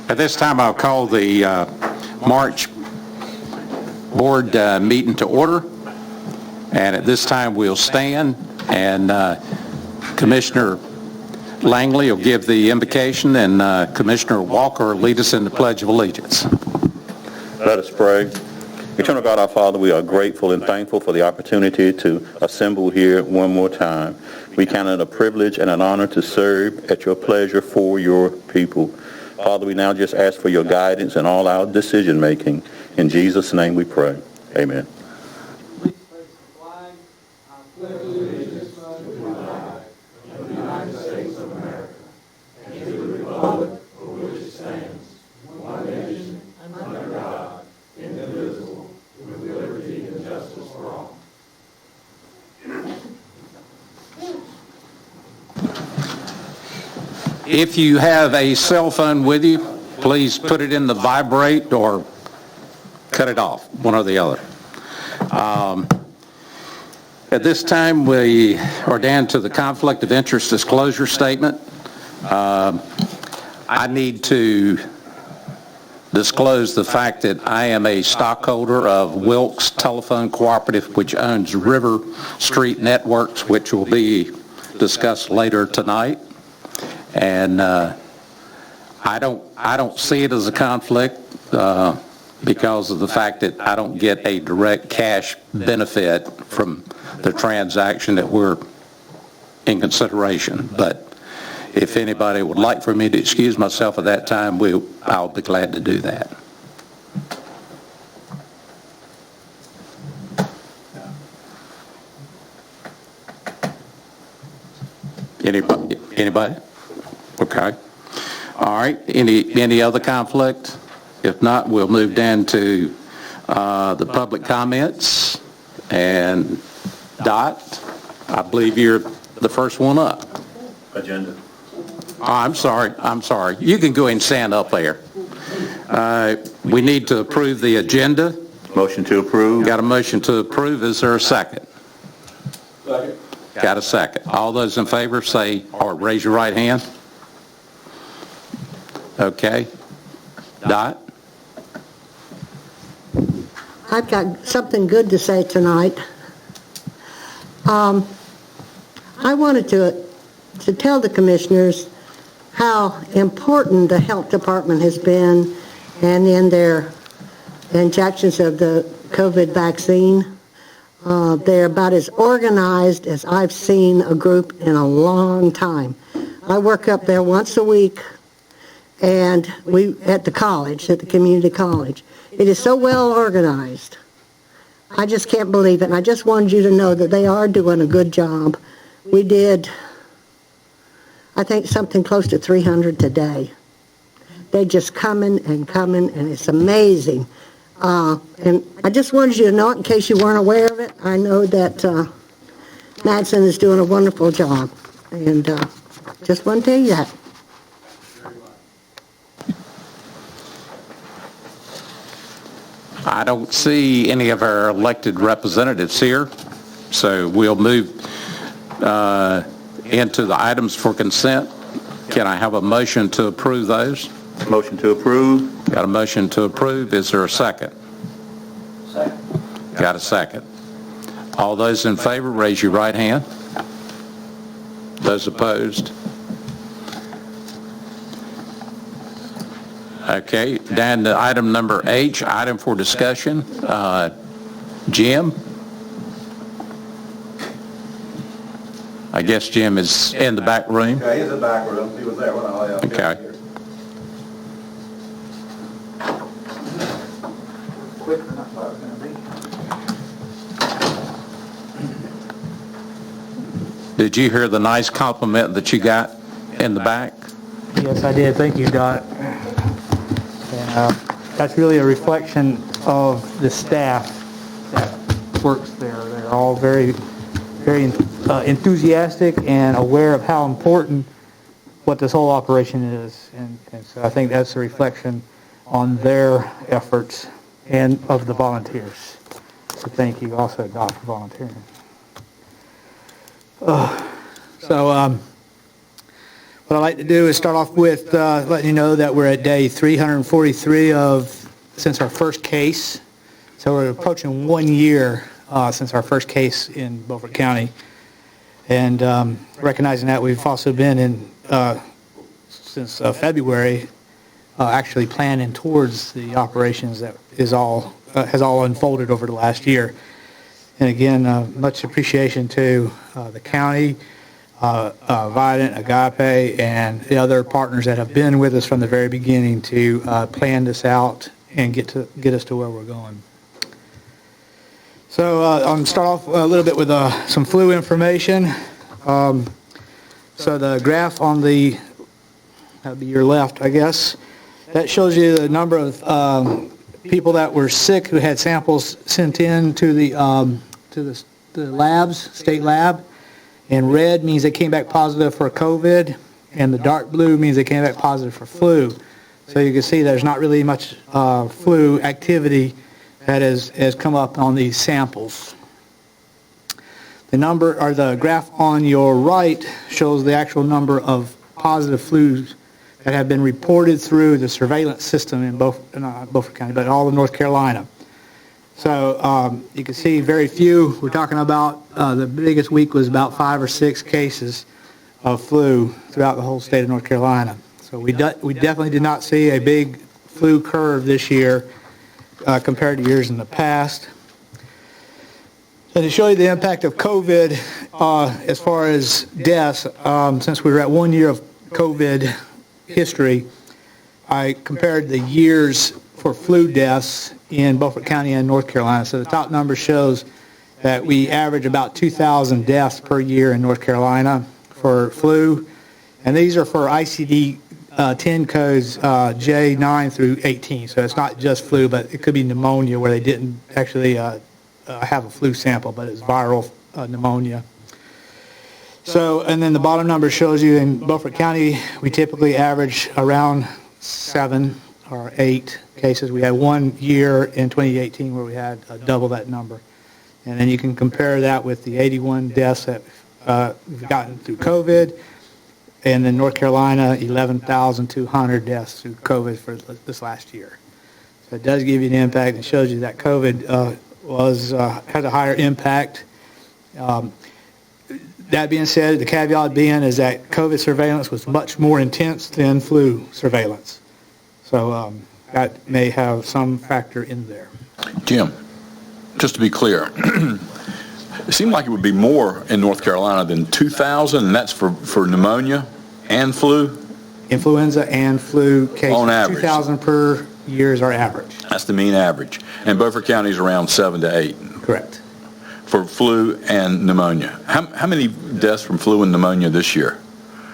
At this time, I'll call the March board meeting to order. And at this time, we'll stand, and Commissioner Langley will give the invocation, and Commissioner Walker will lead us in the Pledge of Allegiance. Let us pray. Eternal God, our Father, we are grateful and thankful for the opportunity to assemble here one more time. We count it a privilege and an honor to serve at your pleasure for your people. Father, we now just ask for your guidance in all our decision making. In Jesus' name we pray. Amen. Please place the flag. I pledge allegiance to the flag of the United States of America and to the republic for which it stands, one nation, under God, indivisible, with liberty and justice for all. If you have a cell phone with you, please put it in the vibrate or cut it off, one or the other. At this time, we are down to the conflict of interest disclosure statement. I need to disclose the fact that I am a stockholder of Wilkes Telephone Cooperative, which owns River Street Networks, which will be discussed later tonight. And I don't see it as a conflict because of the fact that I don't get a direct cash benefit from the transaction that we're in consideration. But if anybody would like for me to excuse myself at that time, I'll be glad to do that. Anybody? Okay. All right. Any other conflict? If not, we'll move down to the public comments. And Dot, I believe you're the first one up. Agenda. Oh, I'm sorry. You can go ahead and stand up there. We need to approve the agenda. Motion to approve. Got a motion to approve. Is there a second? Second. Got a second. All those in favor say, or raise your right hand. Okay. Dot? I've got something good to say tonight. I wanted to tell the commissioners how important the health department has been and in their injections of the COVID vaccine. They're about as organized as I've seen a group in a long time. I work up there once a week, and at the community college. It is so well organized. I just can't believe it. And I just wanted you to know that they are doing a good job. We did, I think, something close to 300 today. They just coming, and it's amazing. And I just wanted you to know it in case you weren't aware of it. I know that Madsen is doing a wonderful job, and just want to tell you that. I don't see any of our elected representatives here, so we'll move into the items for consent. Can I have a motion to approve those? Motion to approve. Got a motion to approve. Is there a second? Second. Got a second. All those in favor, raise your right hand. Those opposed? Okay, down to item number H, item for discussion. Jim? I guess Jim is in the back room. Okay, he's in the back room. He was there when I left. Okay. Quicker than I thought it was going to be. Did you hear the nice compliment that you got in the back? Yes, I did. Thank you, Dot. And that's really a reflection of the staff that works there. They're all very, very enthusiastic and aware of how important what this whole operation is. And so I think that's a reflection on their efforts and of the volunteers. So thank you also, Doc, for volunteering. What I'd like to do is start off with letting you know that we're at day 343 since our first case. So we're approaching 1 year since our first case in Beaufort County. And recognizing that, we've also been since February, actually planning towards the operations that has all unfolded over the last year. And again, much appreciation to the county, Vidant, Agape, and the other partners that have been with us from the very beginning to plan this out and get us to where we're going. So I'm going to start off a little bit with some flu information. So the graph on that'd be your left, I guess, that shows you the number of people that were sick who had samples sent in to the labs, state lab. And red means they came back positive for COVID, and the dark blue means they came back positive for flu. So you can see there's not really much flu activity that has come up on these samples. The graph on your right shows the actual number of positive flus that have been reported through the surveillance system in Beaufort County, but all of North Carolina. So you can see very few. We're talking about the biggest week was about 5 or 6 cases of flu throughout the whole state of North Carolina. So we definitely did not see a big flu curve this year compared to years in the past. And to show you the impact of COVID as far as deaths, since we were at 1 year of COVID history, I compared the years for flu deaths in Beaufort County and North Carolina. So the top number shows that we average about 2,000 deaths per year in North Carolina for flu. And these are for ICD-10 codes J9 through 18. So it's not just flu, but it could be pneumonia where they didn't actually have a flu sample, but it's viral pneumonia. So, and then the bottom number shows you in Beaufort County, we typically average around 7 or 8 cases. We had 1 year in 2018 where we had double that number. And then you can compare that with the 81 deaths that we've gotten through COVID. And then North Carolina, 11,200 deaths through COVID for this last year. So it does give you an impact and shows you that COVID has a higher impact. That being said, the caveat being is that COVID surveillance was much more intense than flu surveillance. So that may have some factor in there. Jim, just to be clear, it seemed like it would be more in North Carolina than 2,000, and that's for pneumonia and flu? Influenza and flu cases. On average. 2,000 per year is our average. That's the mean average. And Beaufort County is around 7 to 8. Correct. For flu and pneumonia. How many deaths from flu and pneumonia this year?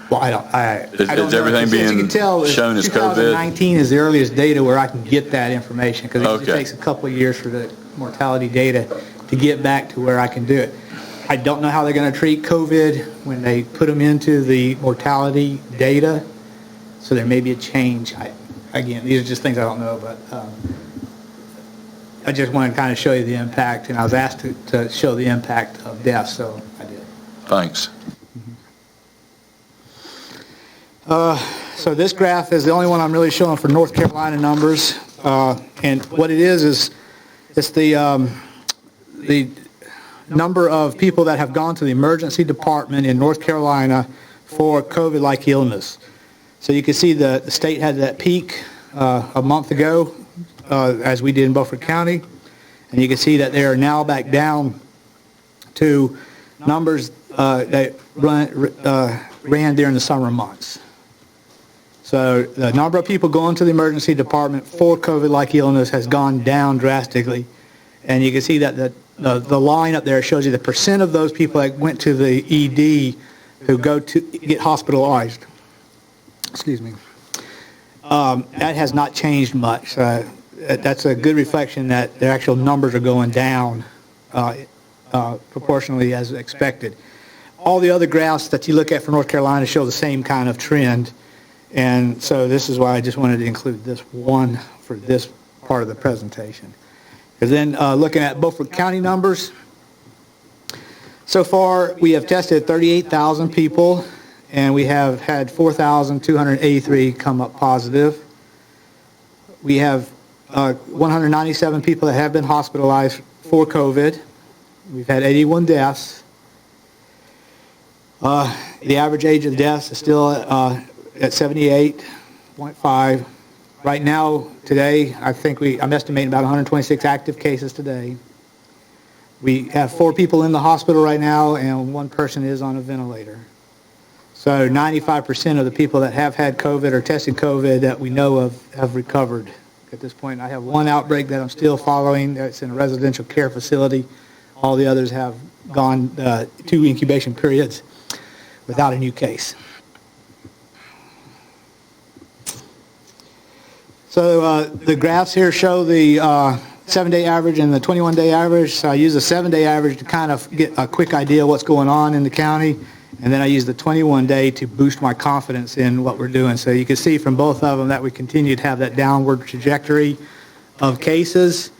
Well, I don't Is know. everything As being you can tell, shown as COVID? 2019 is the earliest data where I can get that information because it usually Okay. takes a couple of years for the mortality data to get back to where I can do it. I don't know how they're going to treat COVID when they put them into the mortality data, so there may be a change. Again, these are just things I don't know, but I just wanted to kind of show you the impact, and I was asked to show the impact of death, so I did. Thanks. So this graph is the only one I'm really showing for North Carolina numbers, and what it is it's the number of people that have gone to the emergency department in North Carolina for COVID-like illness. So you can see the state had that peak a month ago, as we did in Beaufort County, and you can see that they are now back down to numbers that ran during the summer months. So the number of people going to the emergency department for COVID-like illness has gone down drastically, and you can see that the line up there shows you the percent of those people that went to the ED who go to get hospitalized. Excuse me. That has not changed much. That's a good reflection that the actual numbers are going down proportionally as expected. All the other graphs that you look at for North Carolina show the same kind of trend, and so this is why I just wanted to include this one for this part of the presentation. And then looking at Beaufort County numbers, So far, we have tested 38,000 people, and we have had 4,283 come up positive. We have 197 people that have been hospitalized for COVID. We've had 81 deaths. The average age of the deaths is still at 78.5. Right now, today, I'm estimating about 126 active cases today. We have 4 people in the hospital right now, and 1 person is on a ventilator. So 95% of the people that have had COVID or tested COVID that we know of have recovered at this point. I have 1 outbreak that I'm still following. That's in a residential care facility. All the others have gone 2 incubation periods without a new case. So the graphs here show the 7-day average and the 21-day average. So I use the 7-day average to kind of get a quick idea of what's going on in the county, and then I use the 21-day to boost my confidence in what we're doing. So you can see from both of them that we continue to have that downward trajectory of cases,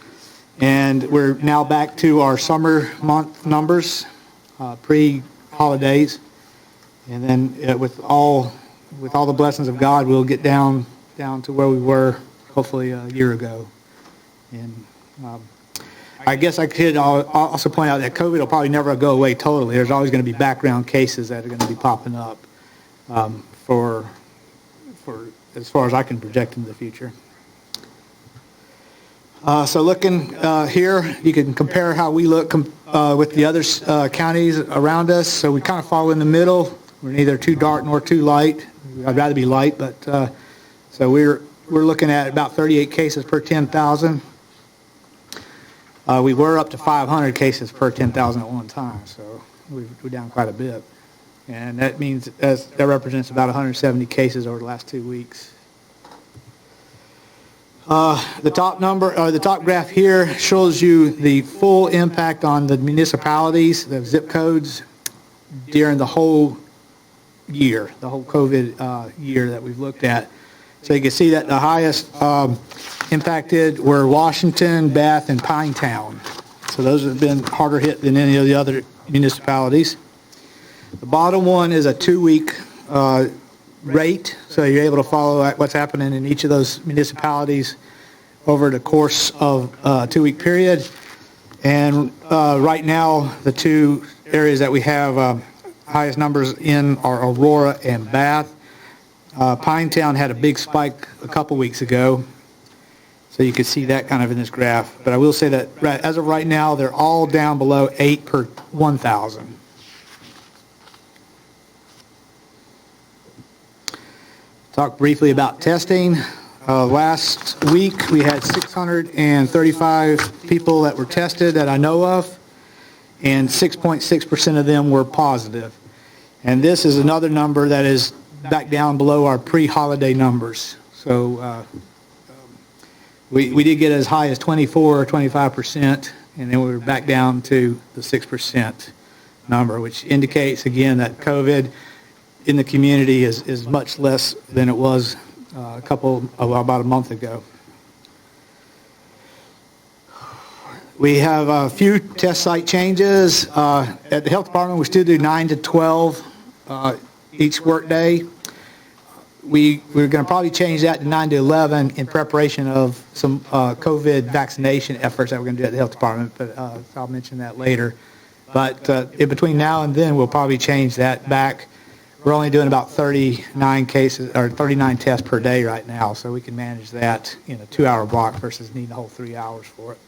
and we're now back to our summer month numbers, pre-holidays, and then with all the blessings of God, we'll get down to where we were hopefully a year ago. And I guess I could also point out that COVID will probably never go away totally. There's always going to be background cases that are going to be popping up for as far as I can project into the future. So looking here, you can compare how we look with the other counties around us. So we kind of fall in the middle. We're neither too dark nor too light. I'd rather be light, but so we're looking at about 38 cases per 10,000. We were up to 500 cases per 10,000 at one time, so we're down quite a bit. And that means that represents about 170 cases over the last 2 weeks. The top graph here shows you the full impact on the municipalities, the zip codes, during the whole year, the whole COVID year that we've looked at. So you can see that the highest impacted were Washington, Bath, and Pinetown. So those have been harder hit than any of the other municipalities. The bottom one is a 2-week rate, so you're able to follow what's happening in each of those municipalities over the course of a 2-week period. And right now, the 2 areas that we have highest numbers in are Aurora and Bath. Pinetown had a big spike a couple weeks ago, so you can see that kind of in this graph. But I will say that as of right now, they're all down below 8 per 1,000. Talk briefly about testing. Last week, we had 635 people that were tested that I know of, and 6.6% of them were positive. And this is another number that is back down below our pre-holiday numbers. So we did get as high as 24 or 25%, and then we were back down to the 6% number, which indicates, again, that COVID in the community is much less than it was about a month ago. We have a few test site changes. At the health department, we still do 9 to 12 each workday. We're going to probably change that to 9 to 11 in preparation of some COVID vaccination efforts that we're going to do at the health department, but I'll mention that later. But in between now and then, we'll probably change that back. We're only doing about 39 cases or 39 tests per day right now, so we can manage that in a 2-hour block versus needing a whole 3 hours for it.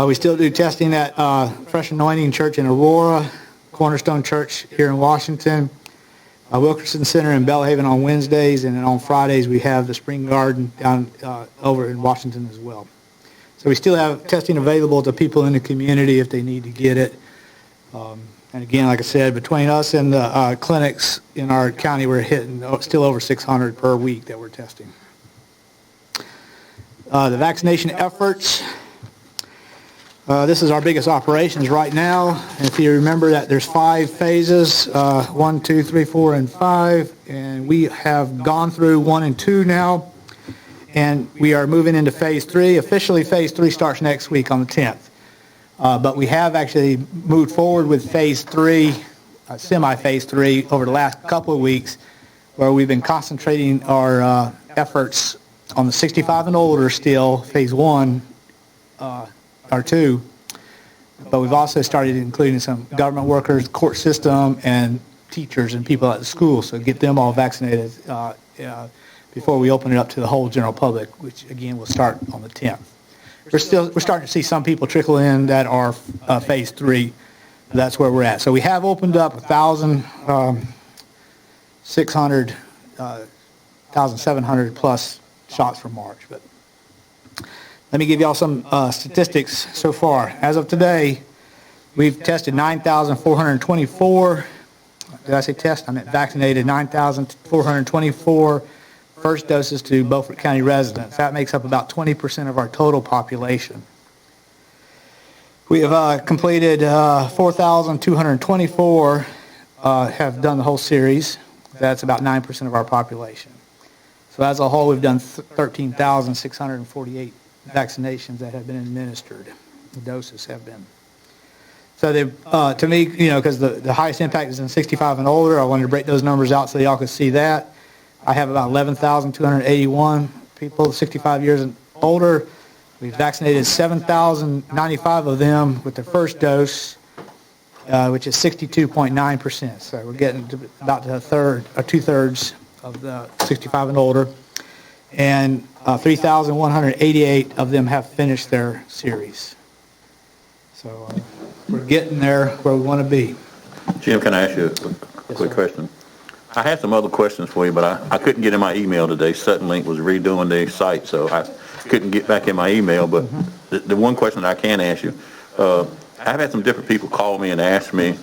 We still do testing at Fresh Anointing Church in Aurora, Cornerstone Church here in Washington, Wilkerson Center in Belhaven on Wednesdays, and then on Fridays we have the Spring Garden down over in Washington as well. So we still have testing available to people in the community if they need to get it. And again, like I said, between us and the clinics in our county, we're hitting still over 600 per week that we're testing. The vaccination efforts. This is our biggest operations right now. And if you remember that there's 5 phases, 1, 2, 3, 4, and 5. And we have gone through 1 and 2 now. And we are moving into phase 3. Officially, phase 3 starts next week on the 10th. But we have actually moved forward with phase 3, semi-phase 3, over the last couple of weeks, where we've been concentrating our efforts on the 65 and older still, phase 1 or 2. But we've also started including some government workers, court system, and teachers and people at the school, so get them all vaccinated before we open it up to the whole general public, which again will start on the 10th. We're starting to see some people trickle in that are phase 3. That's where we're at. So we have opened up 1,700 plus shots for March. But let me give y'all some statistics so far. As of today, we've tested 9,424. Did I say test? I meant vaccinated 9,424 first doses to Beaufort County residents. That makes up about 20% of our total population. We have completed 4,224 have done the whole series. That's about 9% of our population. So as a whole, we've done 13,648 vaccinations that have been administered. The doses have been. So to me, because the highest impact is in 65 and older, I wanted to break those numbers out so y'all could see that. I have about 11,281 people 65 years and older. We've vaccinated 7,095 of them with their first dose, which is 62.9%. So we're getting to about a third or two-thirds of the 65 and older. And 3,188 of them have finished their series. So we're getting there where we want to be. Jim, can I ask you a quick question? I had some other questions for you, but I couldn't get in my email today. Suddenlink was redoing their site, so I couldn't get back in my email. But the one question that I can ask you, I've had some different people call me and ask me,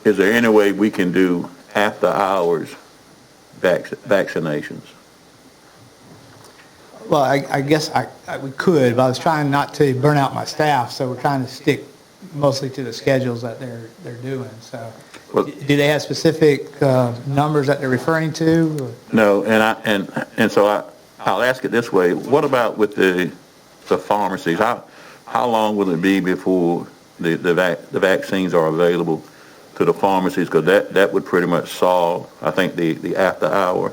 is there any way we can do after hours vaccinations? Well, I guess we could, but I was trying not to burn out my staff, so we're trying to stick mostly to the schedules that they're doing. So, Well, do they have specific numbers that they're referring to? Or? No, and so I'll ask it this way: what about with the pharmacies? How long will it be before the vaccines are available to the pharmacies? Because that would pretty much solve, I think, the after hour.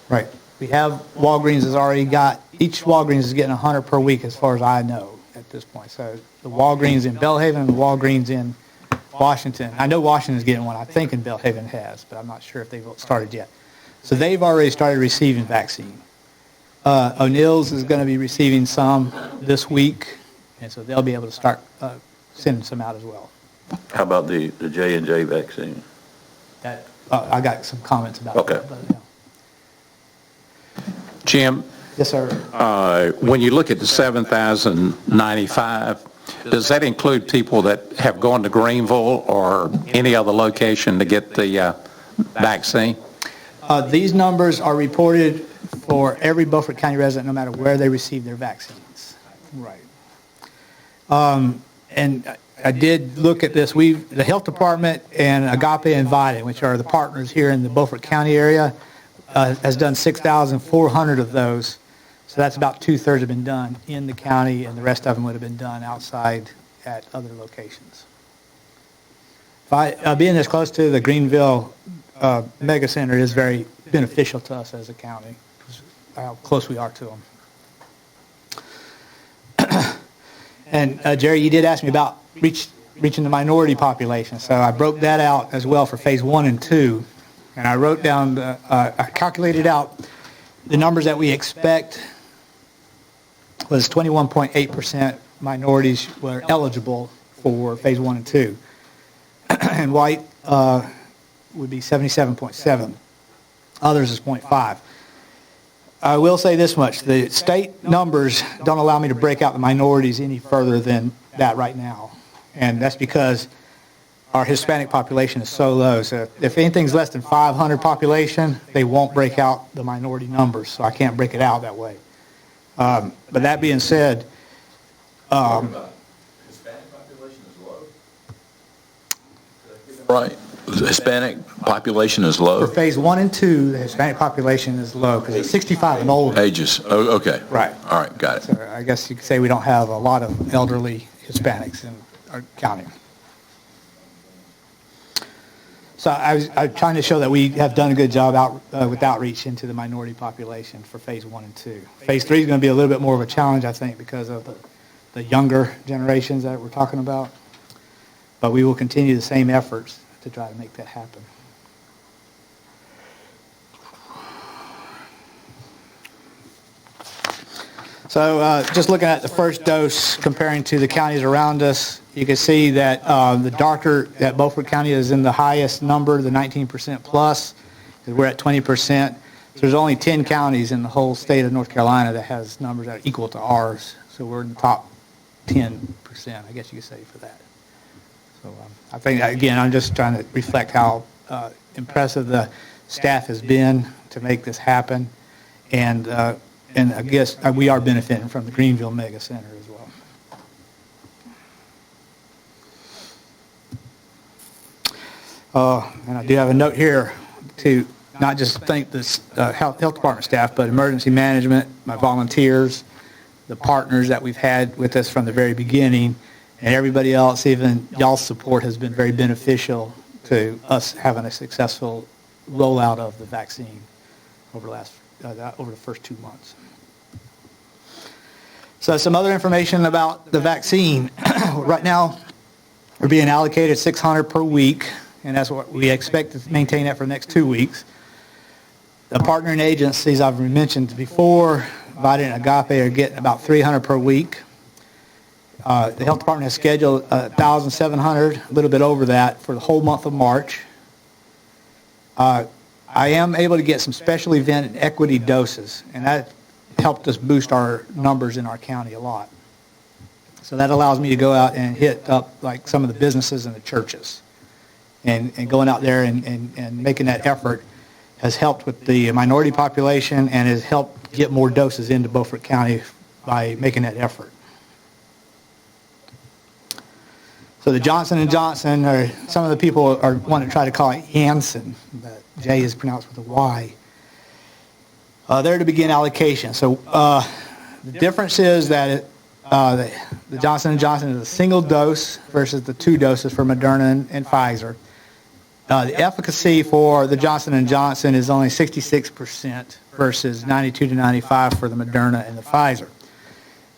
Right. We have Walgreens has already got, each Walgreens is getting 100 per week as far as I know at this point. So the Walgreens in Belhaven and the Walgreens in Washington. I know Washington is getting one. I think in Belhaven has, but I'm not sure if they've started yet. So they've already started receiving vaccine. O'Neill's is going to be receiving some this week, and so they'll be able to start sending some out as well. How about the J&J vaccine? That I got some comments about Okay. that. But, yeah. Jim, Yes, sir. when you look at the 7,095, does that include people that have gone to Greenville or any other location to get the vaccine? These numbers are reported for every Beaufort County resident, no matter where they receive their vaccines. Right. And I did look at this. The health department and Agape and Vita, which are the partners here in the Beaufort County area, has done 6,400 of those. So that's about two-thirds have been done in the county, and the rest of them would have been done outside at other locations. Being this close to the Greenville mega center is very beneficial to us as a county, how close we are to them. And Jerry, you did ask me about reaching the minority population, so I broke that out as well for phase 1 and 2. And I wrote down, I calculated out the numbers that we expect was 21.8% minorities were eligible for phase 1 and 2. And white would be 77.7. Others is 0.5. I will say this much. The state numbers don't allow me to break out the minorities any further than that right now. And that's because our Hispanic population is so low. So if anything's less than 500 population, they won't break out the minority numbers. So I can't break it out that way. But that being said, Hispanic population is low? Right. The Hispanic population is low. for phase 1 and 2, the Hispanic population is low because it's 65 and older. Ages. Oh, okay. Right. All right. Got it. So I guess you could say we don't have a lot of elderly Hispanics in our county. So I was trying to show that we have done a good job with outreach into the minority population for phase 1 and 2. Phase 3 is going to be a little bit more of a challenge, I think, because of the younger generations that we're talking about. But we will continue the same efforts to try to make that happen. So just looking at the first dose, comparing to the counties around us, you can see that the darker, that Beaufort County is in the highest number, the 19% plus, because we're at 20%. So there's only 10 counties in the whole state of North Carolina that has numbers that are equal to ours. So we're in the top 10%, I guess you could say, for that. So I think, again, I'm just trying to reflect how impressive the staff has been to make this happen. And I guess we are benefiting from the Greenville Mega Center as well. And I do have a note here to not just thank the health department staff, but emergency management, my volunteers, the partners that we've had with us from the very beginning, and everybody else. Even y'all's support has been very beneficial to us having a successful rollout of the vaccine over the first 2 months. So some other information about the vaccine. Right now, we're being allocated 600 per week, and that's what we expect to maintain that for the next 2 weeks. The partnering agencies I've mentioned before, Vita and Agape, are getting about 300 per week. The health department has scheduled 1,700, a little bit over that, for the whole month of March. I am able to get some special event and equity doses, and that helped us boost our numbers in our county a lot. So that allows me to go out and hit up like some of the businesses and the churches. And going out there and making that effort has helped with the minority population and has helped get more doses into Beaufort County by making that effort. So the Johnson & Johnson, or some of the people are want to try to call it Janssen, but J is pronounced with a Y. They're to begin allocation. So the difference is that the Johnson & Johnson is a single dose versus the 2 doses for Moderna and Pfizer. The efficacy for the Johnson & Johnson is only 66% versus 92 to 95 for the Moderna and the Pfizer.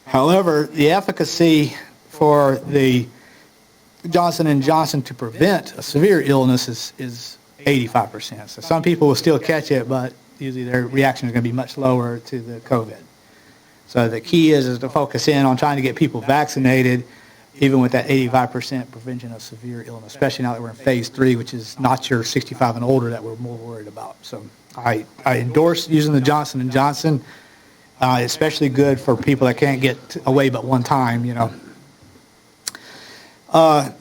However, the efficacy for the Johnson & Johnson to prevent a severe illness is 85%. So some people will still catch it, but usually their reaction is going to be much lower to the COVID. So the key is to focus in on trying to get people vaccinated, even with that 85% prevention of severe illness, especially now that we're in phase 3, which is not your 65 and older that we're more worried about. So I endorse using the Johnson & Johnson, especially good for people that can't get away but one time, you know.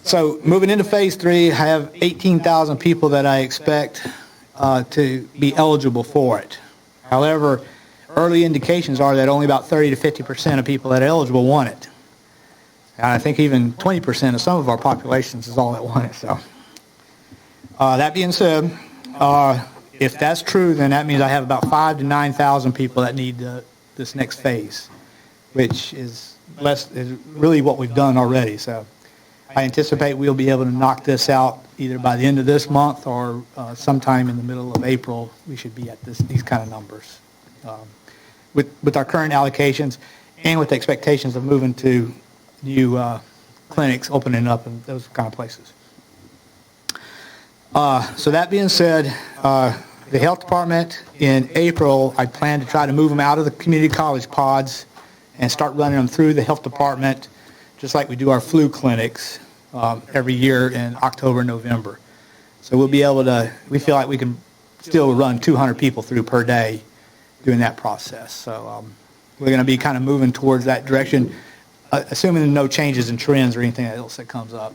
So moving into phase 3, I have 18,000 people that I expect to be eligible for it. However, early indications are that only about 30 to 50% of people that are eligible want it. And I think even 20% of some of our populations is all that want it. So that being said, if that's true, then that means I have about 5,000 to 9,000 people that need this next phase, which is really what we've done already. So I anticipate we'll be able to knock this out either by the end of this month or sometime in the middle of April. We should be at these kind of numbers with our current allocations and with the expectations of moving to new clinics opening up in those kind of places. So that being said, the health department in April, I plan to try to move them out of the community college pods and start running them through the health department, just like we do our flu clinics every year in October, November. So we'll be able to, we feel like we can still run 200 people through per day doing that process. So we're going to be kind of moving towards that direction, assuming no changes in trends or anything else that comes up.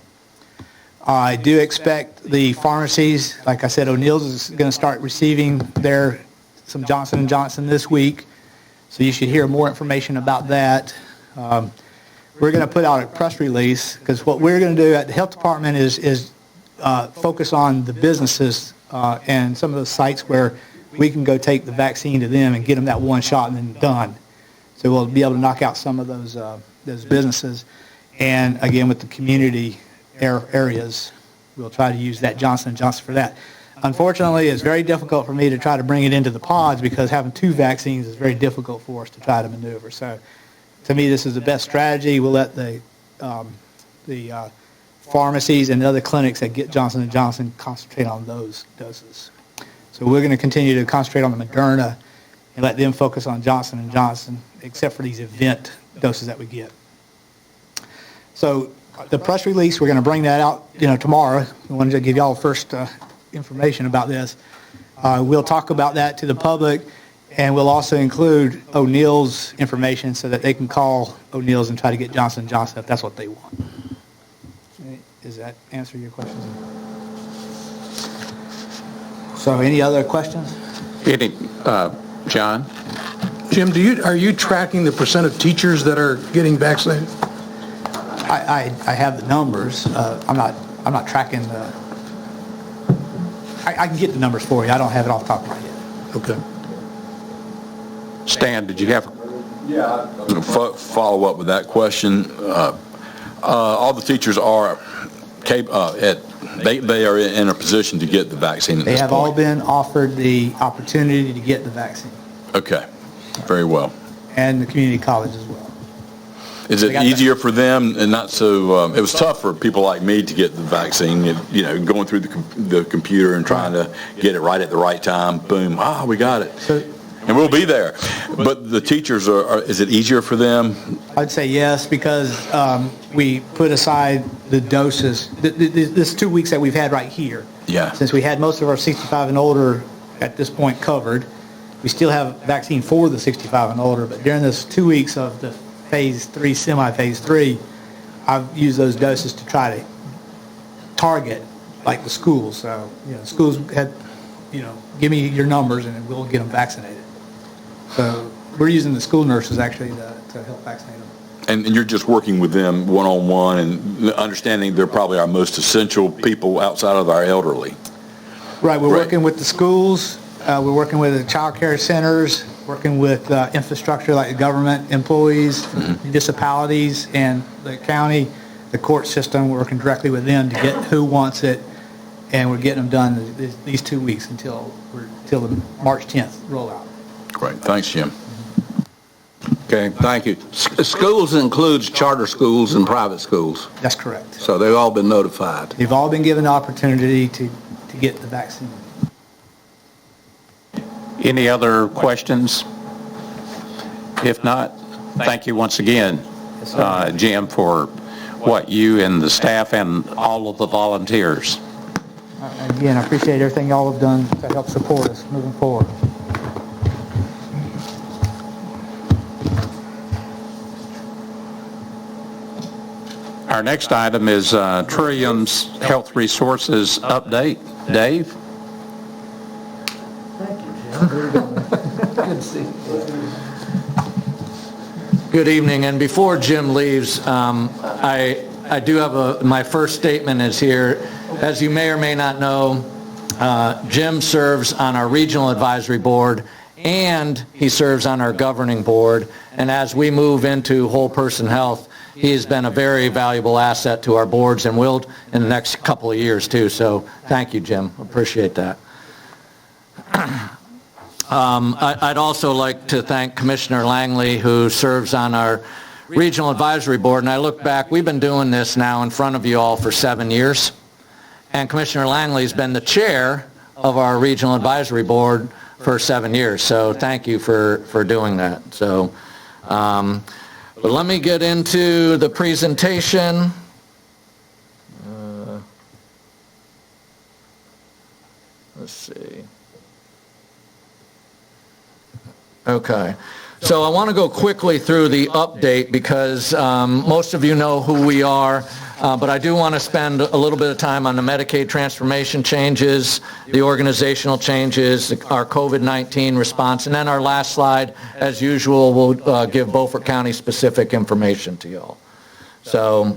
I do expect the pharmacies, like I said, O'Neill's is going to start receiving some Johnson & Johnson this week, so you should hear more information about that. We're going to put out a press release, because what we're going to do at the health department is focus on the businesses and some of the sites where we can go take the vaccine to them and get them that one shot and then done. So we'll be able to knock out some of those businesses. And again, with the community areas, we'll try to use that Johnson & Johnson for that. Unfortunately, it's very difficult for me to try to bring it into the pods because having 2 vaccines is very difficult for us to try to maneuver. So to me, this is the best strategy. We'll let the pharmacies and other clinics that get Johnson & Johnson concentrate on those doses. So we're going to continue to concentrate on the Moderna and let them focus on Johnson & Johnson, except for these event doses that we get. So the press release, we're going to bring that out, tomorrow. I wanted to give y'all first information about this. We'll talk about that to the public, and we'll also include O'Neill's information so that they can call O'Neill's and try to get Johnson & Johnson if that's what they want. Does that answer your questions? So any other questions? John? Jim, are you tracking the percent of teachers that are getting vaccinated? I have the numbers. I'm not tracking the. I can get the numbers for you. I don't have it off the top of my head. Okay. Stan, did you have? Yeah. Follow up with that question. All the teachers are they are in a position to get the vaccine at this point. They have all been offered the opportunity to get the vaccine. Okay. Very well. And the community college as well. Is it easier for them and not so, it was tough for people like me to get the vaccine, going through the computer and trying to get it right at the right time. Boom. We got it. And we'll be there. But the teachers, is it easier for them? I'd say yes, because we put aside the doses. This 2 weeks that we've had right here. Yeah. Since we had most of our 65 and older at this point covered, we still have vaccine for the 65 and older, but during this 2 weeks of the phase 3, semi-phase 3, I've used those doses to try to target, like the schools. So, schools had, give me your numbers and we'll get them vaccinated. So we're using the school nurses actually to help vaccinate them. And you're just working with them one-on-one and understanding they're probably our most essential people outside of our elderly. Right, we're working with the schools, we're working with the child care centers, working with infrastructure like the government employees, municipalities, and the county, the court system. We're working directly with them to get who wants it, and we're getting them done these 2 weeks until the March 10th rollout. Great. Thanks, Jim. Okay, thank you. Schools includes charter schools and private schools, That's correct. so they've all been notified. They've all been given the opportunity to get the vaccine. Any other questions? If not, thank you once again, Jim, for what you and the staff and all of the volunteers. Again, I appreciate everything y'all have done to help support us moving forward. Our next item is Trillium's Health Resources Update. Dave? Good evening, and before Jim leaves, I do have my first statement is here. As you may or may not know, Jim serves on our Regional Advisory Board, and he serves on our Governing Board, and as we move into whole person health, he has been a very valuable asset to our boards and will in the next couple of years too, so thank you, Jim. Appreciate that. I'd also like to thank Commissioner Langley, who serves on our Regional Advisory Board, and I look back, we've been doing this now in front of you all for 7 years, and Commissioner Langley's been the chair of our Regional Advisory Board for 7 years, so thank you for doing that. So, but let me get into the presentation. Let's see. Okay, so I want to go quickly through the update because most of you know who we are, but I do want to spend a little bit of time on the Medicaid transformation changes, the organizational changes, our COVID-19 response, and then our last slide, as usual, will give Beaufort County specific information to y'all. So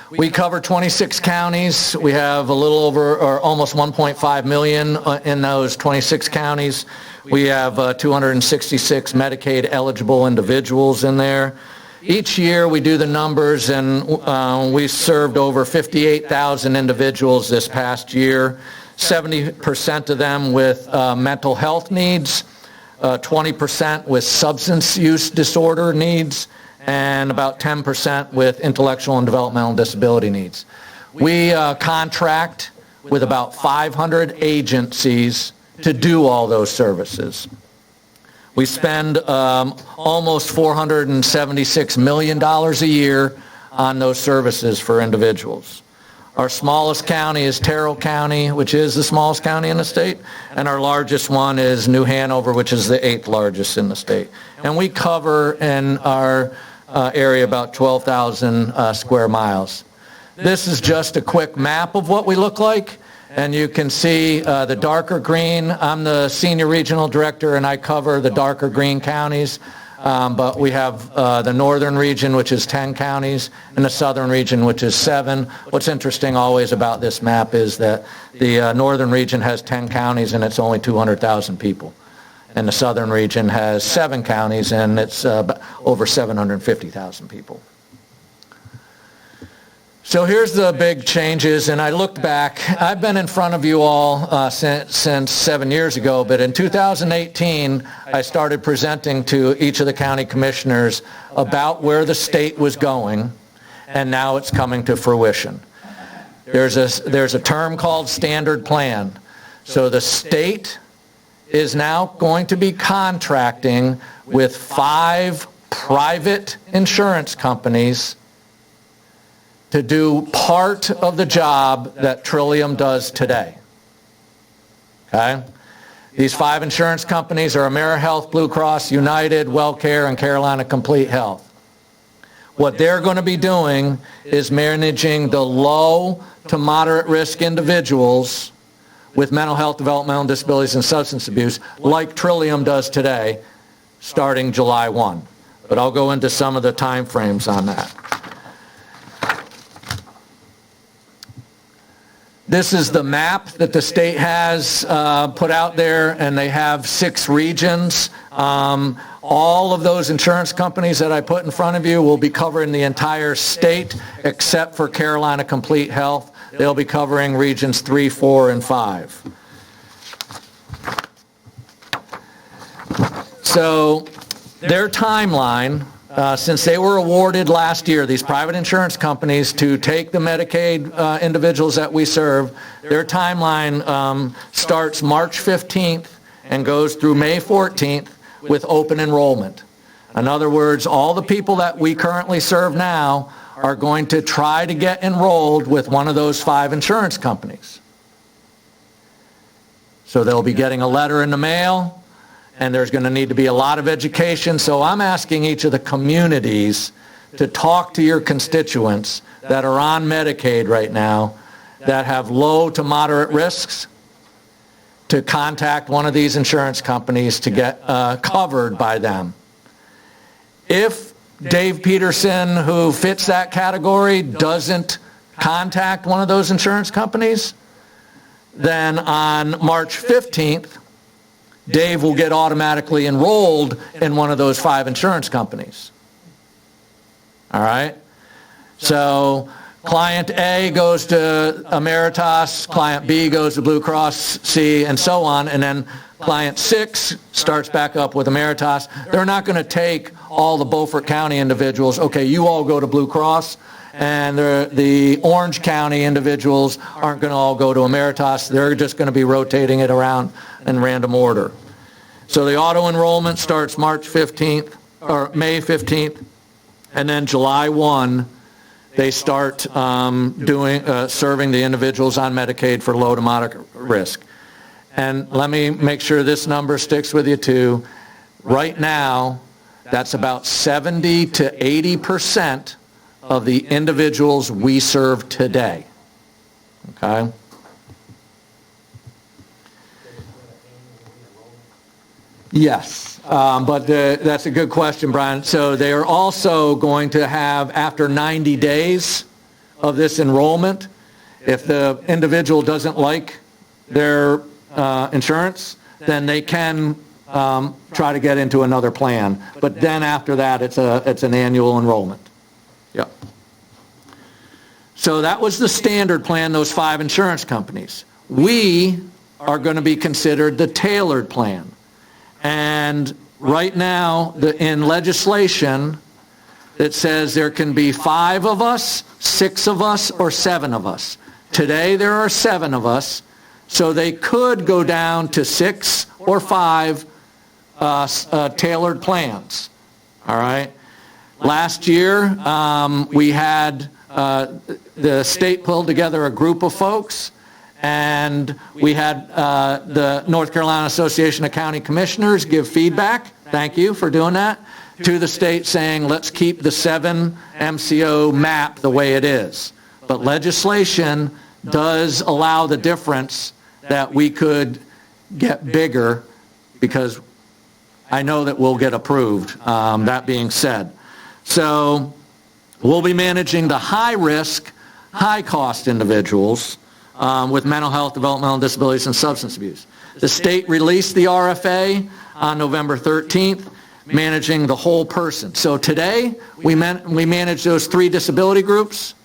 we cover 26 counties. We have a little over or almost 1.5 million in those 26 counties. We have 266 Medicaid eligible individuals in there. each year we do the numbers, and we served over 58,000 individuals this past year, 70% of them with mental health needs, 20% with substance use disorder needs, and about 10% with intellectual and developmental disability needs. We contract with about 500 agencies to do all those services. We spend almost $476 million a year on those services for individuals. Our smallest county is Terrell County, which is the smallest county in the state, and our largest one is New Hanover, which is the 8th largest in the state. And we cover in our area about 12,000 square miles. This is just a quick map of what we look like, and you can see the darker green. I'm the senior regional director, and I cover the darker green counties. But we have the northern region, which is 10 counties, and the southern region, which is 7. What's interesting always about this map is that the northern region has 10 counties and it's only 200,000 people. And the southern region has 7 counties and it's over 750,000 people. So here's the big changes, and I looked back. I've been in front of you all since 7 years ago, but in 2018, I started presenting to each of the county commissioners about where the state was going, and now it's coming to fruition. There's a term called standard plan. So the state is now going to be contracting with 5 private insurance companies to do part of the job that Trillium does today. Okay? These 5 insurance companies are AmeriHealth, Blue Cross, United, WellCare, and Carolina Complete Health. What they're going to be doing is managing the low to moderate risk individuals with mental health, developmental disabilities, and substance abuse, like Trillium does today, starting July 1. But I'll go into some of the time frames on that. This is the map that the state has put out there, and they have 6 regions. All of those insurance companies that I put in front of you will be covering the entire state, except for Carolina Complete Health. They'll be covering regions 3, 4, and 5. So their timeline, since they were awarded last year, these private insurance companies, to take the Medicaid individuals that we serve, their timeline starts March 15th and goes through May 14th with open enrollment. In other words, all the people that we currently serve now are going to try to get enrolled with one of those 5 insurance companies. So they'll be getting a letter in the mail, and there's going to need to be a lot of education. So I'm asking each of the communities to talk to your constituents that are on Medicaid right now that have low to moderate risks to contact one of these insurance companies to get covered by them. If Dave Peterson, who fits that category, doesn't contact one of those insurance companies, then on March 15th, Dave will get automatically enrolled in one of those 5 insurance companies. All right? So client A goes to Emeritus, client B goes to Blue Cross, C, and so on, and then client 6 starts back up with Emeritus. They're not going to take all the Beaufort County individuals, okay, you all go to Blue Cross, and the Orange County individuals aren't going to all go to Emeritus. They're just going to be rotating it around in random order. So the auto enrollment starts March 15th, or May 15th, and then July 1, they start serving the individuals on Medicaid for low to moderate risk. And let me make sure this number sticks with you too. Right now, that's about 70 to 80% of the individuals we serve today. Okay? Yes, but that's a good question, Brian. So they are also going to have, after 90 days of this enrollment, if the individual doesn't like their insurance, then they can try to get into another plan. But then after that, it's an annual enrollment. Yep. So that was the standard plan, those 5 insurance companies. We are going to be considered the tailored plan. And right now, in legislation, it says there can be 5 of us, 6 of us, or 7 of us. Today, there are 7 of us, so they could go down to 6 or 5 tailored plans. All right? Last year, we had the state pulled together a group of folks, and we had the North Carolina Association of County Commissioners give feedback, thank you for doing that, to the state saying, let's keep the 7 MCO map the way it is. But legislation does allow the difference that we could get bigger, because I know that we'll get approved, that being said. So we'll be managing the high-risk, high-cost individuals with mental health, developmental disabilities, and substance abuse. The state released the RFA on November 13th, managing the whole person. So today, we manage those 3 disability groups.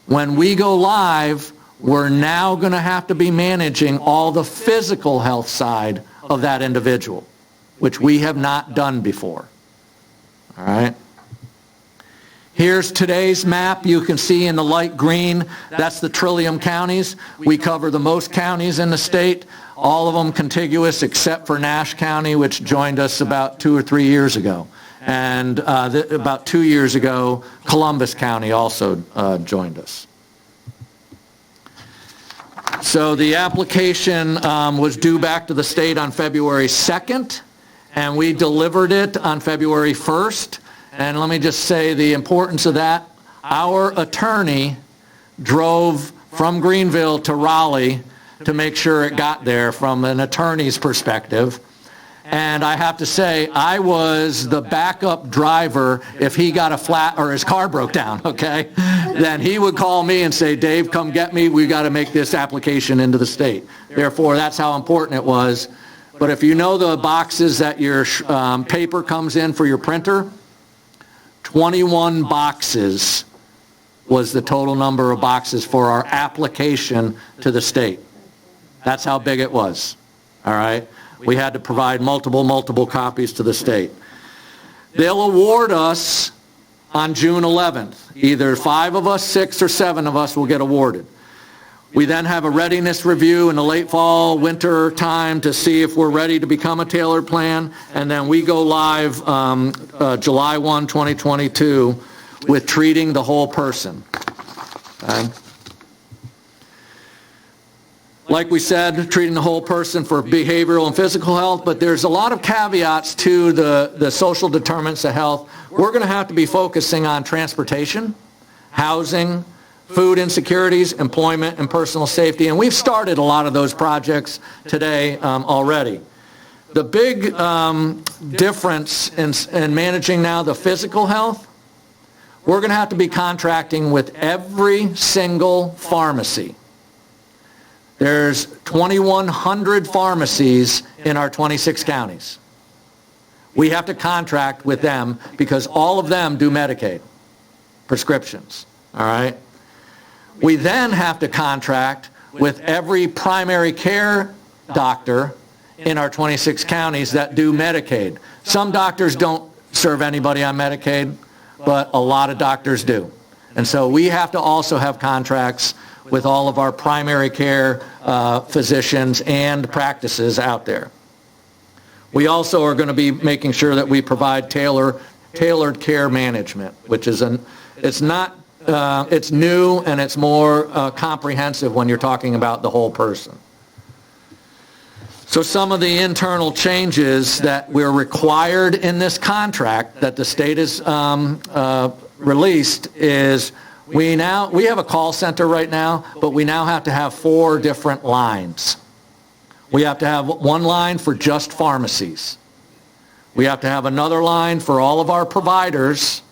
When we go live, we're now going to have to be managing all the physical health side of that individual, which we have not done before. All right? Here's today's map. You can see in the light green, that's the Trillium counties. We cover the most counties in the state, all of them contiguous except for Nash County, which joined us about 2 or 3 years ago. And about 2 years ago, Columbus County also joined us. So the application was due back to the state on February 2nd, and we delivered it on February 1st. And let me just say the importance of that. Our attorney drove from Greenville to Raleigh to make sure it got there from an attorney's perspective. And I have to say, I was the backup driver if he got a flat or his car broke down, okay? Then he would call me and say, Dave, come get me. We got to make this application into the state. Therefore, that's how important it was. But if you know the boxes that your paper comes in for your printer, 21 boxes was the total number of boxes for our application to the state. That's how big it was, all right? We had to provide multiple copies to the state. They'll award us on June 11th. Either 5 of us, 6 or 7 of us will get awarded. We then have a readiness review in the late fall, winter time to see if we're ready to become a tailored plan, and then we go live July 1, 2022 with treating the whole person. Okay? Like we said, treating the whole person for behavioral and physical health, but there's a lot of caveats to the social determinants of health. We're going to have to be focusing on transportation, housing, food insecurities, employment, and personal safety. And we've started a lot of those projects today already. The big difference in managing now the physical health, we're going to have to be contracting with every single pharmacy. There's 2,100 pharmacies in our 26 counties. We have to contract with them because all of them do Medicaid prescriptions, all right? We then have to contract with every primary care doctor in our 26 counties that do Medicaid. Some doctors don't serve anybody on Medicaid, but a lot of doctors do. And so we have to also have contracts with all of our primary care physicians and practices out there. We also are going to be making sure that we provide tailored care management, which is it's new and it's more comprehensive when you're talking about the whole person. So some of the internal changes that we're required in this contract that the state has released is we have a call center right now, but we now have to have 4 different lines. We have to have one line for just pharmacies. We have to have another line for all of our providers.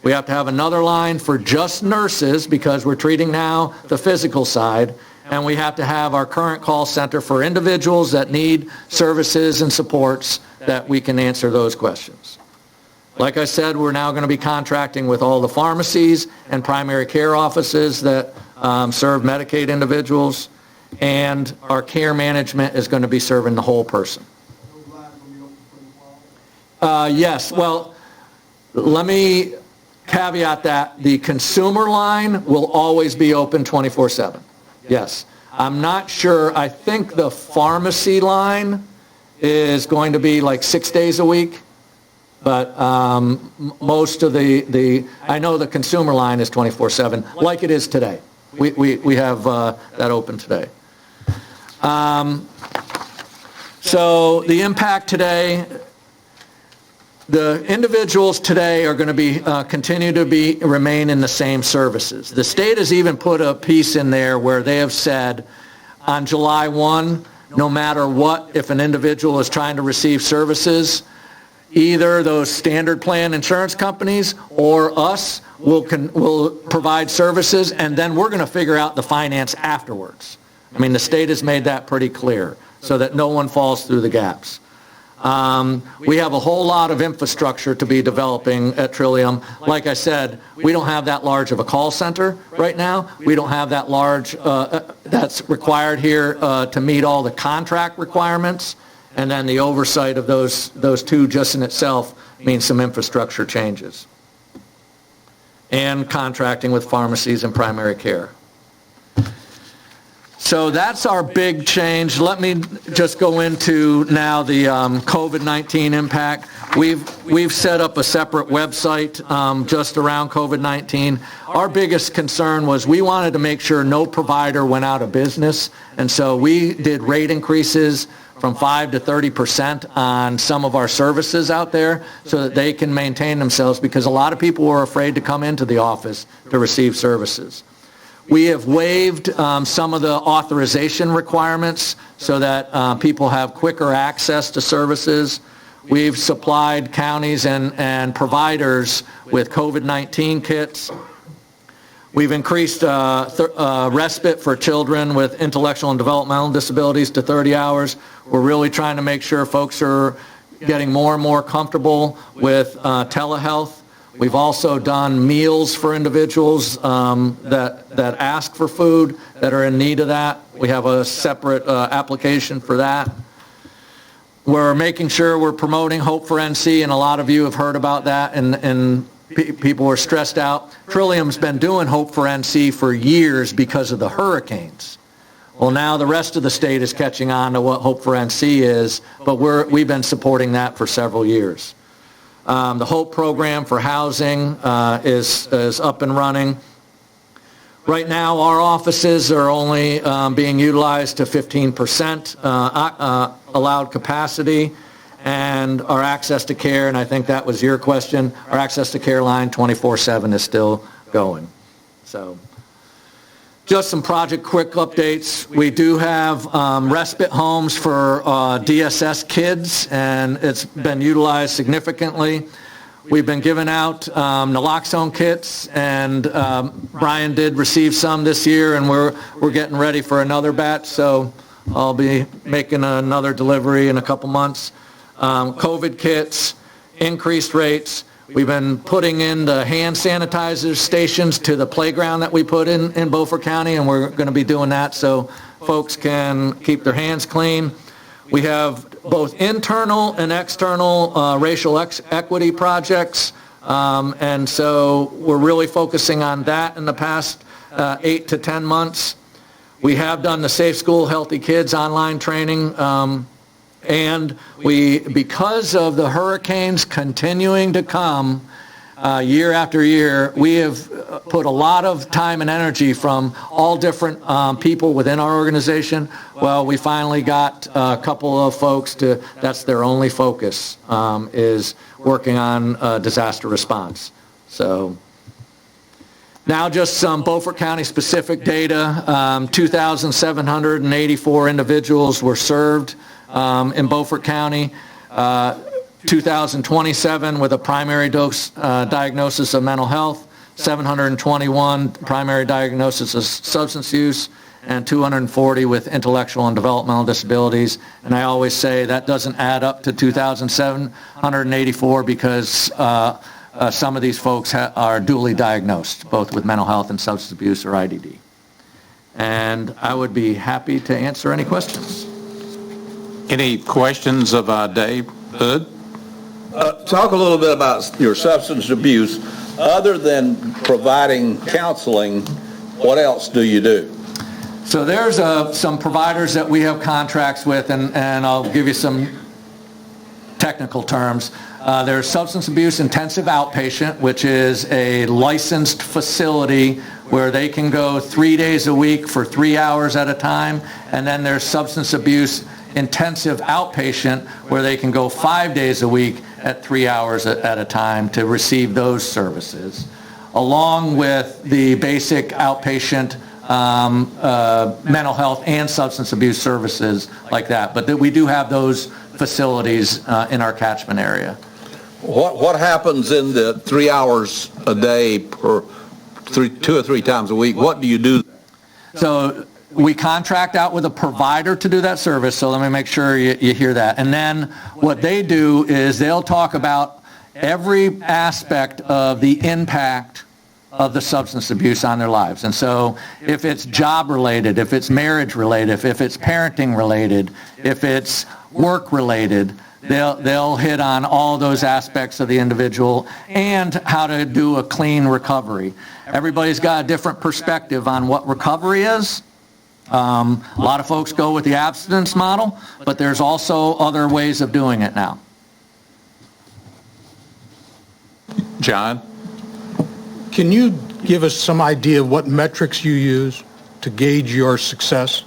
We have to have another line for just nurses because we're treating now the physical side. and we have to have our current call center for individuals that need services and supports that we can answer those questions. Like I said, we're now going to be contracting with all the pharmacies and primary care offices that serve Medicaid individuals, and our care management is going to be serving the whole person. Yes, well, let me caveat that the consumer line will always be open 24/7. Yes. I'm not sure, I think the pharmacy line is going to be like 6 days a week, but most of I know the consumer line is 24/7, like it is today. We have that open today. So the impact today, the individuals today are going to be continue to remain in the same services. The state has even put a piece in there where they have said on July 1, no matter what, if an individual is trying to receive services, either those standard plan insurance companies or us will provide services, and then we're going to figure out the finance afterwards. I mean, the state has made that pretty clear so that no one falls through the gaps. We have a whole lot of infrastructure to be developing at Trillium. Like I said, we don't have that large of a call center right now. We don't have that large, that's required here to meet all the contract requirements. And then the oversight of those two just in itself means some infrastructure changes. And contracting with pharmacies and primary care. So that's our big change. Let me just go into now the COVID-19 impact. We've set up a separate website just around COVID-19. Our biggest concern was we wanted to make sure no provider went out of business, and so we did rate increases from 5 to 30% on some of our services out there so that they can maintain themselves, because a lot of people were afraid to come into the office to receive services. We have waived some of the authorization requirements so that people have quicker access to services. We've supplied counties and providers with COVID-19 kits. We've increased respite for children with intellectual and developmental disabilities to 30 hours. We're really trying to make sure folks are getting more and more comfortable with telehealth. We've also done meals for individuals that ask for food, that are in need of that. We have a separate application for that. We're making sure we're promoting Hope for NC, and a lot of you have heard about that, and people are stressed out. Trillium's been doing Hope for NC for years because of the hurricanes. Well, now the rest of the state is catching on to what Hope for NC is, but we've been supporting that for several years. The HOPE program for housing is up and running. Right now, our offices are only being utilized to 15% allowed capacity, and our access to care, and I think that was your question, our access to care line 24/7 is still going. So, just some project quick updates. We do have respite homes for DSS kids, and it's been utilized significantly. We've been giving out naloxone kits, and Brian did receive some this year, and we're getting ready for another batch, so I'll be making another delivery in a couple months. COVID kits, increased rates. We've been putting in the hand sanitizer stations to the playground that we put in Beaufort County, and we're going to be doing that so folks can keep their hands clean. We have both internal and external racial equity projects, and so we're really focusing on that in the past 8 to 10 months. We have done the Safe School, Healthy Kids online training, and because of the hurricanes continuing to come year after year, we have put a lot of time and energy from all different people within our organization. Well, we finally got a couple of folks that's their only focus, is working on disaster response. So now just some Beaufort County specific data. 2,784 individuals were served in Beaufort County, 2,027 with a primary diagnosis of mental health, 721 primary diagnosis of substance use, and 240 with intellectual and developmental disabilities. And I always say that doesn't add up to 2,784 because some of these folks are duly diagnosed, both with mental health and substance abuse or IDD. And I would be happy to answer any questions. Any questions of Dave Hood? Talk a little bit about your substance abuse. Other than providing counseling, what else do you do? So there's some providers that we have contracts with, and I'll give you some technical terms. There's substance abuse intensive outpatient, which is a licensed facility where they can go 3 days a week for 3 hours at a time. And then there's substance abuse intensive outpatient where they can go 5 days a week at 3 hours at a time to receive those services, along with the basic outpatient mental health and substance abuse services like that. But we do have those facilities in our catchment area. What happens in the 3 hours a day per 2 or 3 times a week? What do you do? So we contract out with a provider to do that service, so let me make sure you hear that. And then what they do is they'll talk about every aspect of the impact of the substance abuse on their lives. And so if it's job related, if it's marriage related, if it's parenting related, if it's work related, they'll hit on all those aspects of the individual and how to do a clean recovery. Everybody's got a different perspective on what recovery is. A lot of folks go with the abstinence model, but there's also other ways of doing it now. John? Can you give us some idea of what metrics you use to gauge your success?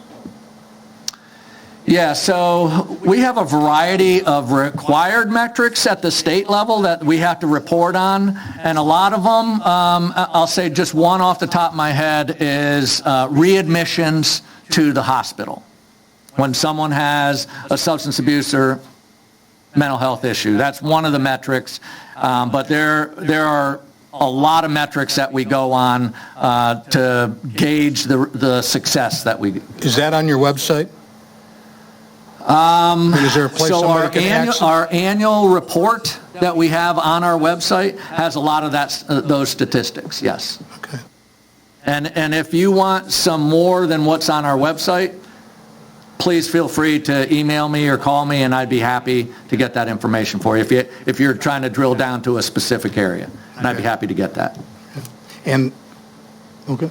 Yeah, so we have a variety of required metrics at the state level that we have to report on, and a lot of them, I'll say just one off the top of my head, is readmissions to the hospital. When someone has a substance abuse or mental health issue, that's one of the metrics, but there are a lot of metrics that we go on to gauge the success that we do. Is that on your website? Is there a place So somebody can access? our annual report that we have on our website has a lot of those statistics, yes. Okay. And if you want some more than what's on our website, please feel free to email me or call me, and I'd be happy to get that information for you if you're trying to drill down to a specific area, and I'd be happy to get that. And, okay.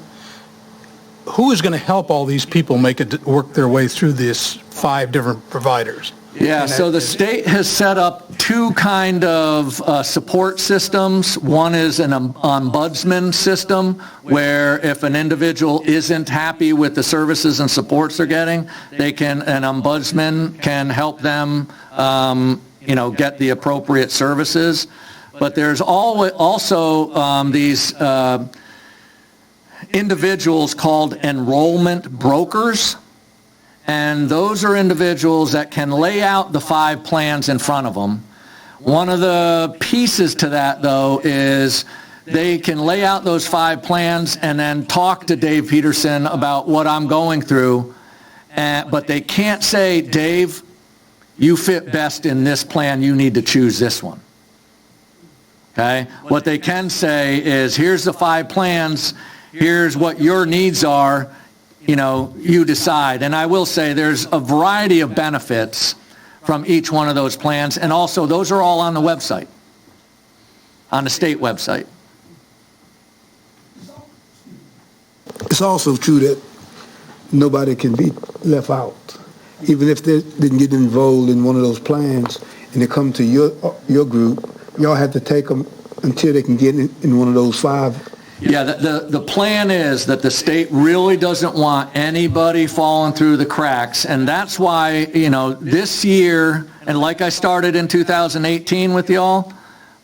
Who is going to help all these people work their way through these 5 different providers? Yeah, so the state has set up 2 kind of support systems. One is an ombudsman system where if an individual isn't happy with the services and supports they're getting, an ombudsman can help them, get the appropriate services. But there's also these individuals called enrollment brokers. And those are individuals that can lay out the 5 plans in front of them. One of the pieces to that, though, is they can lay out those 5 plans and then talk to Dave Peterson about what I'm going through. But they can't say, Dave, you fit best in this plan, you need to choose this one. Okay? What they can say is, here's the 5 plans, here's what your needs are, you decide. And I will say there's a variety of benefits from each one of those plans, and also those are all on the website, on the state website. It's also true that nobody can be left out. Even if they didn't get involved in one of those plans and they come to your group, y'all have to take them until they can get in one of those 5. Yeah, the plan is that the state really doesn't want anybody falling through the cracks, and that's why, this year, and like I started in 2018 with y'all,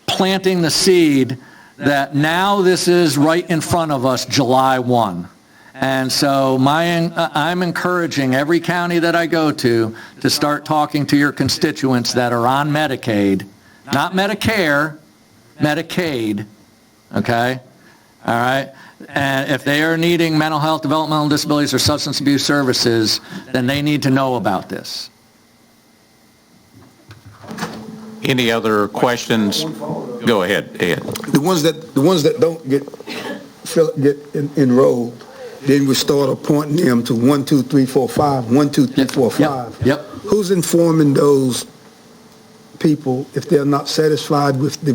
planting the seed that now this is right in front of us, July 1. And so I'm encouraging every county that I go to start talking to your constituents that are on Medicaid, not Medicare, Medicaid, okay? All right? And if they are needing mental health, developmental disabilities, or substance abuse services, then they need to know about this. Any other questions? Go ahead, Ed. The ones that don't get enrolled, then we start appointing them to 1, 2, 3, 4, 5, 1, 2, 3, 4, 5. Yep. Who's informing those people if they're not satisfied with the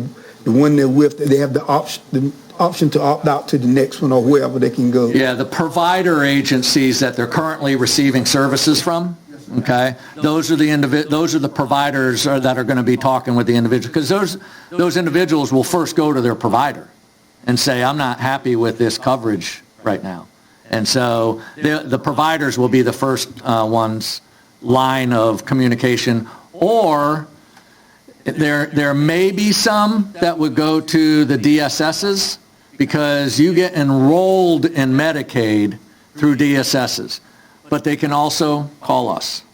one they're with, that they have the option to opt out to the next one or wherever they can go? Yeah, the provider agencies that they're currently receiving services from, okay? Those are the providers that are going to be talking with the individual, because those individuals will first go to their provider and say, I'm not happy with this coverage right now. And so the providers will be the first line of communication, or there may be some that would go to the DSSs, because you get enrolled in Medicaid through DSSs, but they can also call us.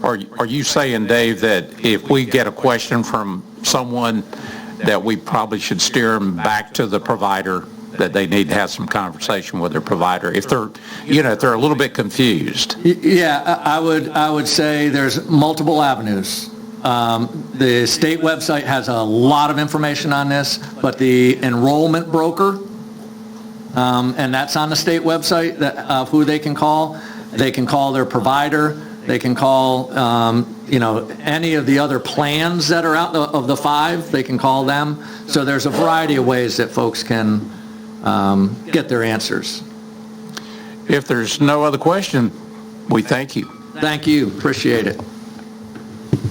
Are you saying, Dave, that if we get a question from someone, that we probably should steer them back to the provider, that they need to have some conversation with their provider if they're, if they're a little bit confused? Yeah, I would say there's multiple avenues. The state website has a lot of information on this, but the enrollment broker, and that's on the state website, of who they can call their provider, they can call, any of the other plans that are out of the 5, they can call them. So there's a variety of ways that folks can get their answers. If there's no other question, we thank you. Thank you, appreciate it.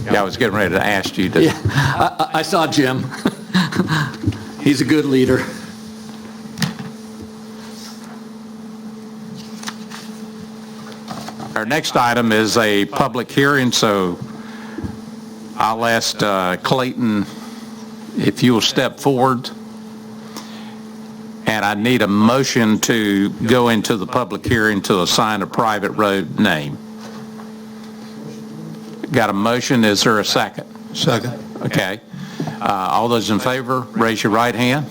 Yeah, I was getting ready to ask you to. Yeah, I saw Jim. He's a good leader. Our next item is a public hearing, so I'll ask Clayton if you will step forward. And I need a motion to go into the public hearing to assign a private road name. Got a motion, is there a second? Second. Okay. All those in favor, raise your right hand.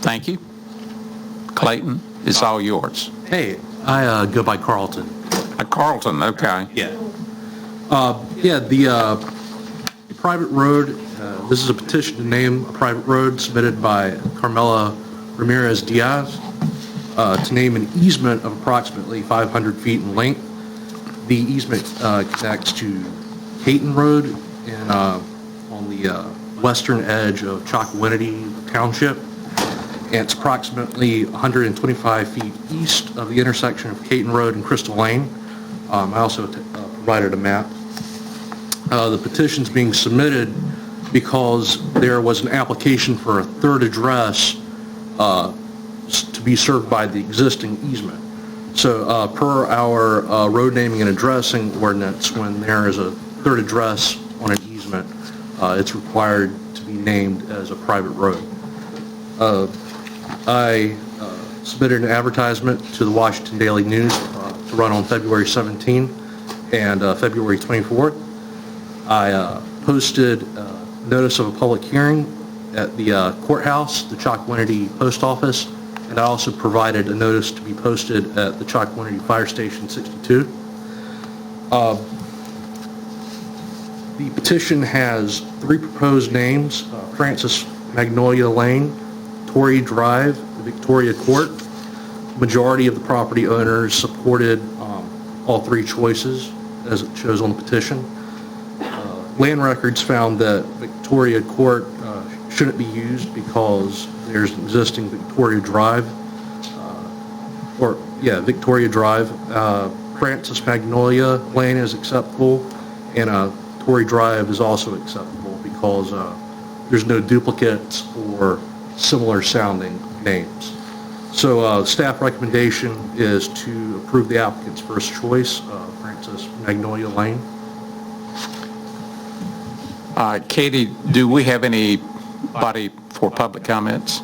Thank you. Clayton, it's all yours. Hey, I go by Carlton. Carlton, okay. Yeah. The private road, this is a petition to name a private road submitted by Carmela Ramirez Diaz to name an easement of approximately 500 feet in length. The easement connects to Caton Road on the western edge of Chocowinity Township. And it's approximately 125 feet east of the intersection of Caton Road and Crystal Lane. I also provided a map. The petition's being submitted because there was an application for a third address to be served by the existing easement. So per our road naming and addressing ordinance, when there is a third address on an easement, it's required to be named as a private road. I submitted an advertisement to the Washington Daily News to run on February 17 and February 24th. I posted notice of a public hearing at the courthouse, the Chocowinity Post Office, and I also provided a notice to be posted at the Chocowinity Fire Station 62. The petition has 3 proposed names: Francis Magnolia Lane, Torrey Drive, Victoria Court. Majority of the property owners supported all 3 choices as it shows on the petition. Land records found that Victoria Court shouldn't be used because there's an existing Victoria Drive, Victoria Drive. Francis Magnolia Lane is acceptable, and Torrey Drive is also acceptable because there's no duplicates or similar sounding names. So staff recommendation is to approve the applicant's first choice, Francis Magnolia Lane. Katie, do we have anybody for public comments?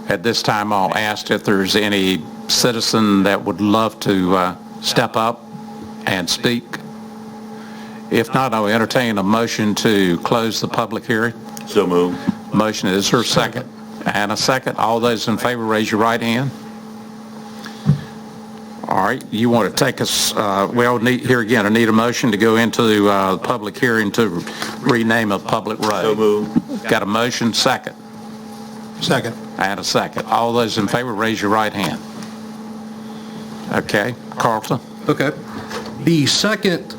At this time, I'll ask if there's any citizen that would love to step up and speak. If not, I'll entertain a motion to close the public hearing. So moved. Motion, is there a second? And a second. All those in favor, raise your right hand. All right, you want to take us, here again, I need a motion to go into the public hearing to rename a public road. So moved. Got a motion, second. Second. And a second. All those in favor, raise your right hand. Okay, Carlton? Okay. The second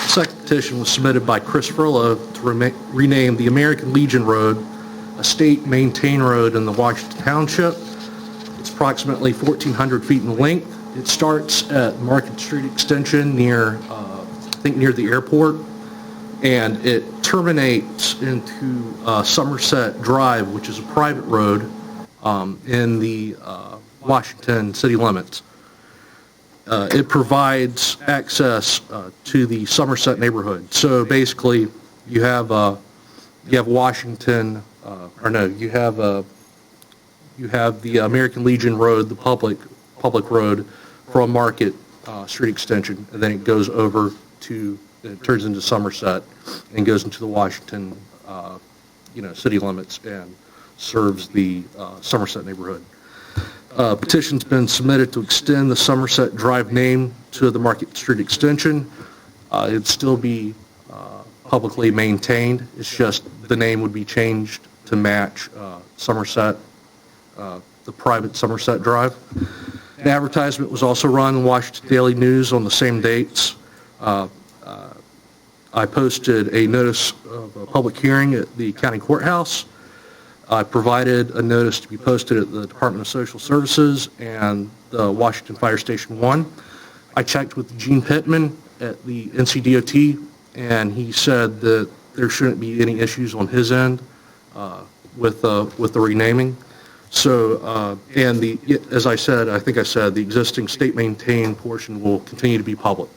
second petition was submitted by Chris Furlow to rename the American Legion Road a state-maintained road in the Washington Township. It's approximately 1,400 feet in length. It starts at Market Street Extension near, I think near the airport, and it terminates into Somerset Drive, which is a private road in the Washington city limits. It provides access to the Somerset neighborhood. So basically, you have Washington, you have the American Legion Road, the public road from Market Street Extension, and then it goes over to, it turns into Somerset and goes into the Washington, city limits and serves the Somerset neighborhood. Petition's been submitted to extend the Somerset Drive name to the Market Street Extension. It'd still be publicly maintained. It's just the name would be changed to match Somerset, the private Somerset Drive. An advertisement was also run in Washington Daily News on the same dates. I posted a notice of a public hearing at the county courthouse. I provided a notice to be posted at the Department of Social Services and the Washington Fire Station 1. I checked with Gene Pittman at the NCDOT, and he said that there shouldn't be any issues on his end with the renaming. So, as I said, I think I said, the existing state-maintained portion will continue to be public.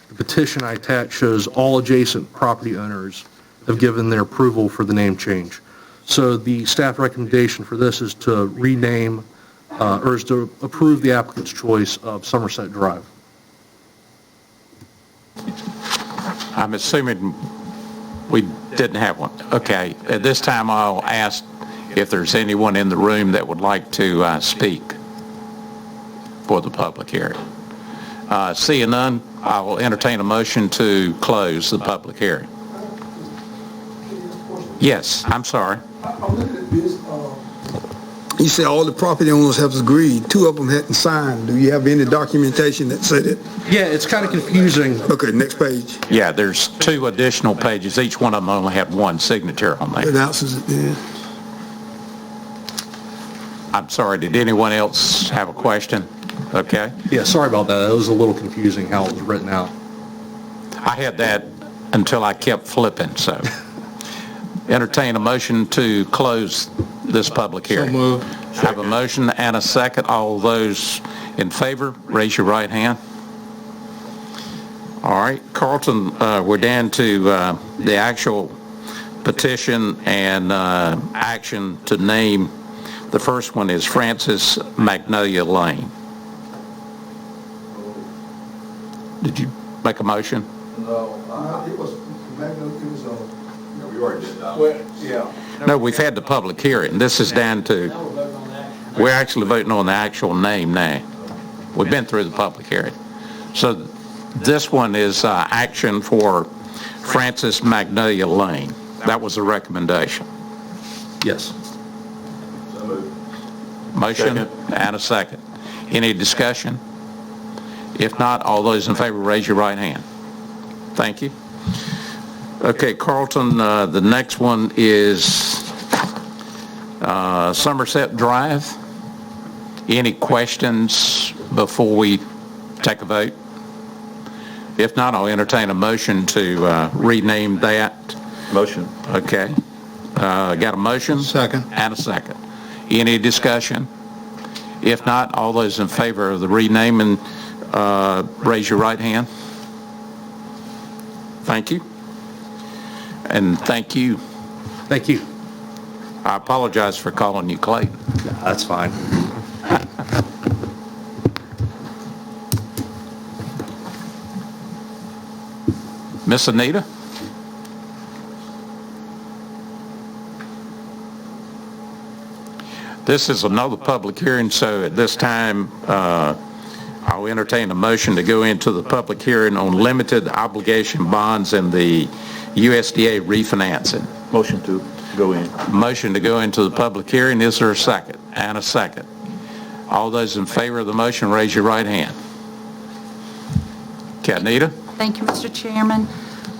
The petition I attached shows all adjacent property owners have given their approval for the name change. So the staff recommendation for this is to rename, or is to approve the applicant's choice of Somerset Drive. I'm assuming we didn't have one. Okay, at this time I'll ask if there's anyone in the room that would like to speak for the public hearing. Seeing none, I will entertain a motion to close the public hearing. Yes, I'm sorry. I'm looking at this. You say all the property owners have agreed. 2 of them hadn't signed. Do you have any documentation that said it? Yeah, it's kind of confusing. Okay, next page. Yeah, there's 2 additional pages. Each one of them only have 1 signature on there. It announces it there. I'm sorry, did anyone else have a question? Okay. Yeah, sorry about that. It was a little confusing how it was written out. I had that until I kept flipping, so. Entertain a motion to close this public hearing. So moved. I have a motion and a second. All those in favor, raise your right hand. All right, Carlton, we're down to the actual petition and action to name. The first one is Francis Magnolia Lane. Did you make a motion? No, it was, We already did that. yeah. No, we've had the public hearing. This is down to, we're actually voting on the actual name now. We've been through the public hearing. So this one is action for Francis Magnolia Lane. That was the recommendation. Yes. Motion and a second. Any discussion? If not, all those in favor raise your right hand. Thank you. Okay, Carlton, the next one is Somerset Drive. Any questions before we take a vote? If not, I'll entertain a motion to rename that. Motion. Okay. Got a motion? Second. And a second. Any discussion? If not, all those in favor of the renaming, raise your right hand. Thank you. And thank you. Thank you. I apologize for calling you Clayton. That's fine. Miss Anita? This is another public hearing, so at this time, I'll entertain a motion to go into the public hearing on limited obligation bonds and the USDA refinancing. Motion to go in. Motion to go into the public hearing. Is there a second? And a second. All those in favor of the motion, raise your right hand. Okay, Anita? Thank you, Mr. Chairman.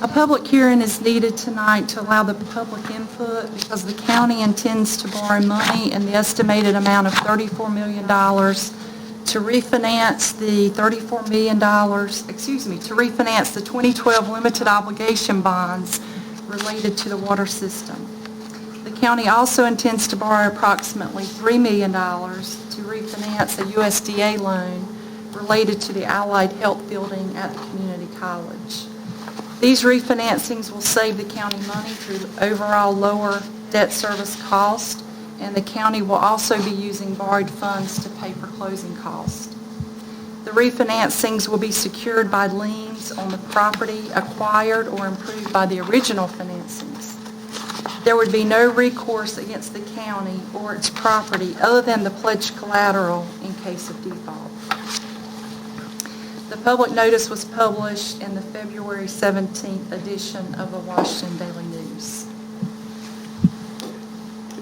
A public hearing is needed tonight to allow the public input because the county intends to borrow money in the estimated amount of $34 million to refinance the $34 million, to refinance the 2012 limited obligation bonds related to the water system. The county also intends to borrow approximately $3 million to refinance a USDA loan related to the Allied Health Building at the community college. These refinancings will save the county money through overall lower debt service cost, and the county will also be using borrowed funds to pay for closing costs. The refinancings will be secured by liens on the property acquired or improved by the original financings. There would be no recourse against the county or its property other than the pledged collateral in case of default. The public notice was published in the February 17th edition of the Washington Daily News.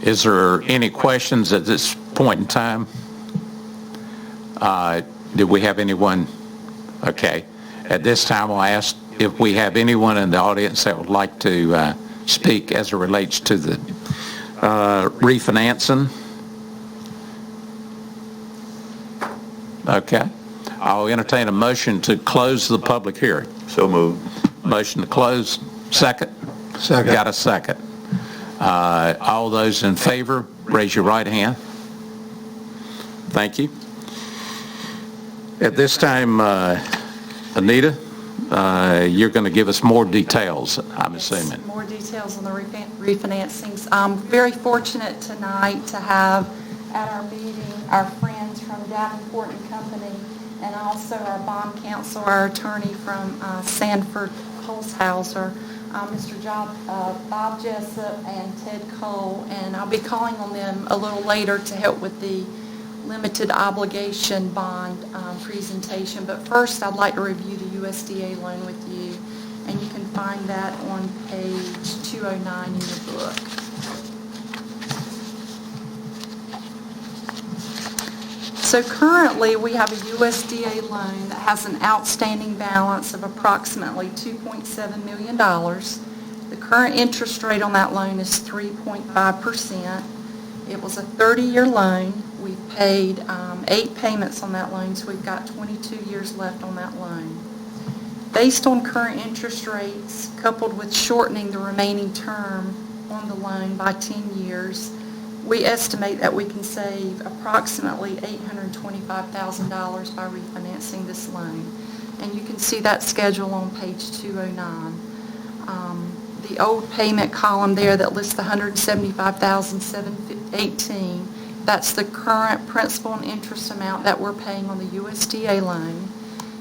Is there any questions at this point in time? Do we have anyone? Okay. At this time, I'll ask if we have anyone in the audience that would like to speak as it relates to the refinancing. Okay. I'll entertain a motion to close the public hearing. So moved. Motion to close. Second? Second. Got a second. All those in favor, raise your right hand. Thank you. At this time, Anita, you're going to give us more details, I'm assuming. More details on the refinancings. I'm very fortunate tonight to have at our meeting our friends from Davenport and Company, and also our bond counsel, our attorney from Sanford Holzhauser, Mr. Bob Jessup and Ted Cole, and I'll be calling on them a little later to help with the limited obligation bond presentation. But first, I'd like to review the USDA loan with you, and you can find that on page 209 in your book. So currently, we have a USDA loan that has an outstanding balance of approximately $2.7 million. The current interest rate on that loan is 3.5%. It was a 30-year loan. We've paid 8 payments on that loan, so we've got 22 years left on that loan. Based on current interest rates, coupled with shortening the remaining term on the loan by 10 years, we estimate that we can save approximately $825,000 by refinancing this loan. And you can see that schedule on page 209. The old payment column there that lists the $175,718, that's the current principal and interest amount that we're paying on the USDA loan.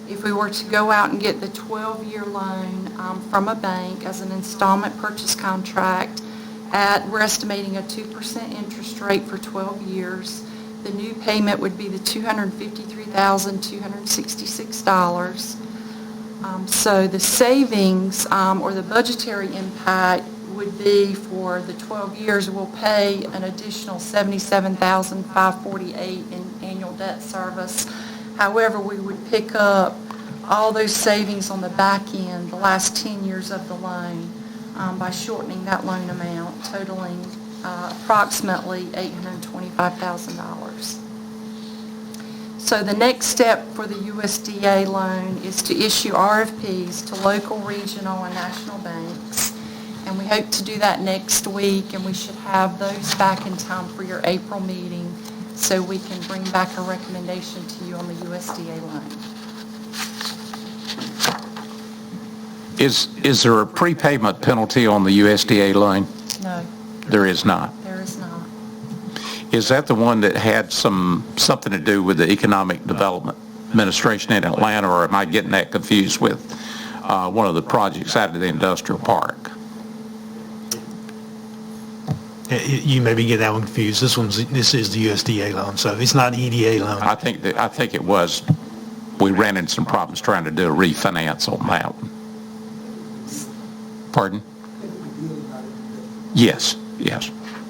If we were to go out and get the 12-year loan from a bank as an installment purchase contract, we're estimating a 2% interest rate for 12 years. The new payment would be the $253,266. So the savings or the budgetary impact would be for the 12 years, we'll pay an additional $77,548 in annual debt service. However, we would pick up all those savings on the back end, the last 10 years of the loan, by shortening that loan amount, totaling approximately $825,000. So the next step for the USDA loan is to issue RFPs to local, regional, and national banks. And we hope to do that next week, and we should have those back in time for your April meeting so we can bring back a recommendation to you on the USDA loan. Is there a prepayment penalty on the USDA loan? No. There is not. There is not. Is that the one that had something to do with the Economic Development Administration in Atlanta, or am I getting that confused with one of the projects out of the industrial park. You maybe get that one confused. This is the USDA loan, so it's not an EDA loan. I think it was, we ran into some problems trying to do a refinance on that one. Pardon? Yes.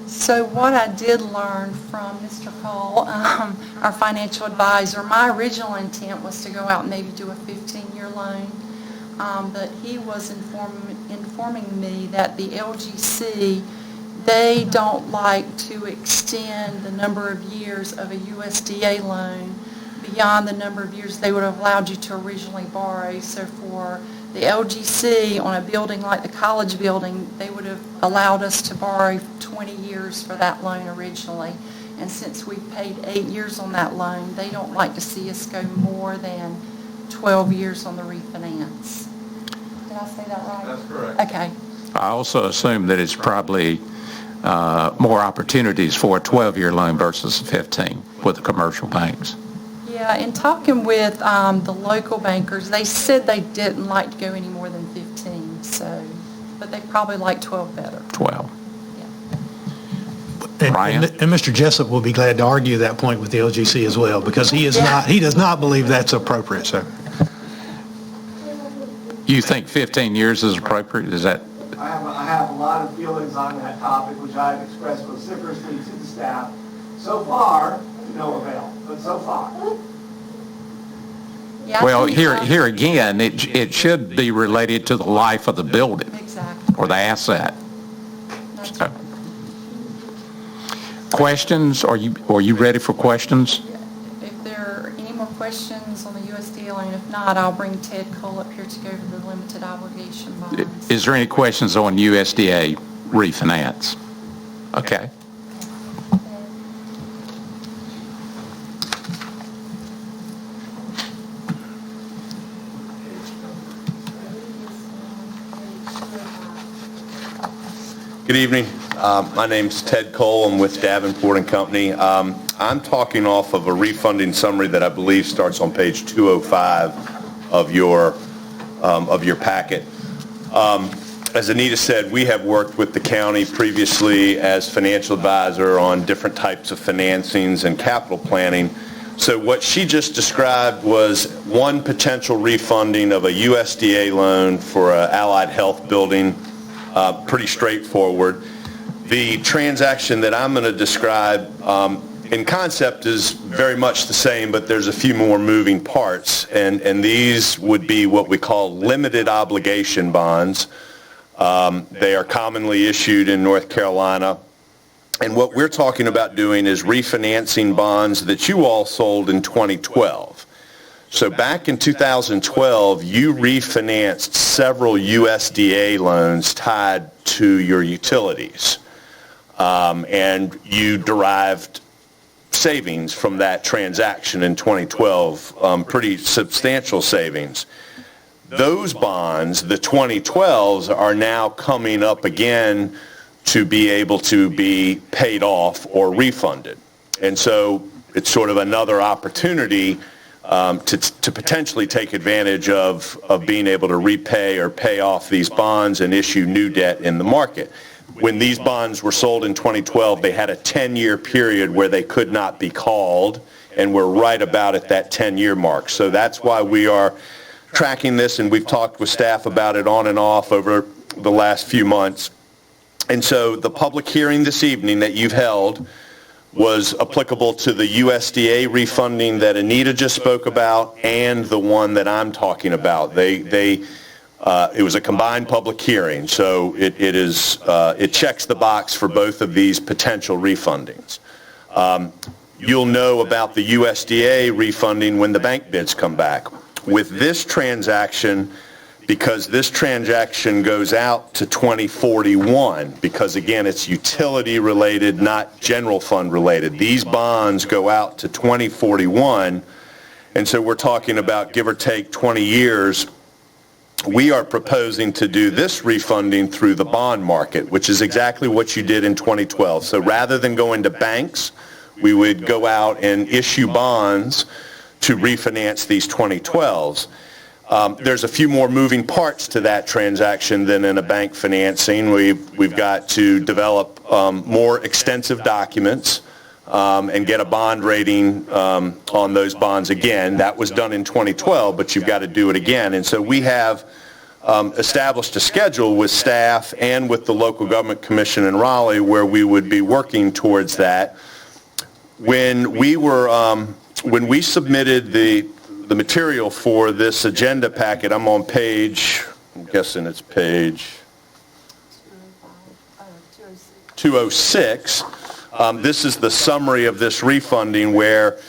So what I did learn from Mr. Cole, our financial advisor, my original intent was to go out and maybe do a 15-year loan, but he was informing me that the LGC, they don't like to extend the number of years of a USDA loan beyond the number of years they would have allowed you to originally borrow. So for the LGC on a building like the college building, they would have allowed us to borrow 20 years for that loan originally. And since we paid 8 years on that loan, they don't like to see us go more than 12 years on the refinance. Did I say that right? That's correct. Okay. I also assume that it's probably more opportunities for a 12-year loan versus a 15 with the commercial banks. Yeah, in talking with the local bankers, they said they didn't like to go any more than 15, so, but they probably like 12 better. 12. And Mr. Jessup will be glad to argue that point with the LGC as well, because he does not believe that's appropriate, sir. You think 15 years is appropriate? Is that? I have a lot of feelings on that topic, which I've expressed vociferously to the staff. So far, to no avail, but so far. Yeah, Well, here again, it should be related to the life of the building. Exactly. Or the asset. That's So. Questions? Are you ready for questions? If there are any more questions on the USDA loan, if not, I'll bring Ted Cole up here to go over the limited obligation bonds. Is there any questions on USDA refinance? Okay. Good evening. My name's Ted Cole. I'm with Davenport and Company. I'm talking off of a refunding summary that I believe starts on page 205 of your packet. As Anita said, we have worked with the county previously as financial advisor on different types of financings and capital planning. So what she just described was one potential refunding of a USDA loan for an allied health building. Pretty straightforward. The transaction that I'm going to describe in concept is very much the same, but there's a few more moving parts, and these would be what we call limited obligation bonds. They are commonly issued in North Carolina, and what we're talking about doing is refinancing bonds that you all sold in 2012. So back in 2012, you refinanced several USDA loans tied to your utilities, and you derived savings from that transaction in 2012, pretty substantial savings. Those bonds, the 2012s, are now coming up again to be able to be paid off or refunded. And so it's sort of another opportunity to potentially take advantage of being able to repay or pay off these bonds and issue new debt in the market. When these bonds were sold in 2012, they had a 10-year period where they could not be called, and we're right about at that 10-year mark. So that's why we are tracking this, and we've talked with staff about it on and off over the last few months. And so the public hearing this evening that you've held was applicable to the USDA refunding that Anita just spoke about and the one that I'm talking about. It was a combined public hearing, so it checks the box for both of these potential refundings. You'll know about the USDA refunding when the bank bids come back. With this transaction, because this transaction goes out to 2041, because again, it's utility related, not general fund related. These bonds go out to 2041, and so we're talking about give or take 20 years. We are proposing to do this refunding through the bond market, which is exactly what you did in 2012. So rather than going to banks, we would go out and issue bonds to refinance these 2012s. There's a few more moving parts to that transaction than in a bank financing. We've got to develop more extensive documents and get a bond rating on those bonds again. That was done in 2012, but you've got to do it again. And so we have established a schedule with staff and with the local government commission in Raleigh where we would be working towards that. When we submitted the material for this agenda packet, I'm on page, I'm guessing it's page 206. This is the summary of this refunding where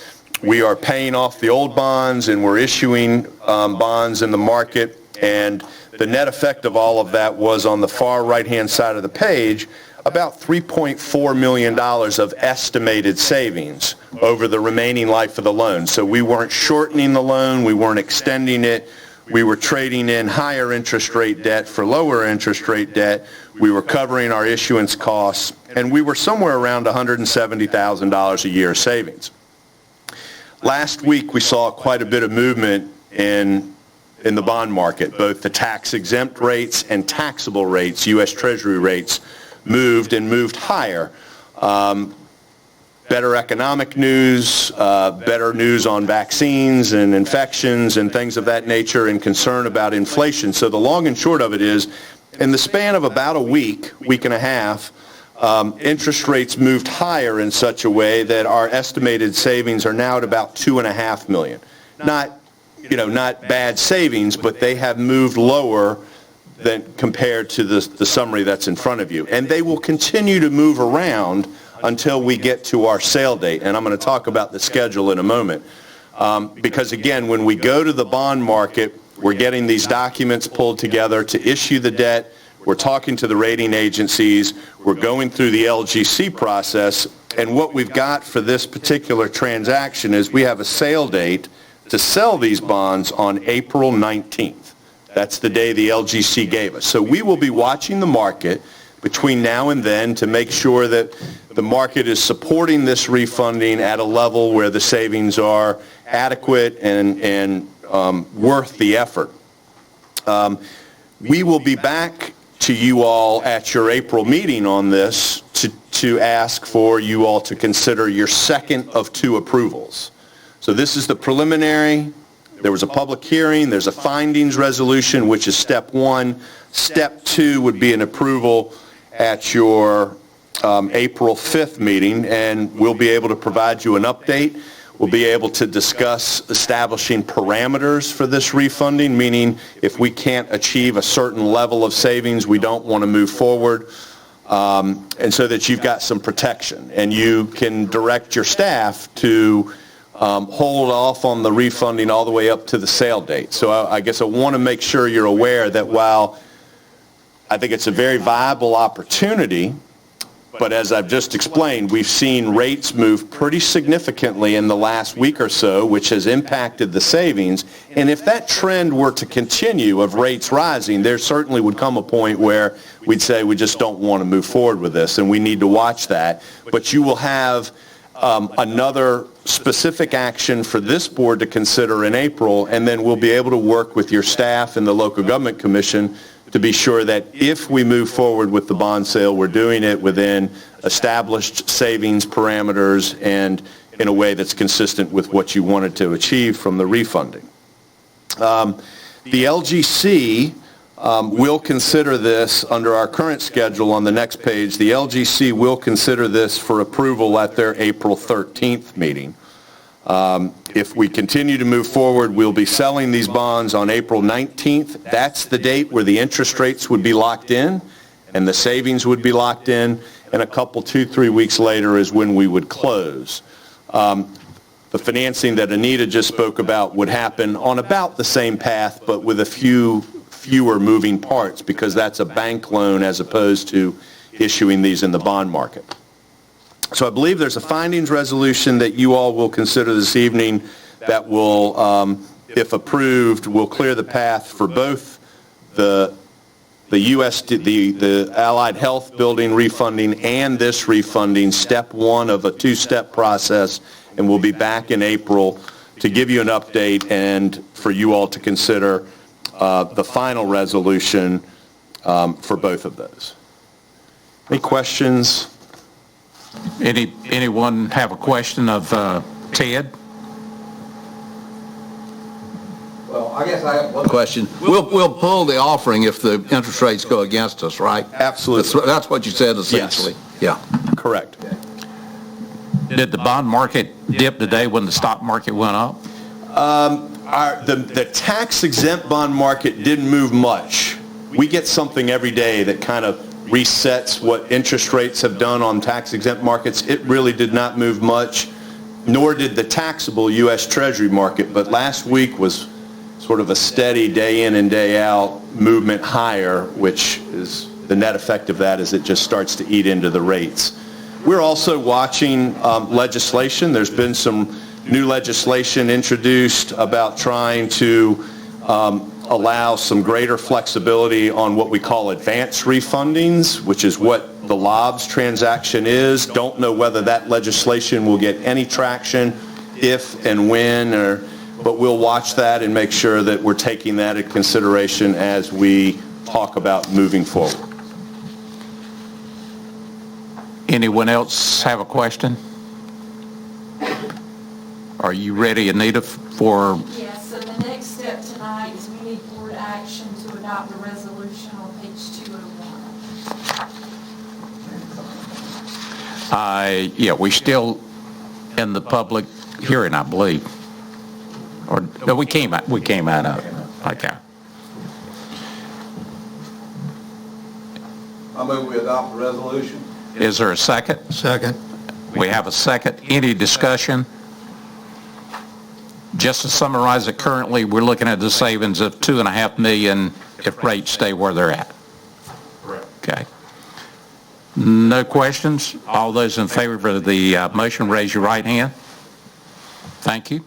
we are paying off the old bonds and we're issuing bonds in the market, and the net effect of all of that was on the far right-hand side of the page about $3.4 million of estimated savings over the remaining life of the loan. So we weren't shortening the loan, we weren't extending it, we were trading in higher interest rate debt for lower interest rate debt, we were covering our issuance costs, and we were somewhere around $170,000 a year savings. Last week we saw quite a bit of movement in the bond market. Both the tax-exempt rates and taxable rates, U.S. Treasury rates, moved higher. Better economic news, better news on vaccines and infections and things of that nature, and concern about inflation. So the long and short of it is, in the span of about a week and a half, interest rates moved higher in such a way that our estimated savings are now at about $2.5 million. Not bad savings, but they have moved lower than compared to the summary that's in front of you. And they will continue to move around until we get to our sale date. And I'm going to talk about the schedule in a moment. Because again, when we go to the bond market, we're getting these documents pulled together to issue the debt. We're talking to the rating agencies. We're going through the LGC process. And what we've got for this particular transaction is we have a sale date to sell these bonds on April 19th. That's the day the LGC gave us. So we will be watching the market between now and then to make sure that the market is supporting this refunding at a level where the savings are adequate and worth the effort. We will be back to you all at your April meeting on this to ask for you all to consider your second of two approvals. So this is the preliminary. There was a public hearing. There's a findings resolution, which is step one. Step two would be an approval at your April 5th meeting, and we'll be able to provide you an update. We'll be able to discuss establishing parameters for this refunding, meaning if we can't achieve a certain level of savings, we don't want to move forward, and so that you've got some protection. And you can direct your staff to hold off on the refunding all the way up to the sale date. So I guess I want to make sure you're aware that while I think it's a very viable opportunity, but as I've just explained, we've seen rates move pretty significantly in the last week or so, which has impacted the savings. And if that trend were to continue of rates rising, there certainly would come a point where we'd say we just don't want to move forward with this, and we need to watch that. But you will have another specific action for this board to consider in April, and then we'll be able to work with your staff and the local government commission to be sure that if we move forward with the bond sale, we're doing it within established savings parameters and in a way that's consistent with what you wanted to achieve from the refunding. The LGC will consider this under our current schedule on the next page. The LGC will consider this for approval at their April 13th meeting. If we continue to move forward, we'll be selling these bonds on April 19th. That's the date where the interest rates would be locked in and the savings would be locked in, and a couple, 2-3 weeks later is when we would close. The financing that Anita just spoke about would happen on about the same path, but with a fewer moving parts, because that's a bank loan as opposed to issuing these in the bond market. So I believe there's a findings resolution that you all will consider this evening that will, if approved, will clear the path for both the Allied Health building refunding and this refunding, step one of a two-step process, and we'll be back in April to give you an update and for you all to consider the final resolution for both of those. Any questions? Anyone have a question of Ted? Well, I guess I have one question. We'll pull the offering if the interest rates go against us, right? Absolutely. That's what you said essentially. Yes. Yeah. Correct. Did the bond market dip today when the stock market went up? The tax-exempt bond market didn't move much. We get something every day that kind of resets what interest rates have done on tax-exempt markets. It really did not move much, nor did the taxable U.S. Treasury market. But last week was sort of a steady day in and day out movement higher, which is the net effect of that is it just starts to eat into the rates. We're also watching legislation. There's been some new legislation introduced about trying to allow some greater flexibility on what we call advance refundings, which is what the LOBS transaction is. Don't know whether that legislation will get any traction, if and when, but we'll watch that and make sure that we're taking that into consideration as we talk about moving forward. Anyone else have a question? Are you ready, Anita, for... Yes, so the next step tonight is we need board action to adopt the resolution on page 201. Yeah, we're still in the public hearing, I believe. Or, no, we came out of it. Okay. I move we adopt the resolution. Is there a second? Second. We have a second. Any discussion? Just to summarize it, currently, we're looking at the savings of $2.5 million if rates stay where they're at. Correct. Okay. No questions? All those in favor of the motion, raise your right hand. Thank you.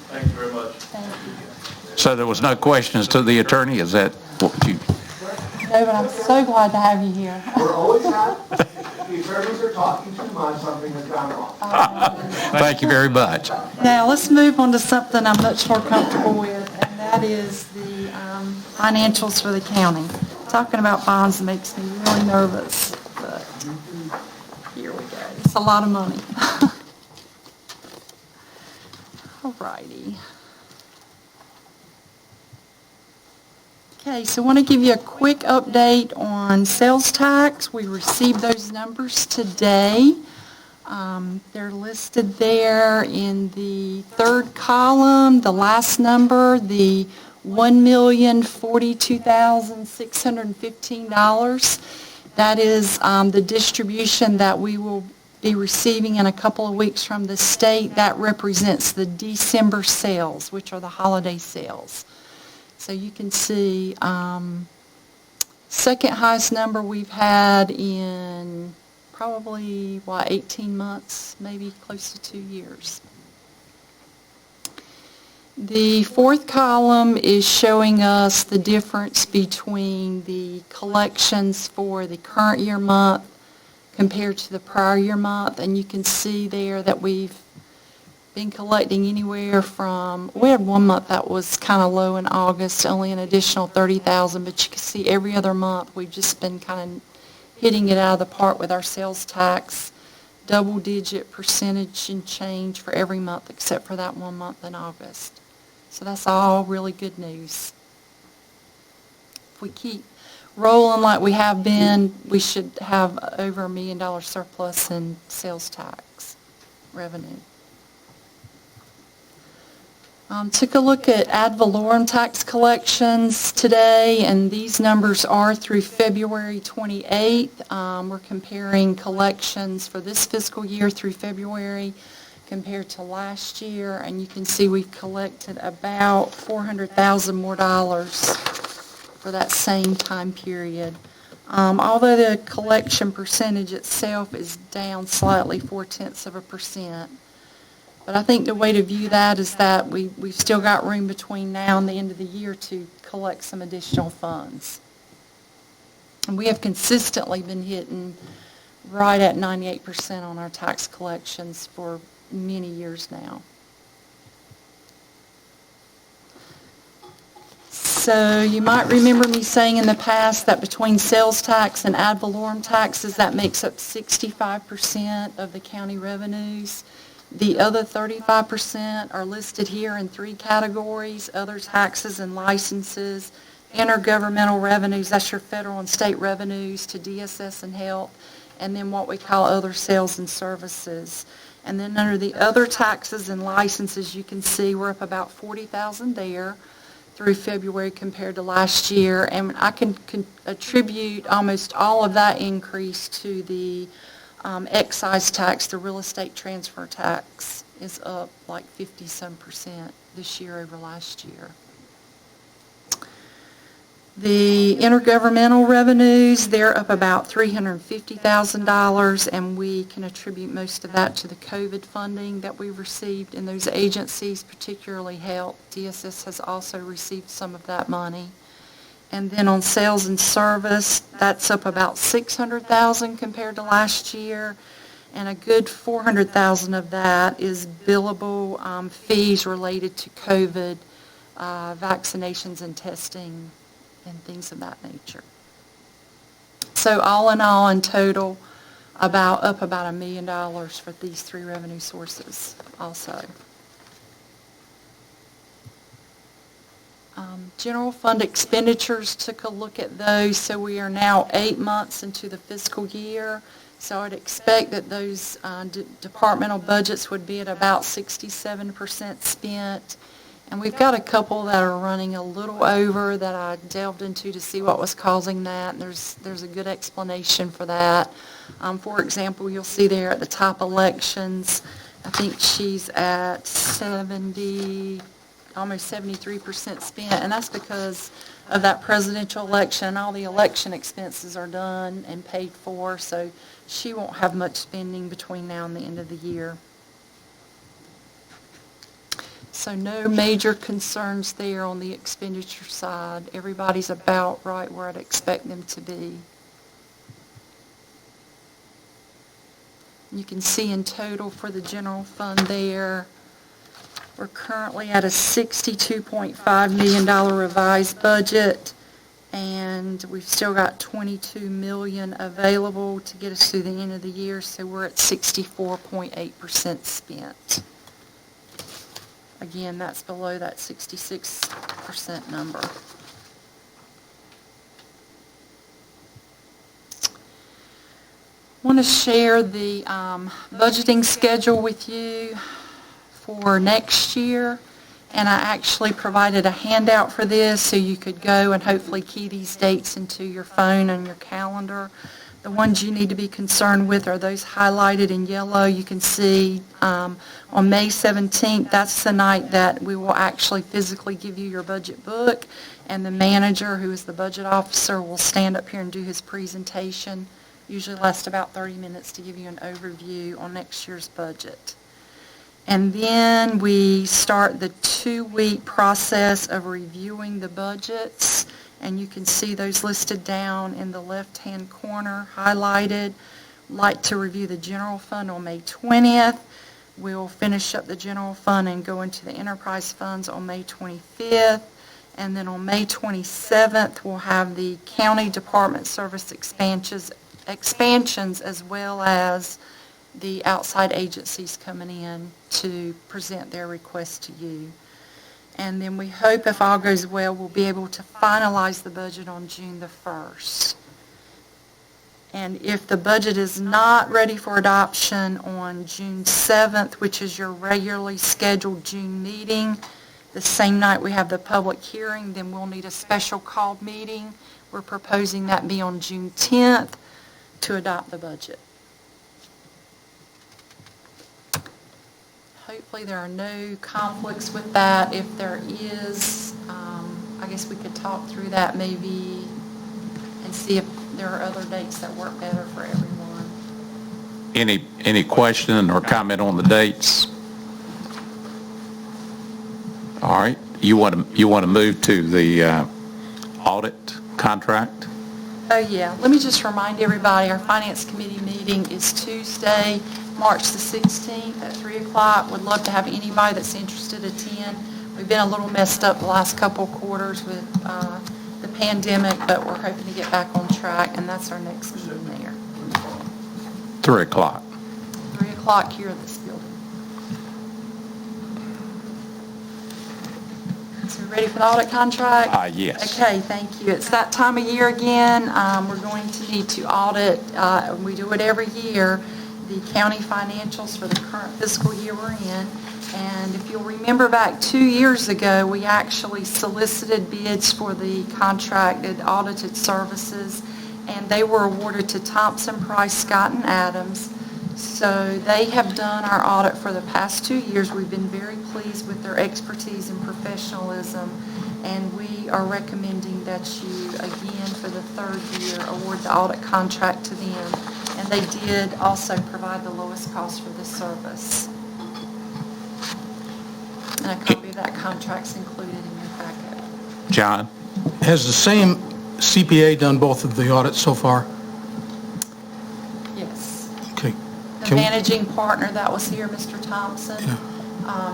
Thank you very much. So there was no questions to the attorney? Is that what you... No, but I'm so glad to have you here. We're always happy. The attorneys are talking too much, something has gone wrong. Thank you very much. Now, let's move on to something I'm much more comfortable with, and that is the financials for the county. Talking about bonds makes me really nervous, but here we go. It's a lot of money. All righty. Okay, so I want to give you a quick update on sales tax. We received those numbers today. They're listed there in the third column, the last number, the $1,042,615. That is the distribution that we will be receiving in a couple of weeks from the state. That represents the December sales, which are the holiday sales. So you can see second highest number we've had in probably, 18 months, maybe close to 2 years. The fourth column is showing us the difference between the collections for the current year month compared to the prior year month, and you can see there that we've been collecting anywhere from, we had one month that was kind of low in August, only an additional $30,000, but you can see every other month we've just been kind of hitting it out of the park with our sales tax, double-digit percentage and change for every month except for that one month in August. So that's all really good news. If we keep rolling like we have been, we should have over $1 million surplus in sales tax revenue. Took a look at ad valorem tax collections today, and these numbers are through February 28th. We're comparing collections for this fiscal year through February compared to last year, and you can see we've collected about $400,000 more dollars for that same time period. Although the collection percentage itself is down slightly, 0.4%. But I think the way to view that is that we've still got room between now and the end of the year to collect some additional funds. And we have consistently been hitting right at 98% on our tax collections for many years now. So you might remember me saying in the past that between sales tax and ad valorem taxes, that makes up 65% of the county revenues. The other 35% are listed here in 3 categories: other taxes and licenses, intergovernmental revenues, that's your federal and state revenues to DSS and health, and then what we call other sales and services. And then under the other taxes and licenses, you can see we're up about $40,000 there through February compared to last year, and I can attribute almost all of that increase to the excise tax. The real estate transfer tax is up like 50-some% this year over last year. The intergovernmental revenues, they're up about $350,000, and we can attribute most of that to the COVID funding that we received in those agencies, particularly health. DSS has also received some of that money. And then on sales and service, that's up about $600,000 compared to last year, and a good $400,000 of that is billable fees related to COVID vaccinations and testing and things of that nature. So all in all, in total, up about $1 million for these 3 revenue sources also. General fund expenditures, took a look at those. So we are now 8 months into the fiscal year. So I'd expect that those departmental budgets would be at about 67% spent. And we've got a couple that are running a little over that I delved into to see what was causing that. And there's a good explanation for that. For example, you'll see there at the top, elections. I think she's at almost 73% spent, and that's because of that presidential election. All the election expenses are done and paid for, so she won't have much spending between now and the end of the year. So no major concerns there on the expenditure side. Everybody's about right where I'd expect them to be. You can see in total for the general fund there, we're currently at a $62.5 million revised budget, and we've still got $22 million available to get us through the end of the year, so we're at 64.8% spent. Again, that's below that 66% number. I want to share the budgeting schedule with you for next year, and I actually provided a handout for this so you could go and hopefully key these dates into your phone and your calendar. The ones you need to be concerned with are those highlighted in yellow. You can see on May 17th, that's the night that we will actually physically give you your budget book, and the manager, who is the budget officer, will stand up here and do his presentation. Usually lasts about 30 minutes to give you an overview on next year's budget. And then we start the 2-week process of reviewing the budgets, and you can see those listed down in the left-hand corner highlighted. Like to review the general fund on May 20th. We'll finish up the general fund and go into the enterprise funds on May 25th. And then on May 27th, we'll have the county department service expansions as well as the outside agencies coming in to present their request to you. And then we hope, if all goes well, we'll be able to finalize the budget on June the 1st. And if the budget is not ready for adoption on June 7th, which is your regularly scheduled June meeting, the same night we have the public hearing, then we'll need a special called meeting. We're proposing that be on June 10th to adopt the budget. Hopefully there are no conflicts with that. If there is, I guess we could talk through that maybe and see if there are other dates that work better for everyone. Any question or comment on the dates? All right. You want to move to the audit contract? Oh, yeah. Let me just remind everybody, our Finance Committee meeting is Tuesday March the 16th at 3 o'clock. Would love to have anybody that's interested attend. We've been a little messed up the last couple of quarters with the pandemic, but we're hoping to get back on track, and that's our next meeting there. 3 o'clock. 3 o'clock here in this building. So ready for the audit contract? Yes. Okay, thank you. It's that time of year again. We're going to need to audit, we do it every year, the county financials for the current fiscal year we're in. And if you'll remember back 2 years ago, we actually solicited bids for the contracted audited services, and they were awarded to Thompson, Price, Scott, and Adams. So they have done our audit for the past 2 years. We've been very pleased with their expertise and professionalism, and we are recommending that you, again, for the third year, award the audit contract to them. And they did also provide the lowest cost for this service. And a copy of that contract's included in your packet. John? Has the same CPA done both of the audits so far? Yes. Okay. The managing partner that was here, Mr. Thompson,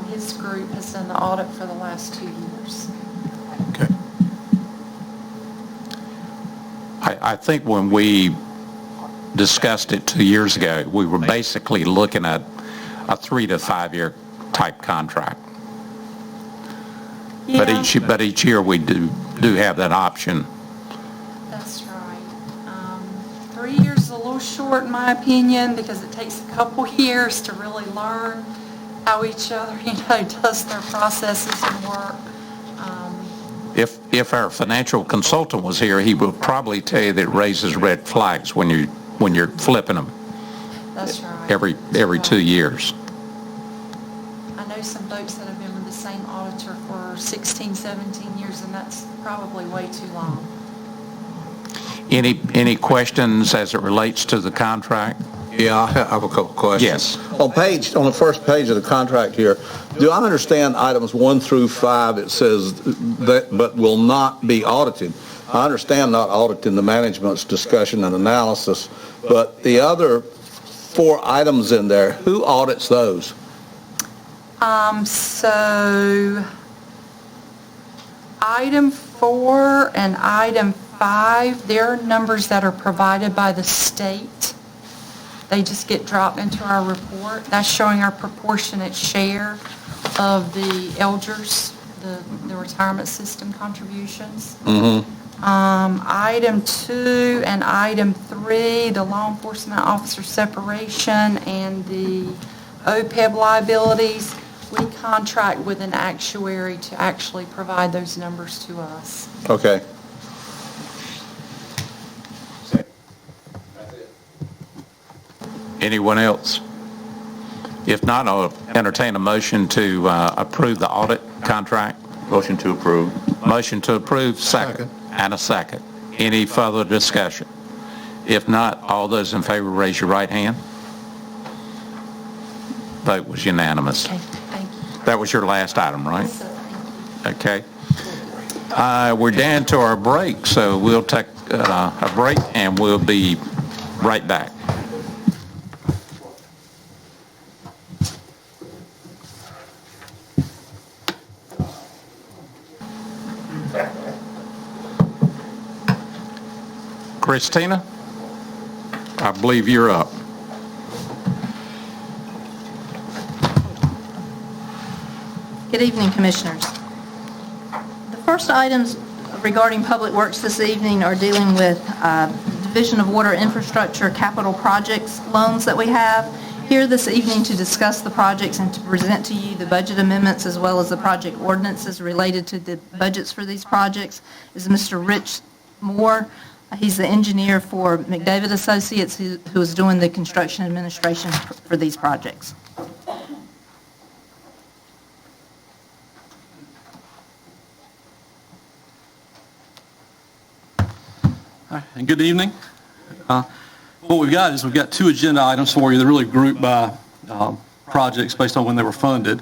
his group has done the audit for the last 2 years. Okay. I think when we discussed it 2 years ago, we were basically looking at a 3 to 5 year type contract. Yeah. But each year we do have that option. That's right. 3 years is a little short in my opinion because it takes a couple years to really learn how each other, does their processes and work. If our financial consultant was here, he would probably tell you that it raises red flags when you're flipping them. That's right. Every 2 years. I know some folks that have been with the same auditor for 16, 17 years, and that's probably way too long. Any questions as it relates to the contract? Yeah, I have a couple questions. Yes. On the first page of the contract here, do I understand items 1 through 5, it says that, but will not be audited? I understand not auditing the management's discussion and analysis, but the other 4 items in there, who audits those? So item 4 and item 5, they're numbers that are provided by the state. They just get dropped into our report. That's showing our proportionate share of the Elgers, the retirement system contributions. Item 2 and item 3, the law enforcement officer separation and the OPEB liabilities, we contract with an actuary to actually provide those numbers to us. Okay. Anyone else? If not, I'll entertain a motion to approve the audit contract. Motion to approve. Motion to approve, second. And a second. Any further discussion? If not, all those in favor raise your right hand. Vote was unanimous. Okay, thank you. That was your last item, right? So, thank you. Okay. We're down to our break, so we'll take a break and we'll be right back. Christina, I believe you're up. Good evening, Commissioners. The first items regarding Public Works this evening are dealing with Division of Water Infrastructure capital projects loans that we have. Here this evening to discuss the projects and to present to you the budget amendments as well as the project ordinances related to the budgets for these projects is Mr. Rich Moore. He's the engineer for McDavid Associates who is doing the construction administration for these projects. And good evening. What we've got is we've got 2 agenda items for you. They're really grouped by projects based on when they were funded.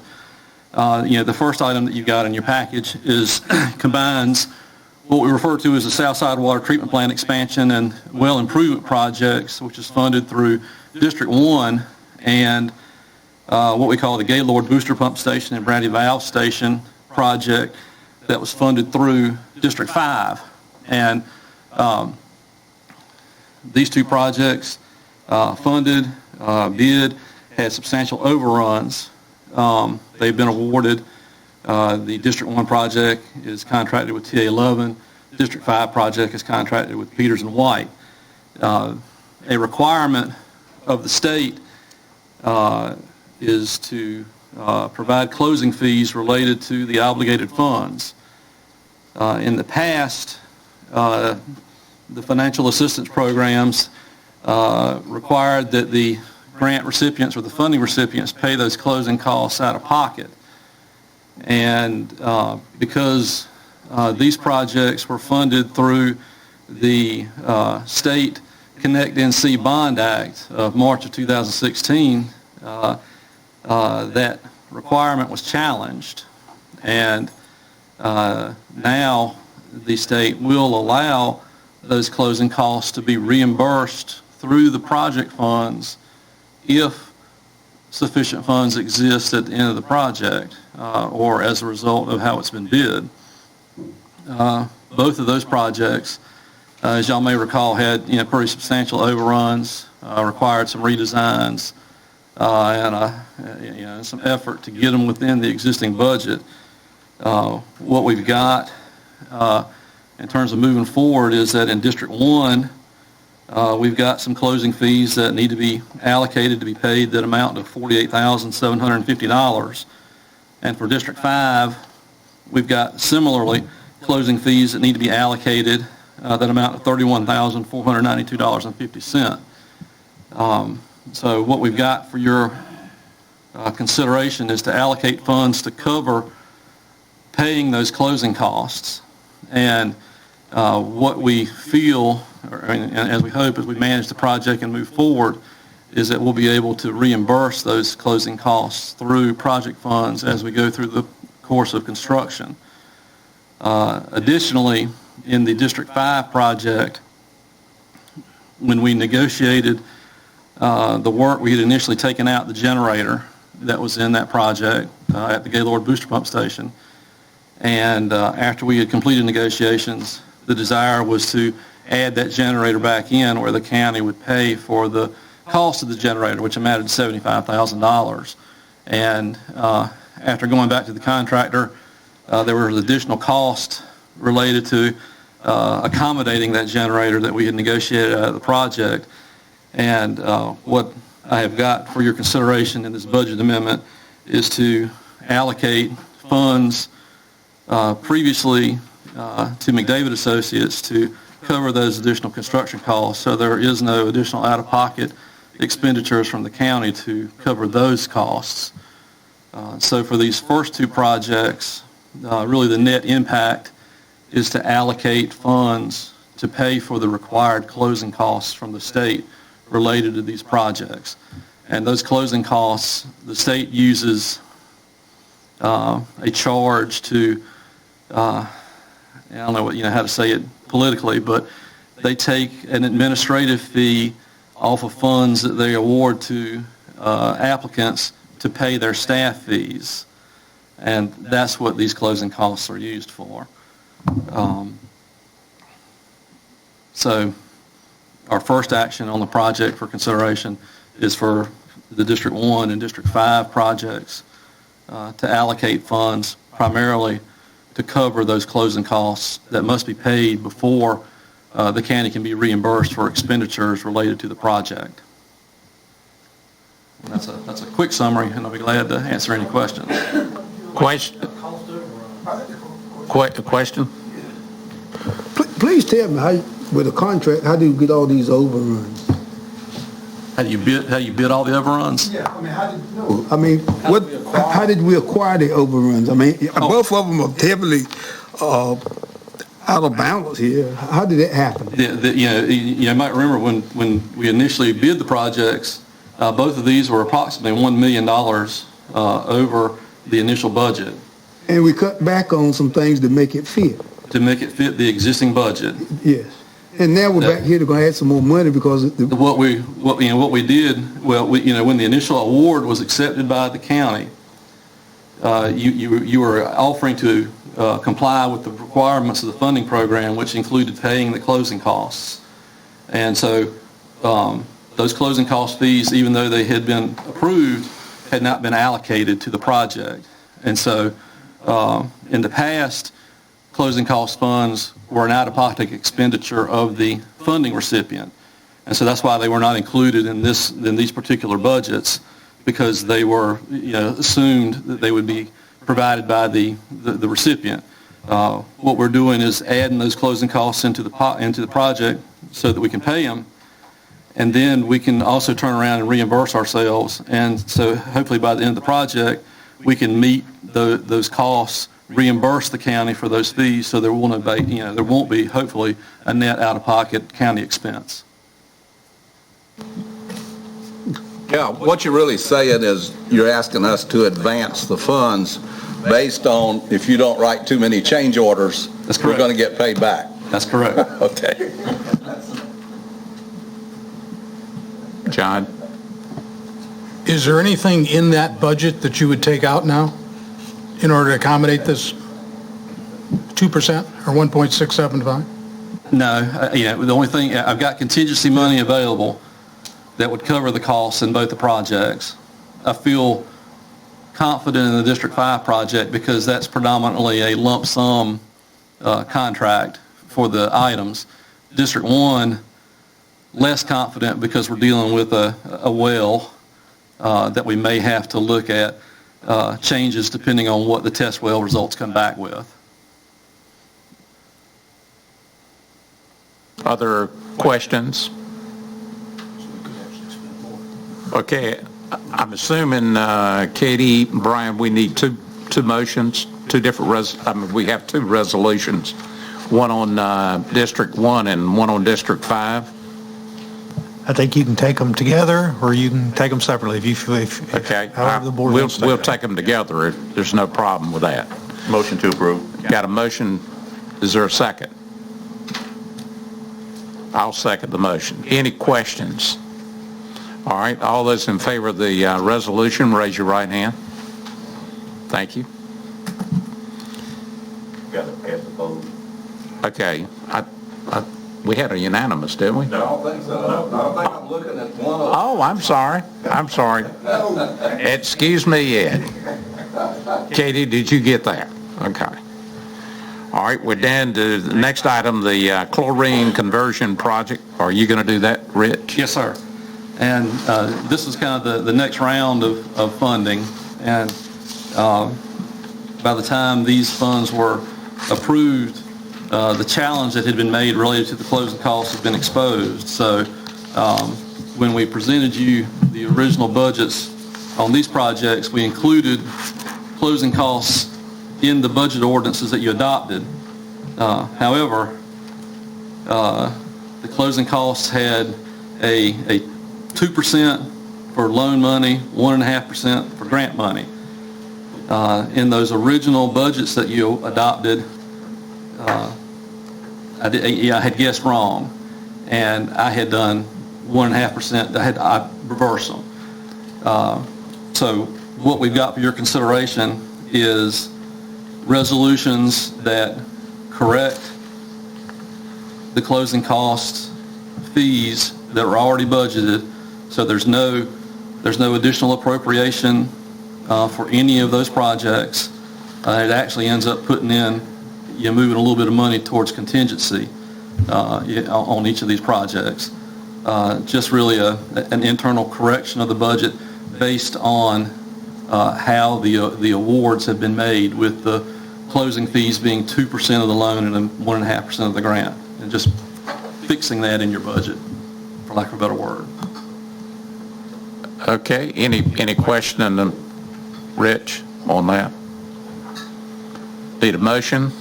The first item that you've got in your package combines what we refer to as the Southside Water Treatment Plant expansion and well improvement projects, which is funded through District 1 and what we call the Gaylord Booster Pump Station and Brandy Valve Station project that was funded through District 5. And these two projects funded, bid, had substantial overruns. They've been awarded. The District 1 project is contracted with TA11. District 5 project is contracted with Peters and White. A requirement of the state is to provide closing fees related to the obligated funds. In the past, the financial assistance programs required that the grant recipients or the funding recipients pay those closing costs out of pocket. And because these projects were funded through the State Connect NC Bond Act of March of 2016, that requirement was challenged. And now the state will allow those closing costs to be reimbursed through the project funds if sufficient funds exist at the end of the project or as a result of how it's been bid. Both of those projects, as y'all may recall, had pretty substantial overruns, required some redesigns, and some effort to get them within the existing budget. What we've got in terms of moving forward is that in District 1, we've got some closing fees that need to be allocated to be paid that amount to $48,750. And for District 5, we've got similarly closing fees that need to be allocated that amount to $31,492.50. So what we've got for your consideration is to allocate funds to cover paying those closing costs. And what we feel, and as we hope as we manage the project and move forward, is that we'll be able to reimburse those closing costs through project funds as we go through the course of construction. Additionally, in the District 5 project, when we negotiated the work, we had initially taken out the generator that was in that project at the Gaylord Booster Pump Station. And after we had completed negotiations, the desire was to add that generator back in where the county would pay for the cost of the generator, which amounted to $75,000. And after going back to the contractor, there were additional costs related to accommodating that generator that we had negotiated out of the project. And what I have got for your consideration in this budget amendment is to allocate funds previously to McDavid Associates to cover those additional construction costs, so there is no additional out-of-pocket expenditures from the county to cover those costs. So for these first two projects, really the net impact is to allocate funds to pay for the required closing costs from the state related to these projects. And those closing costs, the state uses a charge to, I don't know how to say it politically, but they take an administrative fee off of funds that they award to applicants to pay their staff fees. And that's what these closing costs are used for. So our first action on the project for consideration is for the District 1 and District 5 projects to allocate funds primarily to cover those closing costs that must be paid before the county can be reimbursed for expenditures related to the project. And that's a quick summary, and I'll be glad to answer any questions. Question? Please tell me, how, with a contract, how do you get all these overruns? How do you bid all the overruns? Yeah, I mean, how did you know? I mean, how did we acquire the overruns? I mean, both of them are heavily out of balance here. How did it happen? You might remember when we initially bid the projects, both of these were approximately $1 million over the initial budget. And we cut back on some things to make it fit. To make it fit the existing budget. Yes. And now we're back here to go add some more money because What we did, well, when the initial award was accepted by the county, you were offering to comply with the requirements of the funding program, which included paying the closing costs. And so those closing cost fees, even though they had been approved, had not been allocated to the project. And so in the past, closing cost funds were an out-of-pocket expenditure of the funding recipient. And so that's why they were not included in these particular budgets, because they were assumed that they would be provided by the recipient. What we're doing is adding those closing costs into the project so that we can pay them, and then we can also turn around and reimburse ourselves. And so hopefully by the end of the project, we can meet those costs, reimburse the county for those fees, so there won't be hopefully a net out-of-pocket county expense. Yeah, what you're really saying is you're asking us to advance the funds based on if you don't write too many change orders, we're going to get paid back. That's correct. Okay. John? Is there anything in that budget that you would take out now in order to accommodate this 2% or 1.675? No, the only thing, I've got contingency money available that would cover the costs in both the projects. I feel confident in the District 5 project because that's predominantly a lump sum contract for the items. District 1, less confident because we're dealing with a well that we may have to look at changes depending on what the test well results come back with. Other questions? Okay, I'm assuming, Katie, Brian, we need two motions, two different we have two resolutions, one on District 1 and one on District 5. I think you can take them together, or you can take them separately if Okay, however the board wants to. we'll take them together. There's no problem with that. Motion to approve. Got a motion. Is there a second? I'll second the motion. Any questions? All right, all those in favor of the resolution, raise your right hand. Thank you. Got to pass the vote. Okay, we had a unanimous, didn't we? I don't think so. I think I'm looking at one of Oh, I'm sorry. Excuse me, Ed. Katie, did you get that? Okay. All right, we're down to the next item, the chlorine conversion project. Are you going to do that, Rich? Yes, sir. And this is kind of the next round of funding. And by the time these funds were approved, the challenge that had been made related to the closing costs has been exposed. So when we presented you the original budgets on these projects, we included closing costs in the budget ordinances that you adopted. However, the closing costs had a 2% for loan money, 1.5% for grant money. In those original budgets that you adopted, I had guessed wrong, and I had done 1.5%. I reversed them. So what we've got for your consideration is resolutions that correct the closing costs fees that were already budgeted. So there's no additional appropriation for any of those projects. It actually ends up moving a little bit of money towards contingency on each of these projects. Just really an internal correction of the budget based on how the awards have been made, with the closing fees being 2% of the loan and 1.5% of the grant, and just fixing that in your budget, for lack of a better word. Okay, any question, Rich, on that? Need a motion?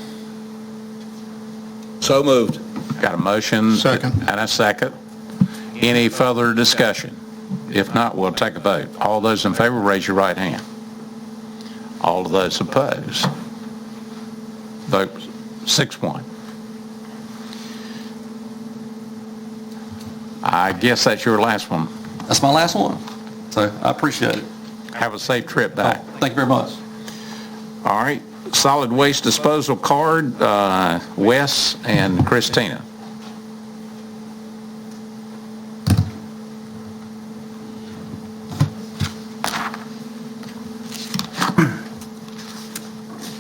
So moved. Got a motion? Second. And a second. Any further discussion? If not, we'll take a vote. All those in favor, raise your right hand. All of those opposed. Vote 6-1. I guess that's your last one. That's my last one. So I appreciate it. Have a safe trip back. Thank you very much. All right, solid waste disposal card, Wes and Christina.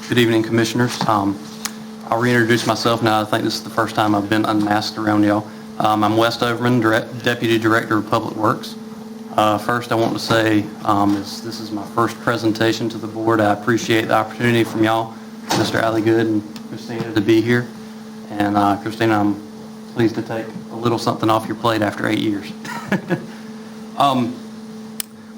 Good evening, Commissioners. I'll reintroduce myself now. I think this is the first time I've been unmasked around y'all. I'm Wes Overman, Deputy Director of Public Works. First, I want to say this is my first presentation to the board. I appreciate the opportunity from y'all, Mr. Alligood and Christina, to be here. And Christina, I'm pleased to take a little something off your plate after 8 years.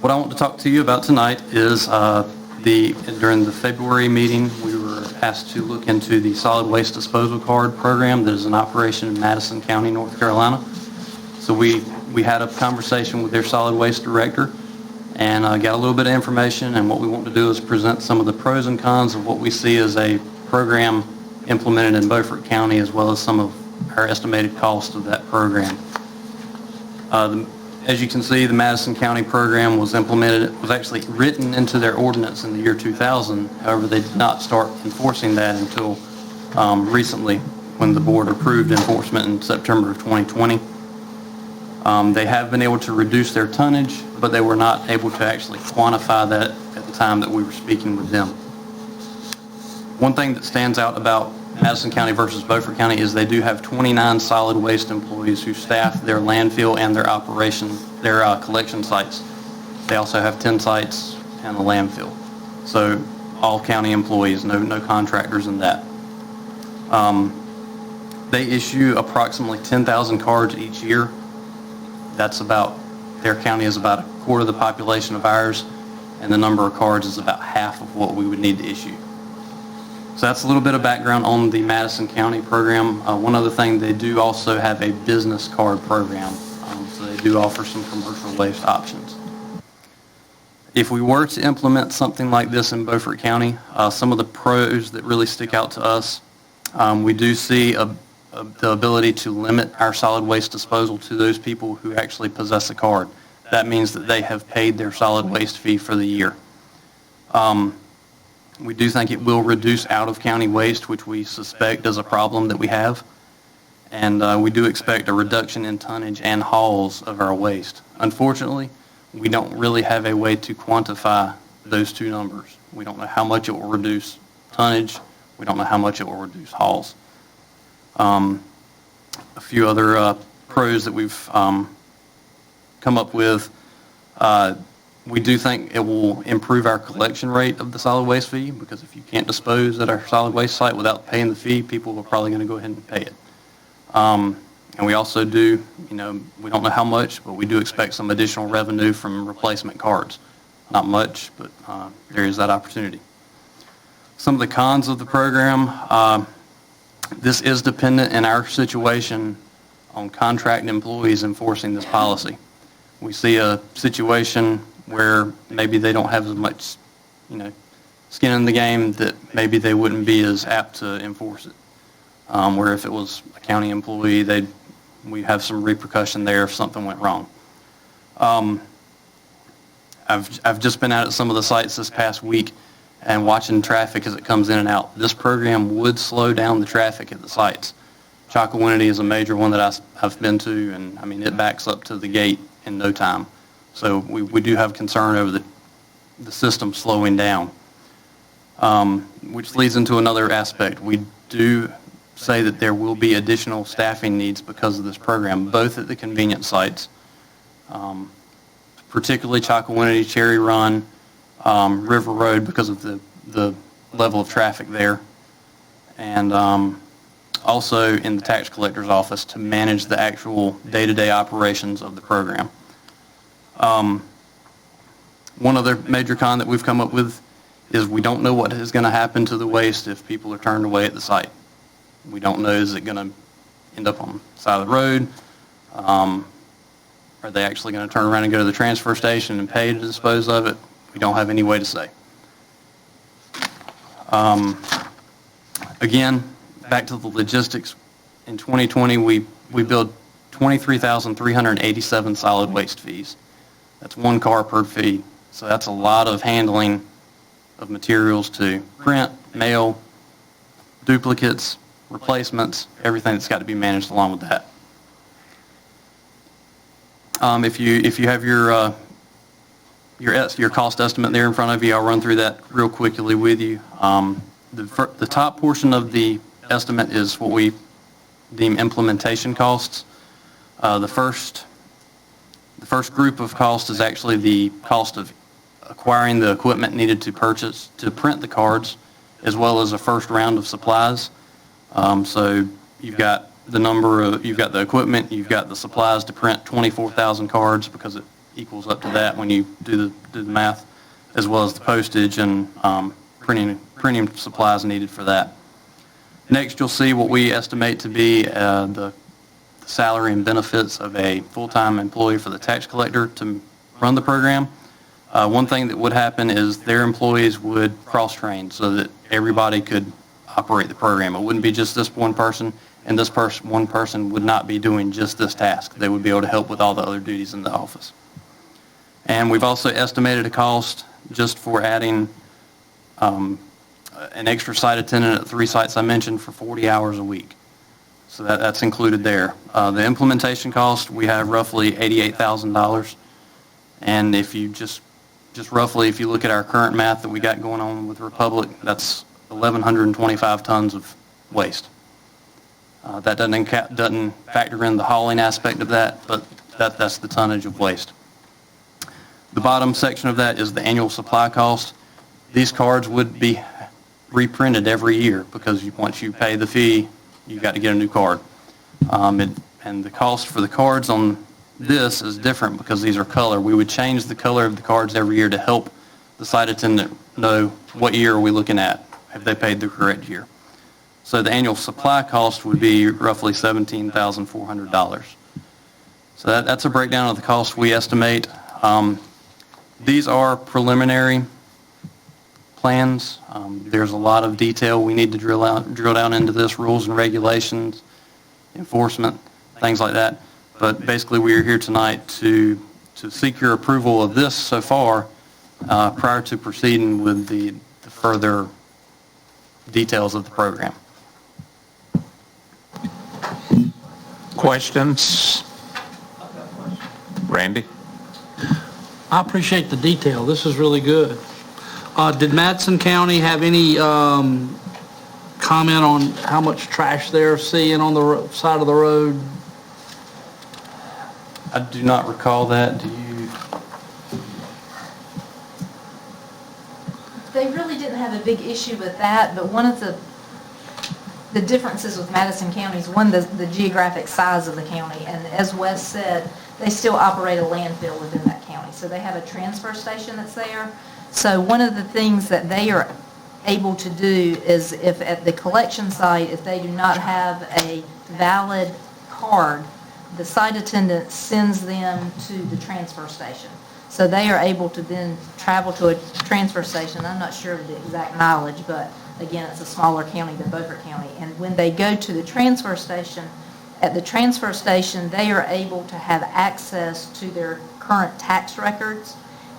What I want to talk to you about tonight is during the February meeting, we were asked to look into the solid waste disposal card program that is in operation in Madison County, North Carolina. So we had a conversation with their solid waste director and got a little bit of information, and what we want to do is present some of the pros and cons of what we see as a program implemented in Beaufort County, as well as some of our estimated cost of that program. As you can see, the Madison County program was actually written into their ordinance in the year 2000. However, they did not start enforcing that until recently, when the board approved enforcement in September of 2020. They have been able to reduce their tonnage, but they were not able to actually quantify that at the time that we were speaking with them. One thing that stands out about Madison County versus Beaufort County is they do have 29 solid waste employees who staff their landfill and their collection sites. They also have 10 sites and a landfill. So all county employees, no contractors in that. They issue approximately 10,000 cards each year. Their county is about a quarter of the population of ours, and the number of cards is about half of what we would need to issue. So that's a little bit of background on the Madison County program. One other thing, they do also have a business card program, so they do offer some commercial waste options. If we were to implement something like this in Beaufort County, some of the pros that really stick out to us, we do see the ability to limit our solid waste disposal to those people who actually possess a card. That means that they have paid their solid waste fee for the year. We do think it will reduce out-of-county waste, which we suspect is a problem that we have. And we do expect a reduction in tonnage and hauls of our waste. Unfortunately, we don't really have a way to quantify those two numbers. We don't know how much it will reduce tonnage. We don't know how much it will reduce hauls. A few other pros that we've come up with. We do think it will improve our collection rate of the solid waste fee, because if you can't dispose at our solid waste site without paying the fee, people are probably going to go ahead and pay it. And we also do, we don't know how much, but we do expect some additional revenue from replacement cards. Not much, but there is that opportunity. Some of the cons of the program, this is dependent in our situation on contract employees enforcing this policy. We see a situation where maybe they don't have as much, skin in the game, that maybe they wouldn't be as apt to enforce it. Where if it was a county employee, we have some repercussion there if something went wrong. I've just been out at some of the sites this past week and watching traffic as it comes in and out. This program would slow down the traffic at the sites. Chocowinity is a major one that I've been to, and it backs up to the gate in no time. So we do have concern over the system slowing down, which leads into another aspect. We do say that there will be additional staffing needs because of this program, both at the convenience sites, particularly Chocowinity, Cherry Run, River Road, because of the level of traffic there, and also in the tax collector's office to manage the actual day-to-day operations of the program. One other major con that we've come up with is we don't know what is going to happen to the waste if people are turned away at the site. We don't know, is it going to end up on the side of the road? Are they actually going to turn around and go to the transfer station and pay to dispose of it? We don't have any way to say. Again, back to the logistics. In 2020, we billed 23,387 solid waste fees. That's one car per fee. So that's a lot of handling of materials to print, mail, duplicates, replacements, everything that's got to be managed along with that. If you have your cost estimate there in front of you, I'll run through that real quickly with you. The top portion of the estimate is what we deem implementation costs. The first group of costs is actually the cost of acquiring the equipment needed to purchase to print the cards, as well as a first round of supplies. So you've got you've got the equipment, you've got the supplies to print 24,000 cards, because it equals up to that when you do the math, as well as the postage and printing supplies needed for that. Next, you'll see what we estimate to be the salary and benefits of a full-time employee for the tax collector to run the program. One thing that would happen is their employees would cross-train so that everybody could operate the program. It wouldn't be just this one person, and this one person would not be doing just this task. They would be able to help with all the other duties in the office. And we've also estimated a cost just for adding an extra site attendant at 3 sites I mentioned for 40 hours a week. So that's included there. The implementation cost, we have roughly $88,000. And if you just roughly, if you look at our current math that we got going on with Republic, that's 1,125 tons of waste. That doesn't factor in the hauling aspect of that, but that's the tonnage of waste. The bottom section of that is the annual supply cost. These cards would be reprinted every year, because once you pay the fee, you've got to get a new card. And the cost for the cards on this is different because these are color. We would change the color of the cards every year to help the site attendant know what year are we looking at, have they paid the correct year. So the annual supply cost would be roughly $17,400. So that's a breakdown of the cost we estimate. These are preliminary plans. There's a lot of detail we need to drill down into this, rules and regulations, enforcement, things like that. But basically, we are here tonight to seek your approval of this so far, prior to proceeding with the further details of the program. Questions? Randy? I appreciate the detail. This is really good. Did Madison County have any comment on how much trash they're seeing on the side of the road? I do not recall that. Do you? They really didn't have a big issue with that, but one of the differences with Madison County is, one, the geographic size of the county, and as Wes said, they still operate a landfill within that county. So they have a transfer station that's there. So one of the things that they are able to do is, if at the collection site, if they do not have a valid card, the site attendant sends them to the transfer station. So they are able to then travel to a transfer station. I'm not sure of the exact mileage, but again, it's a smaller county than Beaufort County. And when they go to the transfer station, at the transfer station, they are able to have access to their current tax records,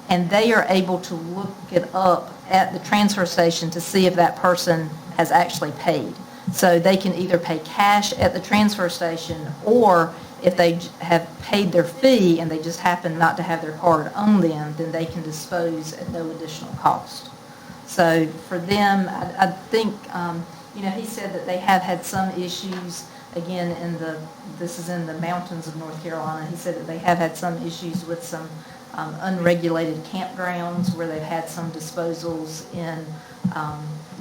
and they are able to look it up at the transfer station to see if that person has actually paid. So they can either pay cash at the transfer station, or if they have paid their fee and they just happen not to have their card on them, then they can dispose at no additional cost. So for them, I think, he said that they have had some issues, again, this is in the mountains of North Carolina. He said that they have had some issues with some unregulated campgrounds where they've had some disposals in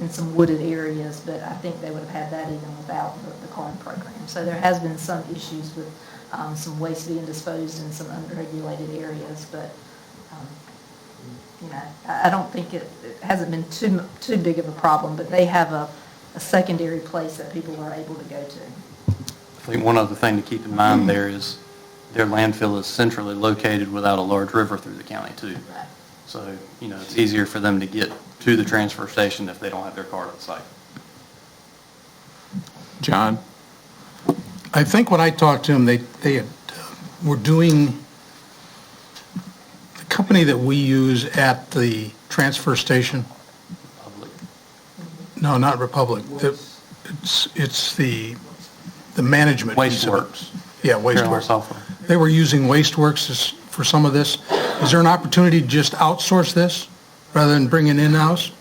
some wooded areas, but I think they would have had that even without the card program. So there has been some issues with some waste being disposed in some unregulated areas, but I don't think it hasn't been too big of a problem, but they have a secondary place that people are able to go to. I think one other thing to keep in mind there is their landfill is centrally located without a large river through the county too. So, it's easier for them to get to the transfer station if they don't have their card on site. John? I think when I talked to them, they were doing, the company that we use at the transfer station. No, not Republic. It's the management piece of it. Wasteworks. Yeah, Carolina Wasteworks. Software. They were using Wasteworks for some of this. Is there an opportunity to just outsource this rather than bring it in-house?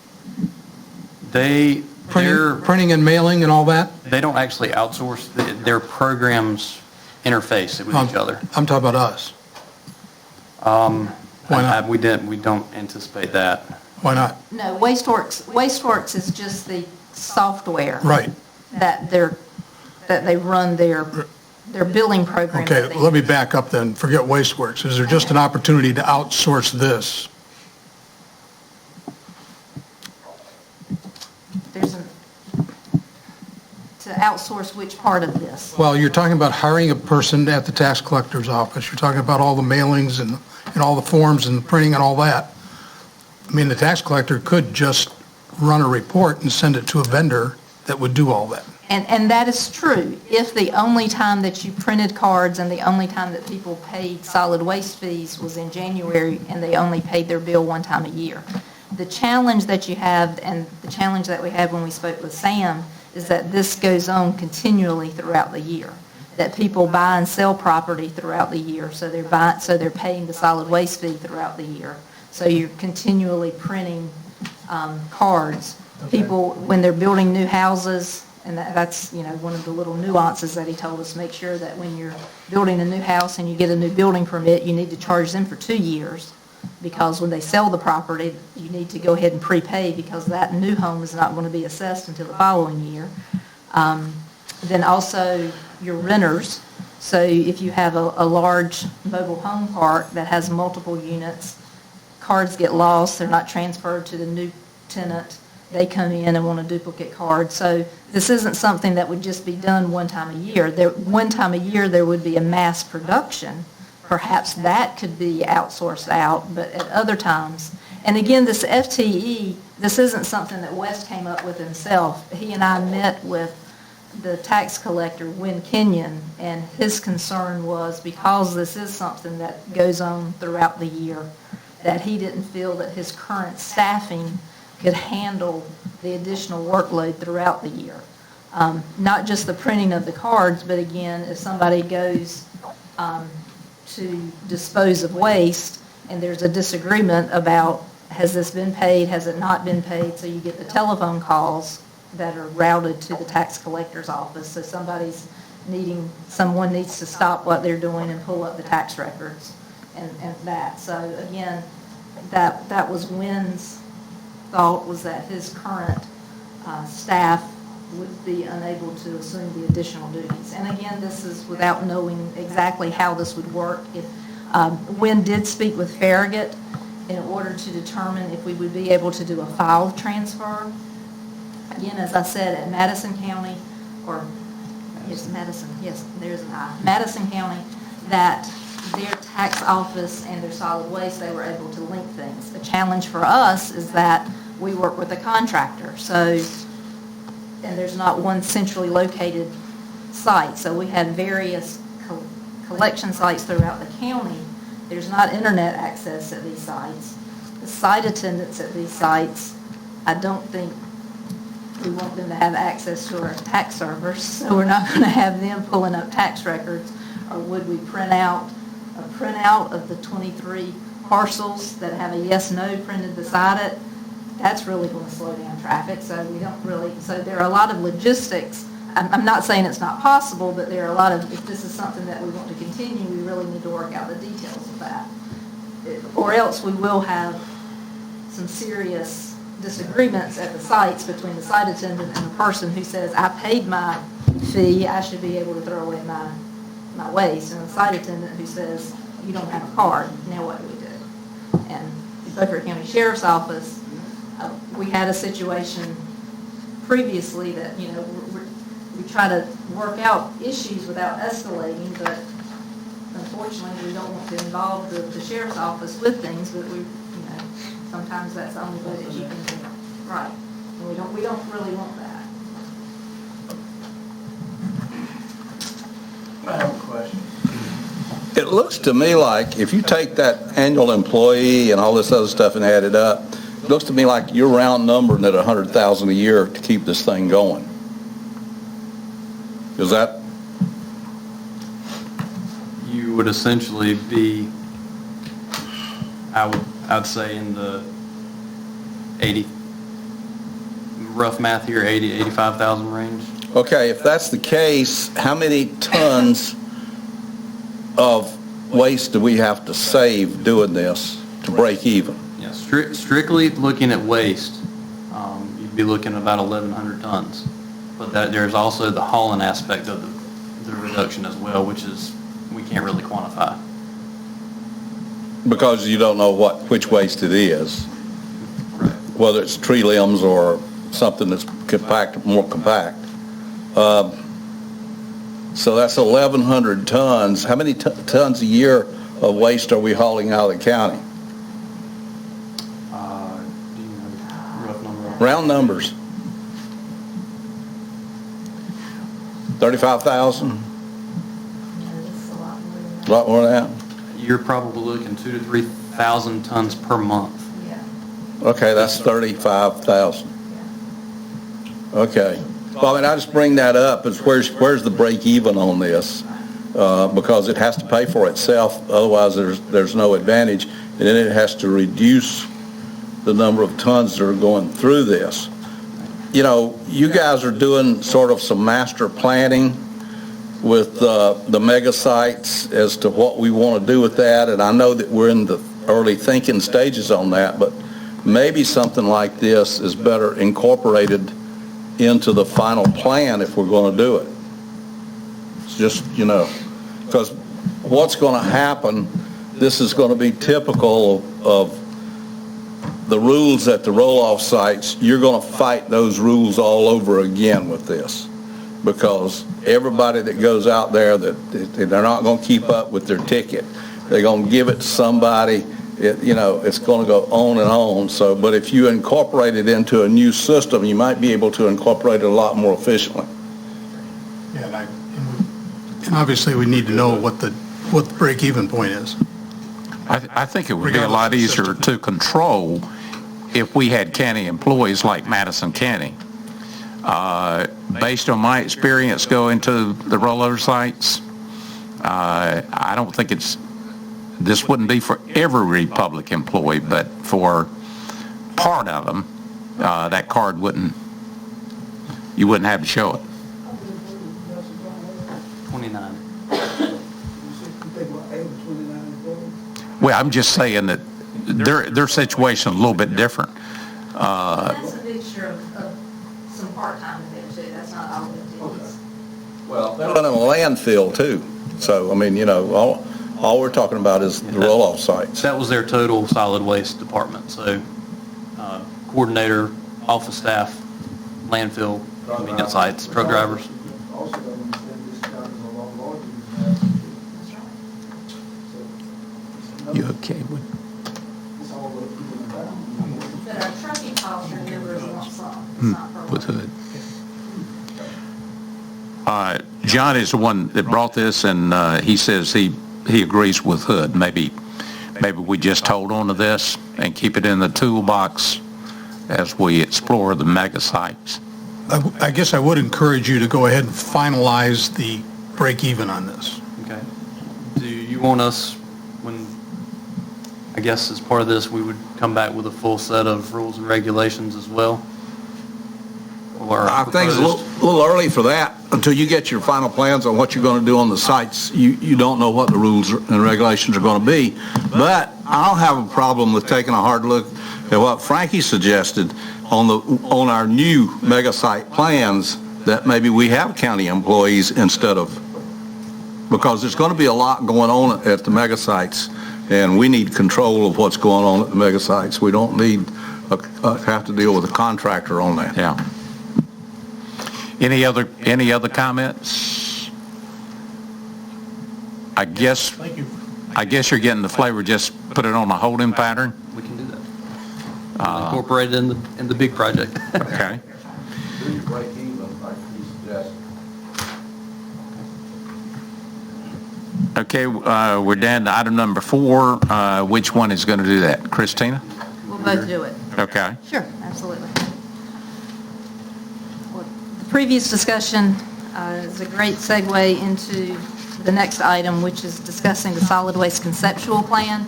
Printing and mailing and all that? They don't actually outsource. Their programs interface with each other. I'm talking about us. Why not? We don't anticipate that. Why not? No, Wasteworks is just the software. Right. That they run their billing program. Okay, let me back up then. Forget Wasteworks. Is there just an opportunity to outsource this? To outsource which part of this? Well, you're talking about hiring a person at the tax collector's office. You're talking about all the mailings and all the forms and the printing and all that. I mean, the tax collector could just run a report and send it to a vendor that would do all that. And that is true. If the only time that you printed cards and the only time that people paid solid waste fees was in January and they only paid their bill one time a year. The challenge that you have, and the challenge that we had when we spoke with Sam, is that this goes on continually throughout the year. That people buy and sell property throughout the year, so they're paying the solid waste fee throughout the year. So you're continually printing cards. People, when they're building new houses, and that's one of the little nuances that he told us, make sure that when you're building a new house and you get a new building permit, you need to charge them for 2 years. Because when they sell the property, you need to go ahead and prepay because that new home is not going to be assessed until the following year. Then also your renters. So if you have a large mobile home park that has multiple units, cards get lost, they're not transferred to the new tenant, they come in and want a duplicate card. So this isn't something that would just be done one time a year. One time a year there would be a mass production. Perhaps that could be outsourced out, but at other times, and again, this FTE, this isn't something that Wes came up with himself. He and I met with the tax collector, Wynn Kenyon, and his concern was because this is something that goes on throughout the year, that he didn't feel that his current staffing could handle the additional workload throughout the year. Not just the printing of the cards, but again, if somebody goes to dispose of waste and there's a disagreement about has this been paid, has it not been paid, so you get the telephone calls that are routed to the tax collector's office. So someone needs to stop what they're doing and pull up the tax records and that. So again, that was Wynn's thought, was that his current staff would be unable to assume the additional duties. And again, this is without knowing exactly how this would work. If Wynn did speak with Farragut in order to determine if we would be able to do a file transfer. Again, as I said, at Madison County, or yes, Madison, yes, there's an I, Madison County, that their tax office and their solid waste, they were able to link things. The challenge for us is that we work with a contractor, and there's not one centrally located site. So we have various collection sites throughout the county. There's not internet access at these sites. The site attendants at these sites, I don't think we want them to have access to our tax servers, so we're not going to have them pulling up tax records. Or would we print out a printout of the 23 parcels that have a yes/no printed beside it? That's really going to slow down traffic, so there are a lot of logistics. I'm not saying it's not possible, but there are a lot of, if this is something that we want to continue, we really need to work out the details of that. Or else we will have some serious disagreements at the sites between the site attendant and the person who says, I paid my fee, I should be able to throw away my waste, and the site attendant who says, you don't have a card, now what do we do? And the Beaufort County Sheriff's Office, we had a situation previously that, we try to work out issues without escalating, but unfortunately we don't want to involve the sheriff's office with things, but sometimes that's the only way that you can do it. Right. And we don't really want that. It looks to me like if you take that annual employee and all this other stuff and add it up, it looks to me like you're round numbering at $100,000 a year to keep this thing going. Is that? You would essentially be, I'd say in the 80, rough math here, 85,000 range. Okay, if that's the case, how many tons of waste do we have to save doing this to break even? Yeah, strictly looking at waste, you'd be looking at about 1,100 tons. But there's also the hauling aspect of the reduction as well, which is we can't really quantify. Because you don't know which waste it is. Right. Whether it's tree limbs or something that's more compact. So that's 1,100 tons. How many tons a year of waste are we hauling out of the county? Do you have a rough number? Round numbers. 35,000? A lot more than that? You're probably looking 2,000 to 3,000 tons per month. Okay, that's 35,000. Okay. Well, I mean, I just bring that up as where's the break even on this? Because it has to pay for itself, otherwise there's no advantage, and then it has to reduce the number of tons that are going through this. You know, you guys are doing sort of some master planning with the mega sites as to what we want to do with that, and I know that we're in the early thinking stages on that, but maybe something like this is better incorporated into the final plan if we're going to do it. It's just, you know, because what's going to happen, this is going to be typical of the rules at the roll-off sites. You're going to fight those rules all over again with this, because everybody that goes out there, they're not going to keep up with their ticket. They're going to give it to somebody. It's going to go on and on. So, but if you incorporate it into a new system, you might be able to incorporate it a lot more efficiently. Yeah, and obviously we need to know what the break-even point is. I think it would be a lot easier to control if we had county employees like Madison County. Based on my experience going to the rollover sites, I don't think this wouldn't be for every public employee, but for part of them, that card you wouldn't have to show it. 29. Well, I'm just saying that their situation is a little bit different. That's a mixture of some part-time in there too. That's not all it is. Well, they're in a landfill too. So, I mean, all we're talking about is the roll-off sites. That was their total solid waste department. So coordinator, office staff, landfill, convenience sites, truck drivers. You okay with? But our trucking costs are numbers lump sum. It's not per With month. Hood. John is the one that brought this, and he says he agrees with Hood. Maybe we just hold on to this and keep it in the toolbox as we explore the mega sites. I guess I would encourage you to go ahead and finalize the break-even on this. Okay. Do you want us, I guess as part of this, we would come back with a full set of rules and regulations as well? Or I think it's a little early for that. Until you get your final plans on what you're going to do on the sites, you don't know what the rules and regulations are going to be. But I don't have a problem with taking a hard look at what Frankie suggested on our new mega site plans, that maybe we have county employees instead of, because there's going to be a lot going on at the mega sites, and we need control of what's going on at the mega sites. We don't need have to deal with a contractor on that. Yeah. Any other comments? I guess you're getting the flavor. Just put it on a holding pattern. We can do that. Incorporate it in the big project. Okay. Do your break even, like you suggested. Okay, we're down to item number 4. Which one is going to do that? Christina? We'll both do it. Okay. Sure, absolutely. Well, the previous discussion is a great segue into the next item, which is discussing the solid waste conceptual plan.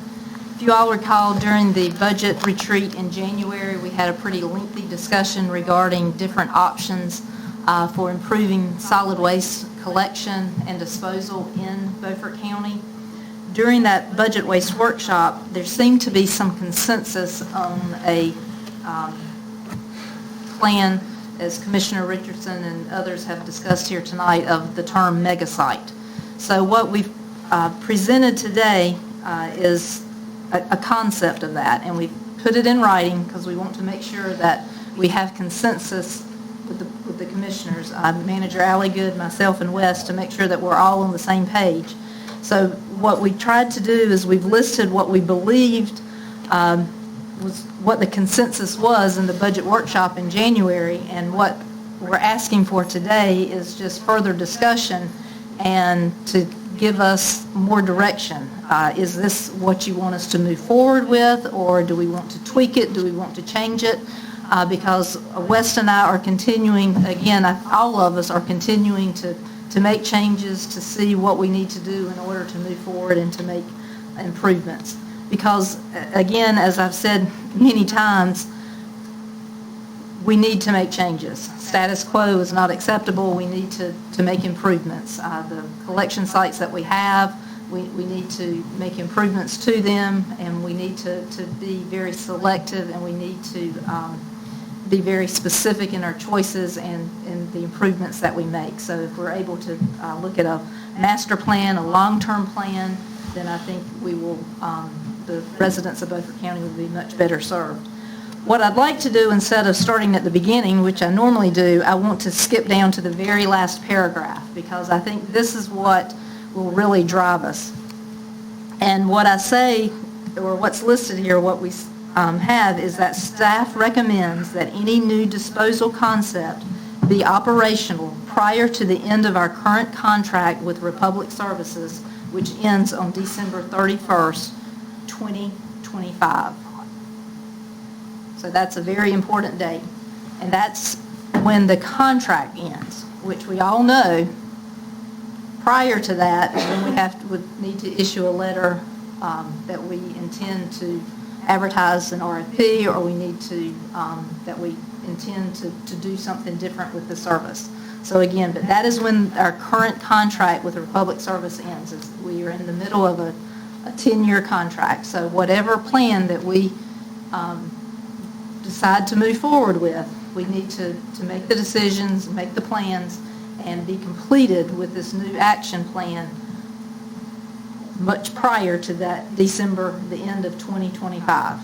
If you all recall, during the budget retreat in January, we had a pretty lengthy discussion regarding different options for improving solid waste collection and disposal in Beaufort County. During that budget waste workshop, there seemed to be some consensus on a plan, as Commissioner Richardson and others have discussed here tonight, of the term mega site. So what we've presented today is a concept of that, and we've put it in writing because we want to make sure that we have consensus with the commissioners, Manager Alligood, myself, and Wes, to make sure that we're all on the same page. So what we tried to do is we've listed what we believed was what the consensus was in the budget workshop in January, and what we're asking for today is just further discussion and to give us more direction. Is this what you want us to move forward with, or do we want to tweak it? Do we want to change it? Because West and I are continuing, again, all of us are continuing to make changes, to see what we need to do in order to move forward and to make improvements. Because, again, as I've said many times, we need to make changes. Status quo is not acceptable. We need to make improvements. The collection sites that we have, we need to make improvements to them, and we need to be very selective, and we need to be very specific in our choices and the improvements that we make. So if we're able to look at a master plan, a long-term plan, then I think we will, the residents of Beaufort County will be much better served. What I'd like to do, instead of starting at the beginning, which I normally do, I want to skip down to the very last paragraph, because I think this is what will really drive us. And what I say, or what's listed here, what we have, is that staff recommends that any new disposal concept be operational prior to the end of our current contract with Republic Services, which ends on December 31st, 2025. So that's a very important date. And that's when the contract ends, which we all know. Prior to that, then we would need to issue a letter that we intend to advertise an RFP, or we need to, that we intend to do something different with the service. So again, but that is when our current contract with the Republic Service ends. We are in the middle of a 10-year contract. So whatever plan that we decide to move forward with, we need to make the decisions, make the plans, and be completed with this new action plan much prior to that December, the end of 2025.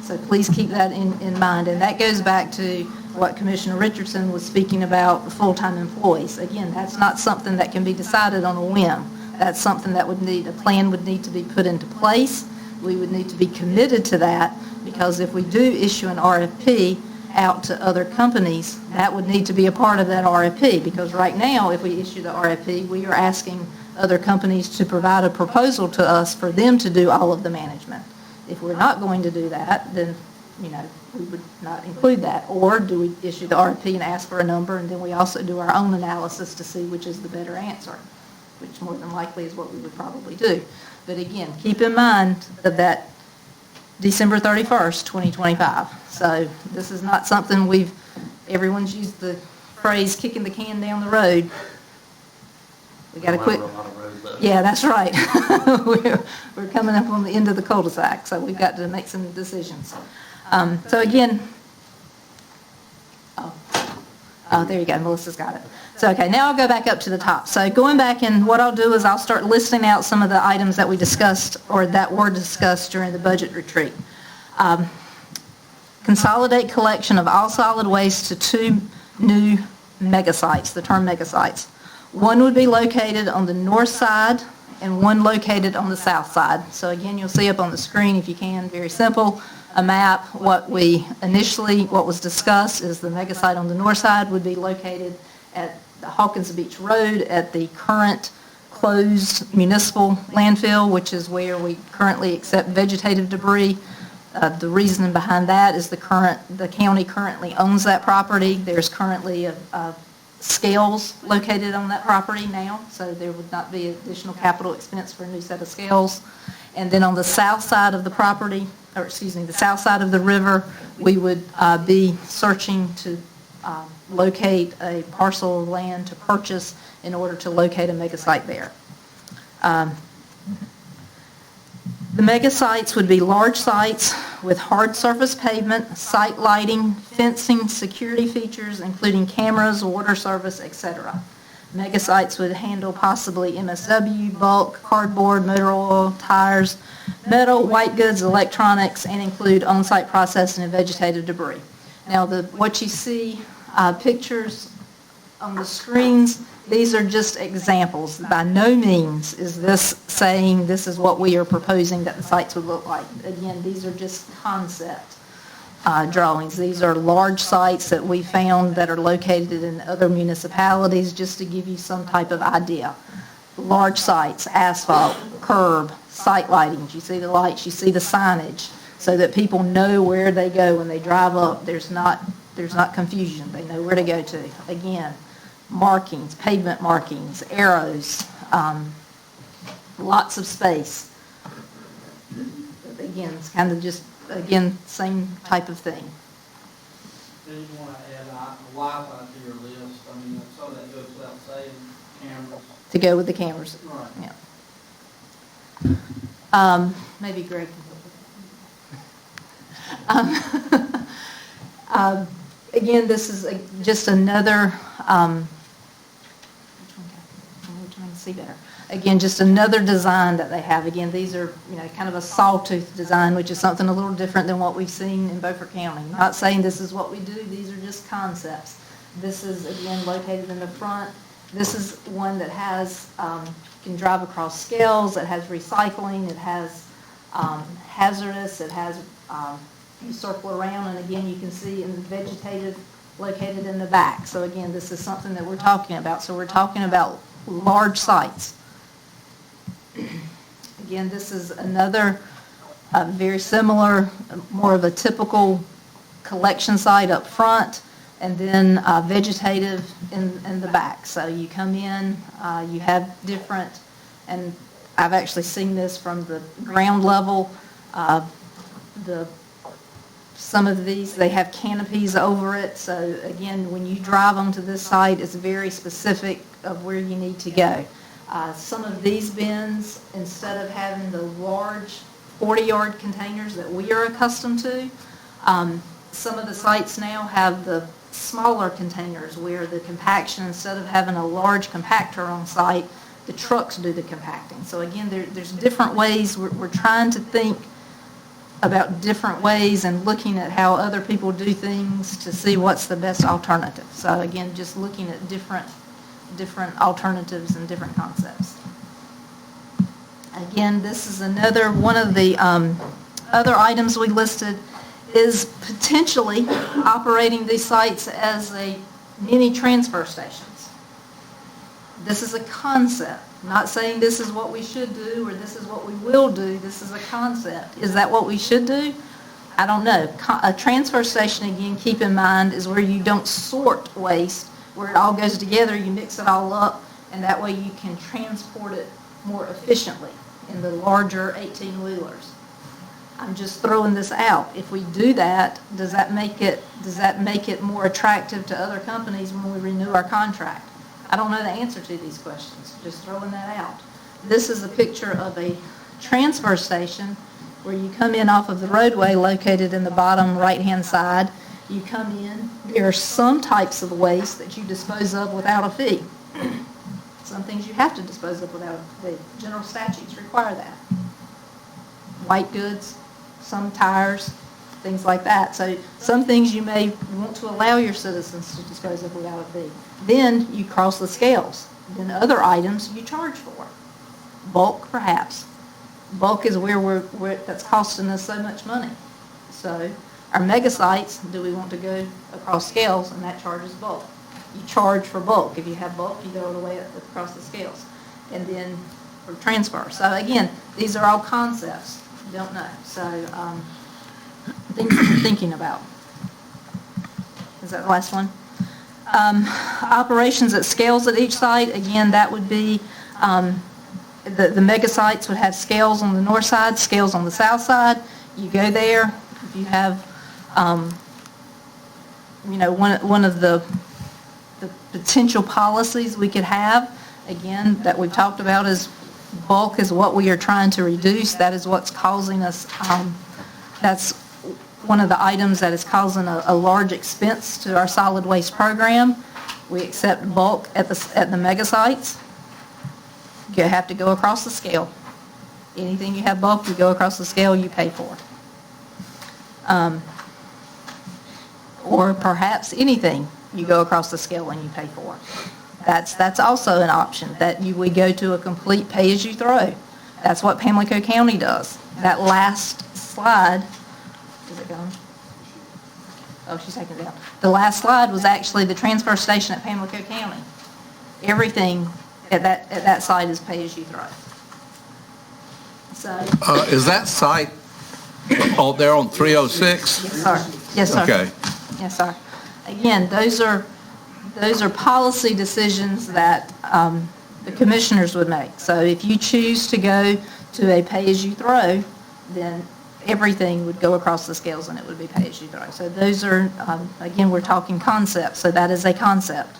So please keep that in mind. And that goes back to what Commissioner Richardson was speaking about, full-time employees. Again, that's not something that can be decided on a whim. That's something that a plan would need to be put into place. We would need to be committed to that, because if we do issue an RFP out to other companies, that would need to be a part of that RFP, because right now, if we issue the RFP, we are asking other companies to provide a proposal to us for them to do all of the management. If we're not going to do that, then, we would not include that. Or do we issue the RFP and ask for a number, and then we also do our own analysis to see which is the better answer, which more than likely is what we would probably do. But again, keep in mind that December 31st, 2025. So this is not something everyone's used the phrase kicking the can down the road. We got to quit. Yeah, that's right. We're coming up on the end of the cul-de-sac, so we've got to make some decisions. So again, there you go, Melissa's got it. So, okay, now I'll go back up to the top. So going back, and what I'll do is I'll start listing out some of the items that we discussed, or that were discussed during the budget retreat. Consolidate collection of all solid waste to 2 new mega sites, the term mega sites. One would be located on the north side and one located on the south side. So again, you'll see up on the screen, if you can, very simple, a map. What was discussed is the mega site on the north side would be located at the Hawkins Beach Road at the current closed municipal landfill, which is where we currently accept vegetative debris. The reason behind that is the county currently owns that property. There's currently scales located on that property now, so there would not be additional capital expense for a new set of scales. And then on the south side of the property, or excuse me, the south side of the river, we would be searching to locate a parcel of land to purchase in order to locate a mega site there. The mega sites would be large sites with hard surface pavement, site lighting, fencing, security features, including cameras, water service, etc. Mega sites would handle possibly MSW, bulk, cardboard, motor oil, tires, metal, white goods, electronics, and include on-site processing and vegetative debris. Now, what you see pictures on the screens, these are just examples. By no means is this saying this is what we are proposing that the sites would look like. Again, these are just concept drawings. These are large sites that we found that are located in other municipalities, just to give you some type of idea. Large sites, asphalt, curb, site lighting. You see the lights, you see the signage, so that people know where they go when they drive up. There's not confusion. They know where to go to. Again, markings, pavement markings, arrows, lots of space. Again, it's kind of just, again, same type of thing. Then you want to add Wi-Fi to your list. I mean, some of that goes without saying, cameras. To go with the cameras. Right. Yeah. Maybe Greg can help with again, this is just another, see better. Again, just another design that they have. Again, these are, kind of a sawtooth design, which is something a little different than what we've seen in Beaufort County. Not saying this is what we do, these are just concepts. This is, again, located in the front. This is one that has, can drive across scales, it has recycling, it has hazardous, it has, you circle around, and again, you can see in the vegetative located in the back. So again, this is something that we're talking about. So we're talking about large sites. Again, this is another very similar, more of a typical collection site up front, and then vegetative in the back. So you come in, you have different, and I've actually seen this from the ground level. Some of these, they have canopies over it. So again, when you drive onto this site, it's very specific of where you need to go. Some of these bins, instead of having the large 40-yard containers that we are accustomed to, some of the sites now have the smaller containers where the compaction, instead of having a large compactor on site, the trucks do the compacting. So again, there's different ways. We're trying to think about different ways and looking at how other people do things to see what's the best alternative. So again, just looking at different alternatives and different concepts. Again, this is another one of the other items we listed is potentially operating these sites as a mini transfer stations. This is a concept. Not saying this is what we should do or this is what we will do. This is a concept. Is that what we should do? I don't know. A transfer station, again, keep in mind, is where you don't sort waste, where it all goes together, you mix it all up, and that way you can transport it more efficiently in the larger 18-wheelers. I'm just throwing this out. If we do that, does that make it more attractive to other companies when we renew our contract? I don't know the answer to these questions, just throwing that out. This is a picture of a transfer station where you come in off of the roadway located in the bottom right-hand side. You come in, there are some types of waste that you dispose of without a fee. Some things you have to dispose of without a fee. General statutes require that. White goods, some tires, things like that. So some things you may want to allow your citizens to dispose of without a fee. Then you cross the scales. Then other items you charge for. Bulk, perhaps. Bulk is where that's costing us so much money. So our mega sites, do we want to go across scales, and that charges bulk. You charge for bulk. If you have bulk, you go all the way across the scales. and then for transfer. So again, these are all concepts, don't know. So things that you're thinking about. Is that the last one? Operations at scales at each site, again, that would be, the mega sites would have scales on the north side, scales on the south side. You go there, if you have, one of the potential policies we could have, again, that we've talked about is bulk is what we are trying to reduce. That is what's causing us, that's one of the items that is causing a large expense to our solid waste program. We accept bulk at the mega sites. You have to go across the scale. Anything you have bulk, you go across the scale, you pay for. Or perhaps anything you go across the scale and you pay for. That's also an option, that we go to a complete pay-as-you-throw. That's what Pamlico County does. That last slide, is it gone? Oh, she's taking it down. The last slide was actually the transfer station at Pamlico County. Everything at that site is pay-as-you-throw. So. Is that site out there on 306? Yes, sir. Yes, sir. Okay. Yes, sir. Again, those are policy decisions that the commissioners would make. So if you choose to go to a pay-as-you-throw, then everything would go across the scales and it would be pay-as-you-throw. So those are, again, we're talking concepts, so that is a concept.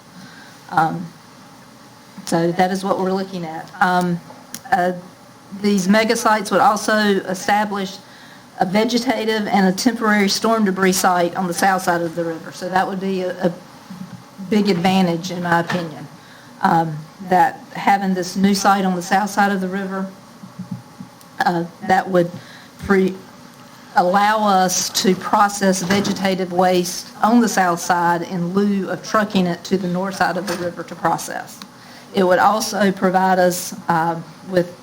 So that is what we're looking at. These mega sites would also establish a vegetative and a temporary storm debris site on the south side of the river. So that would be a big advantage, in my opinion, that having this new site on the south side of the river, that would allow us to process vegetative waste on the south side in lieu of trucking it to the north side of the river to process. It would also provide us with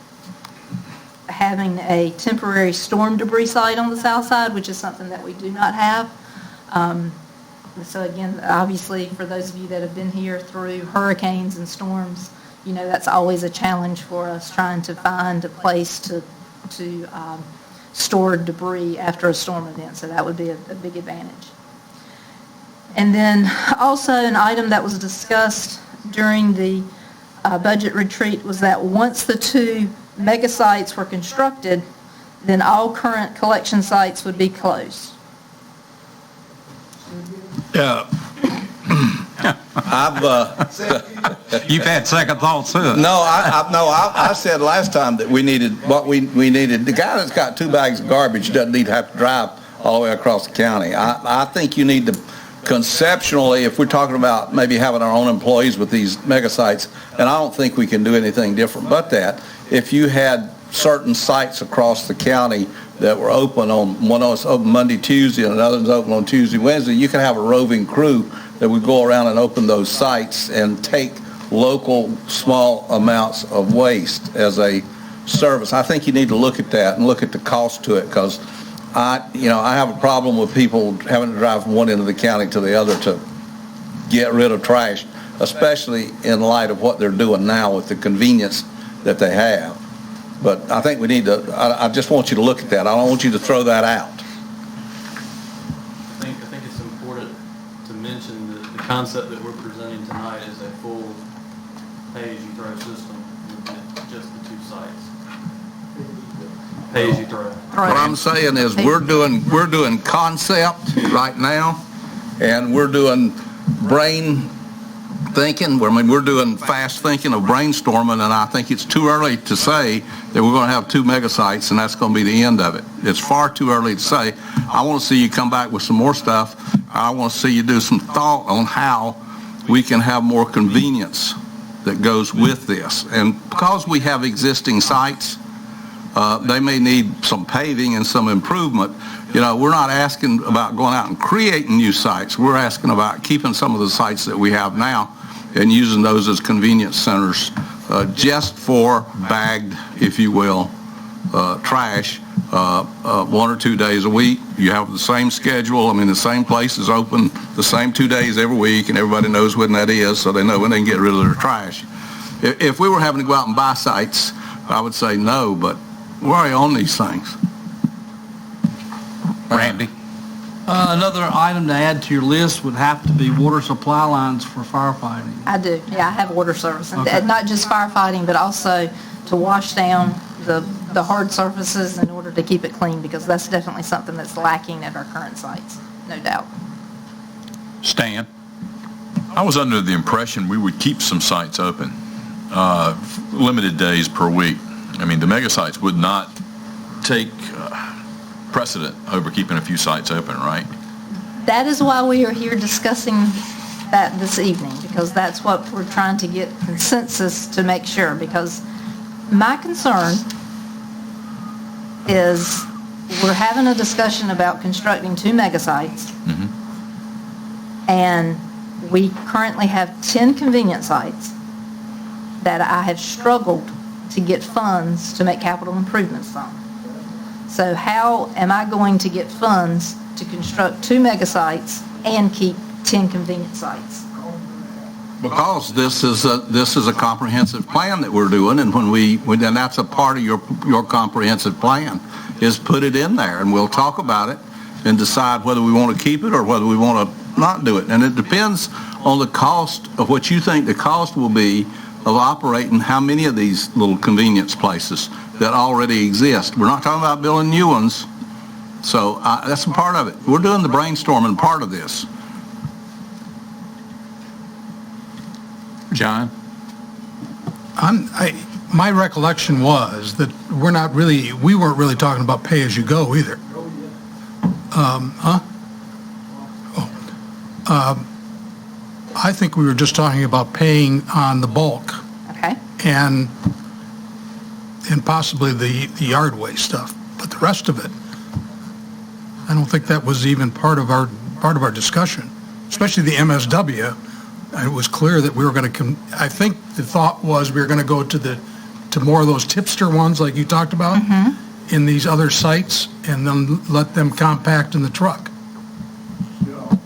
having a temporary storm debris site on the south side, which is something that we do not have. So again, obviously, for those of you that have been here through hurricanes and storms, that's always a challenge for us, trying to find a place to store debris after a storm event. So that would be a big advantage. And then also an item that was discussed during the budget retreat was that once the two mega sites were constructed, then all current collection sites would be closed. Yeah. You've had second thoughts, too. No, I said last time that we needed what we needed. The guy that's got 2 bags of garbage doesn't need to have to drive all the way across the county. I think you need to, conceptually, if we're talking about maybe having our own employees with these mega sites, and I don't think we can do anything different but that, if you had certain sites across the county that were open on, one was open Monday, Tuesday, and another was open on Tuesday, Wednesday, you could have a roving crew that would go around and open those sites and take local small amounts of waste as a service. I think you need to look at that and look at the cost to it, because I have a problem with people having to drive from one end of the county to the other to get rid of trash, especially in light of what they're doing now with the convenience that they have. But I think we need to, I just want you to look at that. I don't want you to throw that out. I think it's important to mention that the concept that we're presenting tonight is a full pay-as-you-throw system with just the 2 sites. Pay-as-you-throw. What I'm saying is we're doing concept right now, and we're doing brain thinking. We're doing fast thinking of brainstorming, and I think it's too early to say that we're going to have 2 mega sites and that's going to be the end of it. It's far too early to say. I want to see you come back with some more stuff. I want to see you do some thought on how we can have more convenience that goes with this. And because we have existing sites, they may need some paving and some improvement. We're not asking about going out and creating new sites. We're asking about keeping some of the sites that we have now and using those as convenience centers just for bagged, if you will, trash 1 or 2 days a week. You have the same schedule. The same place is open the same 2 days every week, and everybody knows when that is, so they know when they can get rid of their trash. If we were having to go out and buy sites, I would say no, but we're already on these things. Randy? Another item to add to your list would have to be water supply lines for firefighting. I do, yeah, I have water service, and Okay. not just firefighting, but also to wash down the hard surfaces in order to keep it clean, because that's definitely something that's lacking at our current sites, no doubt. Stan? I was under the impression we would keep some sites open, limited days per week. I mean, the mega sites would not take precedent over keeping a few sites open, right? That is why we are here discussing that this evening, because that's what we're trying to get consensus to make sure, because my concern is we're having a discussion about constructing 2 mega sites, and we currently have 10 convenience sites that I have struggled to get funds to make capital improvements on. So how am I going to get funds to construct 2 mega sites and keep 10 convenience sites? Because this is a comprehensive plan that we're doing, and and that's a part of your comprehensive plan, is put it in there, and we'll talk about it and decide whether we want to keep it or whether we want to not do it. And it depends on the cost of what you think the cost will be of operating how many of these little convenience places that already exist. We're not talking about building new ones, so that's a part of it. We're doing the brainstorming part of this. John? My recollection was that we weren't really talking about pay-as-you-go either. I think we were just talking about paying on the bulk. Okay. And possibly the yard waste stuff, but the rest of it, I don't think that was even part of our discussion, especially the MSW. It was clear that we were going to, I think the thought was we were going to go to more of those tipster ones like you talked about in these other sites, and then let them compact in the truck.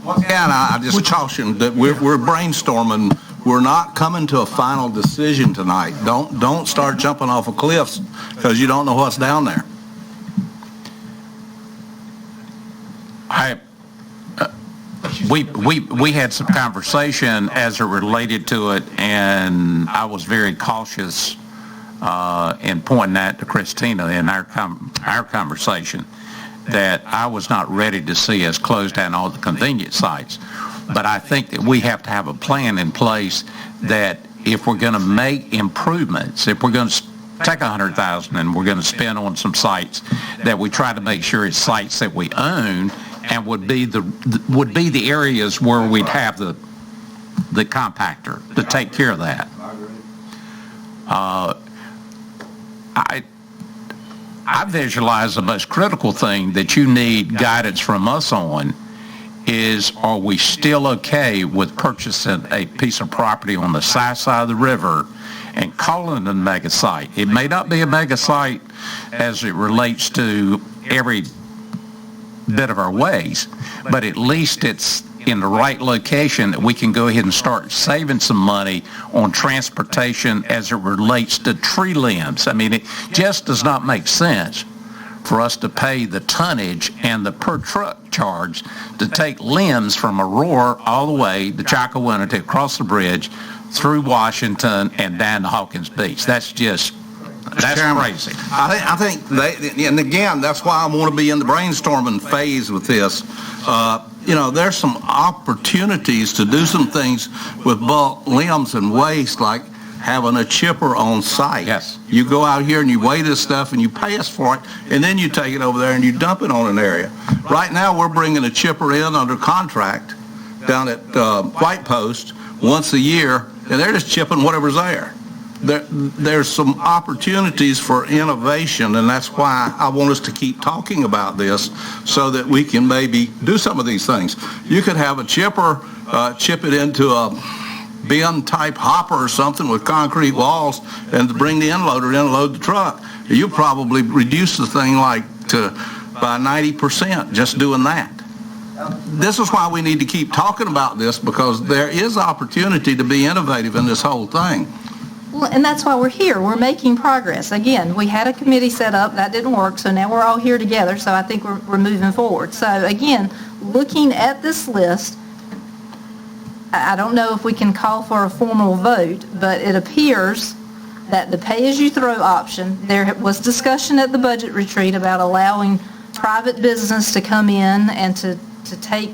Once again, I just caution that we're brainstorming. We're not coming to a final decision tonight. Don't start jumping off of cliffs because you don't know what's down there. We had some conversation as it related to it, and I was very cautious in pointing that to Christina in our conversation, that I was not ready to see us close down all the convenience sites. But I think that we have to have a plan in place that if we're going to make improvements, if we're going to take $100,000 and we're going to spend on some sites, that we try to make sure it's sites that we own and would be the areas where we'd have the compactor to take care of that. I visualize the most critical thing that you need guidance from us on is, are we still okay with purchasing a piece of property on the south side of the river and calling it a mega site? It may not be a mega site as it relates to every bit of our ways, but at least it's in the right location that we can go ahead and start saving some money on transportation as it relates to tree limbs. I mean, it just does not make sense for us to pay the tonnage and the per truck charge to take limbs from Aurora all the way to Chakawinna to across the bridge through Washington and down to Hawkins Beach. That's crazy. I think and again, that's why I want to be in the brainstorming phase with this. There's some opportunities to do some things with bulk limbs and waste, like having a chipper on site. Yes. You go out here and you weigh this stuff and you pay us for it, and then you take it over there and you dump it on an area. Right now, we're bringing a chipper in under contract down at White Post once a year, and they're just chipping whatever's there. There's some opportunities for innovation, and that's why I want us to keep talking about this so that we can maybe do some of these things. You could have a chipper chip it into a bin-type hopper or something with concrete walls and bring the end-loader in and load the truck. You probably reduce the thing by 90% just doing that. This is why we need to keep talking about this, because there is opportunity to be innovative in this whole thing. Well, and that's why we're here. We're making progress. Again, we had a committee set up, that didn't work, so now we're all here together, so I think we're moving forward. So again, looking at this list, I don't know if we can call for a formal vote, but it appears that the pay-as-you-throw option, there was discussion at the budget retreat about allowing private business to come in and to take,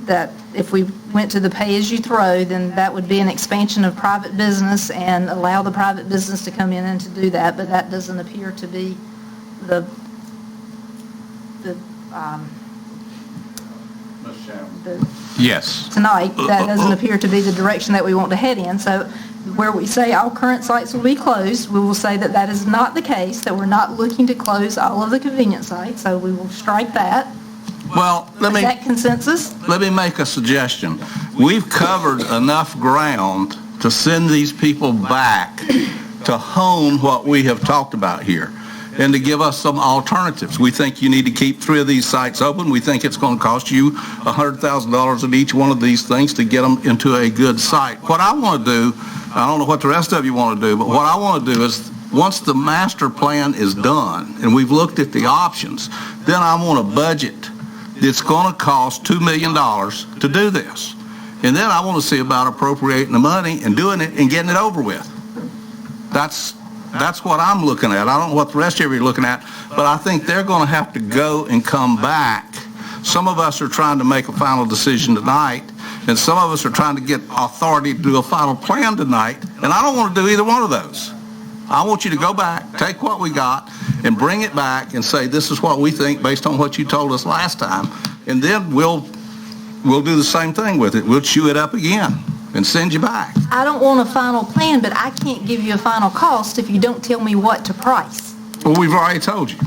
that if we went to the pay-as-you-throw, then that would be an expansion of private business and allow the private business to come in and to do that, but that doesn't appear to be the Yes. tonight, that doesn't appear to be the direction that we want to head in. So where we say all current sites will be closed, we will say that that is not the case, that we're not looking to close all of the convenience sites, so we will strike that. Well, Is that consensus? let me make a suggestion. We've covered enough ground to send these people back to hone what we have talked about here and to give us some alternatives. We think you need to keep 3 of these sites open. We think it's going to cost you $100,000 at each one of these things to get them into a good site. What I want to do, I don't know what the rest of you want to do, but what I want to do is once the master plan is done and we've looked at the options, then I want a budget that's going to cost $2 million to do this. And then I want to see about appropriating the money and doing it and getting it over with. That's what I'm looking at. I don't know what the rest of you are looking at, but I think they're going to have to go and come back. Some of us are trying to make a final decision tonight, and some of us are trying to get authority to do a final plan tonight, and I don't want to do either one of those. I want you to go back, take what we got, and bring it back and say, this is what we think based on what you told us last time, and then we'll do the same thing with it. We'll chew it up again and send you back. I don't want a final plan, but I can't give you a final cost if you don't tell me what to price. Well, we've already told you.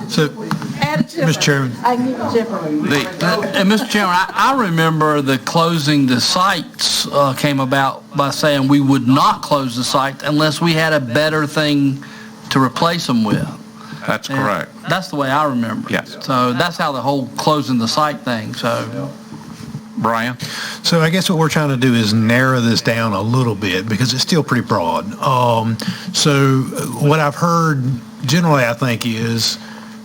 So, Mr. Chairman. I can give you chipper. And Mr. Chairman, I remember the closing the sites came about by saying we would not close the site unless we had a better thing to replace them with. That's correct. That's the way I remember. Yes. So that's how the whole closing the site thing, so. Brian? So I guess what we're trying to do is narrow this down a little bit because it's still pretty broad. So what I've heard generally, I think, is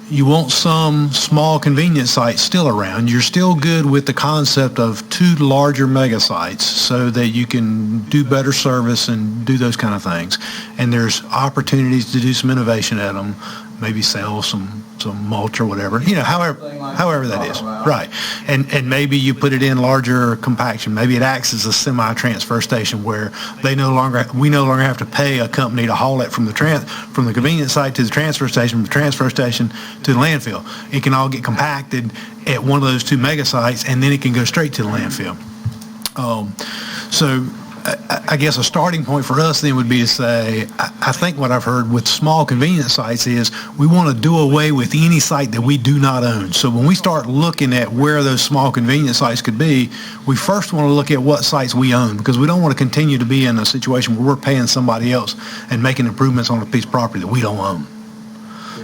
you want some small convenience sites still around. You're still good with the concept of 2 larger mega sites so that you can do better service and do those kind of things. And there's opportunities to do some innovation at them, maybe sell some mulch or whatever, however that is. Right. And maybe you put it in larger compaction. Maybe it acts as a semi-transfer station where we no longer have to pay a company to haul it from the convenience site to the transfer station, from the transfer station to the landfill. It can all get compacted at one of those 2 mega sites, and then it can go straight to the landfill. So I guess a starting point for us then would be to say, I think what I've heard with small convenience sites is we want to do away with any site that we do not own. So when we start looking at where those small convenience sites could be, we first want to look at what sites we own, because we don't want to continue to be in a situation where we're paying somebody else and making improvements on a piece of property that we don't own.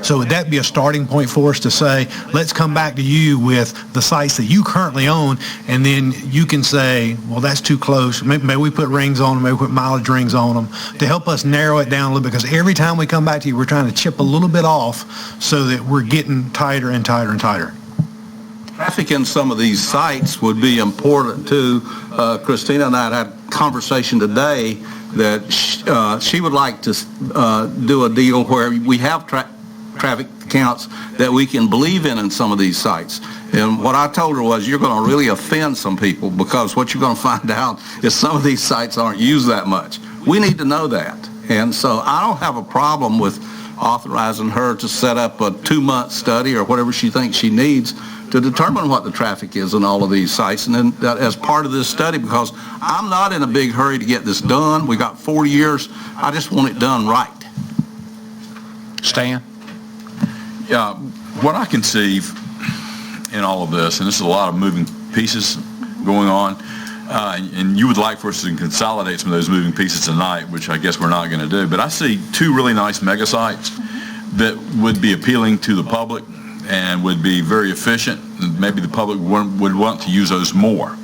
So would that be a starting point for us to say, let's come back to you with the sites that you currently own, and then you can say, well, that's too close. Maybe we put rings on them, maybe we put mileage rings on them to help us narrow it down a little bit, because every time we come back to you, we're trying to chip a little bit off so that we're getting tighter and tighter and tighter. Traffic in some of these sites would be important too. Christina and I had a conversation today that she would like to do a deal where we have traffic counts that we can believe in some of these sites. And what I told her was, you're going to really offend some people, because what you're going to find out is some of these sites aren't used that much. We need to know that. And so I don't have a problem with authorizing her to set up a 2-month study or whatever she thinks she needs to determine what the traffic is in all of these sites, and then that as part of this study, because I'm not in a big hurry to get this done. We got 4 years. I just want it done right. Stan? Yeah, what I conceive in all of this, and this is a lot of moving pieces going on, and you would like for us to consolidate some of those moving pieces tonight, which I guess we're not going to do, but I see 2 really nice mega sites that would be appealing to the public and would be very efficient, and maybe the public would want to use those more.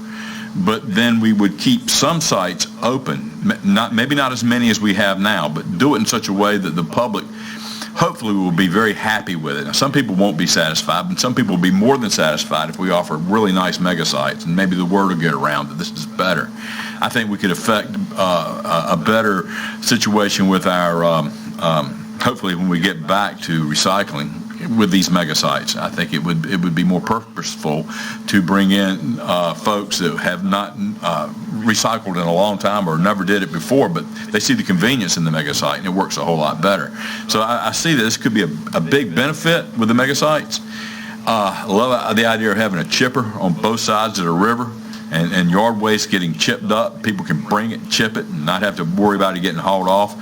but then we would keep some sites open, maybe not as many as we have now, but do it in such a way that the public hopefully will be very happy with it. Now, some people won't be satisfied, but some people will be more than satisfied if we offer really nice mega sites, and maybe the word will get around that this is better. I think we could affect a better situation with our, hopefully when we get back to recycling with these mega sites. I think it would be more purposeful to bring in folks that have not recycled in a long time or never did it before, but they see the convenience in the mega site and it works a whole lot better. So I see that this could be a big benefit with the mega sites. I love the idea of having a chipper on both sides of the river and yard waste getting chipped up. People can bring it, chip it, and not have to worry about it getting hauled off.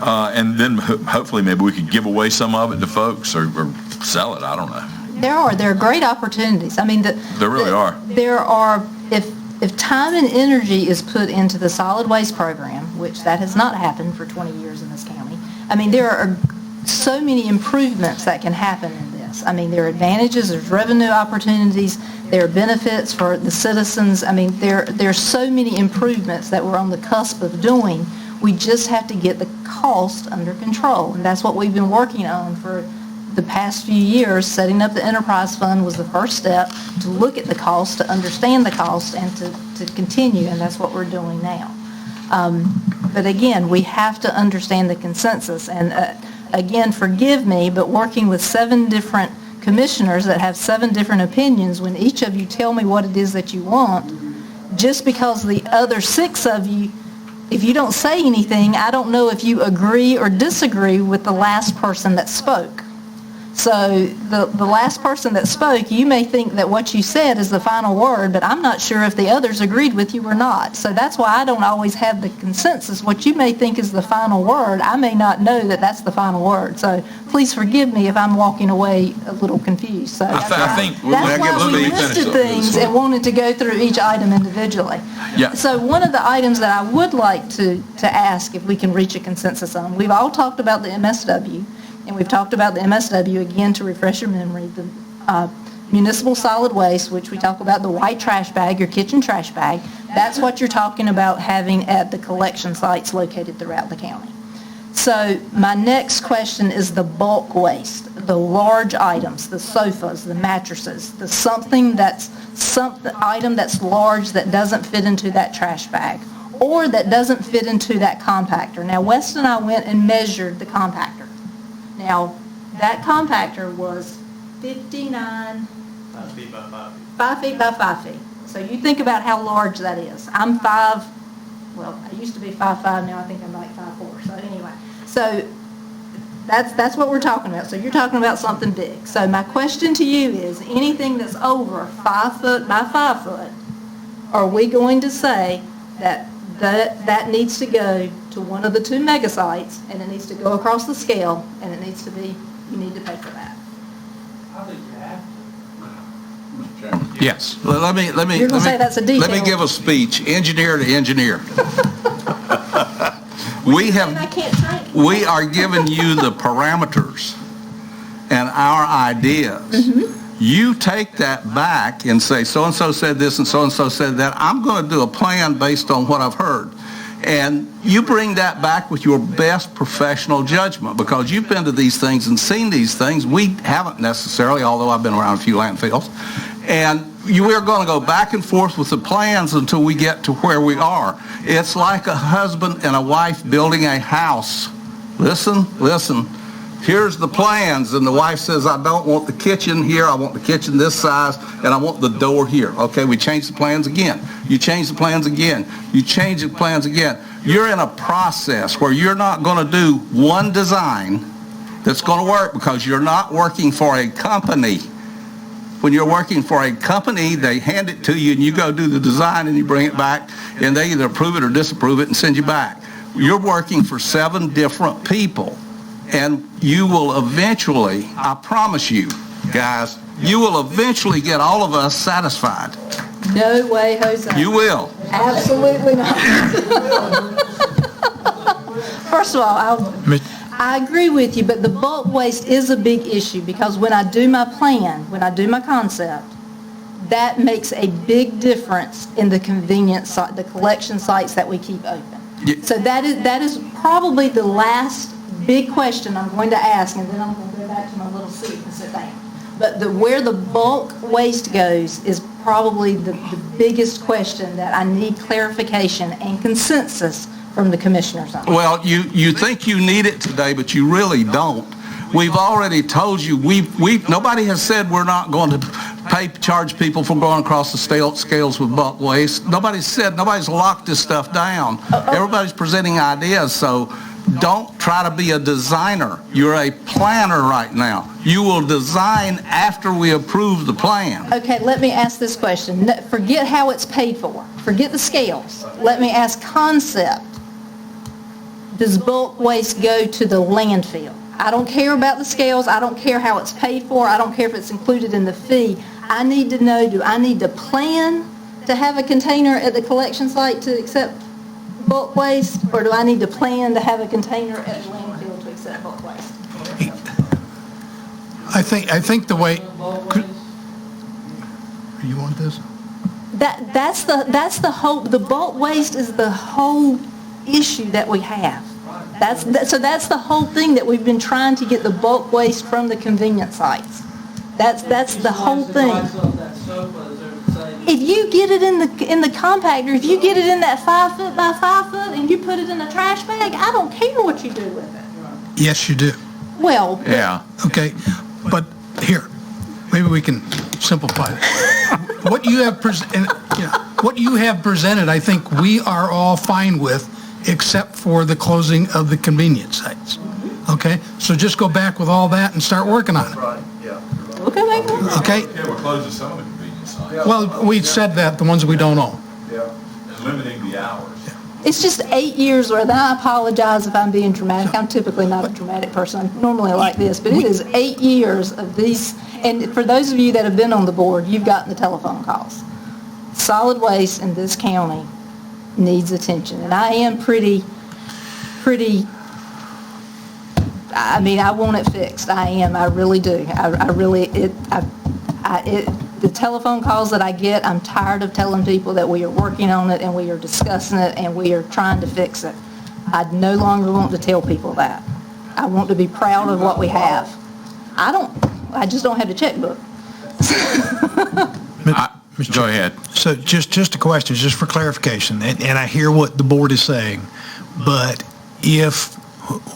And then hopefully maybe we could give away some of it to folks or sell it. I don't know. There are great opportunities. I mean, there really are. There are, if time and energy is put into the solid waste program, which that has not happened for 20 years in this county, I mean, there are so many improvements that can happen in this. I mean, there are advantages, there's revenue opportunities, there are benefits for the citizens. I mean, there's so many improvements that we're on the cusp of doing. We just have to get the cost under control, and that's what we've been working on for the past few years. Setting up the enterprise fund was the first step to look at the cost, to understand the cost, and to continue, and that's what we're doing now. But again, we have to understand the consensus, and again, forgive me, but working with 7 different commissioners that have 7 different opinions, when each of you tell me what it is that you want, just because the other 6 of you, if you don't say anything, I don't know if you agree or disagree with the last person that spoke. So the last person that spoke, you may think that what you said is the final word, but I'm not sure if the others agreed with you or not. So that's why I don't always have the consensus. What you may think is the final word, I may not know that that's the final word. So please forgive me if I'm walking away a little confused. So that's why we listed things and wanted to go through each item individually. Yeah. So one of the items that I would like to ask if we can reach a consensus on, we've all talked about the MSW. And we've talked about the MSW, again, to refresh your memory, the municipal solid waste, which we talk about the white trash bag, your kitchen trash bag. That's what you're talking about having at the collection sites located throughout the county. So my next question is the bulk waste, the large items, the sofas, the mattresses, the item that's large that doesn't fit into that trash bag or that doesn't fit into that compactor. Now, West and I went and measured the compactor. Now, that compactor was 59... 5 feet by 5 feet. 5 feet by 5 feet. So you think about how large that is. I'm 5, well, I used to be 5'5", now I think I'm like 5'4". So anyway, so that's what we're talking about. So you're talking about something big. So my question to you is, anything that's over 5 foot by 5 foot, are we going to say that needs to go to one of the 2 mega sites, and it needs to go across the scale, and it needs to be, you need to pay for that? I think you have Yes. Well, let me You're going to say that's a detail. Let me give a speech, engineer to engineer. We are giving you the parameters and our ideas. Mm-hmm. You take that back and say, so-and-so said this and so-and-so said that. I'm going to do a plan based on what I've heard. And you bring that back with your best professional judgment, because you've been to these things and seen these things. We haven't necessarily, although I've been around a few landfills. And we're going to go back and forth with the plans until we get to where we are. It's like a husband and a wife building a house. Listen. Here's the plans, and the wife says, I don't want the kitchen here, I want the kitchen this size, and I want the door here. Okay, we change the plans again. You change the plans again. You change the plans again. You're in a process where you're not going to do one design that's going to work, because you're not working for a company. When you're working for a company, they hand it to you, and you go do the design, and you bring it back, and they either approve it or disapprove it and send you back. You're working for 7 different people. And you will eventually, I promise you, guys, you will eventually get all of us satisfied. No way, Jose. You will. Absolutely not. First of all, I agree with you, but the bulk waste is a big issue, because when I do my plan, when I do my concept, that makes a big difference in the convenience, the collection sites that we keep open. So that is probably the last big question I'm going to ask, and then I'm going to go back to my little seat and sit down. But where the bulk waste goes is probably the biggest question that I need clarification and consensus from the commissioners on. Well, you think you need it today, but you really don't. We've already told you, nobody has said we're not going to charge people for going across the scales with bulk waste. Nobody's locked this stuff down. Everybody's presenting ideas, so don't try to be a designer. You're a planner right now. You will design after we approve the plan. Okay, let me ask this question. Forget how it's paid for. Forget the scales. Let me ask concept. Does bulk waste go to the landfill? I don't care about the scales. I don't care how it's paid for. I don't care if it's included in the fee. I need to know, do I need to plan to have a container at the collection site to accept bulk waste, or do I need to plan to have a container at the landfill to accept bulk waste? I think the way, you want this? That's the whole, the bulk waste is the whole issue that we have. So that's the whole thing that we've been trying to get the bulk waste from the convenience sites. That's the whole thing. If you get it in the compactor, if you get it in that 5 foot by 5 foot and you put it in a trash bag, I don't care what you do with it. Yes, you do. Well, yeah. Okay, but here, maybe we can simplify it. What you have presented, I think we are all fine with, except for the closing of the convenience sites. Okay, so just go back with all that and start working on it. Right, yeah. Okay. Yeah, we're closing some of the convenience sites. Well, we said that, the ones we don't own. Yeah, and limiting the hours. it's just 8 years worth, and I apologize if I'm being dramatic. I'm typically not a dramatic person. I'm normally like this, but it is 8 years of these, and for those of you that have been on the board, you've gotten the telephone calls. Solid waste in this county needs attention, and I am pretty, I mean, I want it fixed. I am. I really do. The telephone calls that I get, I'm tired of telling people that we are working on it and we are discussing it and we are trying to fix it. I no longer want to tell people that. I want to be proud of what we have. I just don't have the checkbook. Go ahead. So just a question, just for clarification, and I hear what the board is saying, but if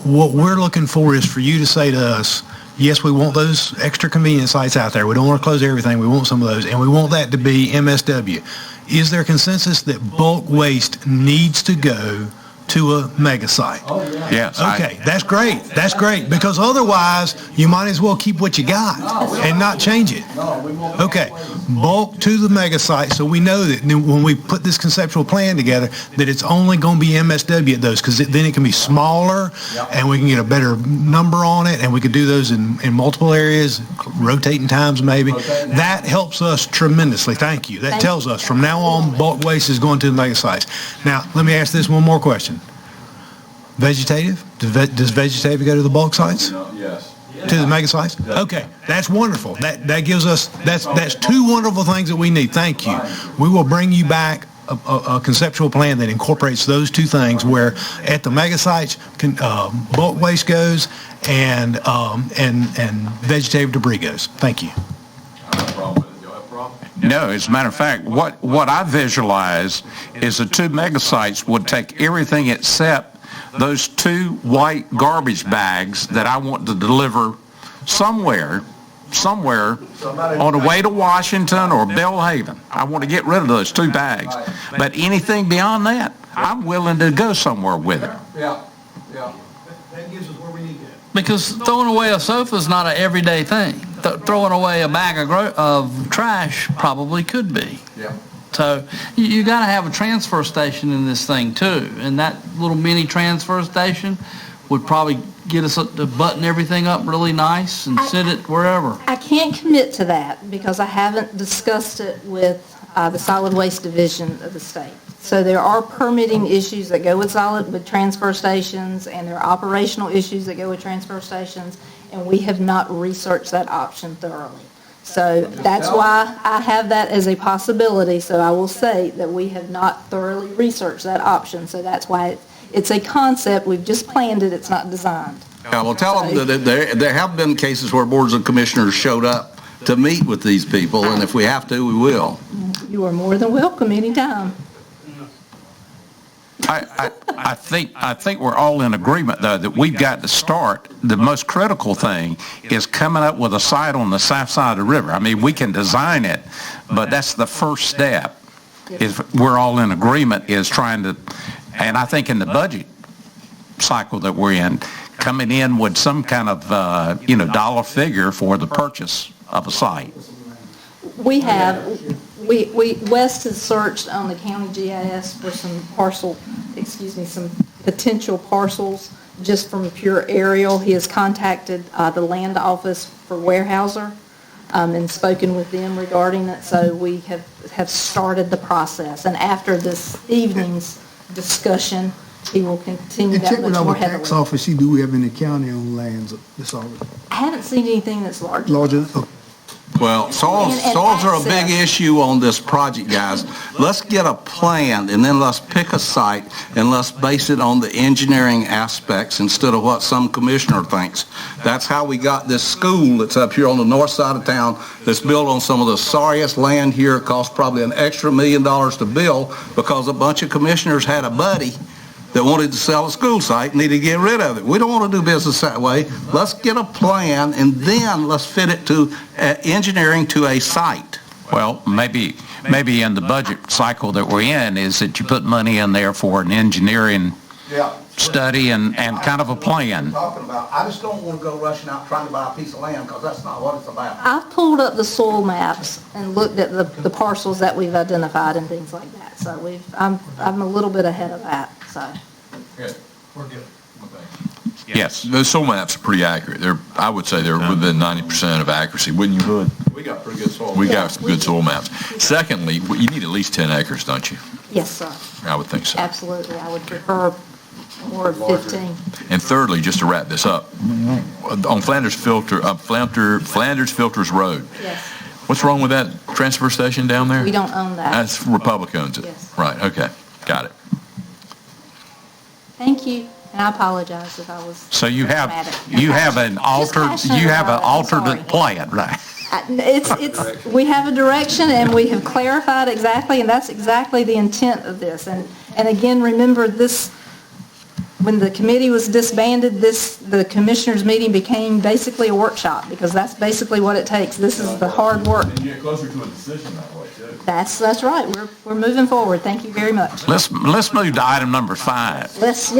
what we're looking for is for you to say to us, yes, we want those extra convenience sites out there. We don't want to close everything. We want some of those, and we want that to be MSW. Is there consensus that bulk waste needs to go to a mega site? Oh, yeah. Yes. Okay, that's great. That's great, because otherwise you might as well keep what you got and not change it. Okay, bulk to the mega site, so we know that when we put this conceptual plan together, that it's only going to be MSW at those, because then it can be smaller and we can get a better number on it, and we could do those in multiple areas, rotating times maybe. That helps us tremendously. Thank you. That tells us from now on bulk waste is going to the mega sites. Now, let me ask this one more question. Vegetative? Does vegetative go to the bulk sites? Yes. To the mega sites? Okay, that's wonderful. That gives us, that's two wonderful things that we need. Thank you. We will bring you back a conceptual plan that incorporates those two things, where at the mega sites, bulk waste goes and vegetative debris goes. Thank you. No, as a matter of fact, what I visualize is the two mega sites would take everything except those two white garbage bags that I want to deliver somewhere on the way to Washington or Belhaven. I want to get rid of those two bags. But anything beyond that, I'm willing to go somewhere with it. Yeah. That gives us where we need to. Because throwing away a sofa is not an everyday thing. Throwing away a bag of trash probably could be. Yeah. So you got to have a transfer station in this thing too, and that little mini transfer station would probably get us to button everything up really nice and sit it wherever. I can't commit to that because I haven't discussed it with the solid waste division of the state. So there are permitting issues that go with transfer stations, and there are operational issues that go with transfer stations, and we have not researched that option thoroughly. So that's why I have that as a possibility. So I will say that we have not thoroughly researched that option. So that's why it's a concept. We've just planned it. It's not designed. Yeah, well, tell them that there have been cases where boards of commissioners showed up to meet with these people, and if we have to, we will. You are more than welcome anytime. I think we're all in agreement, though, that we've got to start. The most critical thing is coming up with a site on the south side of the river. I mean, we can design it, but that's the first step. Is we're all in agreement is trying to, and I think in the budget cycle that we're in, coming in with some kind of dollar figure for the purchase of a site. West has searched on the county GIS for some some potential parcels just from pure aerial. He has contacted the land office for Weyerhaeuser and spoken with them regarding it. So we have started the process. And after this evening's discussion, he will continue that much more heavily. Tax office, do we have in the county on lands this already? I haven't seen anything that's large. Larger? Well, soils are a big issue on this project, guys. Let's get a plan, and then let's pick a site, and let's base it on the engineering aspects instead of what some commissioner thinks. That's how we got this school that's up here on the north side of town that's built on some of the sorriest land here. It cost probably an extra $1 million to build because a bunch of commissioners had a buddy that wanted to sell a school site and needed to get rid of it. We don't want to do business that way. Let's get a plan, and then let's fit it to engineering to a site. Well, maybe in the budget cycle that we're in is that you put money in there for an engineering study and kind of a plan. I just don't want to go rushing out trying to buy a piece of land because that's not what it's about. I've pulled up the soil maps and looked at the parcels that we've identified and things like that. So I'm a little bit ahead of that. So. Good. We're good. Yes, those soil maps are pretty accurate. I would say they're within 90% of accuracy, wouldn't you, Hood? We got pretty good soil. We got some good soil maps. Secondly, you need at least 10 acres, don't you? Yes, sir. I would think so. Absolutely. I would prefer more of 15. And thirdly, just to wrap this up, on Flanders Filters Road, Yes. what's wrong with that transfer station down there? We don't own that. That's Republic owns it. Yes. Right, okay, got it. Thank you, and I apologize if I was. So you have an alternate plan, right? We have a direction, and we have clarified exactly, and that's exactly the intent of this. And again, remember this, when the committee was disbanded, the commissioners' meeting became basically a workshop, because that's basically what it takes. This is the hard work. And you get closer to a decision that way, too. That's right. We're moving forward. Thank you very much. Let's move to item number 5. Let's.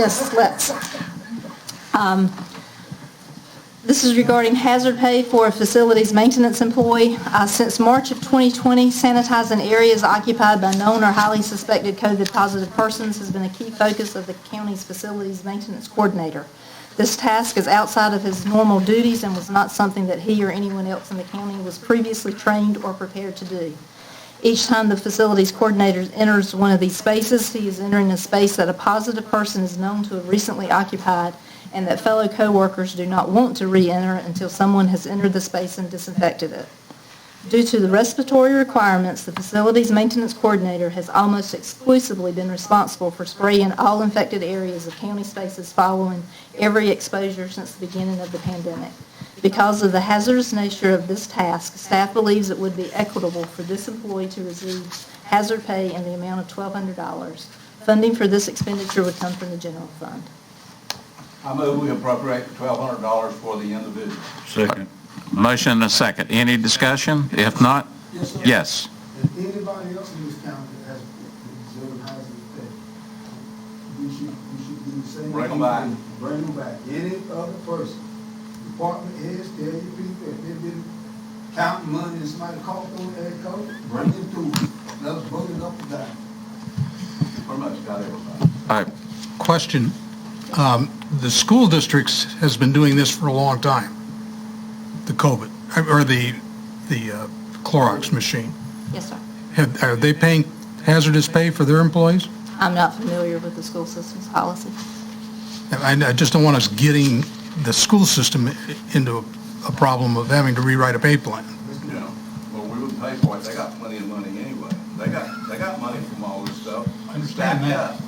This is regarding hazard pay for a facilities maintenance employee. Since March of 2020, sanitizing areas occupied by known or highly suspected COVID-positive persons has been a key focus of the county's facilities maintenance coordinator. This task is outside of his normal duties and was not something that he or anyone else in the county was previously trained or prepared to do. Each time the facilities coordinator enters one of these spaces, he is entering a space that a positive person is known to have recently occupied and that fellow coworkers do not want to re-enter until someone has entered the space and disinfected it. Due to the respiratory requirements, the facilities maintenance coordinator has almost exclusively been responsible for spraying all infected areas of county spaces following every exposure since the beginning of the pandemic. Because of the hazardous nature of this task, staff believes it would be equitable for this employee to receive hazard pay in the amount of $1,200. Funding for this expenditure would come from the general fund. I move we appropriate $1,200 for the individual. Second. Motion and a second. Any discussion? If not, yes. If anybody else in this county has observed hazard pay, we should do the same. Bring them back. Bring them back. Any other person, department heads, tell your people, if they've been counting money and somebody called on their code, bring them to us. Let us vote it up and down. Pretty much got everybody. All right. Question. The school districts has been doing this for a long time, the COVID, or the Clorox machine. Yes, sir. Are they paying hazardous pay for their employees? I'm not familiar with the school system's policy. I just don't want us getting the school system into a problem of having to rewrite a pay plan. same point, they got plenty of money anyway. They got money from all this stuff. I understand that.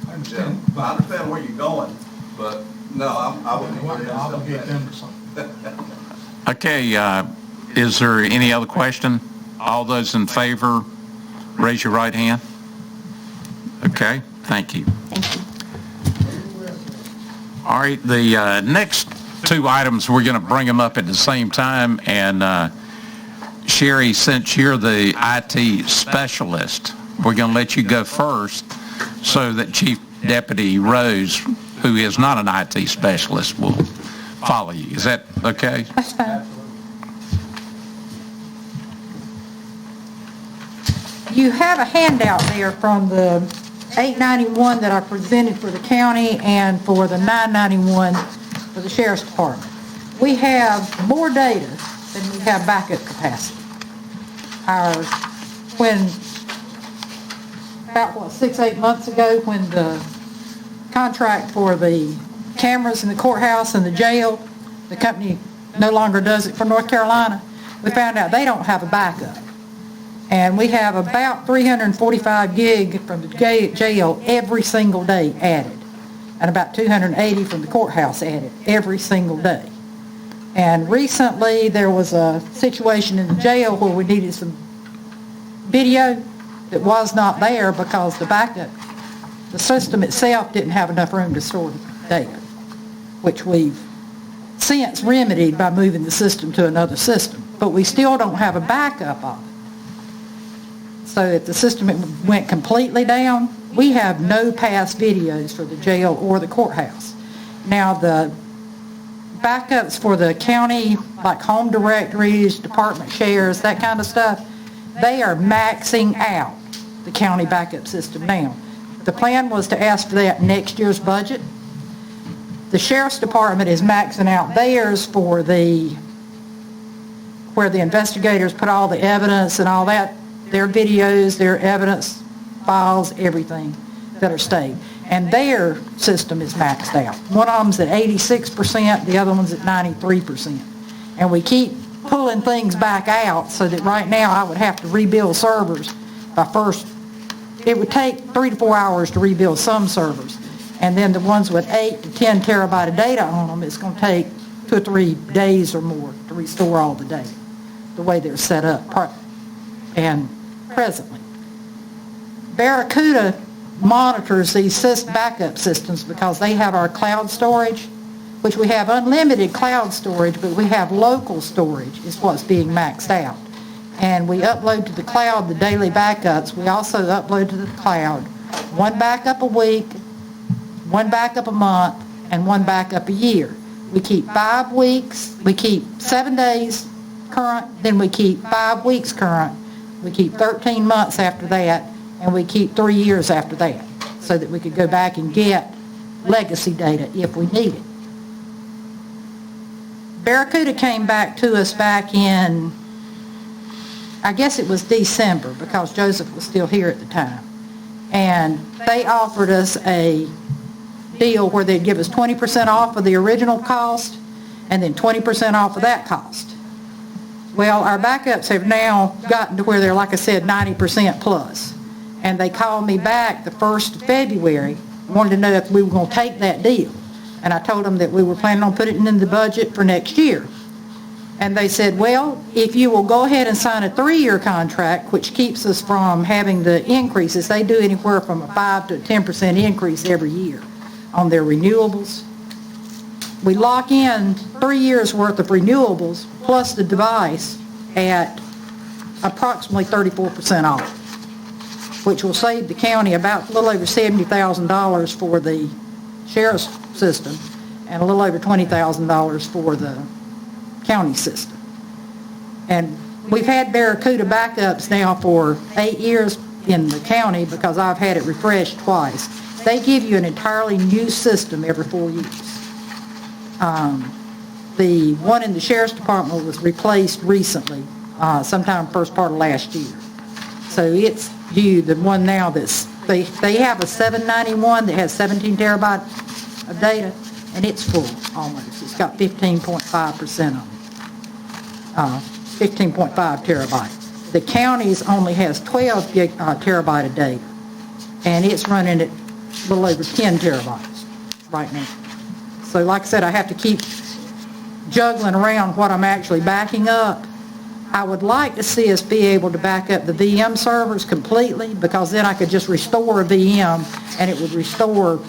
I understand. Yeah, I understand where you're going, but no, I wouldn't agree with Obligate that. them to something. Okay, is there any other question? All those in favor, raise your right hand. Okay, thank you. All right, the next two items, we're going to bring them up at the same time, and Sherry, since you're the IT specialist, we're going to let you go first so that Chief Deputy Rose, who is not an IT specialist, will follow you. Is that okay? That's fine. You have a handout there from the 891 that I presented for the county and for the 991 for the Sheriff's Department. We have more data than we have backup capacity. About 6-8 months ago, when the contract for the cameras in the courthouse and the jail, the company no longer does it for North Carolina, we found out they don't have a backup. And we have about 345 gig from the jail every single day added, and about 280 from the courthouse added every single day. And recently there was a situation in the jail where we needed some video that was not there because the system itself didn't have enough room to store the data, which we've since remedied by moving the system to another system. But we still don't have a backup of it. So if the system went completely down, we have no past videos for the jail or the courthouse. Now, the backups for the county, like home directories, department shares, that kind of stuff, they are maxing out the county backup system now. The plan was to ask for that in next year's budget. The Sheriff's Department is maxing out theirs for where the investigators put all the evidence and all that, their videos, their evidence files, everything that are saved. And their system is maxed out. One of them's at 86%, the other one's at 93%. And we keep pulling things back out so that right now I would have to rebuild servers it would take 3 to 4 hours to rebuild some servers. And then the ones with 8 to 10 terabyte of data on them, it's going to take 2 or 3 days or more to restore all the data, the way they're set up and presently. Barracuda monitors these backup systems because they have our cloud storage, which we have unlimited cloud storage, but we have local storage is what's being maxed out. And we upload to the cloud the daily backups. We also upload to the cloud 1 backup a week, 1 backup a month, and 1 backup a year. We keep 5 weeks, we keep 7 days current, then we keep 5 weeks current, we keep 13 months after that, and we keep 3 years after that, so that we could go back and get legacy data if we need it. Barracuda came back to us back in, I guess it was December, because Joseph was still here at the time. And they offered us a deal where they'd give us 20% off of the original cost and then 20% off of that cost. Well, our backups have now gotten to where they're, like I said, 90% plus. And they called me back the 1st of February, wanted to know if we were going to take that deal. And I told them that we were planning on putting it in the budget for next year. And they said, well, if you will go ahead and sign a 3-year contract, which keeps us from having the increases, they do anywhere from a 5 to 10% increase every year on their renewables. We lock in 3 years worth of renewables plus the device at approximately 34% off, which will save the county about a little over $70,000 for the sheriff's system and a little over $20,000 for the county system. And we've had Barracuda backups now for 8 years in the county because I've had it refreshed twice. They give you an entirely new system every 4 years. The one in the Sheriff's Department was replaced recently, sometime first part of last year. So it's due, the one now they have a 791 that has 17 terabytes of data, and it's full almost. It's got 15.5% on it. 15.5 terabytes. The county's only has 12 terabyte of data, and it's running at a little over 10 terabytes right now. So like I said, I have to keep juggling around what I'm actually backing up. I would like to see us be able to back up the VM servers completely, because then I could just restore a VM and it would restore,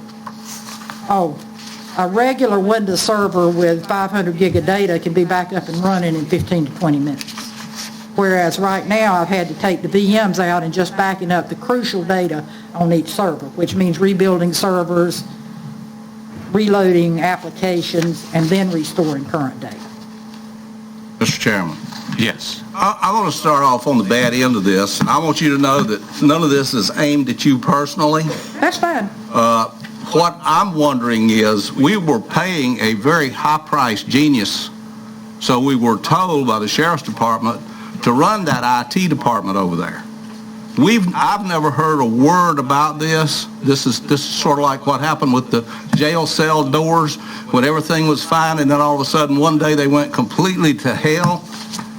a regular Windows server with 500 gig of data can be back up and running in 15 to 20 minutes. Whereas right now I've had to take the VMs out and just backing up the crucial data on each server, which means rebuilding servers, reloading applications, and then restoring current data. Mr. Chairman. Yes. I want to start off on the bad end of this, and I want you to know that none of this is aimed at you personally. That's fine. What I'm wondering is, we were paying a very high-priced genius, so we were told by the Sheriff's Department to run that IT department over there. I've never heard a word about this. This is sort of like what happened with the jail cell doors, when everything was fine, and then all of a sudden one day they went completely to hell.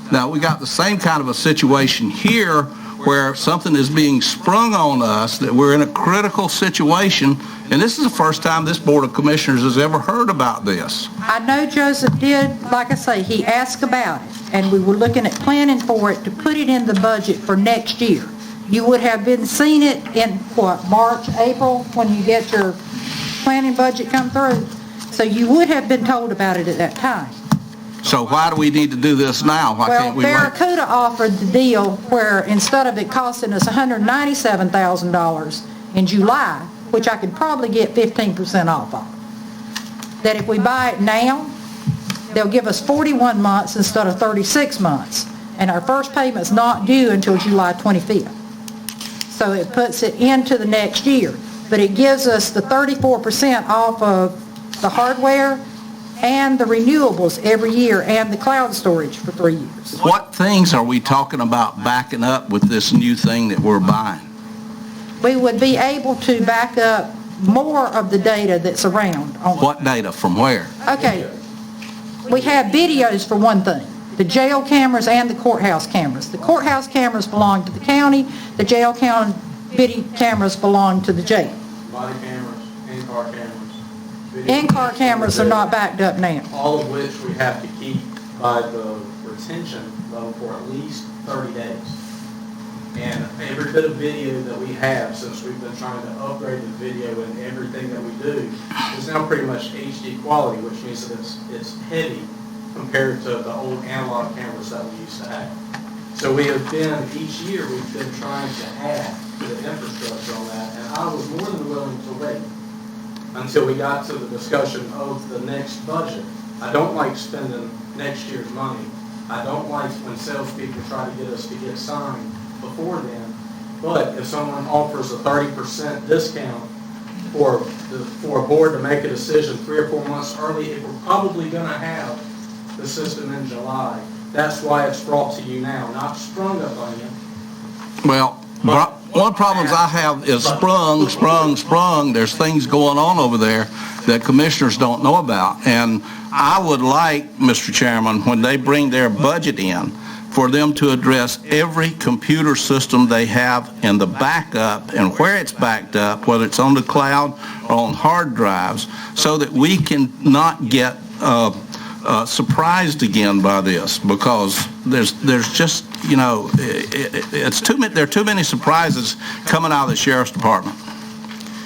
Now, we got the same kind of a situation here, where something is being sprung on us, that we're in a critical situation, and this is the first time this Board of Commissioners has ever heard about this. I know Joseph did, like I say, he asked about it, and we were looking at planning for it to put it in the budget for next year. You would have been seeing it in, March, April, when you get your planning budget come through. So you would have been told about it at that time. So why do we need to do this now? Why can't we wait? Barracuda offered the deal where instead of it costing us $197,000 in July, which I could probably get 15% off of, that if we buy it now, they'll give us 41 months instead of 36 months, and our first payment's not due until July 25th. So it puts it into the next year, but it gives us the 34% off of the hardware and the renewables every year, and the cloud storage for 3 years. What things are we talking about backing up with this new thing that we're buying? We would be able to back up more of the data that's around. What data? From where? Okay, we have videos for one thing, the jail cameras and the courthouse cameras. The courthouse cameras belong to the county, the jail video cameras belong to the jail. Body cameras, in-car cameras. In-car cameras are not backed up now. All of which we have to keep by the retention level for at least 30 days. And every bit of video that we have, since we've been trying to upgrade the video and everything that we do, is now pretty much HD quality, which means that it's heavy compared to the old analog cameras that we used to have. So we have been, each year, we've been trying to add to the infrastructure on that, and I was more than willing to wait until we got to the discussion of the next budget. I don't like spending next year's money. I don't like when salespeople try to get us to get signed before then. But if someone offers a 30% discount for a board to make a decision 3 or 4 months early, if we're probably going to have the system in July, that's why it's brought to you now, not sprung up on you. Well, one of the problems I have is sprung. There's things going on over there that commissioners don't know about. And I would like, Mr. Chairman, when they bring their budget in, for them to address every computer system they have and the backup and where it's backed up, whether it's on the cloud or on hard drives, so that we can not get surprised again by this, because there's just, there are too many surprises coming out of the Sheriff's Department.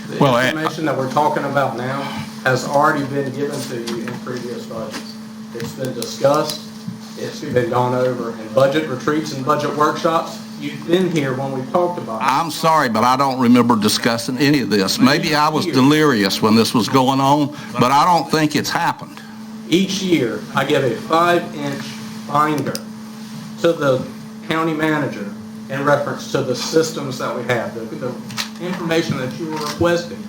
The information that we're talking about now has already been given to you in previous budgets. It's been discussed. It's been gone over in budget retreats and budget workshops. You've been here when we talked about it. I'm sorry, but I don't remember discussing any of this. Maybe I was delirious when this was going on, but I don't think it's happened. Each year, I give a 5-inch binder to the county manager in reference to the systems that we have, the information that you are requesting.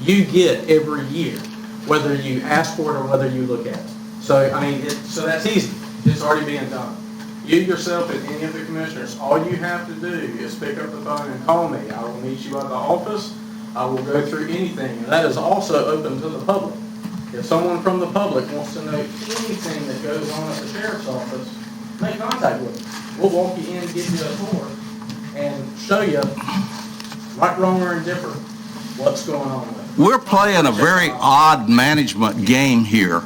You get every year, whether you ask for it or whether you look at it. So, so that's easy. It's already being done. You yourself and any of the commissioners, all you have to do is pick up the phone and call me. I will meet you at the office. I will go through anything. And that is also open to the public. If someone from the public wants to know anything that goes on at the sheriff's office, make contact with them. We'll walk you in, give you a tour, and show you, right, wrong, or indifferent, what's going on with it. We're playing a very odd management game here,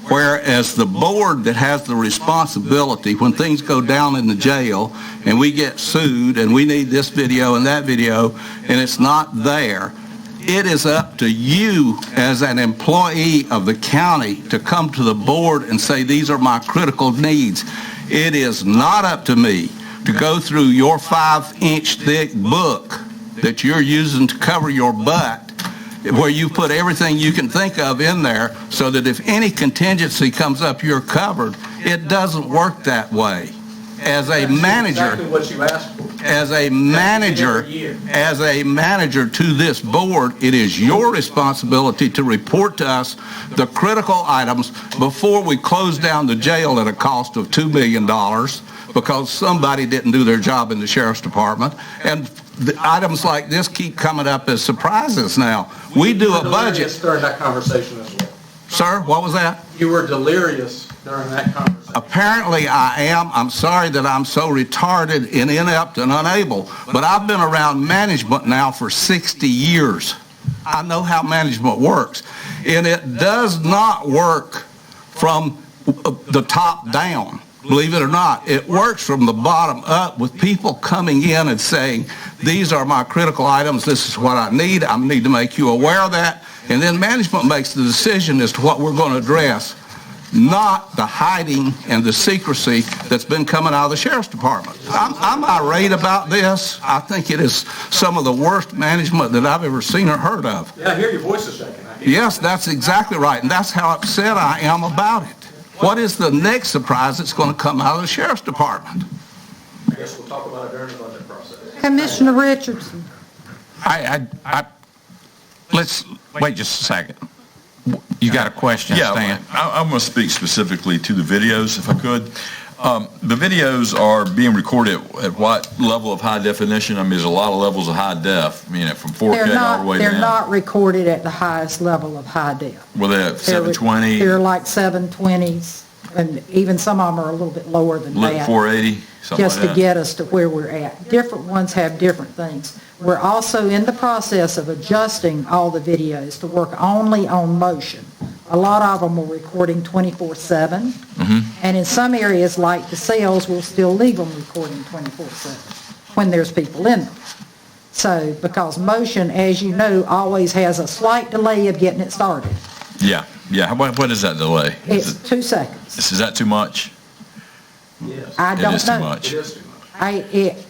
whereas the board that has the responsibility when things go down in the jail and we get sued and we need this video and that video and it's not there, it is up to you as an employee of the county to come to the board and say, these are my critical needs. It is not up to me to go through your 5-inch thick book that you're using to cover your butt, where you put everything you can think of in there so that if any contingency comes up, you're covered. It doesn't work that way. As a manager, Exactly what you asked for. as a manager to this board, it is your responsibility to report to us the critical items before we close down the jail at a cost of $2 million because somebody didn't do their job in the sheriff's department. And the items like this keep coming up as surprises now. We do a budget. During that conversation as well. Sir, what was that? You were delirious during that conversation. Apparently I am. I'm sorry that I'm so retarded and inept and unable, but I've been around management now for 60 years. I know how management works, and it does not work from the top down. Believe it or not, it works from the bottom up with people coming in and saying, these are my critical items, this is what I need to make you aware of that, and then management makes the decision as to what we're going to address, not the hiding and the secrecy that's been coming out of the sheriff's department. I'm irate about this. I think it is some of the worst management that I've ever seen or heard of. Yeah, I hear your voice is shaking. Yes, that's exactly right, and that's how upset I am about it. What is the next surprise that's going to come out of the sheriff's department? I guess we'll talk about it during the budget process. Commissioner Richardson. Let's wait just a second. You got a question, Yeah, Stan? I'm going to speak specifically to the videos, if I could. The videos are being recorded at what level of high definition? I mean, there's a lot of levels of high def, I mean, from 4K all the way down. They're not recorded at the highest level of high def. Were they at 720? They're like 720s, and even some of them are a little bit lower than that. 480, something like Just that? to get us to where we're at. Different ones have different things. We're also in the process of adjusting all the videos to work only on motion. A lot of them are recording 24/7, and in some areas like the cells, we'll still leave them recording 24/7 when there's people in them. So, because motion, as you know, always has a slight delay of getting it started. Yeah. What is that delay? It's 2 seconds. Is that too much? Yes. I don't know. It is too much. It is too much.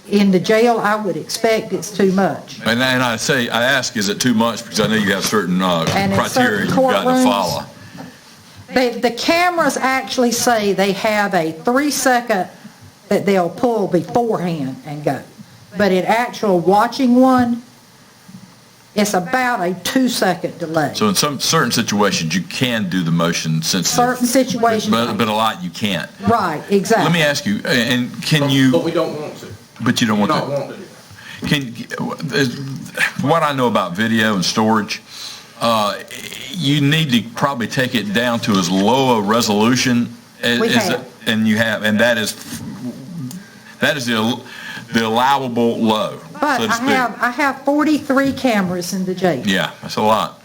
In the jail, I would expect it's too much. And I ask, is it too much? Because I know you have certain And in criteria certain you've got to courtrooms, follow. The cameras actually say they have a 3-second that they'll pull beforehand and go. But in actual watching one, it's about a 2-second delay. So in some certain situations, you can do the motion sensitive. Certain situations. But a lot you can't. Right, exactly. Let me ask you, and can you... But we don't want to. But you don't want Not to. want to do that. What I know about video and storage, you need to probably take it down to as low a resolution as, We have. and you have, and that is the allowable low, But so to speak. I have 43 cameras in the jail, Yeah, that's a lot,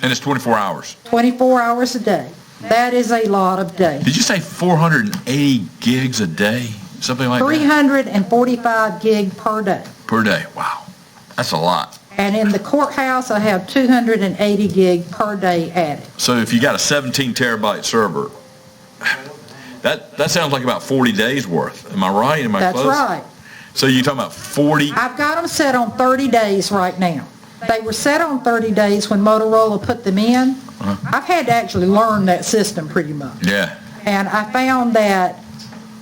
and it's 24 hours. 24 hours a day. That is a lot of days. Did you say 480 gigs a day, something like that? 345 gig per day. Per day? Wow, that's a lot. And in the courthouse, I have 280 gig per day added. So if you got a 17 terabyte server, that sounds like about 40 days worth. Am I right? Am I That's close? right. So you're talking about 40? I've got them set on 30 days right now. They were set on 30 days when Motorola put them in. I've had to actually learn that system pretty much. Yeah. And I found that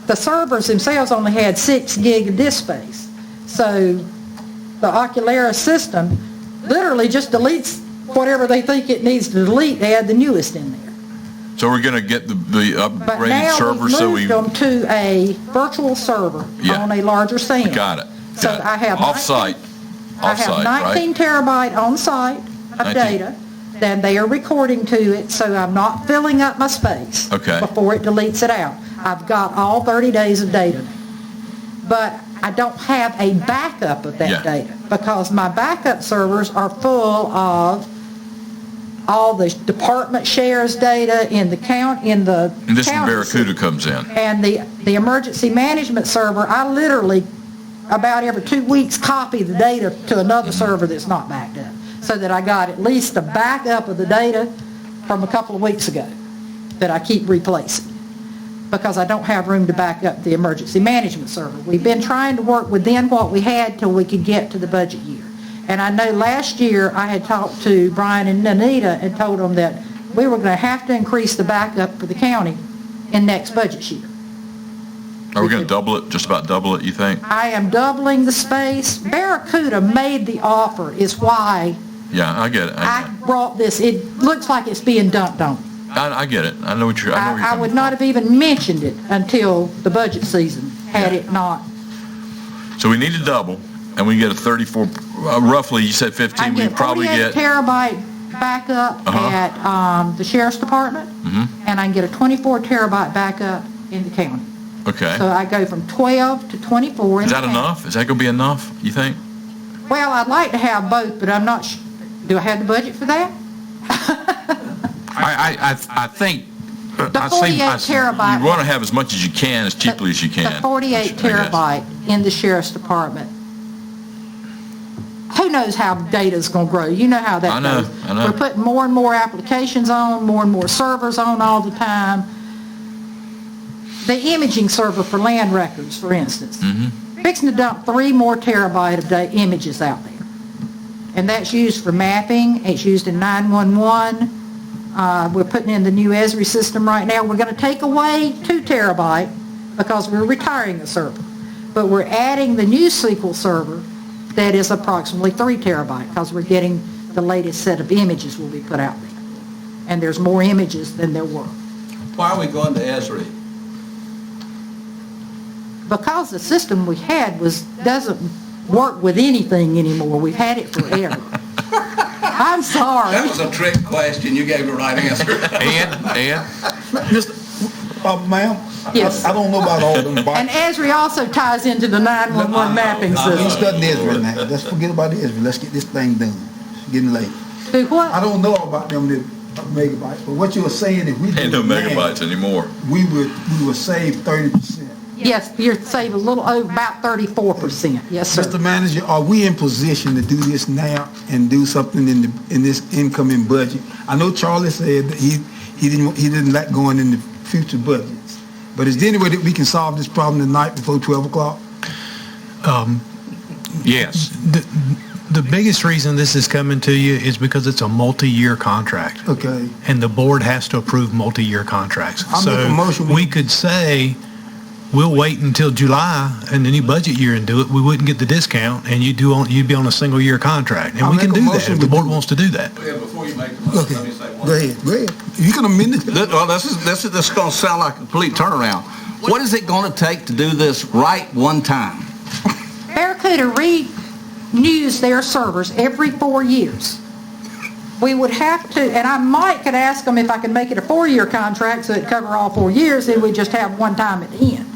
the servers themselves only had 6 gig of disk space. So the Oculera system literally just deletes whatever they think it needs to delete. They add the newest in there. So we're going to get the But upgraded now server we've so moved we them to a virtual server Yeah. on a larger SAN. got it. So I have Off-site. I have Off-site, 19 right? terabyte on site of 19. data, then they are recording to it, so I'm not filling up my space Okay. before it deletes it out. I've got all 30 days of data. But I don't have a backup of that Yeah. data because my backup servers are full of all the department shares data in the And this is where counties. Barracuda comes in. And the emergency management server, I literally, about every 2 weeks, copy the data to another server that's not backed up, so that I got at least a backup of the data from a couple of weeks ago that I keep replacing, because I don't have room to back up the emergency management server. We've been trying to work within what we had till we could get to the budget year. And I know last year I had talked to Brian and Anita and told them that we were going to have to increase the backup for the county in next budget year. Are we going to double it, just about double it, you think? I am doubling the space. Barracuda made the offer, is why Yeah, I get it. I brought this. It looks like it's being dumped on. I get it. I know what you're I coming would not have even mentioned it until the budget season, had it not. So we need to double, and we get a 34, roughly, you said 15, we probably get... 48 terabyte backup at the sheriff's department, and I can get a 24 terabyte backup in the county. Okay. So I go from 12 to 24. Is that enough? Is that going to be enough, you think? Well, I'd like to have both, but I'm not do I have the budget for that? I think... The 48 terabyte. You want to have as much as you can, as cheaply as you can. The 48 terabyte in the sheriff's department. Who knows how data's going to grow? You know how that goes. I know. We're putting more and more applications on, more and more servers on all the time. The imaging server for land records, for instance, fixing to dump 3 more terabyte of images out there. And that's used for mapping. It's used in 911. We're putting in the new Esri system right now. We're going to take away 2 terabyte because we're retiring a server. But we're adding the new SQL server that is approximately 3 terabyte because we're getting the latest set of images will be put out there. And there's more images than there were. Why are we going to Esri? Because the system we had doesn't work with anything anymore. We've had it forever. I'm sorry. That was a trick question. You gave the right answer. Ed? Ma'am? Yes. I don't know about all them And Esri also ties into the 911 mapping We system. studying Esri now. Let's forget about Esri. Let's get this thing done. It's getting late. Do what? I don't know about them megabytes, but what you were saying, if we Ain't do no it now, megabytes anymore. we would save 30%. Yes, you're saving a little over about 34%. Yes, sir. Mr. Manager, are we in position to do this now and do something in this incoming budget? I know Charlie said that he didn't like going in the future budgets, but is there any way that we can solve this problem tonight before 12 o'clock? Yes. The biggest reason this is coming to you is because it's a multi-year contract. Okay. And the board has to approve multi-year contracts. I'll make a motion. We could say, we'll wait until July and the new budget year and do it. We wouldn't get the discount, and you'd be on a single-year contract. And I'll we can make a do that motion if the board wants to do that. Before you make the motion, let me say one Go ahead. You can amend it. Well, this is going to sound like a complete turnaround. What is it going to take to do this right one time? Barracuda renews their servers every 4 years. We would have to, and I could ask them if I could make it a 4-year contract so it'd cover all 4 years, then we just have one time at the end.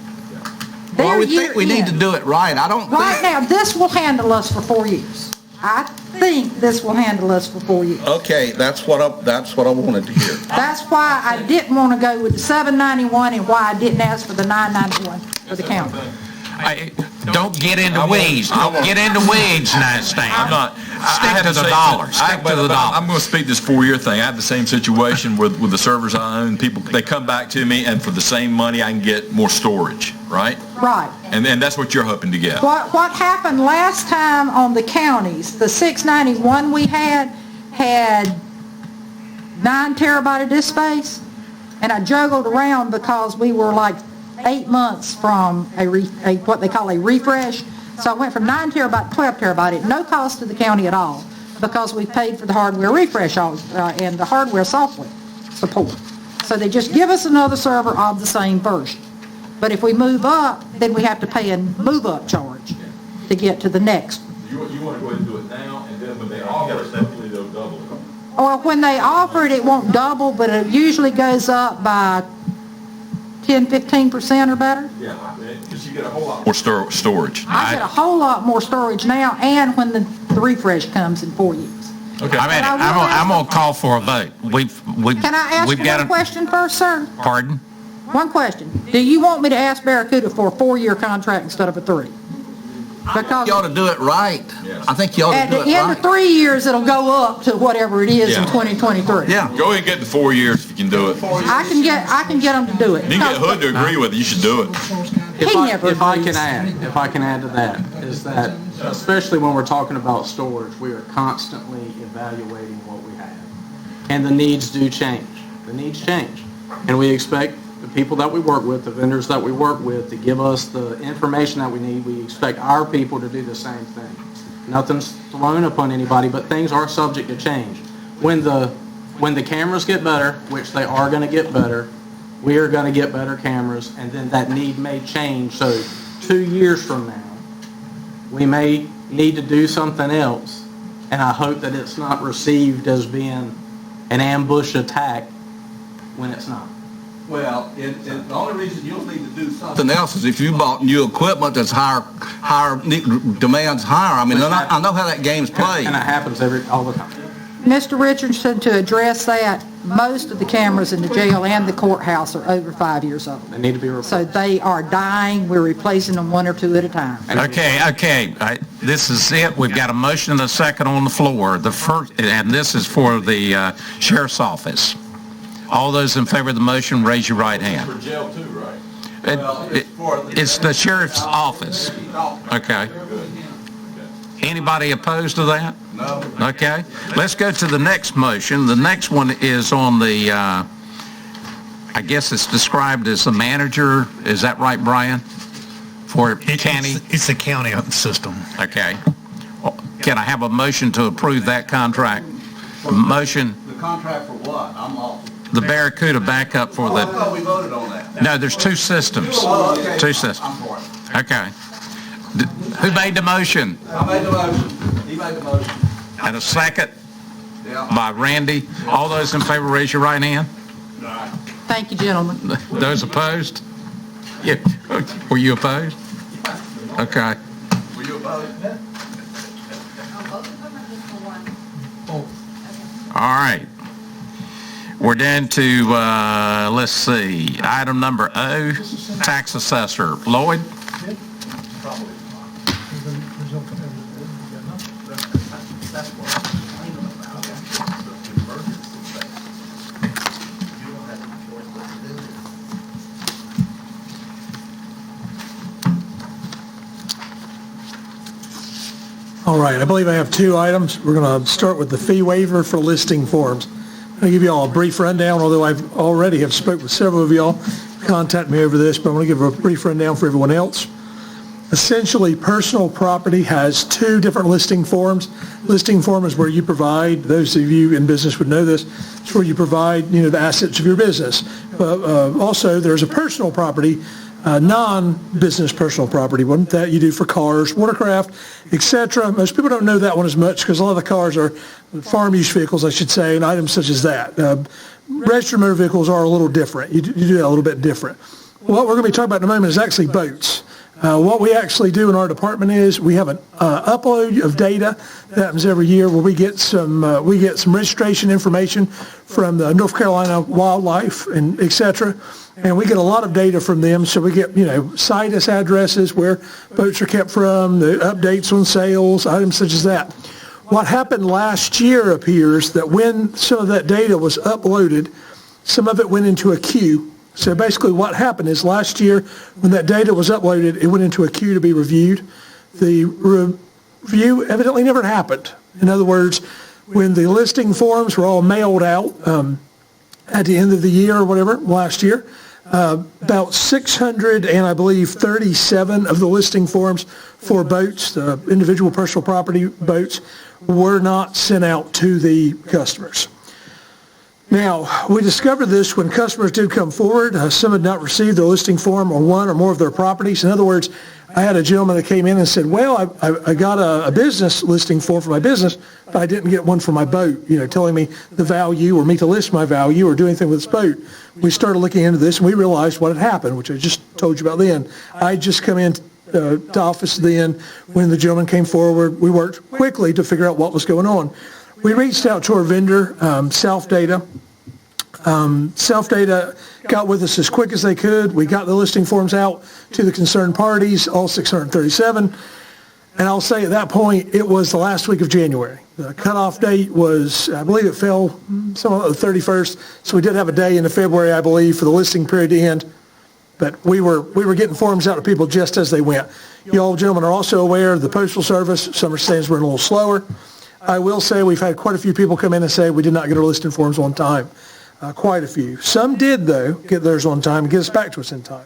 Well, I would think we need to do it right. I don't Right now, this will handle us for 4 years. I think this will handle us for 4 years. Okay, that's what I wanted to hear. That's why I didn't want to go with the 791 and why I didn't ask for the 991 for the county. Don't get into weeds. Don't get into weeds now, Stan. I'm not. Stick to the dollar. Stick to the dollar. I'm going to speak this 4-year thing. I have the same situation with the servers I own. People, they come back to me, and for the same money, I can get more storage, right? Right. And that's what you're hoping to get. What happened last time on the counties, the 691 we had 9 terabyte of disk space, and I juggled around because we were like 8 months from what they call a refresh. So I went from 9 terabyte to 12 terabyte at no cost to the county at all because we paid for the hardware refresh and the hardware software support. So they just give us another server of the same version. But if we move up, then we have to pay a move-up charge to get to the next one. You want to go ahead and do it now, and then when they all get it, hopefully they'll double it. Or when they offer it, it won't double, but it usually goes up by 10, 15% or better? Yeah, because you get a whole lot more storage. I get a whole lot more storage now, and when the refresh comes in 4 years. Okay. I mean, I'm going to call for a vote. Can I ask you one question first, sir? Pardon? One question. Do you want me to ask Barracuda for a 4-year contract instead of a 3? Because You ought to do it right. I think you ought to at do the it end right. of 3 years, it'll go up to whatever it is in Yeah. 2023. Yeah. Go ahead and get the 4 years if you can do it. I can get them to do it. If you can get Hood to agree with it, you should do it. He never If I agrees. can add to that, is that especially when we're talking about storage, we are constantly evaluating what we have. And the needs do change. The needs change. And we expect the people that we work with, the vendors that we work with, to give us the information that we need. We expect our people to do the same thing. Nothing's thrown upon anybody, but things are subject to change. When the cameras get better, which they are going to get better, we are going to get better cameras, and then that need may change. So 2 years from now, we may need to do something else, and I hope that it's not received as being an ambush attack when it's not. Well, the only reason you'll need to do something else is if you bought new equipment that's higher demands higher. I mean, I know how that game's played. And it happens all the time. Mr. Richardson, to address that, most of the cameras in the jail and the courthouse are over 5 years old. They need to be replaced. So they are dying. We're replacing them 1 or 2 at a time. Okay. This is it. We've got a motion and a second on the floor. The first, and this is for the sheriff's office. All those in favor of the motion, raise your right hand. For jail too, right? It's the sheriff's office. Okay. Anybody opposed to that? No. Okay. Let's go to the next motion. The next one is on the, I guess it's described as the manager. Is that right, Brian? For county? It's the county system. Okay. Can I have a motion to approve that contract? Motion, The contract for what? I'm off. the Barracuda backup for I thought we voted on that. No, there's 2 systems. Oh, okay. 2 systems. I'm for it. Okay. Who made the motion? I made the motion. He made the motion. And a second Yeah. by Randy. All those in favor, raise your right hand. Thank you, gentlemen. Those opposed? Yeah. Were you opposed? Okay. Were you opposed? All right. We're down to, let's see, item number O, tax assessor. Lloyd? All right, I believe I have 2 items. We're going to start with the fee waiver for listing forms. I'll give you all a brief rundown, although I've already have spoke with several of y'all. Contact me over this, but I want to give a brief rundown for everyone else. Essentially, personal property has 2 different listing forms. Listing form is where you provide, those of you in business would know this, it's where you provide, the assets of your business. Also, there's a personal property, non-business personal property one that you do for cars, watercraft, etc. Most people don't know that one as much because a lot of the cars are farm use vehicles, I should say, and items such as that. Registered motor vehicles are a little different. You do that a little bit different. What we're going to be talking about in a moment is actually boats. What we actually do in our department is we have an upload of data that happens every year where we get some registration information from the North Carolina Wildlife and et cetera. And we get a lot of data from them. So we get, situs addresses, where boats are kept from, the updates on sales, items such as that. What happened last year appears that when some of that data was uploaded, some of it went into a queue. So basically what happened is last year when that data was uploaded, it went into a queue to be reviewed. The review evidently never happened. In other words, when the listing forms were all mailed out at the end of the year or whatever, last year, about 600 and I believe 37 of the listing forms for boats, the individual personal property boats, were not sent out to the customers. Now, we discovered this when customers did come forward. Some had not received their listing form on one or more of their properties. In other words, I had a gentleman that came in and said, well, I got a business listing form for my business, but I didn't get one for my boat, telling me the value or me to list my value or do anything with this boat. We started looking into this and we realized what had happened, which I just told you about then. I just come in to office then when the gentleman came forward. We worked quickly to figure out what was going on. We reached out to our vendor, Self-Data. Self-Data got with us as quick as they could. We got the listing forms out to the concerned parties, all 637. And I'll say at that point, it was the last week of January. The cutoff date was, I believe it fell somewhere on the 31st. So we did have a day into February, I believe, for the listing period to end. But we were getting forms out to people just as they went. You all gentlemen are also aware of the Postal Service. Summer stands were a little slower. I will say we've had quite a few people come in and say we did not get our listing forms on time. Quite a few. Some did, though, get theirs on time and get us back to us in time.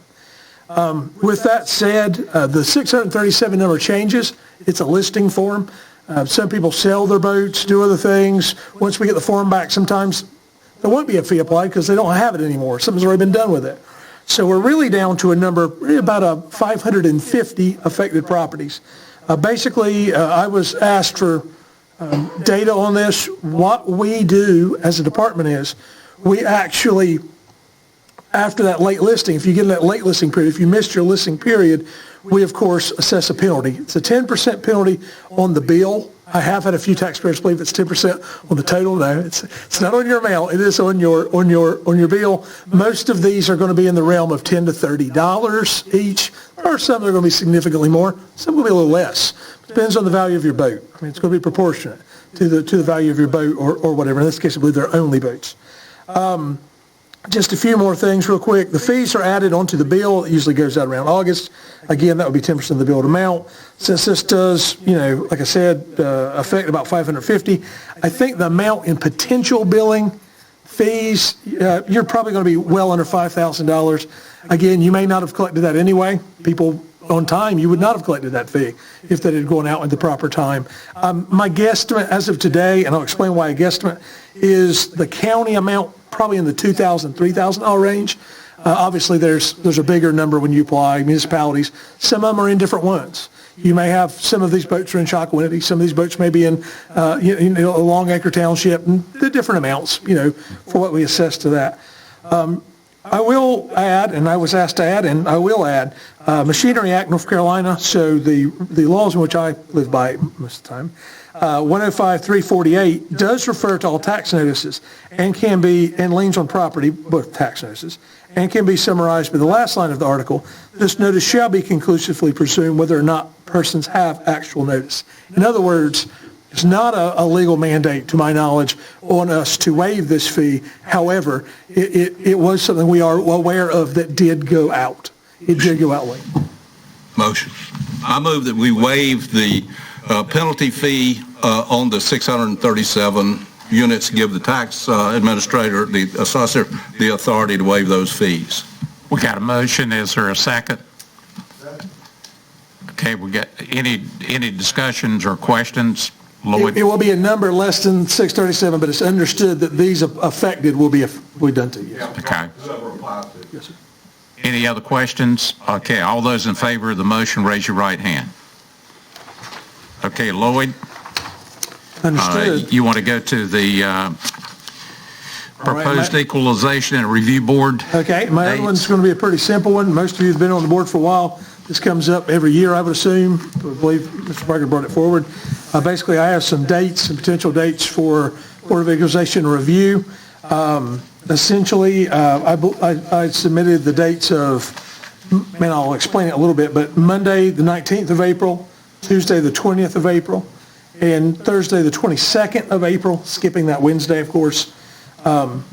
With that said, the 637 number changes. It's a listing form. Some people sell their boats, do other things. Once we get the form back, sometimes there won't be a fee applied because they don't have it anymore. Something's already been done with it. So we're really down to a number, about 550 affected properties. Basically, I was asked for data on this. What we do as a department is we actually, after that late listing, if you get in that late listing period, if you missed your listing period, we, of course, assess a penalty. It's a 10% penalty on the bill. I have had a few taxpayers believe it's 10% on the total. No, it's not on your amount. It is on your bill. Most of these are going to be in the realm of $10 to $30 each. There are some that are going to be significantly more. Some will be a little less. Depends on the value of your boat. I mean, it's going to be proportionate to the value of your boat or whatever. In this case, I believe they're only boats. Just a few more things real quick. The fees are added onto the bill. It usually goes out around August. Again, that would be 10% of the billed amount. Since this does, like I said, affect about 550, I think the amount in potential billing fees, you're probably going to be well under $5,000. Again, you may not have collected that anyway. People on time, you would not have collected that fee if that had gone out at the proper time. My guesstimate as of today, and I'll explain why I guesstimate, is the county amount probably in the $2,000, $3,000 range. Obviously, there's a bigger number when you apply municipalities. Some of them are in different ones. You may have some of these boats are in Chocowinity. Some of these boats may be in Long Acre Township, and the different amounts, for what we assess to that. I will add, and I was asked to add, and I will add, Machinery Act, North Carolina, so the laws in which I live by most of the time, 105-348 does refer to all tax notices and liens on property, both tax notices, and can be summarized by the last line of the article. This notice shall be conclusively presumed whether or not persons have actual notice. In other words, it's not a legal mandate, to my knowledge, on us to waive this fee. However, it was something we are aware of that did go out. It did go out late. Motion. I move that we waive the penalty fee on the 637 units, give the tax administrator, the assessor, the authority to waive those fees. We got a motion. Is there a second? Okay, we got any discussions or questions? Lloyd? It will be a number less than 637, but it's understood that these affected will be done to you. Okay. Yes, sir. Any other questions? Okay, all those in favor of the motion, raise your right hand. Okay, Lloyd? Understood. You want to go to the proposed equalization and review board? Okay, my other one's going to be a pretty simple one. Most of you have been on the board for a while. This comes up every year, I would assume. I believe Mr. Parker brought it forward. Basically, I have some dates, some potential dates for Board of Equalization review. Essentially, I submitted the dates of, I'll explain it a little bit, but Monday, the 19th of April, Tuesday, the 20th of April, and Thursday, the 22nd of April, skipping that Wednesday, of course.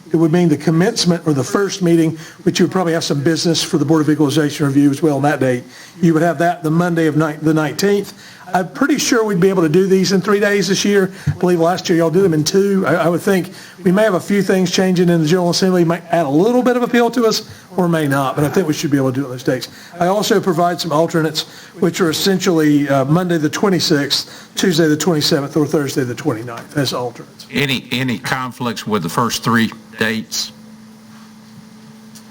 It would mean the commencement or the first meeting, which you would probably have some business for the Board of Equalization review as well on that date. You would have that the Monday of the 19th. I'm pretty sure we'd be able to do these in 3 days this year. I believe last year y'all did them in 2. I would think we may have a few things changing in the General Assembly, might add a little bit of appeal to us or may not, but I think we should be able to do it on those dates. I also provide some alternates, which are essentially Monday the 26th, Tuesday the 27th, or Thursday the 29th as alternates. Any conflicts with the first 3 dates?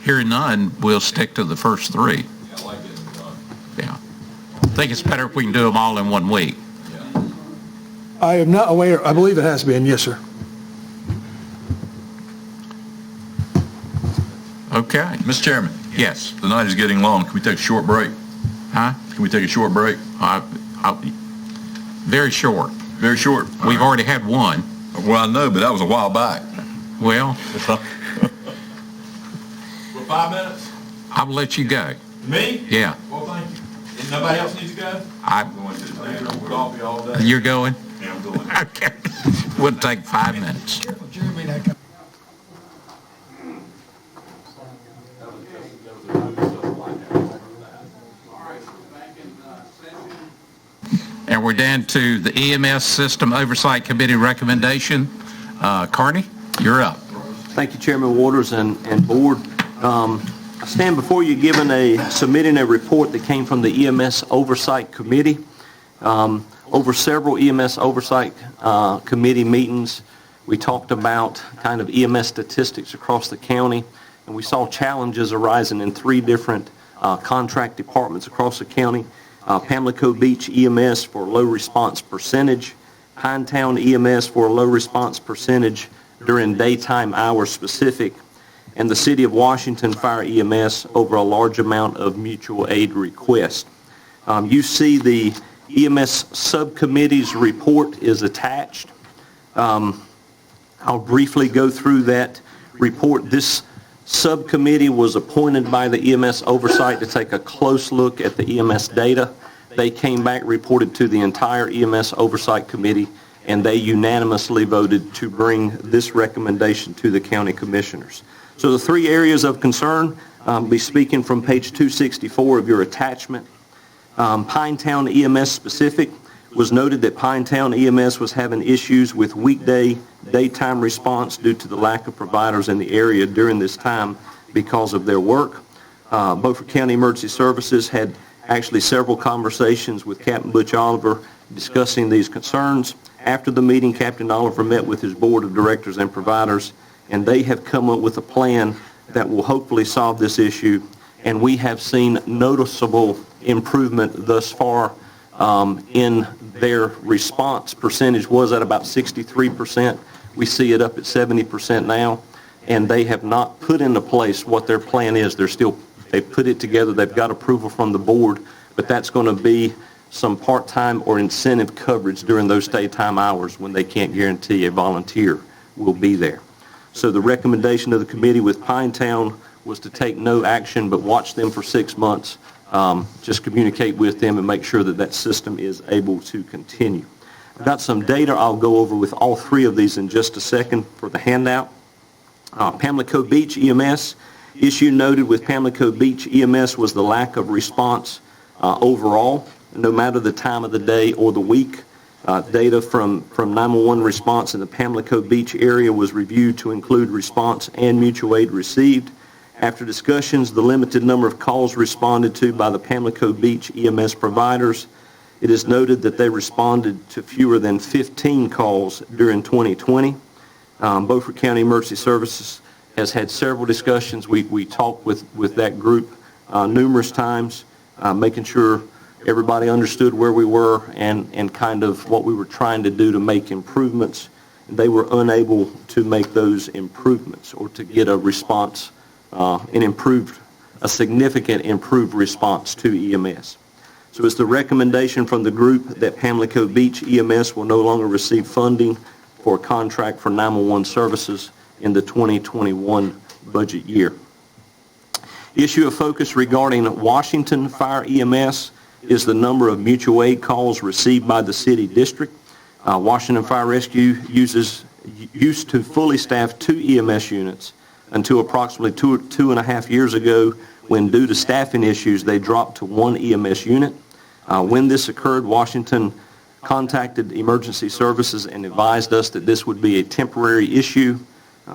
Hearing none, we'll stick to the first 3. Yeah. think it's better if we can do them all in 1 week. I am not aware, I believe it has to be in, yes, sir. Okay. Mr. Chairman, Yes. the night is getting long. Can we take a short break? Huh? Can we take a short break? Very short. Very short. We've already had one. Well, I know, but that was a while back. Well, For 5 minutes? I'll let you go. Me? Yeah. Well, thank you. And nobody else needs to go? I'm going to the coffee all day. You're going? Yeah, I'm going. Okay. We'll take 5 minutes. And we're down to the EMS System Oversight Committee recommendation. Carney, you're up. Thank you, Chairman Waters and Board. I stand before you submitting a report that came from the EMS Oversight Committee. Over several EMS Oversight Committee meetings, we talked about kind of EMS statistics across the county, and we saw challenges arising in 3 different contract departments across the county. Pamlico Beach EMS for low response percentage, Pinetown EMS for a low response percentage during daytime hours specific, and the City of Washington Fire EMS over a large amount of mutual aid requests. You see the EMS subcommittee's report is attached. I'll briefly go through that report. This subcommittee was appointed by the EMS Oversight to take a close look at the EMS data. They came back, reported to the entire EMS Oversight Committee, and they unanimously voted to bring this recommendation to the county commissioners. So the 3 areas of concern, I'll be speaking from page 264 of your attachment. Pinetown EMS specific, was noted that Pinetown EMS was having issues with weekday daytime response due to the lack of providers in the area during this time because of their work. Beaufort County Emergency Services had actually several conversations with Captain Butch Oliver discussing these concerns. After the meeting, Captain Oliver met with his board of directors and providers, and they have come up with a plan that will hopefully solve this issue, and we have seen noticeable improvement thus far in their response percentage. Was at about 63%. We see it up at 70% now, and they have not put into place what their plan is. They've put it together, they've got approval from the board, but that's going to be some part-time or incentive coverage during those daytime hours when they can't guarantee a volunteer will be there. So the recommendation of the committee with Pinetown was to take no action but watch them for 6 months, just communicate with them and make sure that that system is able to continue. I've got some data I'll go over with all 3 of these in just a second for the handout. Pamlico Beach EMS, issue noted with Pamlico Beach EMS was the lack of response overall, no matter the time of the day or the week. Data from 911 response in the Pamlico Beach area was reviewed to include response and mutual aid received. After discussions, the limited number of calls responded to by the Pamlico Beach EMS providers, it is noted that they responded to fewer than 15 calls during 2020. Beaufort County Emergency Services has had several discussions. We talked with that group numerous times, making sure everybody understood where we were and kind of what we were trying to do to make improvements. They were unable to make those improvements or to get a response, a significant improved response to EMS. So it's the recommendation from the group that Pamlico Beach EMS will no longer receive funding for a contract for 911 services in the 2021 budget year. Issue of focus regarding Washington Fire EMS is the number of mutual aid calls received by the city district. Washington Fire Rescue used to fully staff 2 EMS units until approximately two and a half years ago, when due to staffing issues they dropped to 1 EMS unit. When this occurred, Washington contacted emergency services and advised us that this would be a temporary issue.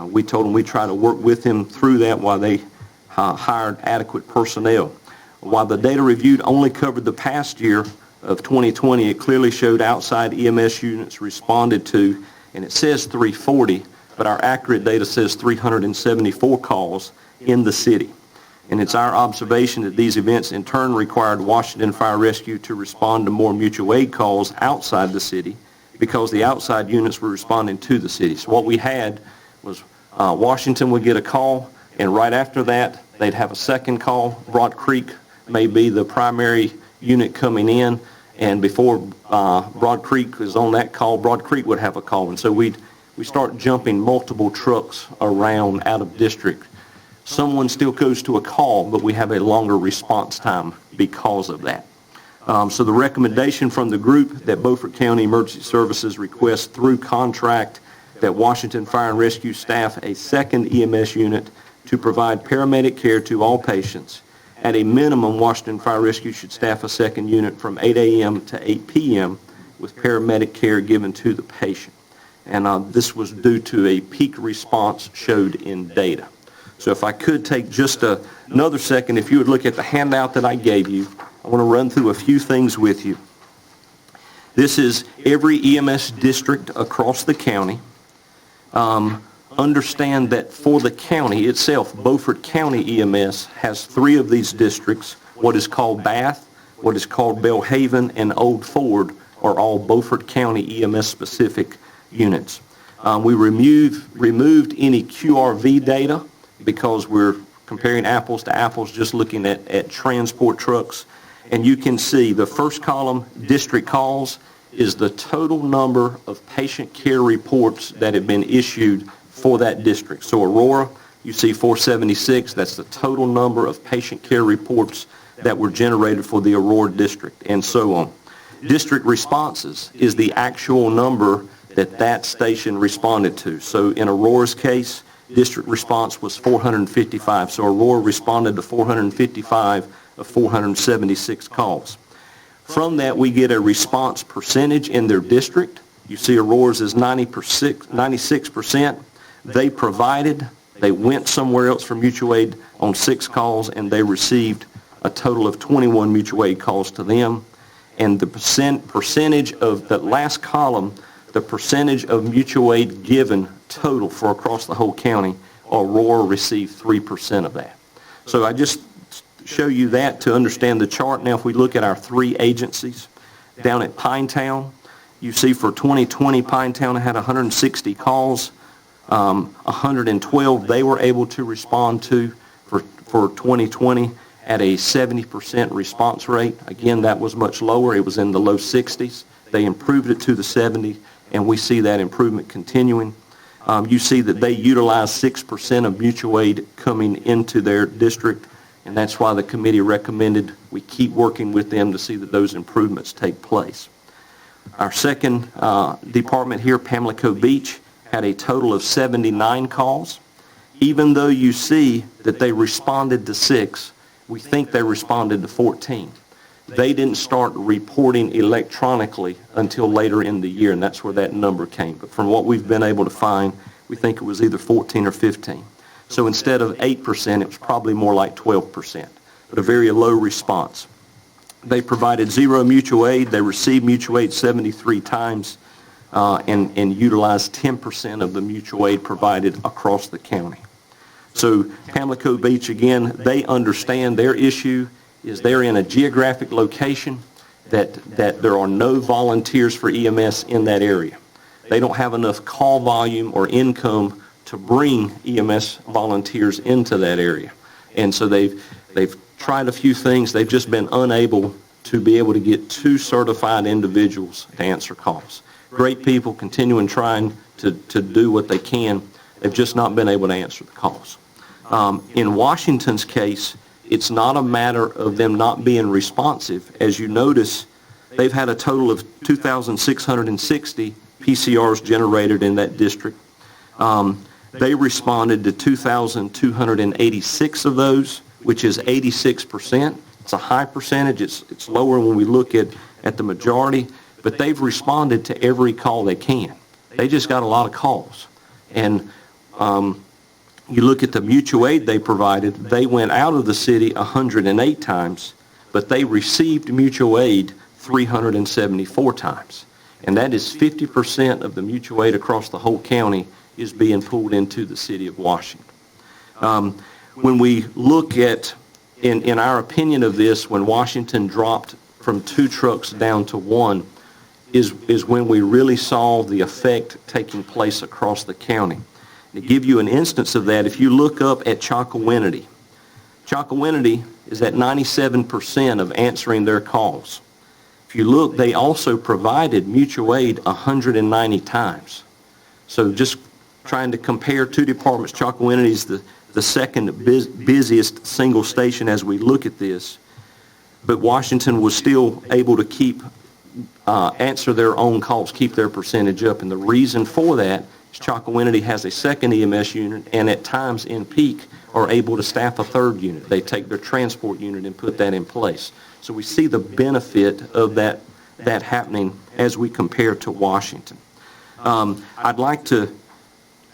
We told them we'd try to work with them through that while they hired adequate personnel. While the data reviewed only covered the past year of 2020, it clearly showed outside EMS units responded to, and it says 340, but our accurate data says 374 calls in the city. And it's our observation that these events in turn required Washington Fire Rescue to respond to more mutual aid calls outside the city because the outside units were responding to the city. So what we had was Washington would get a call, and right after that, they'd have a second call. Broad Creek may be the primary unit coming in, and before Broad Creek was on that call, Broad Creek would have a call. And so we start jumping multiple trucks around out of district. Someone still goes to a call, but we have a longer response time because of that. So the recommendation from the group that Beaufort County Emergency Services request through contract that Washington Fire and Rescue staff a second EMS unit to provide paramedic care to all patients. At a minimum, Washington Fire Rescue should staff a second unit from 8 a.m. to 8 p.m. with paramedic care given to the patient. And this was due to a peak response showed in data. So if I could take just another second, if you would look at the handout that I gave you, I want to run through a few things with you. This is every EMS district across the county. Understand that for the county itself, Beaufort County EMS has 3 of these districts. What is called Bath, what is called Belhaven, and Old Ford are all Beaufort County EMS specific units. We removed any QRV data because we're comparing apples to apples, just looking at transport trucks. And you can see the first column, district calls, is the total number of patient care reports that have been issued for that district. So Aurora, you see 476, that's the total number of patient care reports that were generated for the Aurora district, and so on. District responses is the actual number that station responded to. So in Aurora's case, district response was 455. So Aurora responded to 455 of 476 calls. From that, we get a response percentage in their district. You see Aurora's is 96%. They provided, they went somewhere else for mutual aid on 6 calls, and they received a total of 21 mutual aid calls to them. And the percentage of the last column, the percentage of mutual aid given total for across the whole county, Aurora received 3% of that. So I just show you that to understand the chart. Now if we look at our 3 agencies, down at Pinetown, you see for 2020, Pinetown had 160 calls, 112 they were able to respond to for 2020 at a 70% response rate. Again, that was much lower. It was in the low 60s. They improved it to the 70s, and we see that improvement continuing. You see that they utilize 6% of mutual aid coming into their district, and that's why the committee recommended we keep working with them to see that those improvements take place. Our second department here, Pamlico Beach, had a total of 79 calls. Even though you see that they responded to 6, we think they responded to 14. They didn't start reporting electronically until later in the year, and that's where that number came. But from what we've been able to find, we think it was either 14 or 15. So instead of 8%, it was probably more like 12%, but a very low response. They provided 0 mutual aid. They received mutual aid 73 times and utilized 10% of the mutual aid provided across the county. So Pamlico Beach, again, they understand their issue is they're in a geographic location that there are no volunteers for EMS in that area. They don't have enough call volume or income to bring EMS volunteers into that area. And so they've tried a few things. They've just been unable to be able to get 2 certified individuals to answer calls. Great people, continuing trying to do what they can. They've just not been able to answer the calls. In Washington's case, it's not a matter of them not being responsive. As you notice, they've had a total of 2,660 PCRs generated in that district. They responded to 2,286 of those, which is 86%. It's a high percentage. It's lower when we look at the majority, but they've responded to every call they can. They just got a lot of calls. And you look at the mutual aid they provided, they went out of the city 108 times, but they received mutual aid 374 times. And that is 50% of the mutual aid across the whole county is being pulled into the city of Washington. when we look at, in our opinion of this, when Washington dropped from 2 trucks down to 1, is when we really saw the effect taking place across the county. To give you an instance of that, if you look up at Chocowinity is at 97% of answering their calls. If you look, they also provided mutual aid 190 times. So just trying to compare 2 departments, Chocowinity is the second busiest single station as we look at this, but Washington was still able to keep answer their own calls, keep their percentage up. And the reason for that is Chocowinity has a second EMS unit, and at times in peak are able to staff a 3rd unit. They take their transport unit and put that in place. So we see the benefit of that happening as we compare to Washington. I'd like to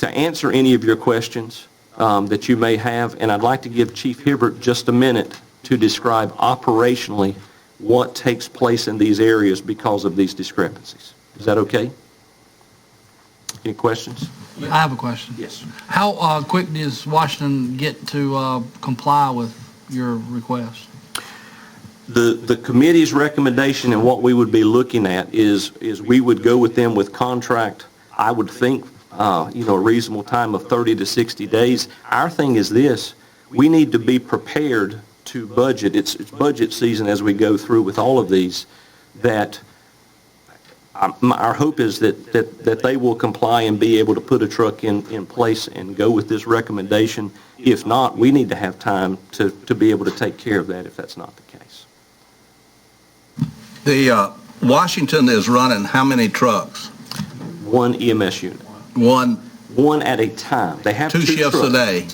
answer any of your questions that you may have, and I'd like to give Chief Hibbert just a minute to describe operationally what takes place in these areas because of these discrepancies. Is that okay? Any questions? I have a question. Yes. How quick does Washington get to comply with your request? The committee's recommendation and what we would be looking at is we would go with them with contract, I would think, a reasonable time of 30 to 60 days. Our thing is this: we need to be prepared to budget. It's budget season as we go through with all of these, that our hope is that they will comply and be able to put a truck in place and go with this recommendation. If not, we need to have time to be able to take care of that if that's not the case. The Washington is running how many trucks? 1 EMS unit. One at a time. They have 2 shifts trucks a day.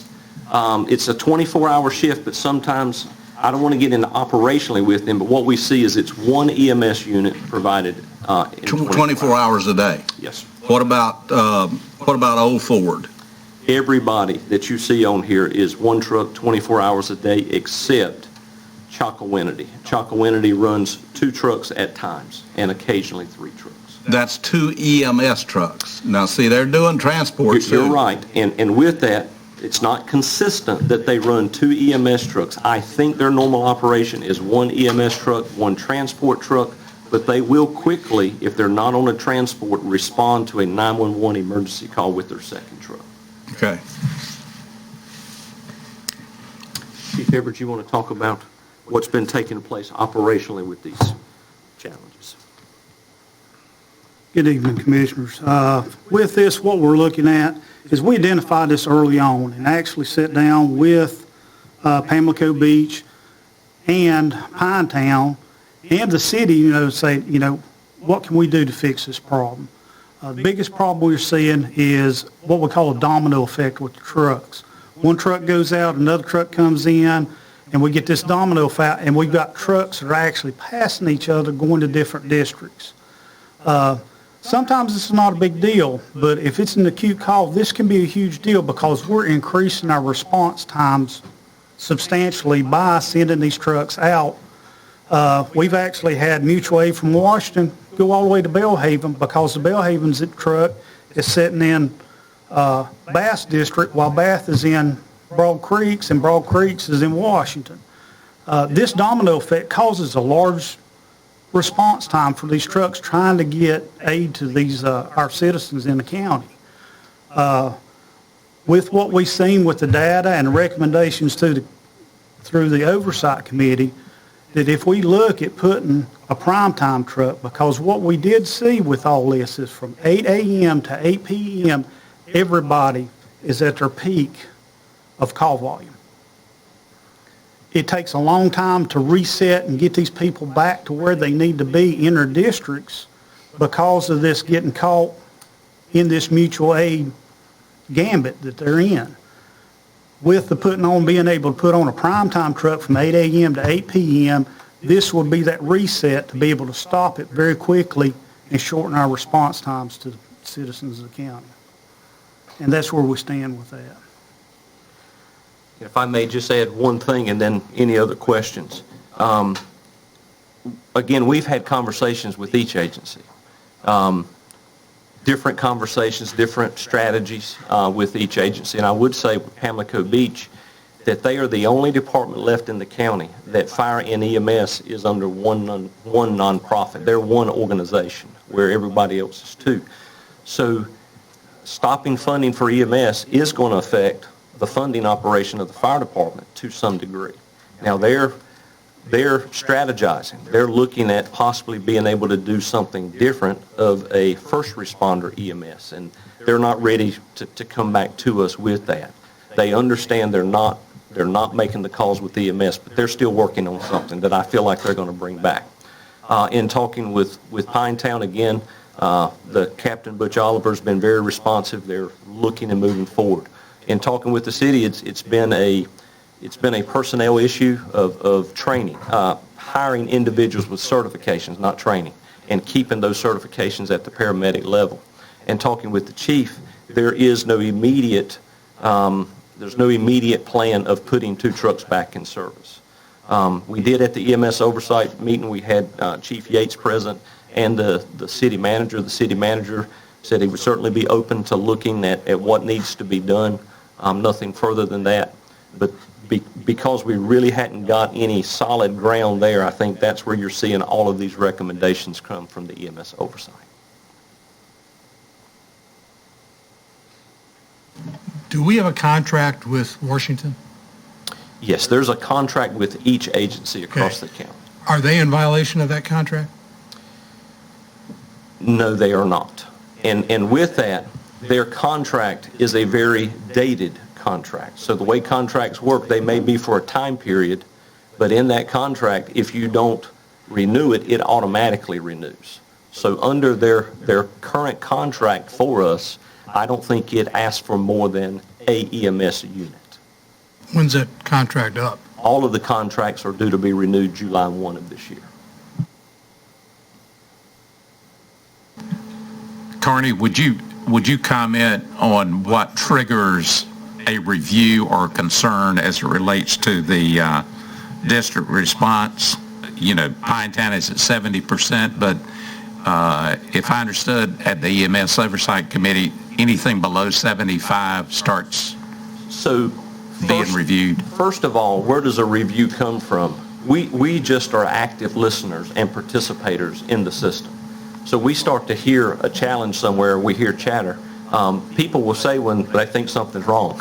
It's a 24-hour shift, but sometimes, I don't want to get into operationally with them, but what we see is it's 1 EMS unit provided in 24 hours a day. Yes. What about Old Ford? Everybody that you see on here is 1 truck 24 hours a day except Chocowinity. Chocowinity runs 2 trucks at times and occasionally 3 trucks. That's 2 EMS trucks. Now, see, they're doing transport too. You're right, and with that, it's not consistent that they run 2 EMS trucks. I think their normal operation is 1 EMS truck, 1 transport truck, but they will quickly, if they're not on a transport, respond to a 911 emergency call with their 2nd truck. Okay. Chief Hibbert, you want to talk about what's been taking place operationally with these challenges? Good evening, Commissioners. With this, what we're looking at is we identified this early on and actually sat down with Pamlico Beach and Pinetown and the city, say, what can we do to fix this problem? The biggest problem we're seeing is what we call a domino effect with the trucks. One truck goes out, another truck comes in, and we get this domino effect, and we've got trucks that are actually passing each other going to different districts. Sometimes it's not a big deal, but if it's an acute call, this can be a huge deal because we're increasing our response times substantially by sending these trucks out. We've actually had mutual aid from Washington go all the way to Belhaven because the Belhaven's truck is sitting in Bass District while Bath is in Broad Creeks and Broad Creeks is in Washington. This domino effect causes a large response time for these trucks trying to get aid to these our citizens in the county. With what we've seen with the data and the recommendations through the Oversight Committee, that if we look at putting a primetime truck, because what we did see with all this is from 8 a.m. to 8 p.m., everybody is at their peak of call volume. It takes a long time to reset and get these people back to where they need to be in their districts because of this getting caught in this mutual aid gambit that they're in. With the being able to put on a primetime truck from 8 a.m. to 8 p.m., this will be that reset to be able to stop it very quickly and shorten our response times to the citizens of the county. And that's where we stand with that. If I may just add one thing and then any other questions. Again, we've had conversations with each agency. Different conversations, different strategies with each agency. And I would say with Pamlico Beach that they are the only department left in the county that fire and EMS is under one nonprofit. They're one organization where everybody else is two. So stopping funding for EMS is going to affect the funding operation of the fire department to some degree. Now they're strategizing. They're looking at possibly being able to do something different of a first responder EMS, and they're not ready to come back to us with that. They understand they're not making the calls with EMS, but they're still working on something that I feel like they're going to bring back. In talking with Pinetown again, the Captain Butch Oliver's been very responsive. They're looking and moving forward. In talking with the city, it's been a personnel issue of training, hiring individuals with certifications, not training, and keeping those certifications at the paramedic level. And talking with the chief, there's no immediate plan of putting 2 trucks back in service. We did at the EMS oversight meeting, we had Chief Yates present and the city manager. The city manager said he would certainly be open to looking at what needs to be done, nothing further than that. But because we really hadn't got any solid ground there, I think that's where you're seeing all of these recommendations come from the EMS oversight. Do we have a contract with Washington? Yes, there's a contract with each agency across the county. Are they in violation of that contract? No, they are not. And with that, their contract is a very dated contract. So the way contracts work, they may be for a time period, but in that contract, if you don't renew it, it automatically renews. So under their current contract for us, I don't think it asks for more than a EMS unit. When's that contract up? All of the contracts are due to be renewed July 1 of this year. Carney, would you comment on what triggers a review or concern as it relates to the district response? You know, Pinetown is at 70%, but if I understood at the EMS Oversight Committee, anything below 75 starts being reviewed. First of all, where does a review come from? We just are active listeners and participators in the system. So we start to hear a challenge somewhere, we hear chatter. People will say when they think something's wrong,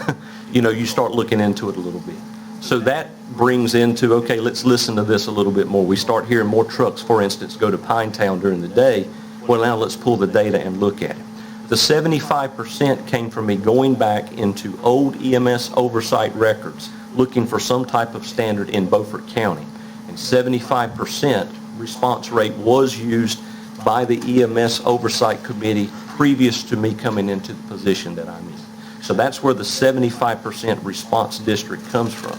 you start looking into it a little bit. So that brings into, okay, let's listen to this a little bit more. We start hearing more trucks, for instance, go to Pinetown during the day. Well, now let's pull the data and look at it. The 75% came from me going back into old EMS oversight records, looking for some type of standard in Beaufort County. And 75% response rate was used by the EMS Oversight Committee previous to me coming into the position that I'm in. So that's where the 75% response district comes from.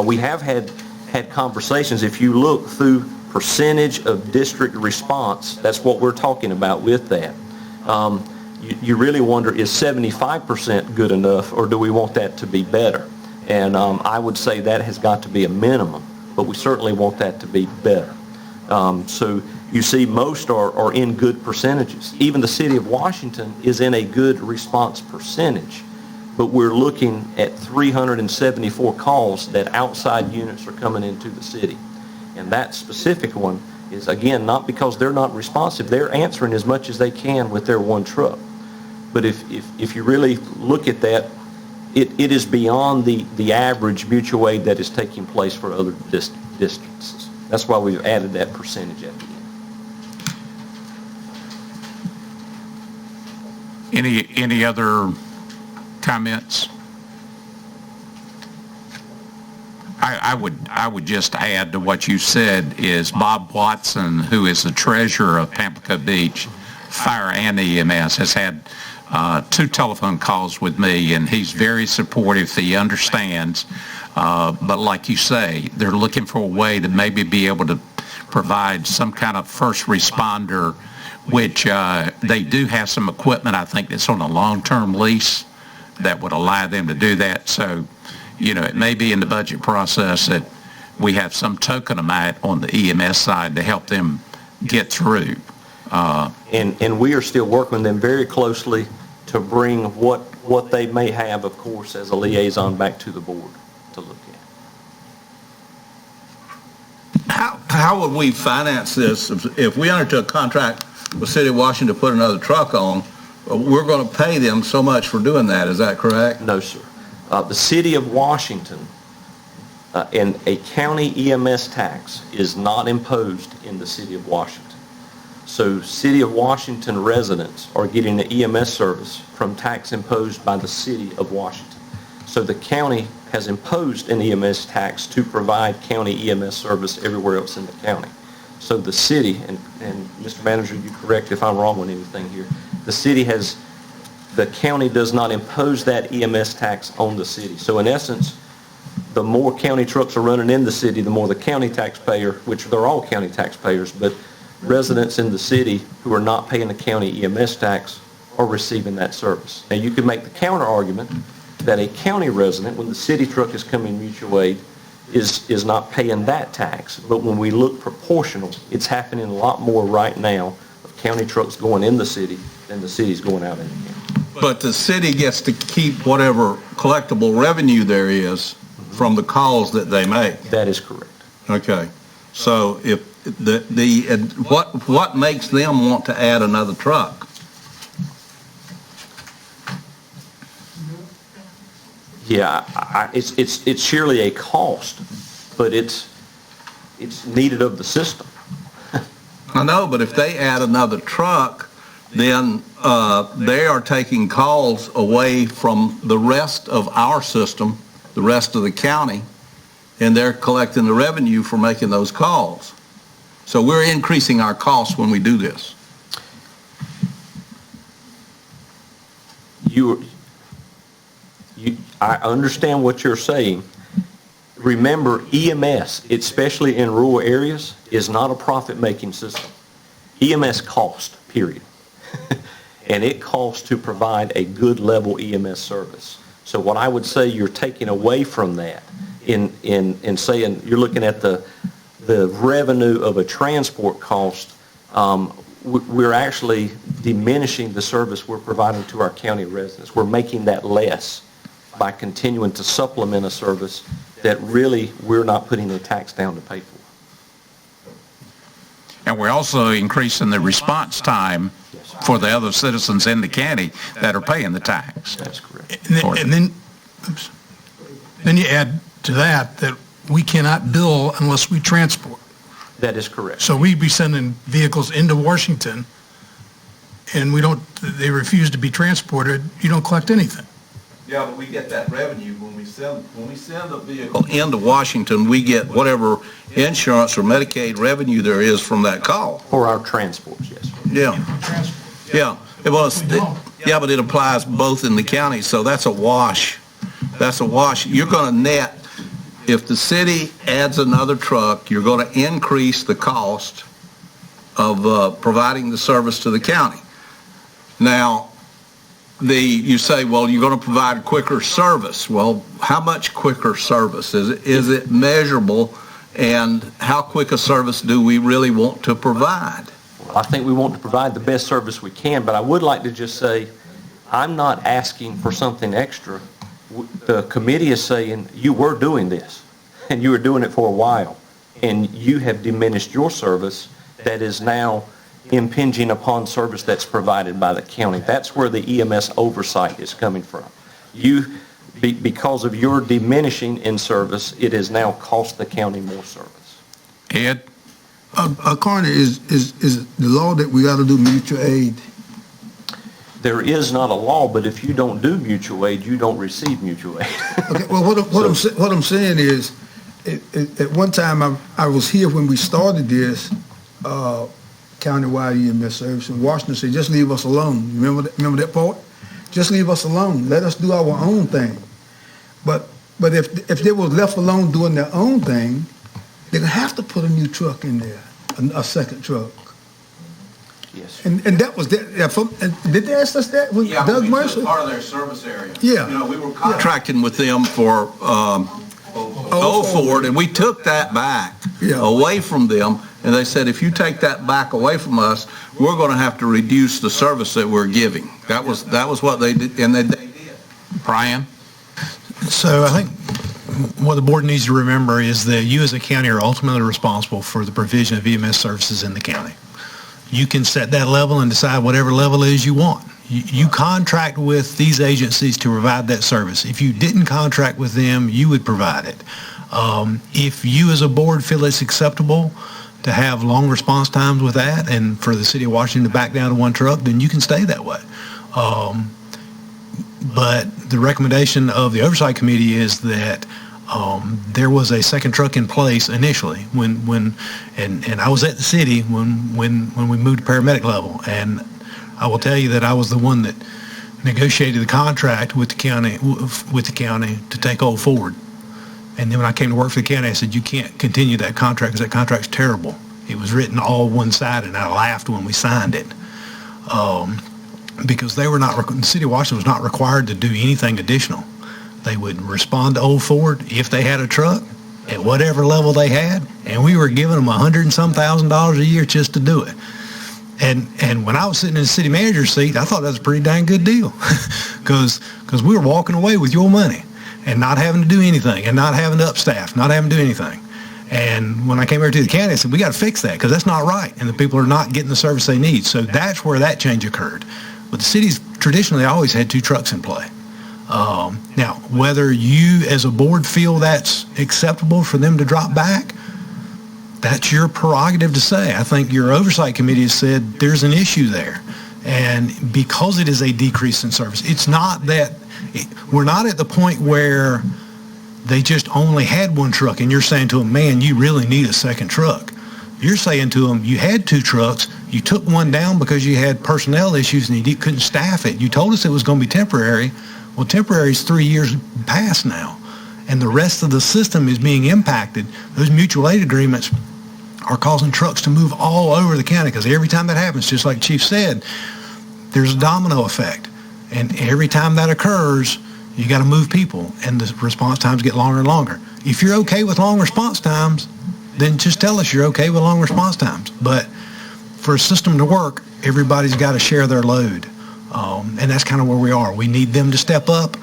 We have had conversations. If you look through percentage of district response, that's what we're talking about with that. You really wonder, is 75% good enough, or do we want that to be better? And I would say that has got to be a minimum, but we certainly want that to be better. So you see most are in good percentages. Even the city of Washington is in a good response percentage, but we're looking at 374 calls that outside units are coming into the city. And that specific one is, again, not because they're not responsive. They're answering as much as they can with their one truck. But if you really look at that, it is beyond the average mutual aid that is taking place for other districts. That's why we've added that percentage at the end. Any other comments? I would just add to what you said is Bob Watson, who is the treasurer of Pamplico Beach Fire and EMS, has had 2 telephone calls with me, and he's very supportive. He understands, but like you say, they're looking for a way to maybe be able to provide some kind of first responder, which they do have some equipment, I think, that's on a long-term lease that would allow them to do that. So, it may be in the budget process that we have some token amount on the EMS side to help them get through. And we are still working with them very closely to bring what they may have, of course, as a liaison back to the board to look at. how would we finance this? If we undertook a contract with the City of Washington to put another truck on, we're going to pay them so much for doing that, is that correct? No, sir. The City of Washington and a county EMS tax is not imposed in the City of Washington. So City of Washington residents are getting an EMS service from tax imposed by the City of Washington. So the county has imposed an EMS tax to provide county EMS service everywhere else in the county. So the city, and Mr. Manager, you correct if I'm wrong on anything here, the county does not impose that EMS tax on the city. So in essence, the more county trucks are running in the city, the more the county taxpayer, which they're all county taxpayers, but residents in the city who are not paying the county EMS tax are receiving that service. Now, you could make the counter argument that a county resident, when the city truck is coming mutual aid, is not paying that tax. But when we look proportional, it's happening a lot more right now of county trucks going in the city than the city's going out in the county. But the city gets to keep whatever collectible revenue there is from the calls that they make. That is correct. Okay. So if what makes them want to add another truck? Yeah, it's surely a cost, but it's needed of the system. I know, but if they add another truck, then they are taking calls away from the rest of our system, the rest of the county, and they're collecting the revenue for making those calls. So we're increasing our costs when we do this. I understand what you're saying. Remember, EMS, especially in rural areas, is not a profit-making system. EMS costs, period. And it costs to provide a good level EMS service. So what I would say you're taking away from that in saying you're looking at the revenue of a transport cost, we're actually diminishing the service we're providing to our county residents. We're making that less by continuing to supplement a service that really we're not putting the tax down to pay for. And we're also increasing the response time for the other citizens in the county that are paying the tax. That's correct. And then you add to that we cannot bill unless we transport. That is correct. So we'd be sending vehicles into Washington, and they refuse to be transported, you don't collect anything. Yeah, but we get that revenue when we send a vehicle into Washington, we get whatever insurance or Medicaid revenue there is from that call. For our transports, yes. Yeah. Yeah. Yeah, but it applies both in the county, so that's a wash. That's a wash. You're going to net, if the city adds another truck, you're going to increase the cost of providing the service to the county. Now, you say, well, you're going to provide quicker service. Well, how much quicker service? Is it measurable, and how quick a service do we really want to provide? Well, I think we want to provide the best service we can, but I would like to just say, I'm not asking for something extra. The committee is saying, you were doing this, and you were doing it for a while, and you have diminished your service that is now impinging upon service that's provided by the county. That's where the EMS oversight is coming from. Because of your diminishing in service, it has now cost the county more service. Ed? Carney, is the law that we got to do mutual aid? There is not a law, but if you don't do mutual aid, you don't receive mutual aid. Okay, well, what I'm saying is, at one time, I was here when we started this countywide EMS service, and Washington said, just leave us alone. Remember that part? Just leave us alone. Let us do our own thing. But if they were left alone doing their own thing, they're going to have to put a new truck in there, a second truck. Yes. And that was that. Did they ask us that? Yeah, Doug we Mercer? part of their service area. Yeah. You know, we were contracting with them for Beaufort, and we took that back away from them, and they said, if you take that back away from us, we're going to have to reduce the service that we're giving. That was what they did, and they did. Brian? So I think what the board needs to remember is that you as a county are ultimately responsible for the provision of EMS services in the county. You can set that level and decide whatever level it is you want. You contract with these agencies to provide that service. If you didn't contract with them, you would provide it. If you as a board feel it's acceptable to have long response times with that and for the city of Washington to back down to one truck, then you can stay that way. But the recommendation of the Oversight Committee is that there was a second truck in place initially and I was at the city when we moved to paramedic level, and I will tell you that I was the one that negotiated the contract with the county to take Old Forward. And then when I came to work for the county, I said, you can't continue that contract because that contract's terrible. It was written all one-sided, and I laughed when we signed it. Because the city of Washington was not required to do anything additional. They would respond to Old Forward if they had a truck at whatever level they had, and we were giving them $100 and some thousand a year just to do it. And when I was sitting in the city manager's seat, I thought that was a pretty dang good deal because we were walking away with your money and not having to do anything and not having to upstaff, not having to do anything. And when I came over to the county, I said, we got to fix that because that's not right, and the people are not getting the service they need. So that's where that change occurred. But the city's traditionally always had two trucks in play. Now, whether you as a board feel that's acceptable for them to drop back, that's your prerogative to say. I think your oversight committee has said there's an issue there. And because it is a decrease in service, it's not that, we're not at the point where they just only had one truck and you're saying to them, man, you really need a second truck. You're saying to them, you had two trucks, you took one down because you had personnel issues and you couldn't staff it. You told us it was going to be temporary. Well, temporary is 3 years past now, and the rest of the system is being impacted. Those mutual aid agreements are causing trucks to move all over the county because every time that happens, just like Chief said, there's a domino effect. And every time that occurs, you got to move people, and the response times get longer and longer. If you're okay with long response times, then just tell us you're okay with long response times. But for a system to work, everybody's got to share their load. And that's kind of where we are. We need them to step up.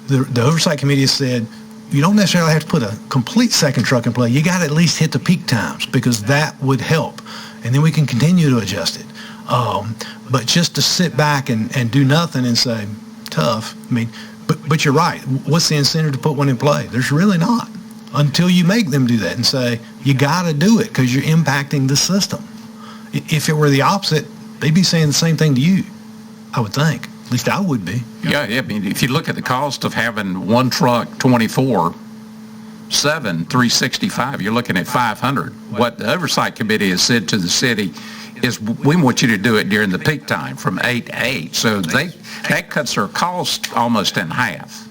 The Oversight Committee has said, you don't necessarily have to put a complete second truck in play. You got to at least hit the peak times because that would help. And then we can continue to adjust it. But just to sit back and do nothing and say, tough, I mean, but you're right. What's the incentive to put one in play? There's really not. Until you make them do that and say, you got to do it because you're impacting the system. If it were the opposite, they'd be saying the same thing to you, I would think. At least I would be. Yeah, I mean, if you look at the cost of having one truck 24/7, 365, you're looking at $500. What the Oversight Committee has said to the city is we want you to do it during the peak time from 8 to 8. So that cuts their cost almost in half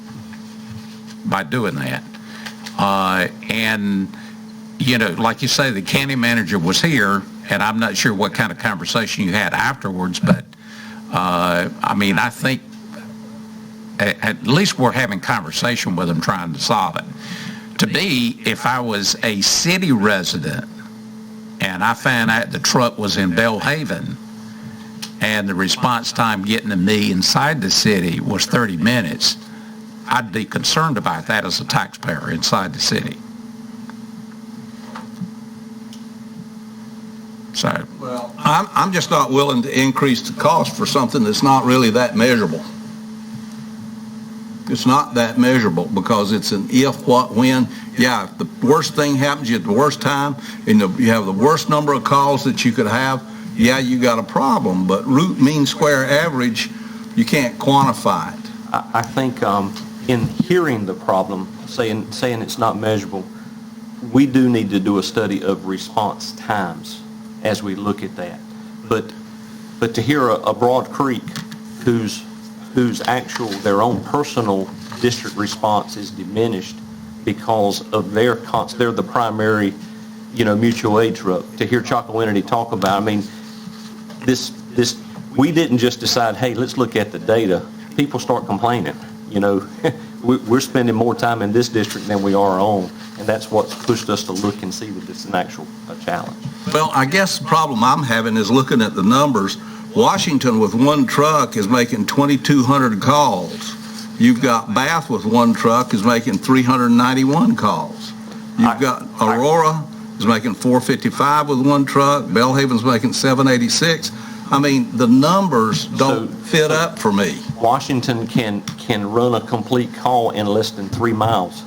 by doing that. And, you know, like you say, the county manager was here, and I'm not sure what kind of conversation you had afterwards, but, I mean, I think at least we're having conversation with them trying to solve it. To me, if I was a city resident and I found out the truck was in Belhaven and the response time getting to me inside the city was 30 minutes, I'd be concerned about that as a taxpayer inside the city. So, well, I'm just not willing to increase the cost for something that's not really that measurable. It's not that measurable because it's an if, what, when. Yeah, if the worst thing happens, you at the worst time, and you have the worst number of calls that you could have, yeah, you got a problem. But root mean square average, you can't quantify it. I think in hearing the problem, saying it's not measurable, we do need to do a study of response times as we look at that. But to hear a Broad Creek whose their own personal district response is diminished because of they're the primary, mutual aid truck. To hear Chocowinity talk about, I mean, this we didn't just decide, hey, let's look at the data. People start complaining. We're spending more time in this district than we are on, and that's what's pushed us to look and see that it's an actual challenge. Well, I guess the problem I'm having is looking at the numbers. Washington with one truck is making 2,200 calls. You've got Bath with one truck is making 391 calls. You've got Aurora is making 455 with one truck. Belhaven's making 786. I mean, the numbers don't fit up for me. Washington can run a complete call in less than 3 miles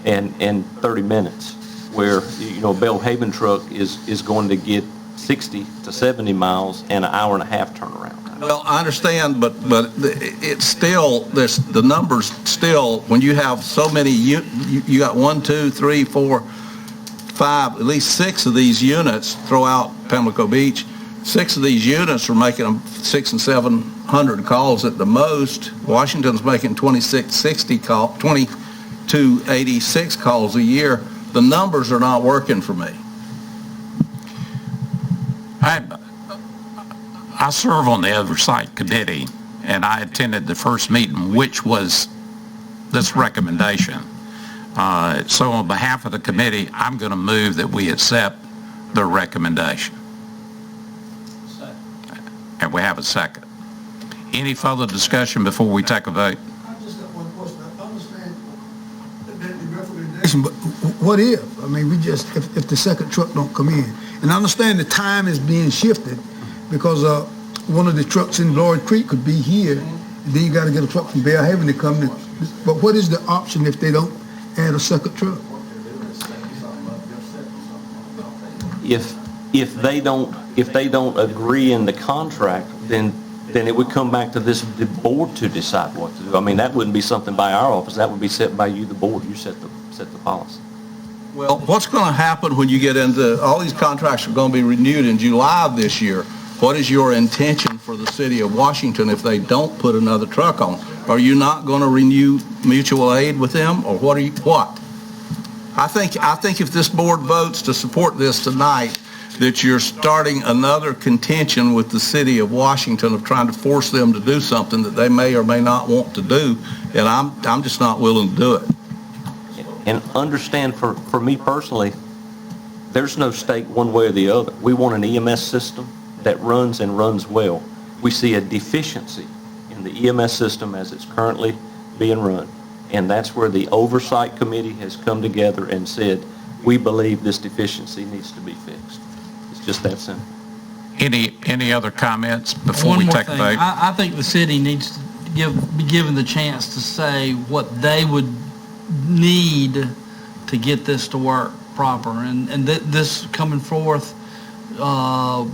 and 30 minutes, where, you know, Belhaven truck is going to get 60 to 70 miles and an hour and a half turnaround. Well, I understand, but it's still, the numbers still, when you have so many, you got 1, 2, 3, 4, 5, at least 6 of these units throughout Pamlico Beach. 6 of these units are making them 600 and 700 calls at the most. Washington's making 2286 calls a year. The numbers are not working for me. I serve on the Oversight Committee, and I attended the first meeting, which was this recommendation. So on behalf of the committee, I'm going to move that we accept the recommendation. And we have a second. Any further discussion before we take a vote? I just got one question. I understand the recommendation, but what if? I mean, if the second truck don't come in. And I understand the time is being shifted because one of the trucks in Lloyd Creek could be here, and then you got to get a truck from Belhaven to come in. But what is the option if they don't add a second truck? If they don't agree in the contract, then it would come back to the board to decide what to do. I mean, that wouldn't be something by our office. That would be set by you, the board. You set the policy. Well, what's going to happen when you get into, all these contracts are going to be renewed in July of this year. What is your intention for the city of Washington if they don't put another truck on? Are you not going to renew mutual aid with them, or what? I think if this board votes to support this tonight, that you're starting another contention with the city of Washington of trying to force them to do something that they may or may not want to do, and I'm just not willing to do it. And understand, for me personally, there's no stake one way or the other. We want an EMS system that runs and runs well. We see a deficiency in the EMS system as it's currently being run, and that's where the Oversight Committee has come together and said, we believe this deficiency needs to be fixed. It's just that simple. Any other comments before we take a vote? I think the city needs to be given the chance to say what they would need to get this to work proper. And this coming forth by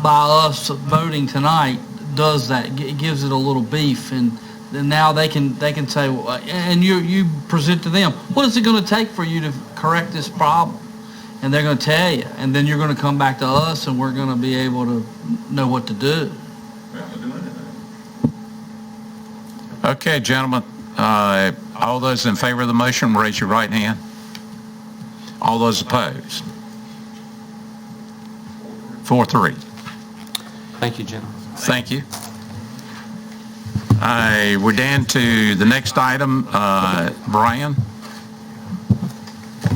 us voting tonight does that. It gives it a little beef, and then now they can say, and you present to them, what is it going to take for you to correct this problem? And they're going to tell you, and then you're going to come back to us, and we're going to be able to know what to do. Okay, gentlemen, all those in favor of the motion, raise your right hand. All those opposed? 4-3. Thank you, gentlemen. Thank you. We're down to the next item. Brian?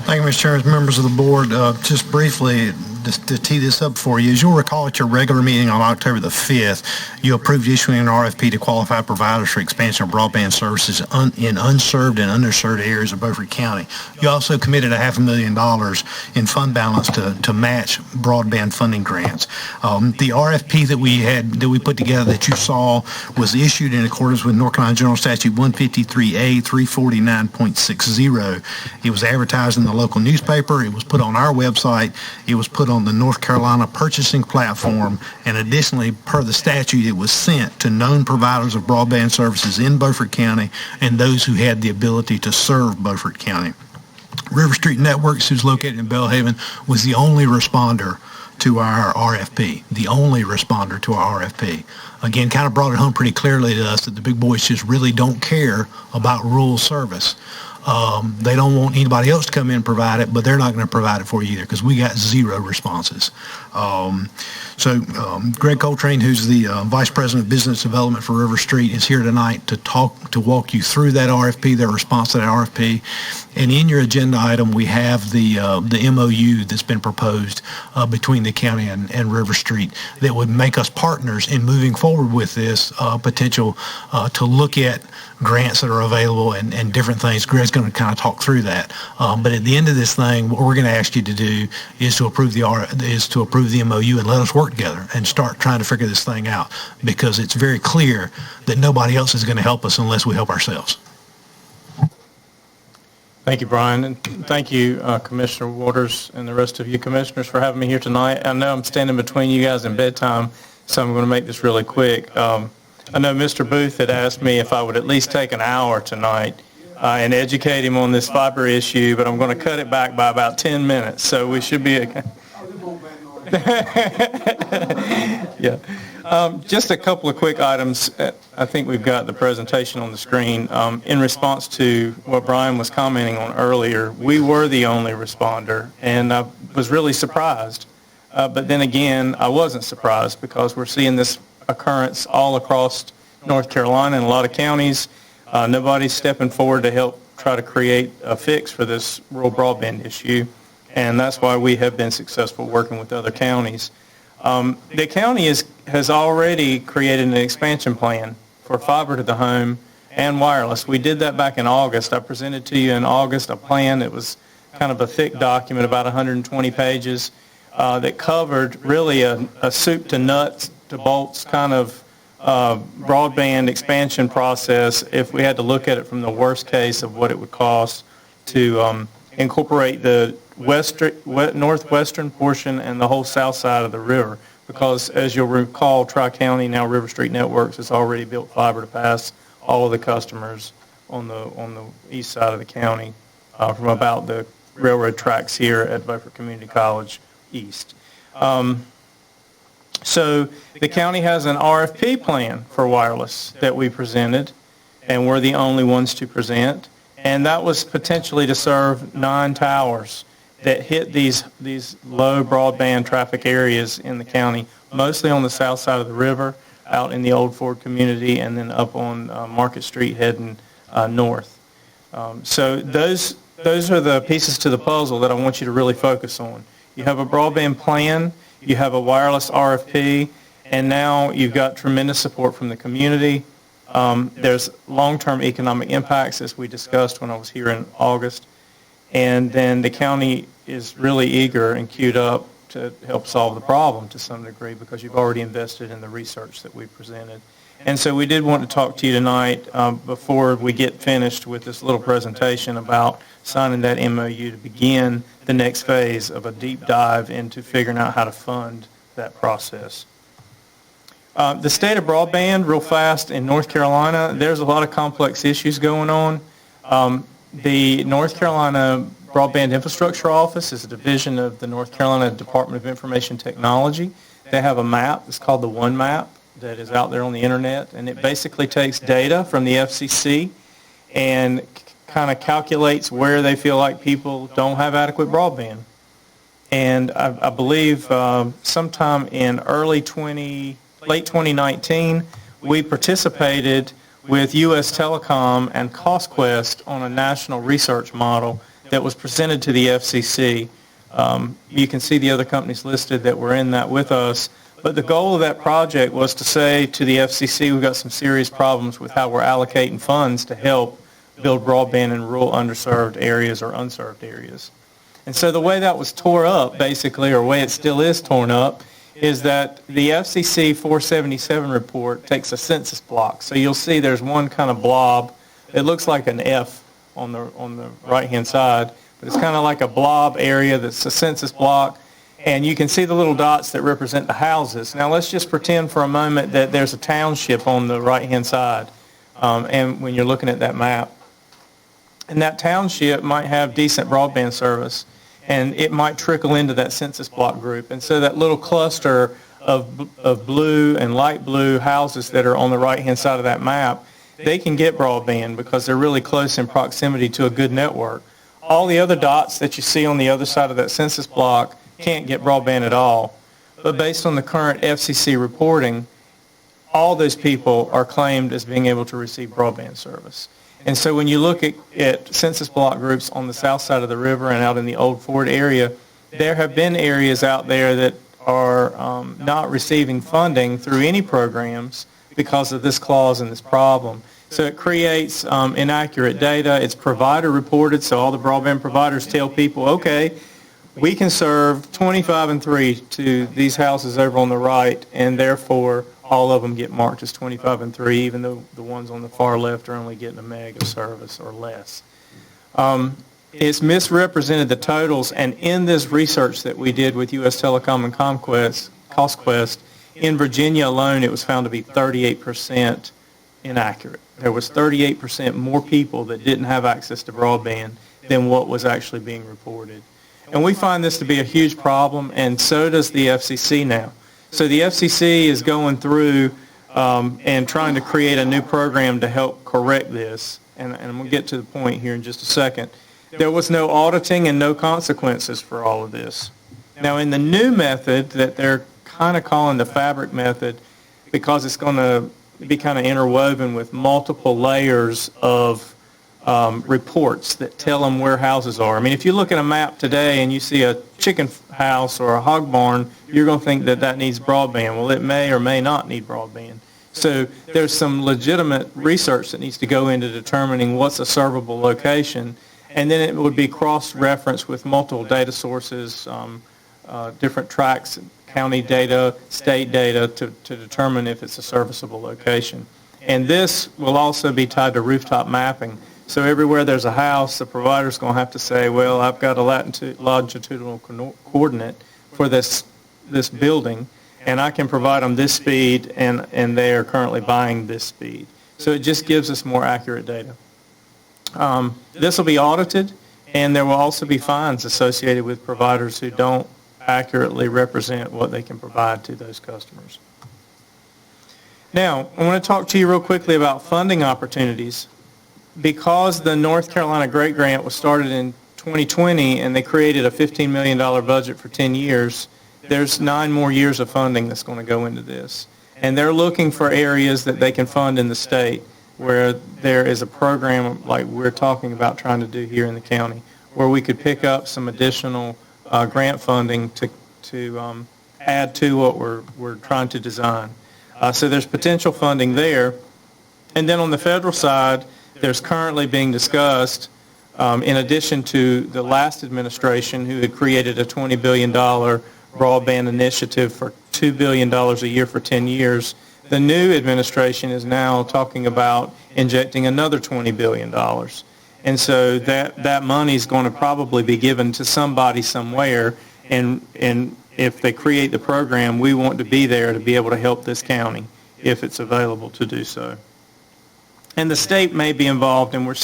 Thank you, Mr. Chairman, members of the board. Just briefly, to tee this up for you, as you'll recall at your regular meeting on October the 5th, you approved issuing an RFP to qualified providers for expansion of broadband services in unserved and underserved areas of Beaufort County. You also committed $500,000 in fund balance to match broadband funding grants. The RFP that we put together that you saw was issued in accordance with North Carolina General Statute 153A 349.60. It was advertised in the local newspaper. It was put on our website. It was put on the North Carolina purchasing platform, and additionally, per the statute, it was sent to known providers of broadband services in Beaufort County and those who had the ability to serve Beaufort County. River Street Networks, who's located in Belhaven, was the only responder to our RFP, Again, kind of brought it home pretty clearly to us that the big boys just really don't care about rural service. They don't want anybody else to come in and provide it, but they're not going to provide it for you either because we got 0 responses. Greg Coltrane, who's the Vice President of Business Development for River Street, is here tonight to walk you through that RFP, their response to that RFP. And in your agenda item, we have the MOU that's been proposed between the county and River Street that would make us partners in moving forward with this potential to look at grants that are available and different things. Greg's going to kind of talk through that. But at the end of this thing, what we're going to ask you to do is to approve the MOU and let us work together and start trying to figure this thing out, because it's very clear that nobody else is going to help us unless we help ourselves. Thank you, Brian, and thank you, Commissioner Waters and the rest of you commissioners for having me here tonight. I know I'm standing between you guys and bedtime, so I'm going to make this really quick. I know Mr. Booth had asked me if I would at least take an hour tonight and educate him on this fiber issue, but I'm going to cut it back by about 10 minutes, so we should be okay. Yeah. Just a couple of quick items. I think we've got the presentation on the screen. In response to what Brian was commenting on earlier, we were the only responder, and I was really surprised. But then again, I wasn't surprised because we're seeing this occurrence all across North Carolina in a lot of counties. Nobody's stepping forward to help try to create a fix for this rural broadband issue, and that's why we have been successful working with other counties. The county has already created an expansion plan for fiber to the home and wireless. We did that back in August. I presented to you in August a plan that was kind of a thick document, about 120 pages, that covered really a soup to nuts to bolts kind of broadband expansion process if we had to look at it from the worst case of what it would cost to incorporate the northwestern portion and the whole south side of the river, because as you'll recall, Tri-County, now River Street Networks, has already built fiber to pass all of the customers on the east side of the county from about the railroad tracks here at Beaufort Community College east. So the county has an RFP plan for wireless that we presented, and we're the only ones to present, and that was potentially to serve 9 towers that hit these low broadband traffic areas in the county, mostly on the south side of the river, out in the Old Ford community, and then up on Market Street heading north. So those are the pieces to the puzzle that I want you to really focus on. You have a broadband plan, you have a wireless RFP, and now you've got tremendous support from the community. There's long-term economic impacts, as we discussed when I was here in August. And then the county is really eager and queued up to help solve the problem to some degree because you've already invested in the research that we presented. And so we did want to talk to you tonight before we get finished with this little presentation about signing that MOU to begin the next phase of a deep dive into figuring out how to fund that process. The state of broadband, real fast, in North Carolina, there's a lot of complex issues going on. The North Carolina Broadband Infrastructure Office is a division of the North Carolina Department of Information Technology. They have a map. It's called the One Map that is out there on the internet, and it basically takes data from the FCC and kind of calculates where they feel like people don't have adequate broadband. And I believe sometime in late 2019, we participated with U.S. Telecom and CostQuest on a national research model that was presented to the FCC. You can see the other companies listed that were in that with us. But the goal of that project was to say to the FCC, we've got some serious problems with how we're allocating funds to help build broadband in rural underserved areas or unserved areas. And so the way that was tore up, basically, or the way it still is torn up, is that the FCC 477 report takes a census block. So you'll see there's one kind of blob. It looks like an F on the right-hand side, but it's kind of like a blob area that's a census block. And you can see the little dots that represent the houses. Now let's just pretend for a moment that there's a township on the right-hand side, and when you're looking at that map. And that township might have decent broadband service, and it might trickle into that census block group. And so that little cluster of blue and light blue houses that are on the right-hand side of that map, they can get broadband because they're really close in proximity to a good network. All the other dots that you see on the other side of that census block can't get broadband at all. But based on the current FCC reporting, all those people are claimed as being able to receive broadband service. And so when you look at census block groups on the south side of the river and out in the Old Fort area, there have been areas out there that are not receiving funding through any programs because of this clause and this problem. So it creates inaccurate data. It's provider reported, so all the broadband providers tell people, okay, we can serve 25 and 3 to these houses over on the right, and therefore all of them get marked as 25 and 3, even though the ones on the far left are only getting a meg of service or less. It's misrepresented the totals, and in this research that we did with U.S. Telecom and CostQuest, in Virginia alone, it was found to be 38% inaccurate. There was 38% more people that didn't have access to broadband than what was actually being reported. And we find this to be a huge problem, and so does the FCC now. So the FCC is going through and trying to create a new program to help correct this, and we'll get to the point here in just a second. There was no auditing and no consequences for all of this. Now, in the new method that they're kind of calling the fabric method, because it's going to be kind of interwoven with multiple layers of reports that tell them where houses are. I mean, if you look at a map today and you see a chicken house or a hog barn, you're going to think that that needs broadband. Well, it may or may not need broadband. So there's some legitimate research that needs to go into determining what's a servable location, and then it would be cross-referenced with multiple data sources, different tracts, county data, state data, to determine if it's a serviceable location. And this will also be tied to rooftop mapping. So everywhere there's a house, the provider's going to have to say, well, I've got a longitudinal coordinate for this building, and I can provide them this speed, and they are currently buying this speed. So it just gives us more accurate data. This will be audited, and there will also be fines associated with providers who don't accurately represent what they can provide to those customers. Now, I want to talk to you real quickly about funding opportunities. Because the North Carolina Great Grant was started in 2020 and they created a $15 million budget for 10 years, there's 9 more years of funding that's going to go into this. And they're looking for areas that they can fund in the state where there is a program like we're talking about trying to do here in the county, where we could pick up some additional grant funding to add to what we're trying to design. So there's potential funding there. And then on the federal side, there's currently being discussed, in addition to the last administration who had created a $20 billion broadband initiative for $2 billion a year for 10 years, the new administration is now talking about injecting another $20 billion. And so that money is going to probably be given to somebody somewhere, and if they create the program, we want to be there to be able to help this county if it's available to do so. And the state may be involved, and there's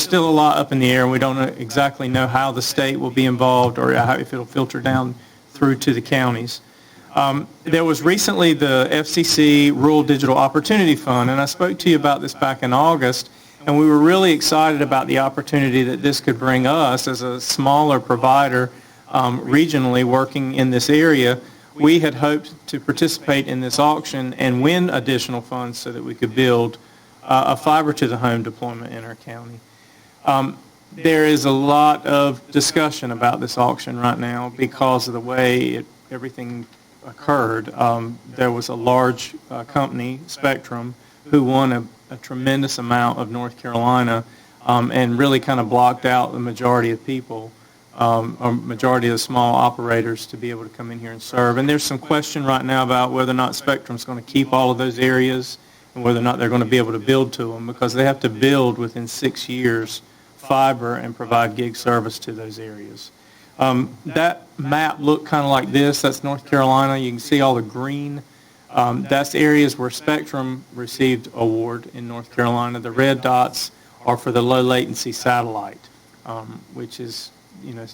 still a lot up in the air, and we don't exactly know how the state will be involved or if it'll filter down through to the counties. There was recently the FCC Rural Digital Opportunity Fund, and I spoke to you about this back in August, and we were really excited about the opportunity that this could bring us as a smaller provider regionally working in this area. We had hoped to participate in this auction and win additional funds so that we could build a fiber-to-the-home deployment in our county. There is a lot of discussion about this auction right now because of the way everything occurred. There was a large company, Spectrum, who won a tremendous amount of North Carolina and really kind of blocked out the majority of people, or majority of the small operators to be able to come in here and serve. And there's some question right now about whether or not Spectrum's going to keep all of those areas and whether or not they're going to be able to build to them, because they have to build within 6 years fiber and provide gig service to those areas. That map looked kind of like this. That's North Carolina. You can see all the green. That's areas where Spectrum received award in North Carolina. The red dots are for the low latency satellite, which is,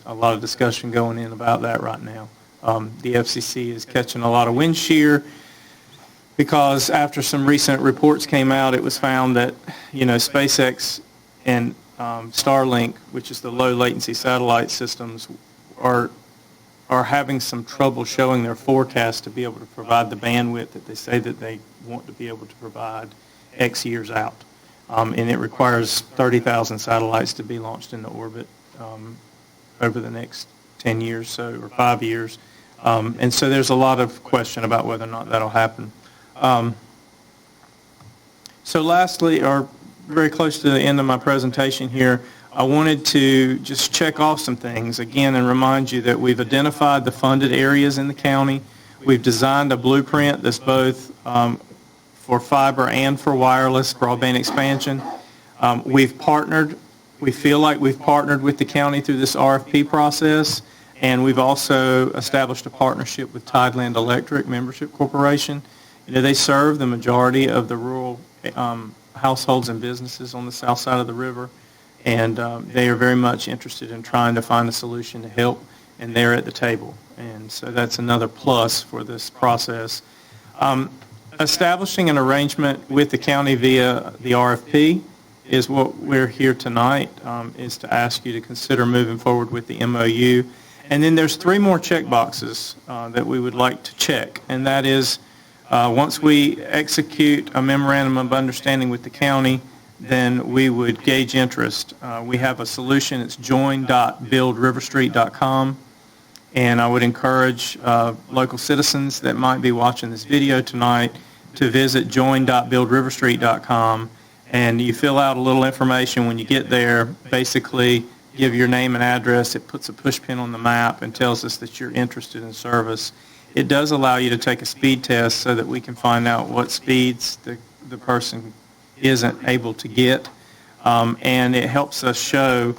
a lot of discussion going in about that right now. The FCC is catching a lot of wind shear. because after some recent reports came out, it was found that, SpaceX and Starlink, which is the low latency satellite systems, are having some trouble showing their forecast to be able to provide the bandwidth that they say that they want to be able to provide X years out. And it requires 30,000 satellites to be launched into orbit over the next 10 years or 5 years. And so there's a lot of question about whether or not that'll happen. So lastly, or very close to the end of my presentation here, I wanted to just check off some things again and remind you that we've identified the funded areas in the county. We've designed a blueprint that's both for fiber and for wireless broadband expansion. We feel like we've partnered with the county through this RFP process, and we've also established a partnership with Tideland Electric Membership Corporation. They serve the majority of the rural households and businesses on the south side of the river, and they are very much interested in trying to find a solution to help, and they're at the table. And so that's another plus for this process. Establishing an arrangement with the county via the RFP is what we're here tonight, is to ask you to consider moving forward with the MOU. And then there's 3 more check boxes that we would like to check, and that is once we execute a memorandum of understanding with the county, then we would gauge interest. We have a solution. It's join.buildriverstreet.com, and I would encourage local citizens that might be watching this video tonight to visit join.buildriverstreet.com, and you fill out a little information when you get there. Basically, give your name and address. It puts a push pin on the map and tells us that you're interested in service. It does allow you to take a speed test so that we can find out what speeds the person isn't able to get. And it helps us show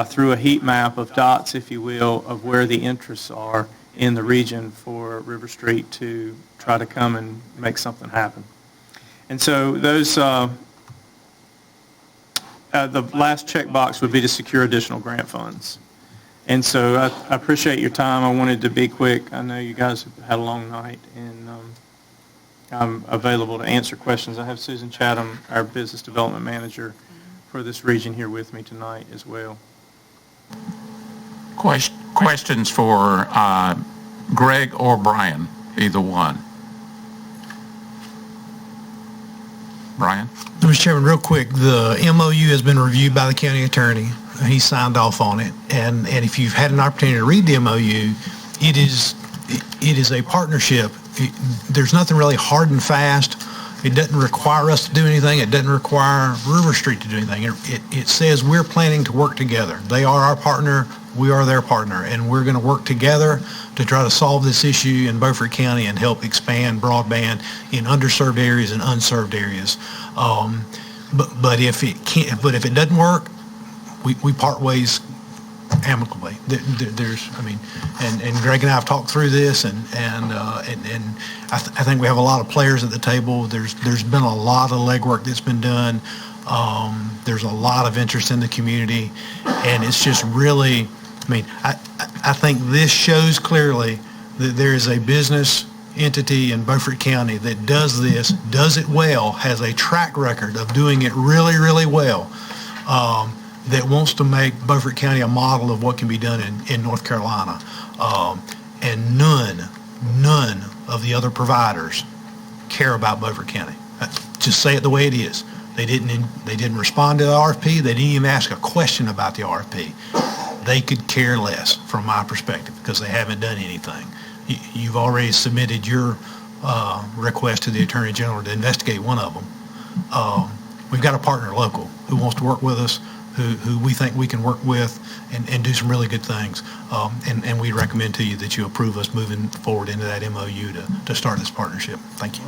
through a heat map of dots, if you will, of where the interests are in the region for River Street to try to come and make something happen. And so those, the last checkbox would be to secure additional grant funds. And so I appreciate your time. I wanted to be quick. I know you guys have had a long night, and I'm available to answer questions. I have Susan Chatham, our Business Development Manager for this region, here with me tonight as well. Questions for Greg or Brian, either one. Brian? Mr. Chairman, real quick, the MOU has been reviewed by the county attorney. He signed off on it, and if you've had an opportunity to read the MOU, it is a partnership. There's nothing really hard and fast. It doesn't require us to do anything. It doesn't require River Street to do anything. It says we're planning to work together. They are our partner. We are their partner, and we're going to work together to try to solve this issue in Beaufort County and help expand broadband in underserved areas and unserved areas. But if it doesn't work, we part ways amicably. And Greg and I have talked through this, and I think we have a lot of players at the table. There's been a lot of legwork that's been done. There's a lot of interest in the community, and it's just really, I think this shows clearly that there is a business entity in Beaufort County that does this, does it well, has a track record of doing it really, really well, that wants to make Beaufort County a model of what can be done in North Carolina. And none of the other providers care about Beaufort County. Just say it the way it is. They didn't respond to the RFP. They didn't even ask a question about the RFP. They could care less from my perspective because they haven't done anything. You've already submitted your request to the Attorney General to investigate one of them. We've got a partner local who wants to work with us, who we think we can work with and do some really good things. And we recommend to you that you approve us moving forward into that MOU to start this partnership. Thank you.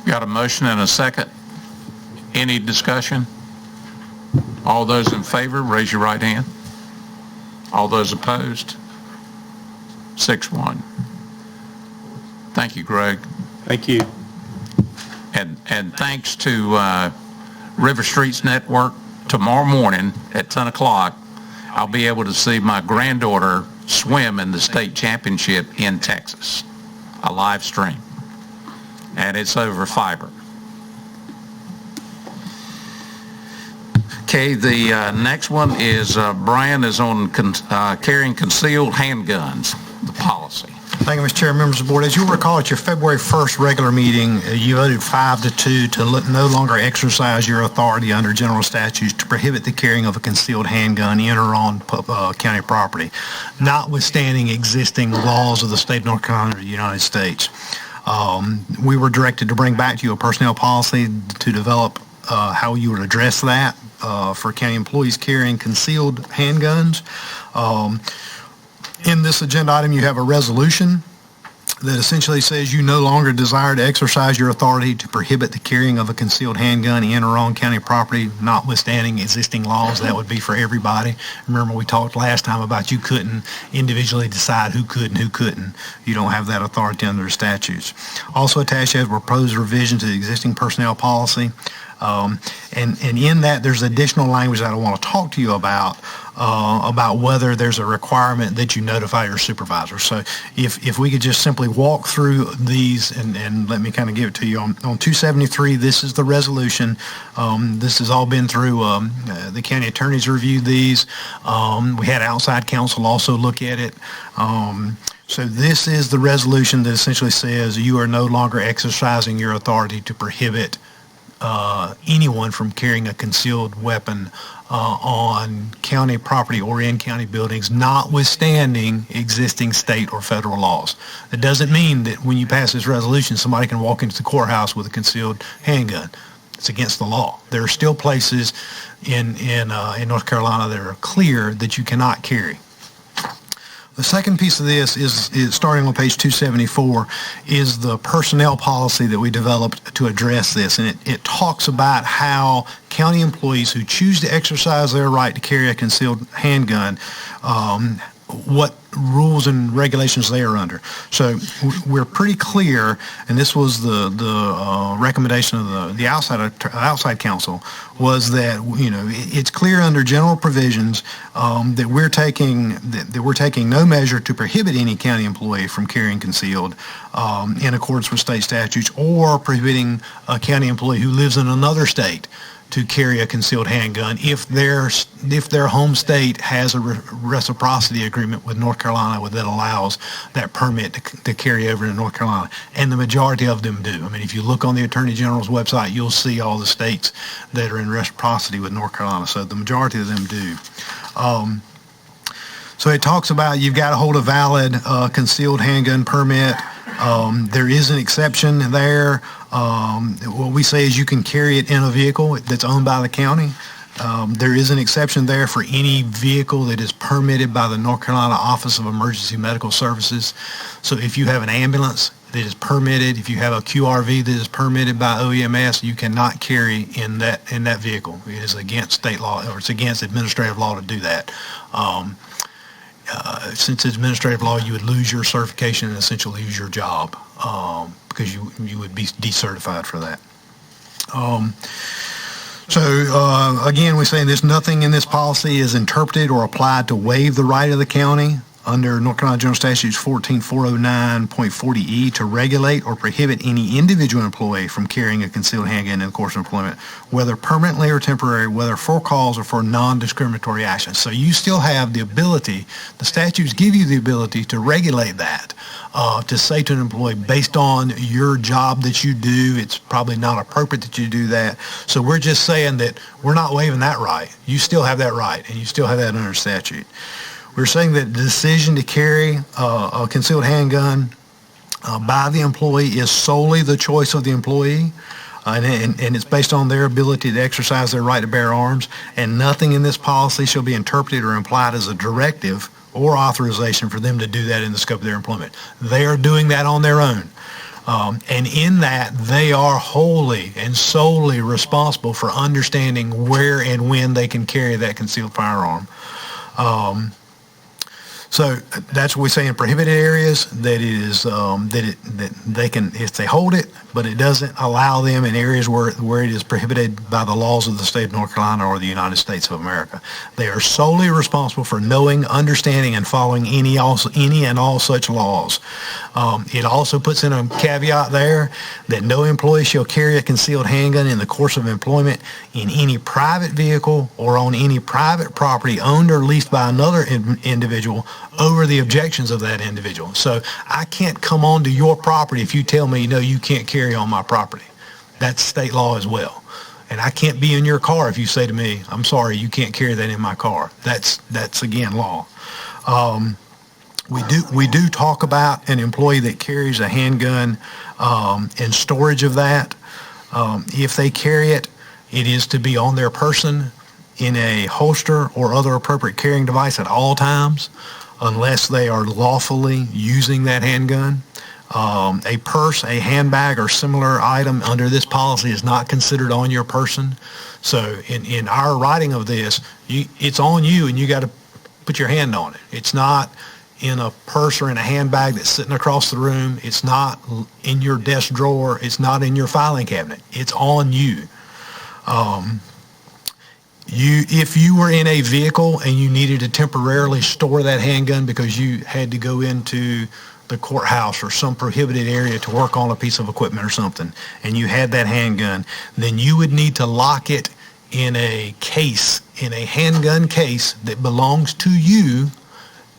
Got a motion and a second. Any discussion? All those in favor, raise your right hand. All those opposed? 6-1. Thank you, Greg. Thank you. And thanks to River Streets Network, tomorrow morning at 10 o'clock, I'll be able to see my granddaughter swim in the state championship in Texas. A live stream. and it's over fiber. Okay, the next one is Brian is on carrying concealed handguns, the policy. Thank you, Mr. Chair, members of the board. As you'll recall, at your February 1st regular meeting, you voted 5-2 to no longer exercise your authority under general statutes to prohibit the carrying of a concealed handgun in or on county property, notwithstanding existing laws of the state of North Carolina or the United States. We were directed to bring back to you a personnel policy to develop how you would address that for county employees carrying concealed handguns. In this agenda item, you have a resolution that essentially says you no longer desire to exercise your authority to prohibit the carrying of a concealed handgun in or on county property, notwithstanding existing laws. That would be for everybody. Remember, we talked last time about you couldn't individually decide who could and who couldn't. You don't have that authority under the statutes. Also attached is a proposed revision to the existing personnel policy. And in that, there's additional language that I want to talk to you about whether there's a requirement that you notify your supervisor. So if we could just simply walk through these and let me kind of give it to you. On 273, this is the resolution. This has all been through, the county attorneys reviewed these. We had outside counsel also look at it. So this is the resolution that essentially says you are no longer exercising your authority to prohibit anyone from carrying a concealed weapon on county property or in county buildings, notwithstanding existing state or federal laws. It doesn't mean that when you pass this resolution, somebody can walk into the courthouse with a concealed handgun. It's against the law. There are still places in North Carolina that are clear that you cannot carry. The second piece of this is starting on page 274, is the personnel policy that we developed to address this. And it talks about how county employees who choose to exercise their right to carry a concealed handgun, what rules and regulations they are under. So we're pretty clear, and this was the recommendation of the outside counsel, was that it's clear under general provisions that we're taking no measure to prohibit any county employee from carrying concealed in accordance with state statutes, or prohibiting a county employee who lives in another state to carry a concealed handgun if their home state has a reciprocity agreement with North Carolina that allows that permit to carry over to North Carolina. And the majority of them do. I mean, if you look on the Attorney General's website, you'll see all the states that are in reciprocity with North Carolina. So the majority of them do. So it talks about you've got to hold a valid concealed handgun permit. There is an exception there. What we say is you can carry it in a vehicle that's owned by the county. There is an exception there for any vehicle that is permitted by the North Carolina Office of Emergency Medical Services. So if you have an ambulance that is permitted, if you have a QRV that is permitted by OEMS, you cannot carry in that vehicle. It is against state law, or it's against administrative law to do that. Since it's administrative law, you would lose your certification and essentially lose your job because you would be decertified for that. Again, we're saying there's nothing in this policy is interpreted or applied to waive the right of the county under North Carolina General Statutes 14409.40E to regulate or prohibit any individual employee from carrying a concealed handgun in the course of employment, whether permanently or temporary, whether for cause or for non-discriminatory action. So you still have the ability, the statutes give you the ability to regulate that, to say to an employee, based on your job that you do, it's probably not appropriate that you do that. So we're just saying that we're not waiving that right. You still have that right, and you still have that under statute. We're saying that the decision to carry a concealed handgun by the employee is solely the choice of the employee, and it's based on their ability to exercise their right to bear arms, and nothing in this policy shall be interpreted or implied as a directive or authorization for them to do that in the scope of their employment. They are doing that on their own. And in that, they are wholly and solely responsible for understanding where and when they can carry that concealed firearm. So that's what we say in prohibited areas, that it is, that they can, if they hold it, but it doesn't allow them in areas where it is prohibited by the laws of the state of North Carolina or the United States of America. They are solely responsible for knowing, understanding, and following any and all such laws. It also puts in a caveat there that no employee shall carry a concealed handgun in the course of employment in any private vehicle or on any private property owned or leased by another individual over the objections of that individual. So I can't come onto your property if you tell me, no, you can't carry on my property. That's state law as well. And I can't be in your car if you say to me, I'm sorry, you can't carry that in my car. That's again, law. We do talk about an employee that carries a handgun and storage of that. If they carry it, it is to be on their person in a holster or other appropriate carrying device at all times, unless they are lawfully using that handgun. A purse, a handbag, or similar item under this policy is not considered on your person. So in our writing of this, it's on you and you got to put your hand on it. It's not in a purse or in a handbag that's sitting across the room. It's not in your desk drawer. It's not in your filing cabinet. It's on you. If you were in a vehicle and you needed to temporarily store that handgun because you had to go into the courthouse or some prohibited area to work on a piece of equipment or something, and you had that handgun, then you would need to lock it in a case, in a handgun case that belongs to you,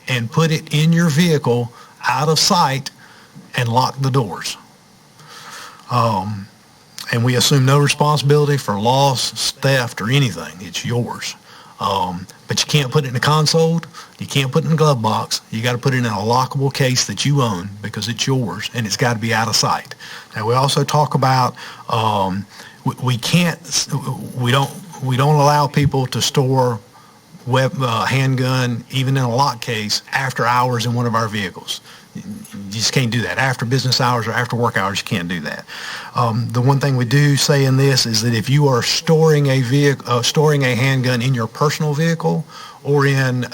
and put it in your vehicle out of sight and lock the doors. And we assume no responsibility for loss, theft, or anything. It's yours. But you can't put it in a console. You can't put it in a glove box. You got to put it in a lockable case that you own because it's yours, and it's got to be out of sight. Now, we also talk about we don't allow people to store handgun even in a lock case after hours in one of our vehicles. You just can't do that. After business hours or after work hours, you can't do that. The one thing we do say in this is that if you are storing a handgun in your personal vehicle, or in,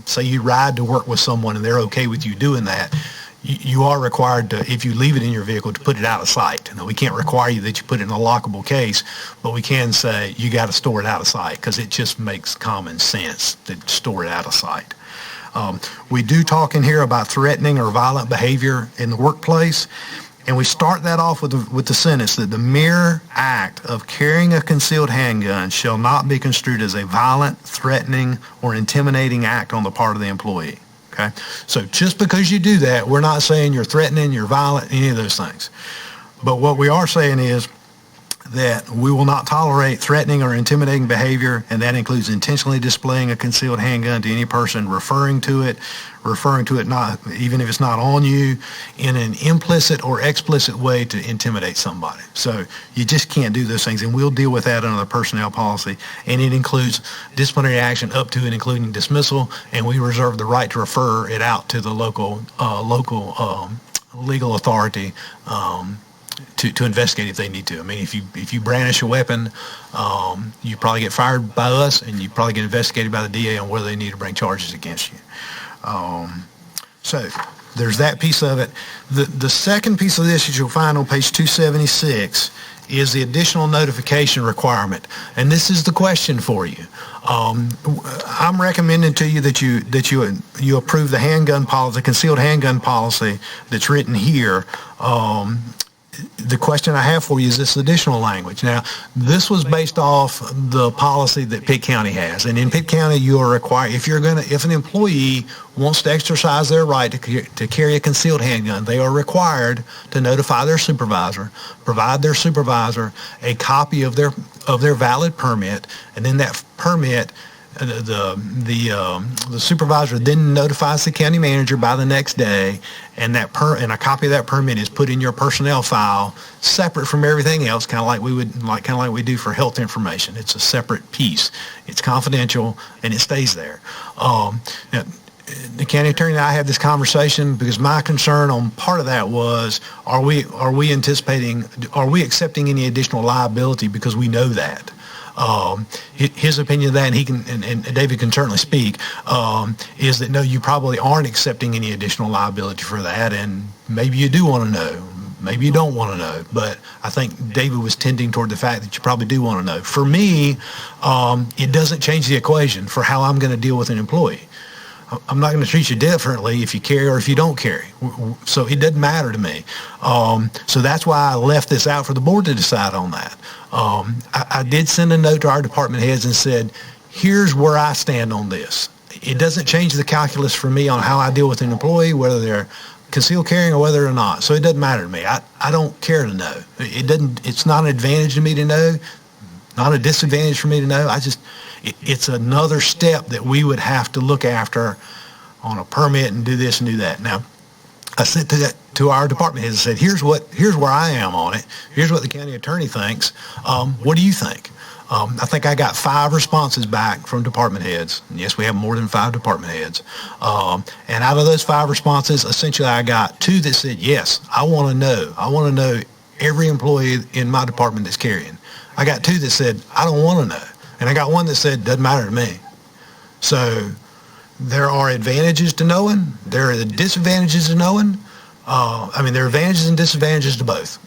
say you ride to work with someone and they're okay with you doing that, you are required to, if you leave it in your vehicle, to put it out of sight. Now, we can't require you that you put it in a lockable case, but we can say you got to store it out of sight because it just makes common sense to store it out of sight. We do talk in here about threatening or violent behavior in the workplace, and we start that off with the sentence that the mere act of carrying a concealed handgun shall not be construed as a violent, threatening, or intimidating act on the part of the employee. Okay? So just because you do that, we're not saying you're threatening, you're violent, any of those things. But what we are saying is that we will not tolerate threatening or intimidating behavior, and that includes intentionally displaying a concealed handgun to any person, referring to it not, even if it's not on you, in an implicit or explicit way to intimidate somebody. So you just can't do those things, and we'll deal with that under the personnel policy, and it includes disciplinary action up to and including dismissal, and we reserve the right to refer it out to the local legal authority to investigate if they need to. I mean, if you brandish a weapon, you probably get fired by us, and you probably get investigated by the DA on whether they need to bring charges against you. So there's that piece of it. The second piece of this, as you'll find on page 276, is the additional notification requirement. And this is the question for you. I'm recommending to you that you approve the handgun policy, the concealed handgun policy that's written here. The question I have for you is this additional language. Now, this was based off the policy that Pitt County has, and in Pitt County, you are required, if an employee wants to exercise their right to carry a concealed handgun, they are required to notify their supervisor, provide their supervisor a copy of their valid permit, and then that permit, the supervisor then notifies the county manager by the next day, and a copy of that permit is put in your personnel file, separate from everything else, kind of like we do for health information. It's a separate piece. It's confidential, and it stays there. Now, the county attorney and I had this conversation because my concern on part of that was, are we accepting any additional liability because we know that? His opinion of that, and he can, and David can certainly speak, is that no, you probably aren't accepting any additional liability for that, and maybe you do want to know. Maybe you don't want to know, but I think David was tending toward the fact that you probably do want to know. For me, it doesn't change the equation for how I'm going to deal with an employee. I'm not going to treat you differently if you carry or if you don't carry. So it doesn't matter to me. So that's why I left this out for the board to decide on that. I did send a note to our department heads and said, here's where I stand on this. It doesn't change the calculus for me on how I deal with an employee, whether they're concealed carrying or whether or not. So it doesn't matter to me. I don't care to know. It's not an advantage to me to know, not a disadvantage for me to know. It's another step that we would have to look after on a permit and do this and do that. Now, I sent to our department heads and said, here's where I am on it. Here's what the county attorney thinks. What do you think? I think I got 5 responses back from department heads. And yes, we have more than 5 department heads. And out of those 5 responses, essentially I got 2 that said, yes, I want to know. I want to know every employee in my department that's carrying. I got 2 that said, I don't want to know. And I got 1 that said, doesn't matter to me. So there are advantages to knowing. There are the disadvantages to knowing. There are advantages and disadvantages to both.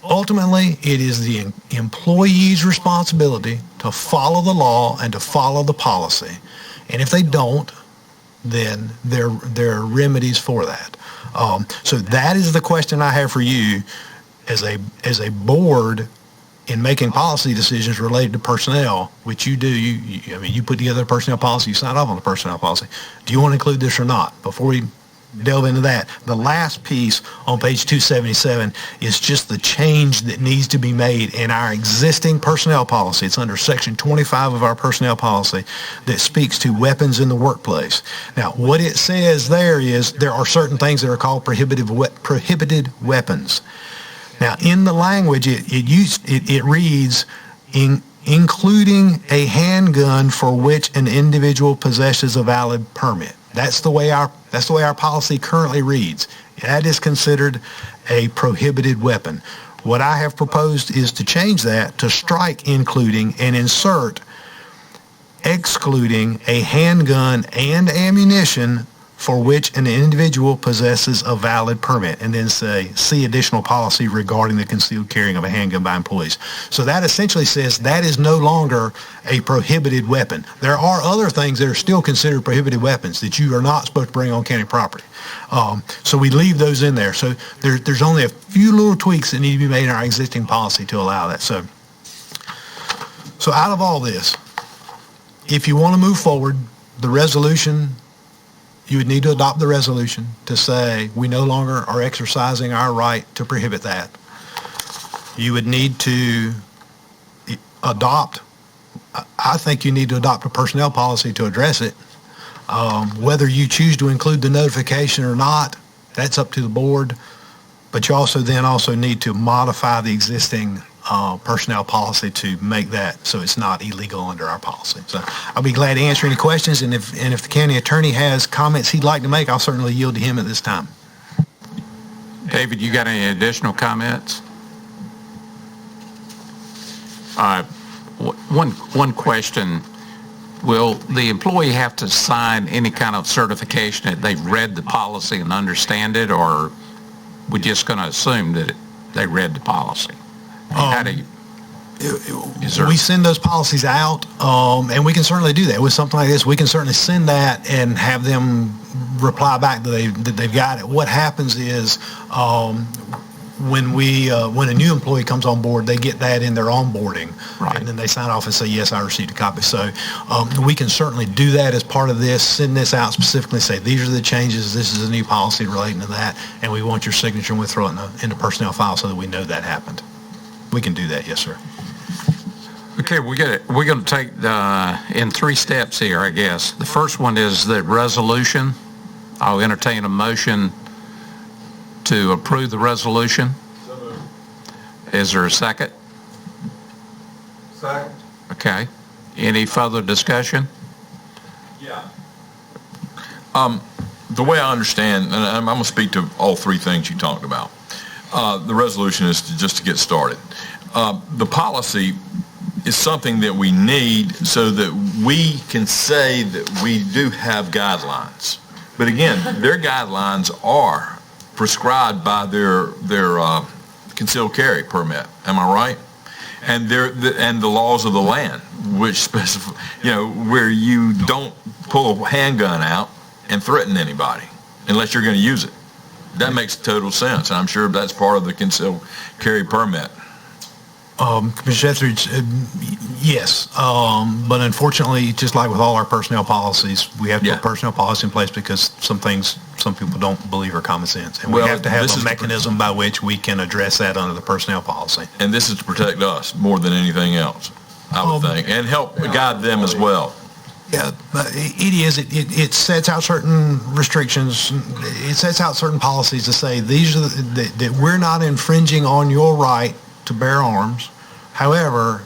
Ultimately, it is the employee's responsibility to follow the law and to follow the policy. And if they don't, then there are remedies for that. So that is the question I have for you as a board in making policy decisions related to personnel, which you do. You put together a personnel policy, you sign off on the personnel policy. Do you want to include this or not? Before we delve into that, the last piece on page 277 is just the change that needs to be made in our existing personnel policy. It's under section 25 of our personnel policy that speaks to weapons in the workplace. Now, what it says there is there are certain things that are called prohibited weapons. Now, in the language, it reads, including a handgun for which an individual possesses a valid permit. That's the way our policy currently reads. That is considered a prohibited weapon. What I have proposed is to change that to strike including and insert excluding a handgun and ammunition for which an individual possesses a valid permit, and then say, see additional policy regarding the concealed carrying of a handgun by employees. So that essentially says that is no longer a prohibited weapon. There are other things that are still considered prohibited weapons that you are not supposed to bring on county property. So we leave those in there. So there's only a few little tweaks that need to be made in our existing policy to allow that. So out of all this, if you want to move forward, the resolution, you would need to adopt the resolution to say we no longer are exercising our right to prohibit that. You would need to adopt, I think you need to adopt a personnel policy to address it. Whether you choose to include the notification or not, that's up to the board. But you also need to modify the existing personnel policy to make that so it's not illegal under our policy. So I'll be glad to answer any questions, and if the county attorney has comments he'd like to make, I'll certainly yield to him at this time. David, you got any additional comments? One question. Will the employee have to sign any kind of certification that they've read the policy and understand it, or we're just going to assume that they read the policy? We send those policies out, and we can certainly do that with something like this. We can certainly send that and have them reply back that they've got it. What happens is when a new employee comes on board, they get that in their onboarding, right, and then they sign off and say, yes, I received a copy. So we can certainly do that as part of this, send this out specifically, say these are the changes, this is a new policy relating to that, and we want your signature, and we throw it in the personnel file so that we know that happened. We can do that, yes, sir. Okay, we're going to take in 3 steps here, I guess. The first one is the resolution. I'll entertain a motion to approve the resolution. Is there a second? Second. Okay. Any further discussion? Yeah. The way I understand, and I'm going to speak to all 3 things you talked about. The resolution is just to get started. The policy is something that we need so that we can say that we do have guidelines. But again, their guidelines are prescribed by their concealed carry permit. Am I right? And and the laws of the land, which specify, where you don't pull a handgun out and threaten anybody unless you're going to use it. That makes total sense, and I'm sure that's part of the concealed carry permit. Commissioner Etheridge, yes, but unfortunately, just like with all our personnel policies, we have to put personnel policy in place because some things some people don't believe are common sense, and we have to have a mechanism by which we can address that under the personnel policy. And this is to protect us more than anything else, I would think, and help guide them as well. Yeah, it is. It sets out certain restrictions. It sets out certain policies to say these are that we're not infringing on your right to bear arms. However,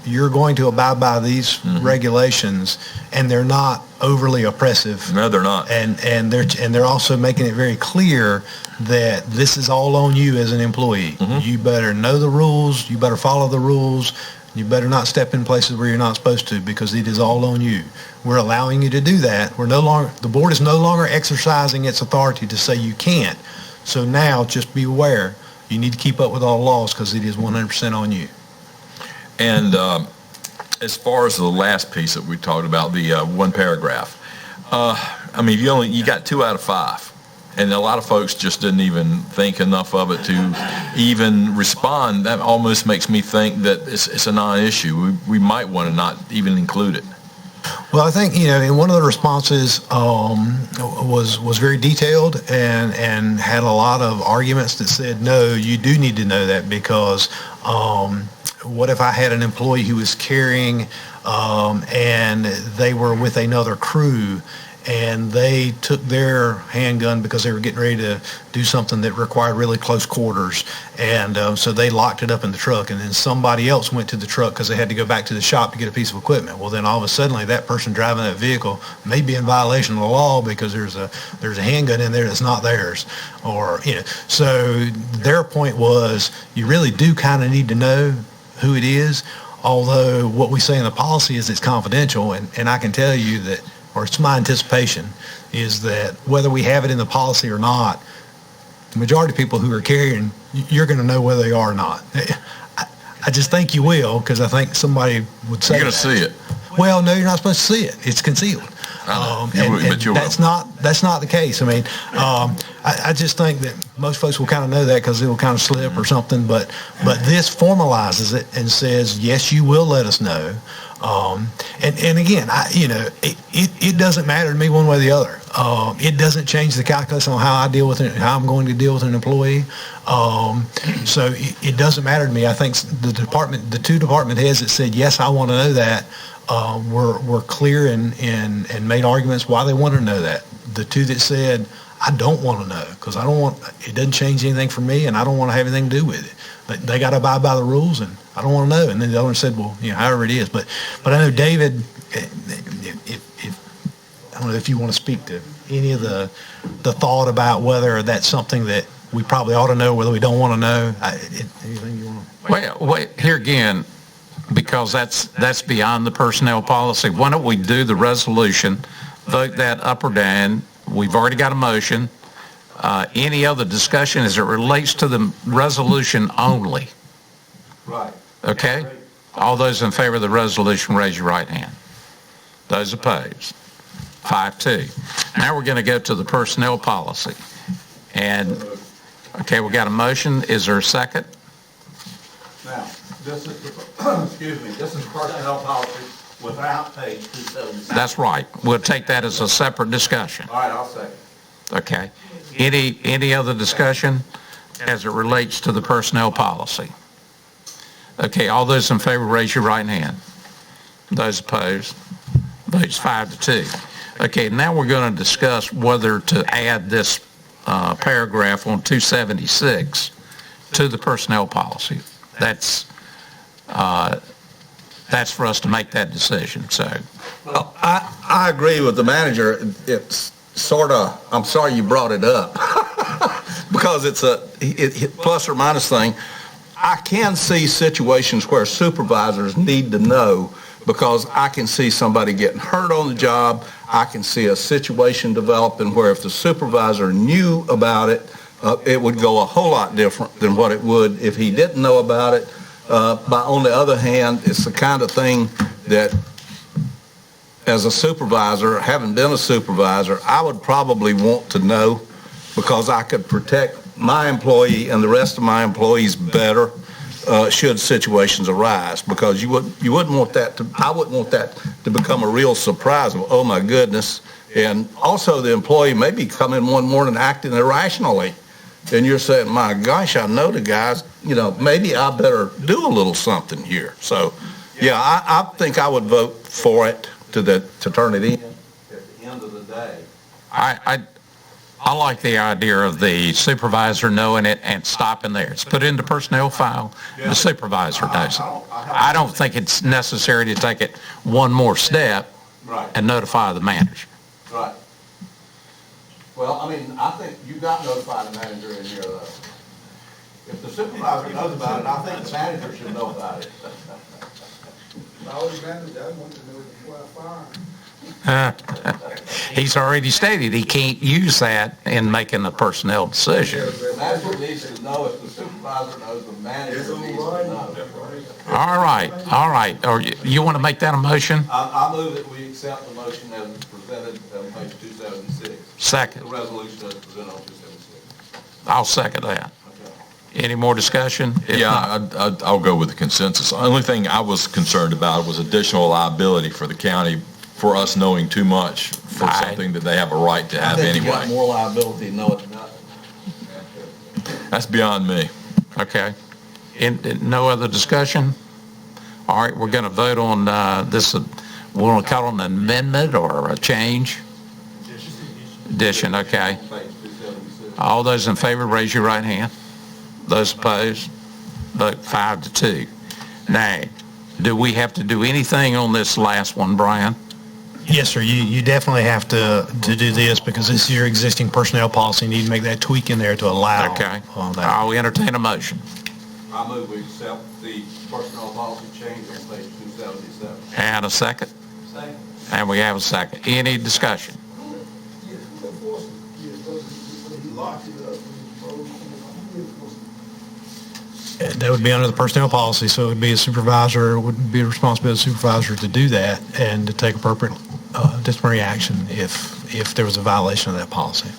you're going to abide by these regulations, and they're not overly oppressive. No, they're not. And they're also making it very clear that this is all on you as an employee. You better know the rules. You better follow the rules. You better not step in places where you're not supposed to, because it is all on you. We're allowing you to do that. The board is no longer exercising its authority to say you can't. So now just be aware. You need to keep up with all laws because it is 100% on you. And as far as the last piece that we talked about, the one paragraph, you got 2 out of 5. And a lot of folks just didn't even think enough of it to even respond. That almost makes me think that it's a non-issue. We might want to not even include it. Well, I think, in one of the responses was very detailed and had a lot of arguments that said, no, you do need to know that because what if I had an employee who was carrying and they were with another crew and they took their handgun because they were getting ready to do something that required really close quarters, and so they locked it up in the truck, and then somebody else went to the truck because they had to go back to the shop to get a piece of equipment. Well, then all of a sudden, that person driving that vehicle may be in violation of the law because there's a handgun in there that's not theirs, or So their point was, you really do kind of need to know who it is, although what we say in the policy is it's confidential, and I can tell you that, or it's my anticipation, is that whether we have it in the policy or not, the majority of people who are carrying, you're going to know whether they are or not. I just think you will, because I think somebody would say you're going to see it. Well, no, you're not supposed to see it. It's concealed. But you will. That's not the case. I just think that most folks will kind of know that because it will kind of slip or something. But this formalizes it and says, yes, you will let us know. And again, it doesn't matter to me one way or the other. It doesn't change the calculus on how I deal with it, how I'm going to deal with an employee. So it doesn't matter to me. I think the 2 department heads that said, yes, I want to know that, were clear and made arguments why they wanted to know that. The 2 that said, I don't want to know because it doesn't change anything for me and I don't want to have anything to do with it. But they got to abide by the rules and I don't want to know. And then the other one said, well, however it is. But I know, David, I don't know if you want to speak to any of the thought about whether that's something that we probably ought to know, whether we don't want to know. Anything you want to? Well, here again, because that's beyond the personnel policy. Why don't we do the resolution, vote that up or down? We've already got a motion. Any other discussion as it relates to the resolution only? Right. Okay? All those in favor of the resolution, raise your right hand. Those opposed? 5-2. Now we're going to go to the personnel policy. And, okay, we got a motion. Is there a second? Now, this is personnel policy without page 277. That's right. We'll take that as a separate discussion. All right, I'll second. Okay. Any other discussion as it relates to the personnel policy? Okay, all those in favor, raise your right hand. Those opposed? Votes 5-2. Okay, now we're going to discuss whether to add this paragraph on 276 to the personnel policy. That's for us to make that decision, so. Well, I agree with the manager. It's sort of, I'm sorry you brought it up, because it's a plus or minus thing. I can see situations where supervisors need to know, because I can see somebody getting hurt on the job. I can see a situation developing where if the supervisor knew about it, it would go a whole lot different than what it would if he didn't know about it. But on the other hand, it's the kind of thing that, as a supervisor, having been a supervisor, I would probably want to know, because I could protect my employee and the rest of my employees better should situations arise, because you wouldn't want that to, I wouldn't want that to become a real surprise of, oh my goodness. And also the employee may be coming one morning acting irrationally, and you're saying, my gosh, I know the guys, maybe I better do a little something here. So, yeah, I think I would vote for it to turn it in at the end of the day. I like the idea of the supervisor knowing it and stopping there. It's put in the personnel file, the supervisor knows it. I don't think it's necessary to take it one more step and notify the manager. Right. Well, I mean, I think you got to notify the manager in here, though. If the supervisor knows about it, I think the manager should know about it. He's already stated he can't use that in making a personnel decision. The manager needs to know. If the supervisor knows, the manager needs to know. All right. Or you want to make that a motion? I move that we accept the motion as presented on page 276. Second. The resolution as presented on 276. I'll second that. Any more discussion? I'll go with the consensus. The only thing I was concerned about was additional liability for the county for us knowing too much for something that they have a right to have anyway. You got more liability knowing nothing. That's beyond me. Okay. No other discussion? All right, we're going to vote on this. We want to call it an amendment or a change? Addition, okay. All those in favor, raise your right hand. Those opposed, vote 5-2. Now, do we have to do anything on this last one, Brian? Yes, sir. You definitely have to do this, because this is your existing personnel policy. You need to make that tweak in there to allow. Okay. That. I'll entertain a motion. I move we accept the personnel policy change on page 277. And a second? Second. And we have a second. Any discussion? That would be under the personnel policy, so it would be a supervisor, it would be a responsibility of the supervisor to do that and to take appropriate disciplinary action if there was a violation of that policy.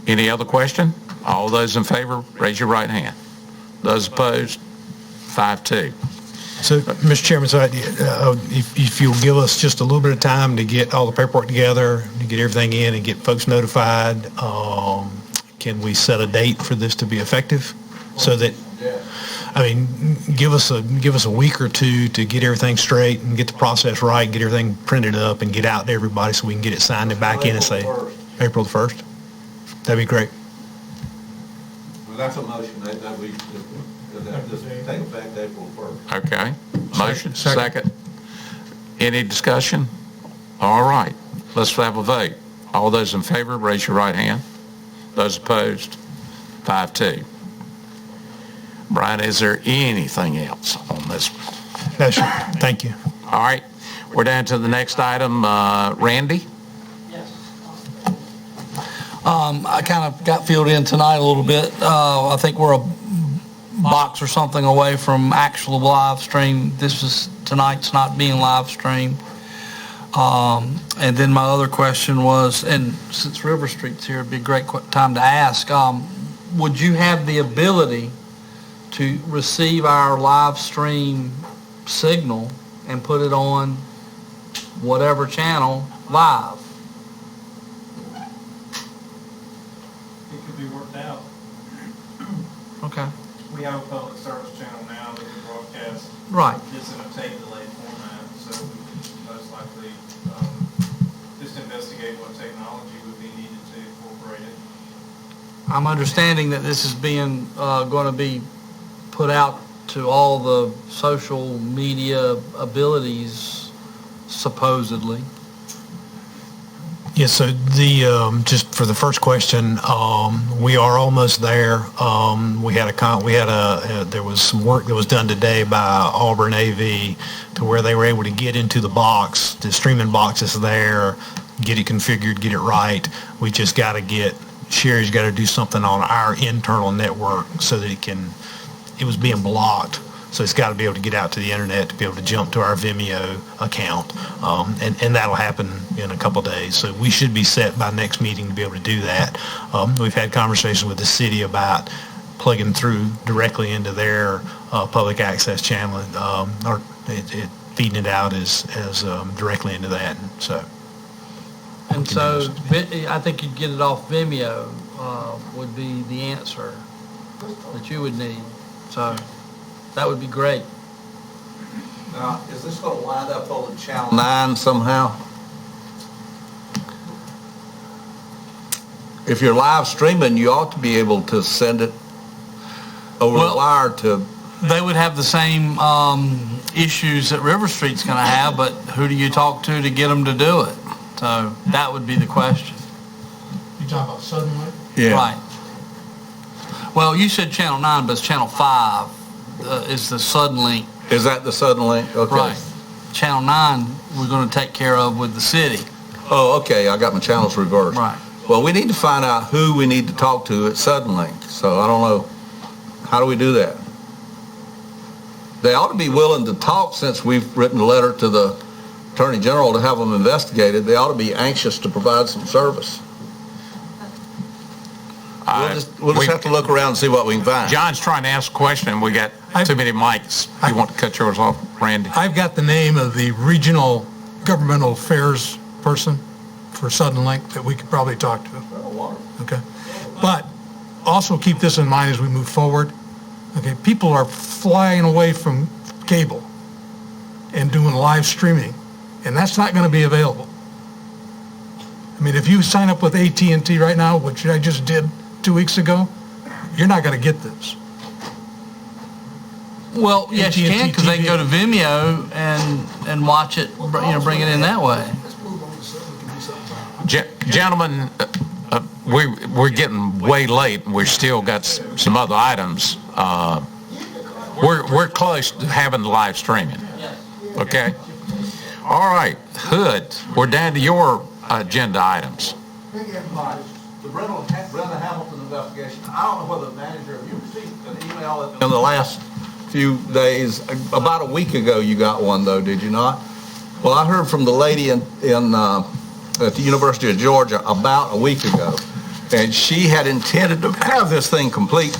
Any other question? All those in favor, raise your right hand. Those opposed, 5-2. So, Mr. Chairman, if you'll give us just a little bit of time to get all the paperwork together, to get everything in and get folks notified, can we set a date for this to be effective? So that, give us a week or two to get everything straight and get the process right, get everything printed up and get out to everybody so we can get it signed and back in and say April the 1st. That'd be great. Well, that's a motion that this take effect April 1st. Okay. Motion, second. Any discussion? All right. Let's have a vote. All those in favor, raise your right hand. Those opposed, 5-2. Brian, is there anything else on this one? No, sir. Thank you. All right. We're down to the next item. Randy? I kind of got filled in tonight a little bit. I think we're a box or something away from actual live stream. Tonight's not being live streamed. And then my other question was, and since River Street's here, it'd be a great time to ask, would you have the ability to receive our live stream signal and put it on whatever channel live? It could be worked out. Okay. We have a public service channel now that we broadcast. Right. It's in a tape delayed format, so we could most likely just investigate what technology would be needed to incorporate it. I'm understanding that this is being, going to be put out to all the social media abilities, supposedly. Yes, so just for the first question, we are almost there. There was some work that was done today by Auburn AV to where they were able to get into the box, the streaming box is there, get it configured, get it right. We just got to Sherry's got to do something on our internal network so that it was being blocked. So it's got to be able to get out to the internet to be able to jump to our Vimeo account. And that'll happen in a couple days. So we should be set by next meeting to be able to do that. We've had conversations with the city about plugging through directly into their public access channel, or feeding it out as directly into that. And so I think you'd get it off Vimeo would be the answer that you would need. So that would be great. Now, is this going to wind up on Channel 9 somehow? If you're live streaming, you ought to be able to send it over the wire to... They would have the same issues that River Street's going to have, but who do you talk to get them to do it? So that would be the question. You talking about Suddenly? Yeah. Right. Well, you said Channel 9, but it's Channel 5 is the Suddenlink. Is that the Suddenlink? Okay. Right. Channel 9 we're going to take care of with the city. Oh, okay. I got my channels reversed. Right. Well, we need to find out who we need to talk to at Suddenlink. So I don't know. How do we do that? They ought to be willing to talk since we've written a letter to the Attorney General to have them investigated. They ought to be anxious to provide some service. We'll just have to look around and see what we can find. John's trying to ask a question, and we got too many mics. You want to cut yours off, Randy? I've got the name of the regional governmental affairs person for Suddenlink that we could probably talk to. Okay. But also keep this in mind as we move forward. Okay. People are flying away from cable and doing live streaming, and that's not going to be available. I mean, if you sign up with AT&T right now, which I just did 2 weeks ago, you're not going to get this. Well, yes, you can, because they can go to Vimeo and watch it, bring it in that way. Gentlemen, we're getting way late, and we've still got some other items. We're close to having the live streaming. Okay? All right, Hood, we're down to your agenda items. The Brenda Hamilton investigation, I don't know whether the manager, you received an email in the last few days, about a week ago you got one though, did you not? Well, I heard from the lady at the University of Georgia about a week ago, and she had intended to have this thing complete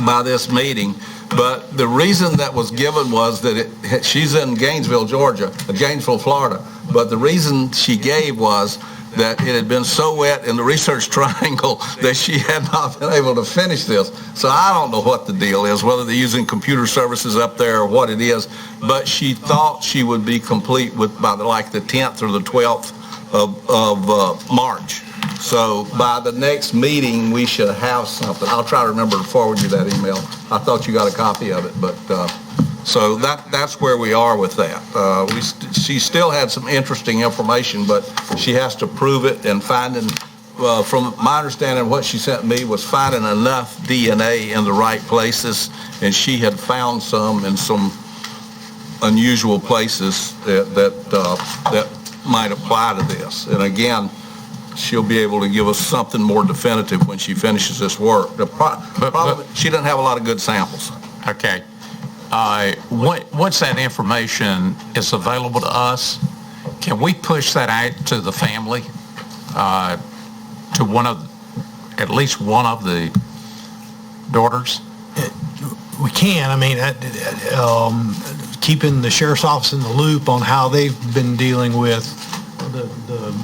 by this meeting, but the reason that was given was that she's in Gainesville, Florida, but the reason she gave was that it had been so wet in the research triangle that she had not been able to finish this. So I don't know what the deal is, whether they're using computer services up there or what it is, but she thought she would be complete by the 10th or the 12th of March. So by the next meeting, we should have something. I'll try to remember to forward you that email. I thought you got a copy of it, but so that's where we are with that. She still had some interesting information, but she has to prove it, and finding, from my understanding, what she sent me was finding enough DNA in the right places, and she had found some in some unusual places that might apply to this. And again, she'll be able to give us something more definitive when she finishes this work. She doesn't have a lot of good samples. Okay. Once that information is available to us, can we push that out to the family, to at least one of the daughters? We can. I mean, keeping the sheriff's office in the loop on how they've been dealing with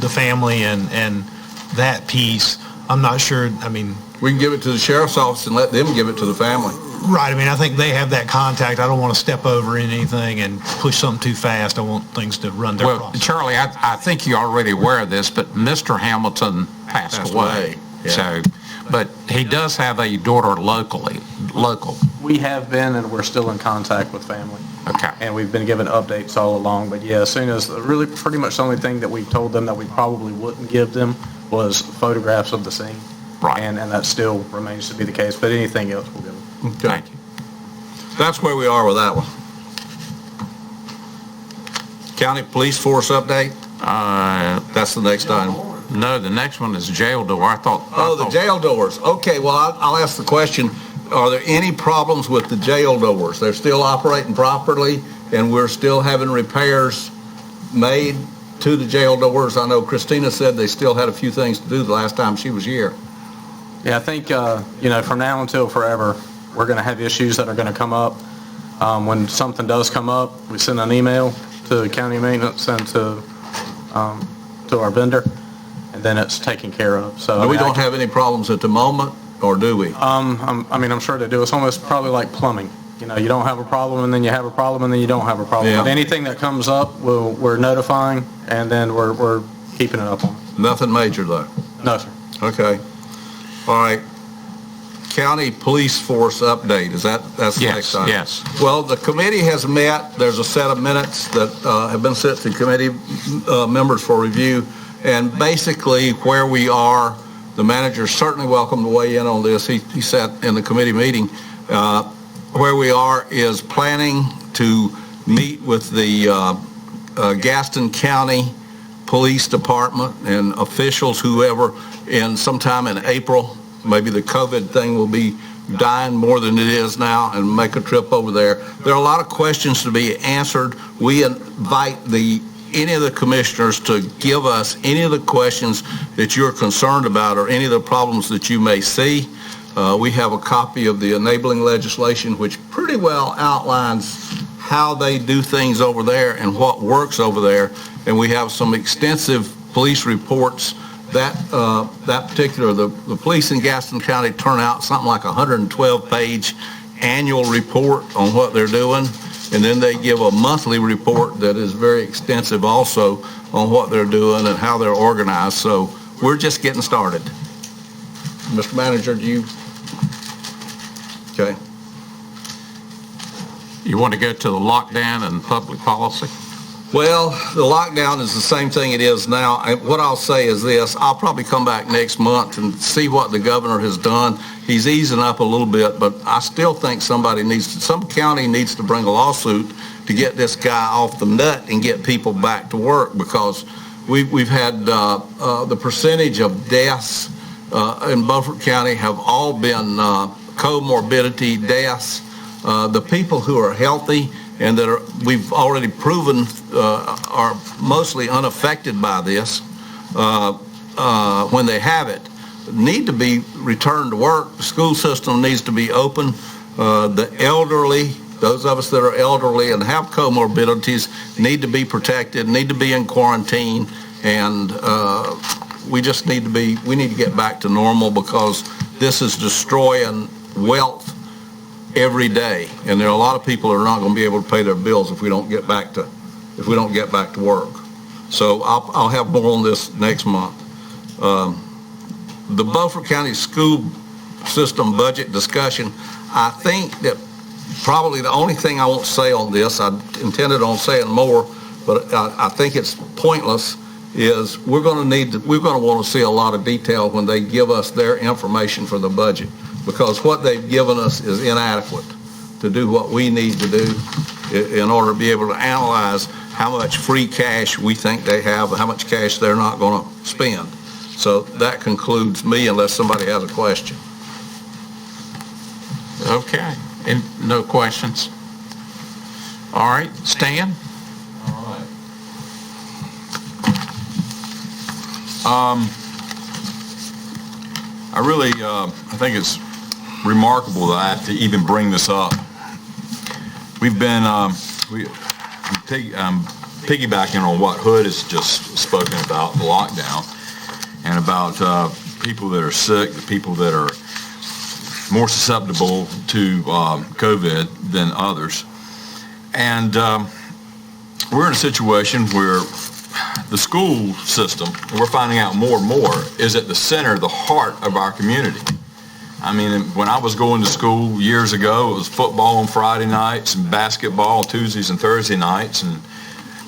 the family and that piece. I'm not sure. I mean, we can give it to the sheriff's office and let them give it to the family. Right. I mean, I think they have that contact. I don't want to step over anything and push something too fast. I want things to run their process. Charlie, I think you're already aware of this, but Mr. Hamilton passed away. Yeah. So, but he does have a daughter local. We have been, and we're still in contact with family. Okay. And we've been given updates all along, but yeah, as soon as, really pretty much the only thing that we told them that we probably wouldn't give them was photographs of the scene. Right. And that still remains to be the case, but anything else we'll give them. Okay. Thank you. That's where we are with that one. County Police Force update? That's the next item. No, the next one is jail door. I thought. The jail doors. Okay, well, I'll ask the question, are there any problems with the jail doors? They're still operating properly, and we're still having repairs made to the jail doors? I know Christina said they still had a few things to do the last time she was here. Yeah, I think, from now until forever, we're going to have issues that are going to come up. When something does come up, we send an email to county maintenance and to our vendor, and then it's taken care of. So We don't have any problems at the moment, or do we? I'm sure they do. It's almost probably like plumbing. You don't have a problem, and then you have a problem, and then you don't have a problem. Yeah. But anything that comes up, we're notifying, and then we're keeping it up on it. Nothing major, though? No, sir. Okay. All right. County Police Force update, that's the next item? Yes. Well, the committee has met. There's a set of minutes that have been sent to committee members for review. And basically, where we are, the manager's certainly welcome to weigh in on this. He sat in the committee meeting. Where we are is planning to meet with the Gaston County Police Department and officials, whoever, sometime in April. Maybe the COVID thing will be dying more than it is now, and make a trip over there. There are a lot of questions to be answered. We invite any of the commissioners to give us any of the questions that you're concerned about or any of the problems that you may see. We have a copy of the enabling legislation, which pretty well outlines how they do things over there and what works over there. And we have some extensive police reports. The police in Gaston County turn out something like a 112-page annual report on what they're doing. And then they give a monthly report that is very extensive also on what they're doing and how they're organized. So we're just getting started. Mr. Manager, do you? Okay. You want to go to the lockdown and public policy? Well, the lockdown is the same thing it is now. What I'll say is this: I'll probably come back next month and see what the governor has done. He's easing up a little bit, but I still think some county needs to bring a lawsuit to get this guy off the nut and get people back to work, because we've had the percentage of deaths in Beaufort County have all been comorbidity deaths. The people who are healthy and that we've already proven are mostly unaffected by this when they have it, need to be returned to work. The school system needs to be open. The elderly, those of us that are elderly and have comorbidities, need to be protected, need to be in quarantine, and we need to get back to normal, because this is destroying wealth every day, and there are a lot of people who are not going to be able to pay their bills if we don't get back to work. So I'll have more on this next month. The Beaufort County school system budget discussion, I think that probably the only thing I won't say on this, I intended on saying more, but I think it's pointless, is we're going to want to see a lot of detail when they give us their information for the budget, because what they've given us is inadequate to do what we need to do in order to be able to analyze how much free cash we think they have and how much cash they're not going to spend. So that concludes me, unless somebody has a question. Okay, and no questions. All right, Stan? I think it's remarkable that I have to even bring this up. We've been, piggybacking on what Hood has just spoken about, the lockdown, and about people that are sick, the people that are more susceptible to COVID than others. And we're in a situation where the school system, and we're finding out more and more, is at the center, the heart of our community. I mean, when I was going to school years ago, it was football on Friday nights and basketball Tuesdays and Thursday nights, and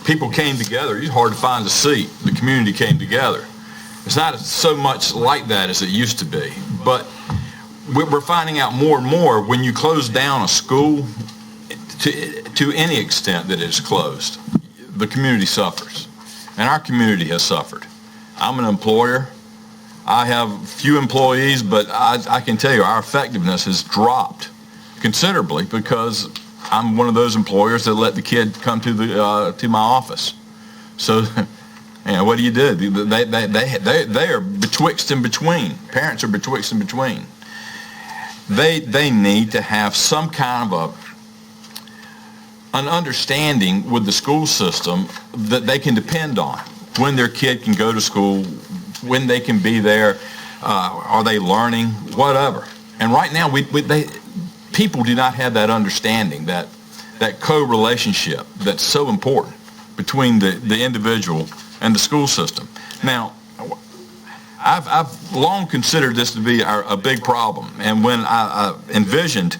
people came together. It was hard to find a seat. The community came together. It's not so much like that as it used to be, but we're finding out more and more when you close down a school, to any extent that it's closed, the community suffers, and our community has suffered. I'm an employer. I have few employees, but I can tell you our effectiveness has dropped considerably because I'm one of those employers that let the kid come to my office. So, what do? They are betwixt and between. Parents are betwixt and between. They need to have some kind of an understanding with the school system that they can depend on when their kid can go to school, when they can be there, are they learning, whatever. And right now, people do not have that understanding, that co-relationship that's so important between the individual and the school system. Now, I've long considered this to be a big problem, and when I envisioned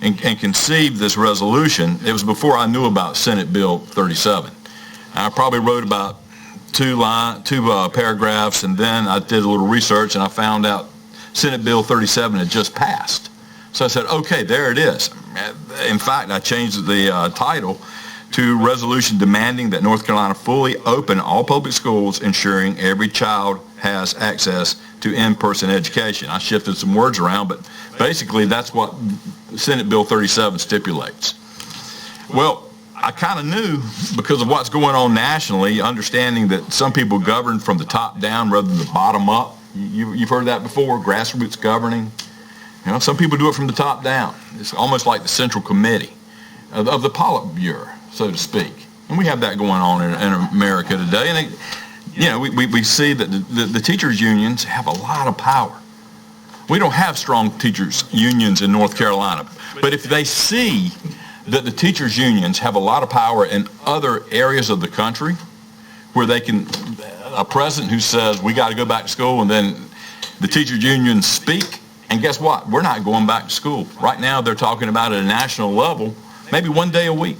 and conceived this resolution, it was before I knew about Senate Bill 37. I probably wrote about two paragraphs, and then I did a little research, and I found out Senate Bill 37 had just passed. So I said, okay, there it is. In fact, I changed the title to Resolution Demanding that North Carolina fully open all public schools, ensuring every child has access to in-person education. I shifted some words around, but basically that's what Senate Bill 37 stipulates. Well, I kind of knew because of what's going on nationally, understanding that some people govern from the top down rather than the bottom up. You've heard that before, grassroots governing. Some people do it from the top down. It's almost like the Central Committee of the Politburo, so to speak. And we have that going on in America today. And we see that the teachers' unions have a lot of power. We don't have strong teachers' unions in North Carolina. But if they see that the teachers' unions have a lot of power in other areas of the country where they can, a president who says, we got to go back to school, and then the teachers' unions speak, and guess what? We're not going back to school. Right now, they're talking about at a national level, maybe one day a week.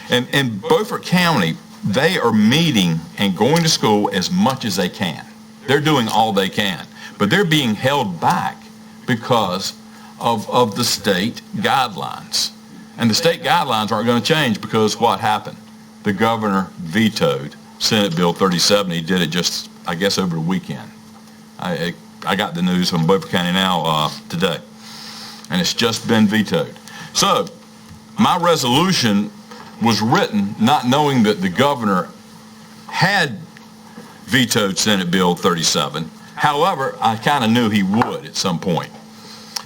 And in Beaufort County, they are meeting and going to school as much as they can. They're doing all they can. But they're being held back because of the state guidelines. And the state guidelines aren't going to change because what happened? The governor vetoed Senate Bill 37. He did it just, I guess, over the weekend. I got the news from Beaufort County Now today. And it's just been vetoed. So my resolution was written not knowing that the governor had vetoed Senate Bill 37. However, I kind of knew he would at some point.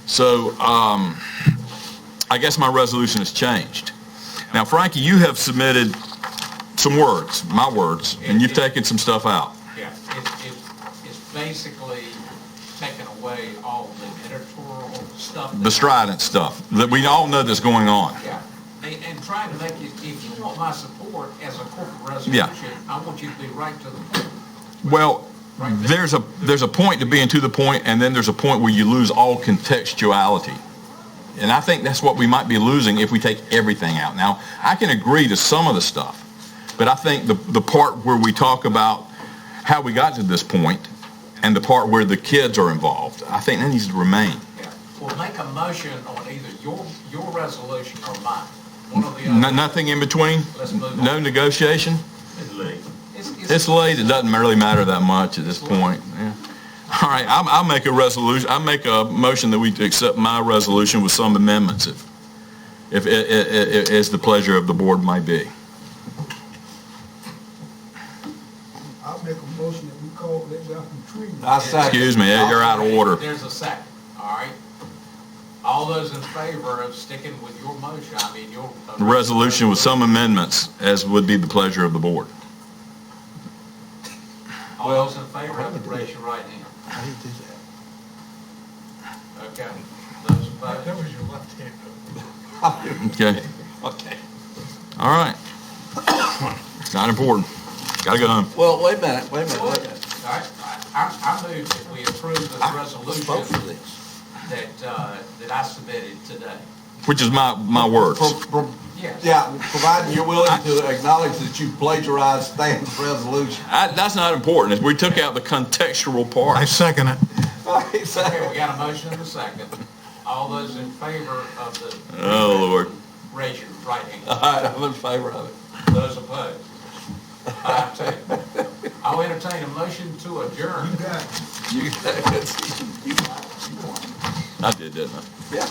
So I guess my resolution has changed. Now, Frankie, you have submitted some words, my words, and you've taken some stuff out. Yeah, it's basically taken away all the editorial stuff. The strident stuff that we all know that's going on. Yeah, and trying to make it, if you want my support as a corporate resolution, I want you to be right to the point. Well, there's a point to being to the point, and then there's a point where you lose all contextuality. And I think that's what we might be losing if we take everything out. Now, I can agree to some of the stuff, but I think the part where we talk about how we got to this point and the part where the kids are involved, I think that needs to remain. Yeah. Well, make a motion on either your resolution or mine. One or the other. Nothing in between? Let's move on. No negotiation? It's late. It's late. It doesn't really matter that much at this point. Yeah. All right, I'll make a resolution. I'll make a motion that we accept my resolution with some amendments, if as the pleasure of the board might be. I'll make a motion that we call let down some trees. Excuse me, you're out of order. There's a second, all right? All those in favor of sticking with your motion, your... The resolution with some amendments, as would be the pleasure of the board. All those in favor of it, raise your right hand. I didn't do that. Okay. Those opposed? That was your left hand. Okay. Okay. All right. It's not important. Gotta go home. Well, wait a minute. All right. I move that we approve this resolution that I submitted today. Which is my words. Yes. Yeah, providing you're willing to acknowledge that you plagiarized Stan's resolution. That's not important. We took out the contextual part. I second it. Okay, we got a motion and a second. All those in favor of the... Oh, Lord. Raise your right hand. All right, I'm in favor of it. Those opposed? 5-2. I'll entertain a motion to adjourn. You got it. I did, didn't I? Yeah.